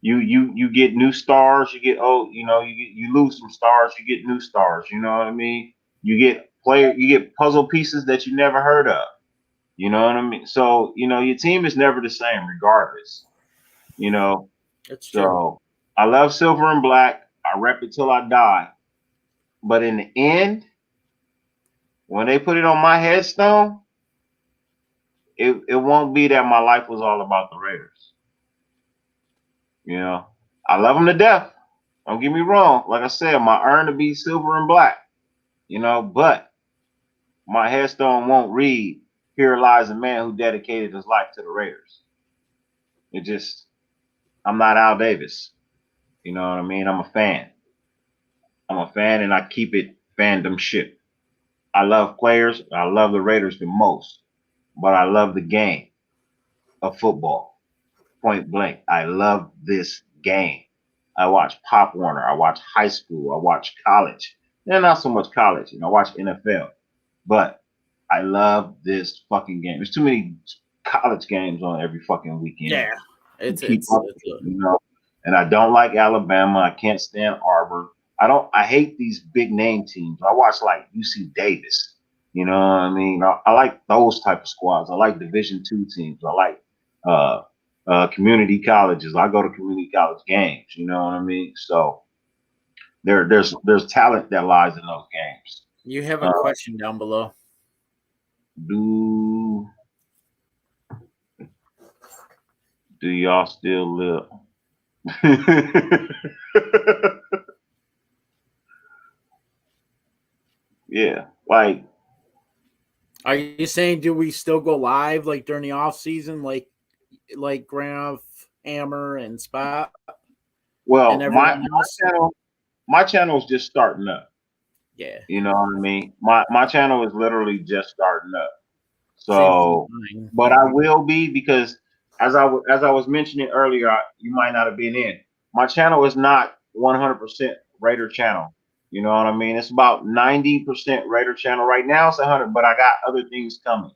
you get new stars. You get you lose some stars. You get new stars. You know what I mean? You get puzzle pieces that you never heard of. You know what I mean? So your team is never the same regardless. You know, That's true. so I love silver and black. I rep it till I die. But in the end, when they put it on my headstone, it won't be that my life was all about the Raiders. You know, I love them to death. Don't get me wrong. Like I said, my earn to be silver and black. But my headstone won't read, "Here lies a man who dedicated his life to the Raiders." It just, I'm not Al Davis. You know what I mean? I'm a fan. I'm a fan, and I keep it fandom shit. I love players. I love the Raiders the most, but I love the game of football. Point blank. I love this game. I watch Pop Warner. I watch high school. I watch college. And not so much college. I watch NFL. But I love this fucking game. There's too many college games on every fucking weekend Yeah, to it's keep it's up it's with, you know. And I don't like Alabama. I can't stand Auburn. I hate these big name teams. I watch like UC Davis. You know what I mean? I like those type of squads. I like Division II teams. I like uh community colleges. I go to community college games. You know what I mean? So there's talent that lies in those games. you have a Uh, question down below. do do y'all still live? Yeah, like Are you saying do we still go live like during the off season, like Graf, Hammer, and Spot and well, my everyone else? my channel is just starting up. Yeah, You know what I mean? My channel is literally just starting up. same thing with So, mine. but I will be because as I was mentioning earlier, you might not have been in. My channel is not 100% Raider channel. You know what I mean? It's about 90% Raider channel right now. It's 100, but I got other things coming.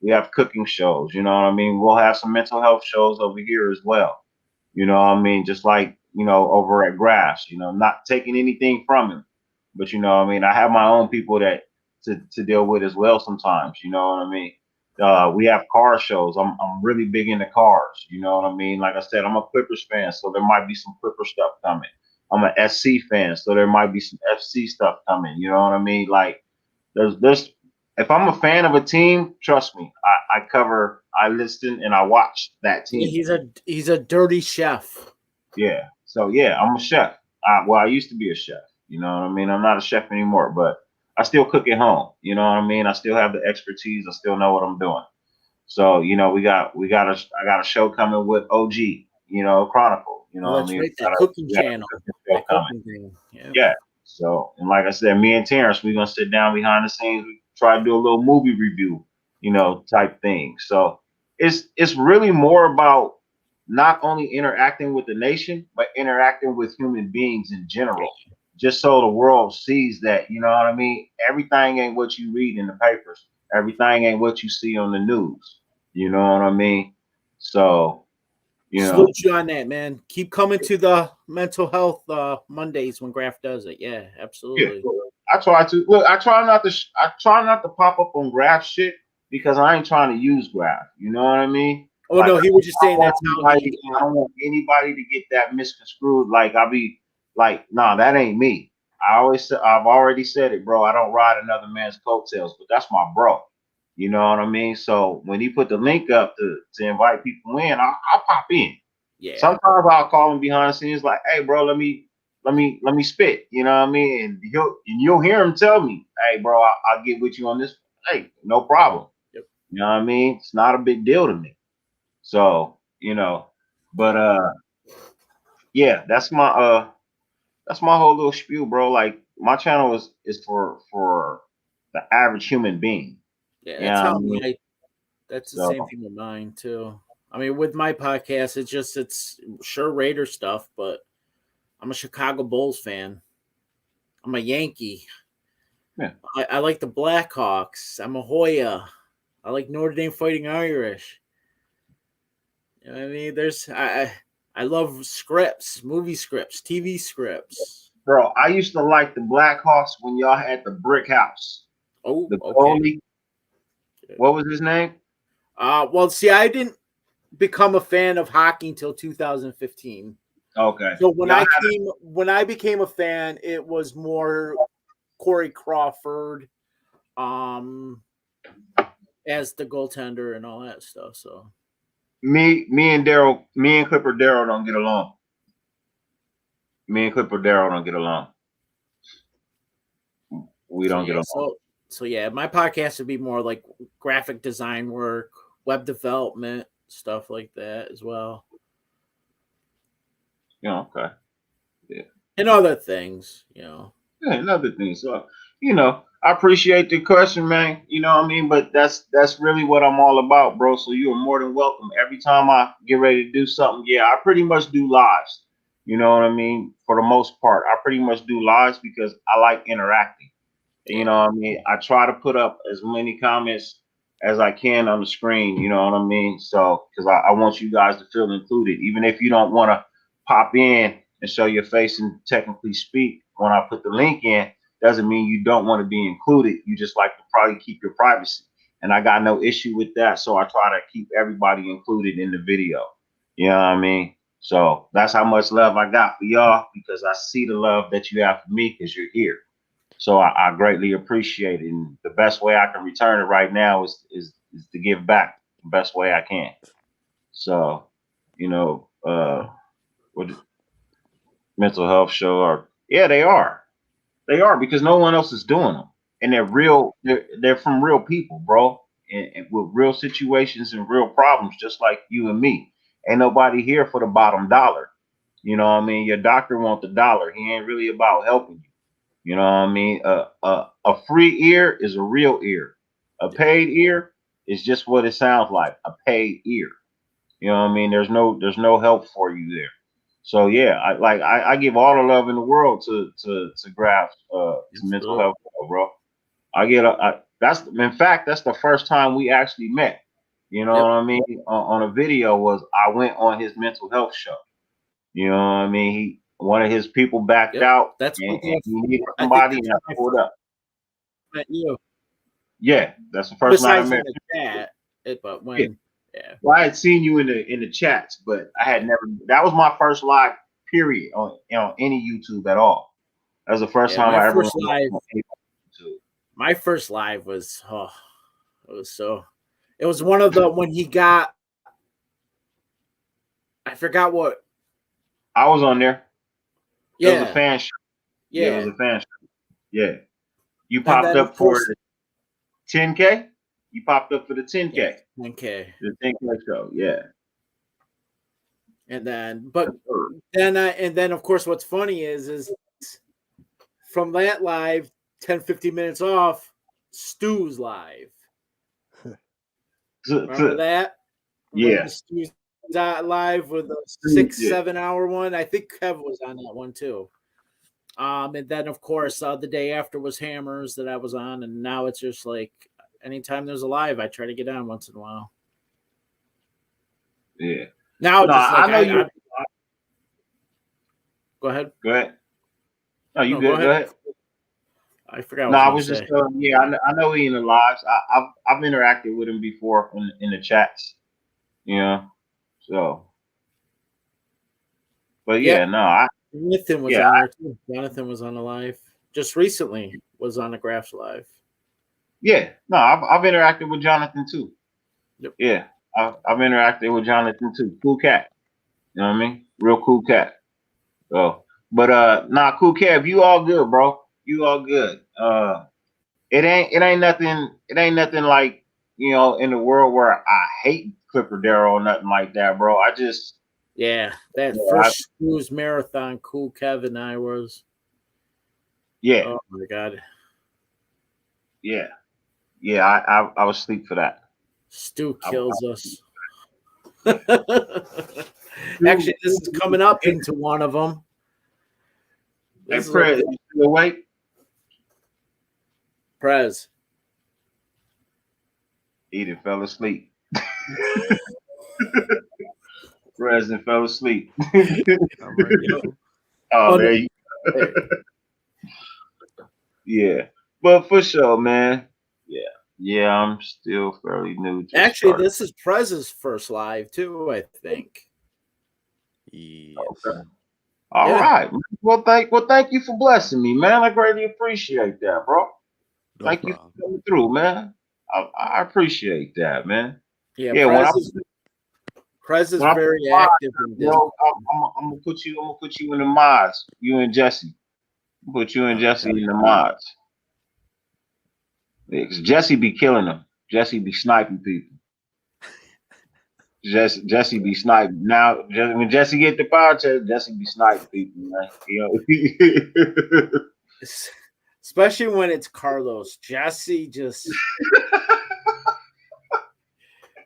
We have cooking shows. You know what I mean? We'll have some mental health shows over here as well. You know what I mean? Just like over at Grass. Not taking anything from him, but what I mean, I have my own people that to deal with as well sometimes. You know what I mean? We have car shows. I'm really big into cars. You know what I mean? Like I said, I'm a Clippers fan, so there might be some Clipper stuff coming. I'm an SC fan, so there might be some FC stuff coming. You know what I mean? Like there's if I'm a fan of a team, trust me, I listen and I watch that team. He's a dirty chef. Yeah. So yeah, I'm a chef. I used to be a chef. You know what I mean? I'm not a chef anymore, but I still cook at home. You know what I mean? I still have the expertise. I still know what I'm doing. So I got a show coming with OG. Chronicle. You know Well, what I that's mean? right. We That got cooking we got a channel. cooking show That coming. cooking thing. Yeah. Yeah. So, and like I said, me and Terrence, we're gonna sit down behind the scenes. We try to do a little movie review, type thing. So it's really more about not only interacting with the nation, but interacting with human beings in general. Just so the world sees that, you know what I mean? Everything ain't what you read in the papers. Everything ain't what you see on the news. You know what I mean? So, Salute you on that, man. Keep coming to the mental health Mondays when Graf does it. Yeah, absolutely. Yeah, I try to look. I try not to pop up on Graph shit because I ain't trying to use Graph. You know what I mean? Oh no, he was just saying that's how I don't want anybody to get that misconstrued. Like I'll be like, nah, that ain't me. I've already said it, bro. I don't ride another man's coattails, but that's my bro. You know what I mean? So when he put the link up to invite people in, I'll pop in. Yeah. Sometimes I'll call him behind the scenes, like, hey, bro, let me spit. You know what I mean? And you'll hear him tell me, hey, bro, I'll get with you on this. Hey, no problem. Yep. You know what I mean? It's not a big deal to me. So, but yeah, that's my whole little spiel, bro. Like my channel is for the average human being. Yeah, Yeah, that's how I mean? that's the So- same thing with mine too. I mean, with my podcast, it's sure Raider stuff, but I'm a Chicago Bulls fan. I'm a Yankee. Yeah. I like the Blackhawks. I'm a Hoya. I like Notre Dame Fighting Irish. You know what I mean? I love scripts, movie scripts, TV scripts. Bro, I used to like the Blackhawks when y'all had the brick house. Oh, The okay. goalie. What was his name? Well, see, I didn't become a fan of hockey until 2015. Okay. So when I became a fan, it was more Corey Crawford, as the goaltender and all that stuff. So me and Clipper Darrell don't get along. Me and Clipper Darrell don't get along. We don't get along. So yeah, my podcast would be more like graphic design work, web development, stuff like that as well. Okay. Yeah. And other things, Yeah, another thing. So, I appreciate the question, man. You know what I mean? But that's really what I'm all about, bro. So you are more than welcome. Every time I get ready to do something, I pretty much do lives. You know what I mean? For the most part, I pretty much do lives because I like interacting. You know what I mean? I try to put up as many comments as I can on the screen. You know what I mean? So, because I want you guys to feel included, even if you don't want to pop in and show your face and technically speak when I put the link in, doesn't mean you don't want to be included. You just like to probably keep your privacy. And I got no issue with that. So I try to keep everybody included in the video. You know what I mean? So that's how much love I got for y'all because I see the love that you have for me because you're here. So I greatly appreciate it. And the best way I can return it right now is to give back the best way I can. So, with mental health show they are. They are because no one else is doing them. And they're real, they're from real people, bro. And with real situations and real problems, just like you and me. Ain't nobody here for the bottom dollar. You know what I mean? Your doctor wants the dollar. He ain't really about helping you. You know what I mean? A free ear is a real ear. A paid ear is just what it sounds like. A paid ear. You know what I mean? There's no help for you there. So yeah, I give all the love in the world to Graf, to mental health, bro. That's the first time we actually met. You know what I mean? On a video was I went on his mental health show. You know what I mean? One of his people backed out. That's and he needed somebody and I pulled up. You. Yeah, that's the first night I met. But when Well, I had seen you in the chats, but I had never. That was my first live period, on any YouTube at all. That was the first Yeah, time my I ever first went live- on YouTube. My first live was it was one of the when he got, I forgot what. I was on there. It was a Yeah, fan show. Yeah, it was yeah. a fan show. Yeah. You And popped then, up of for course- the 10K? You popped up for the 10K. 10K. The 10K show, yeah. And then of course what's funny is from that live 10-15 minutes off, Stu's live. Remember that? Yeah. When Stu's live with the Yeah. 6-7 hour one. I think Kev was on that one too. And then of course the day after was Hammers that I was on, and now it's just like anytime there's a live, I try to get on once in a while. Yeah. Now No, just like I know you. Go ahead. Go ahead. No, you No, good. Go ahead. I forgot. No, I What was was just say. yeah. I know he in the lives. I've interacted with him before in the chats. You know, so. But yeah, Yeah. no, Jonathan was on there too. Jonathan was on the live just recently. Was on the Graphs live. yeah, no, I've interacted with Jonathan too. Yep. Yeah, I've interacted with Jonathan too. Cool cat. You know what I mean? Real cool cat. So, but nah, cool cat. You all good, bro. You all good. It ain't nothing like, you know, in the world where I hate Clipper Darrow or nothing like that, bro. I just that first Stu's marathon. Cool Kevin and I was. Yeah. Oh my god. Yeah. Yeah. I was asleep for that. Stu kills us. Actually, this is coming up into one of them. Hey, Prez, you still awake? Prez. He done fell asleep. Prez done fell asleep. I'm right here. Oh, there you go. Yeah. But for sure, man. Yeah. Yeah, I'm still fairly new. Actually, this is Prez's first live too, I think. Yes. Okay. All right. Well, thank you for blessing me, man. I greatly appreciate that, bro. No thank problem. you for coming through, man. I appreciate that, man. Yeah, Yeah, Prez is very active in this. I'm gonna put you in the mods. You and Jesse. Put you and Jesse in the mods. Yeah, 'cause Jesse be killing them. Jesse be sniping people. Jesse be sniping. Now, when Jesse get the power chest, Jesse be sniping people, man. You know? Especially when it's Carlos. Jesse just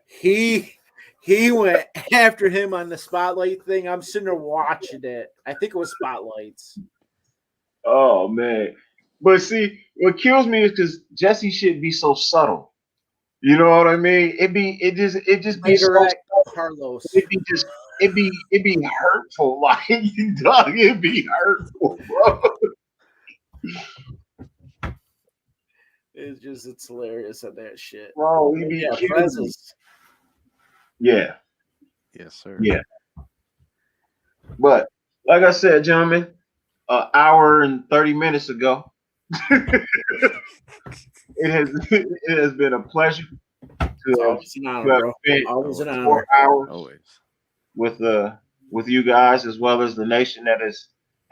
he went after him on the spotlight thing. I'm sitting there watching it. I think it was spotlights. Oh man. But see, what kills me is because Jesse should be so subtle. You know what I mean? It just be so Carlos. It be hurtful. Like, dog, it'd be hurtful, bro. It's hilarious on that shit. Bro, he be Yeah. Yes, sir. Yeah. But like I said, gentlemen, an hour and 30 minutes ago, it has been a pleasure to spend Always an 4 honor. hours Always. with you guys, as well as the nation that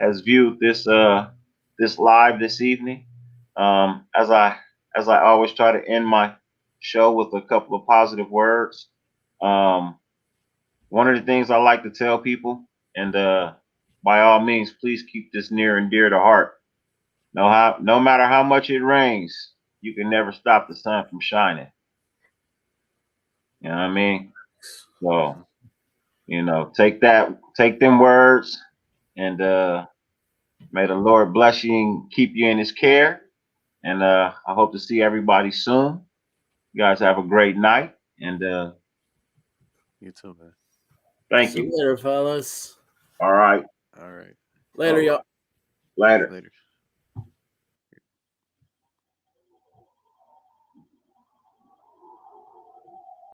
has viewed this live this evening. As I always try to end my show with a couple of positive words. One of the things I like to tell people, and by all means, please keep this near and dear to heart. No matter how much it rains, you can never stop the sun from shining. You know what I mean? So, you know, take them words, and may the Lord bless you and keep you in his care. And I hope to see everybody soon. You guys have a great night, and you too, man. Thank See you. later, fellas. All right. All right. Later, y'all. Later. Later.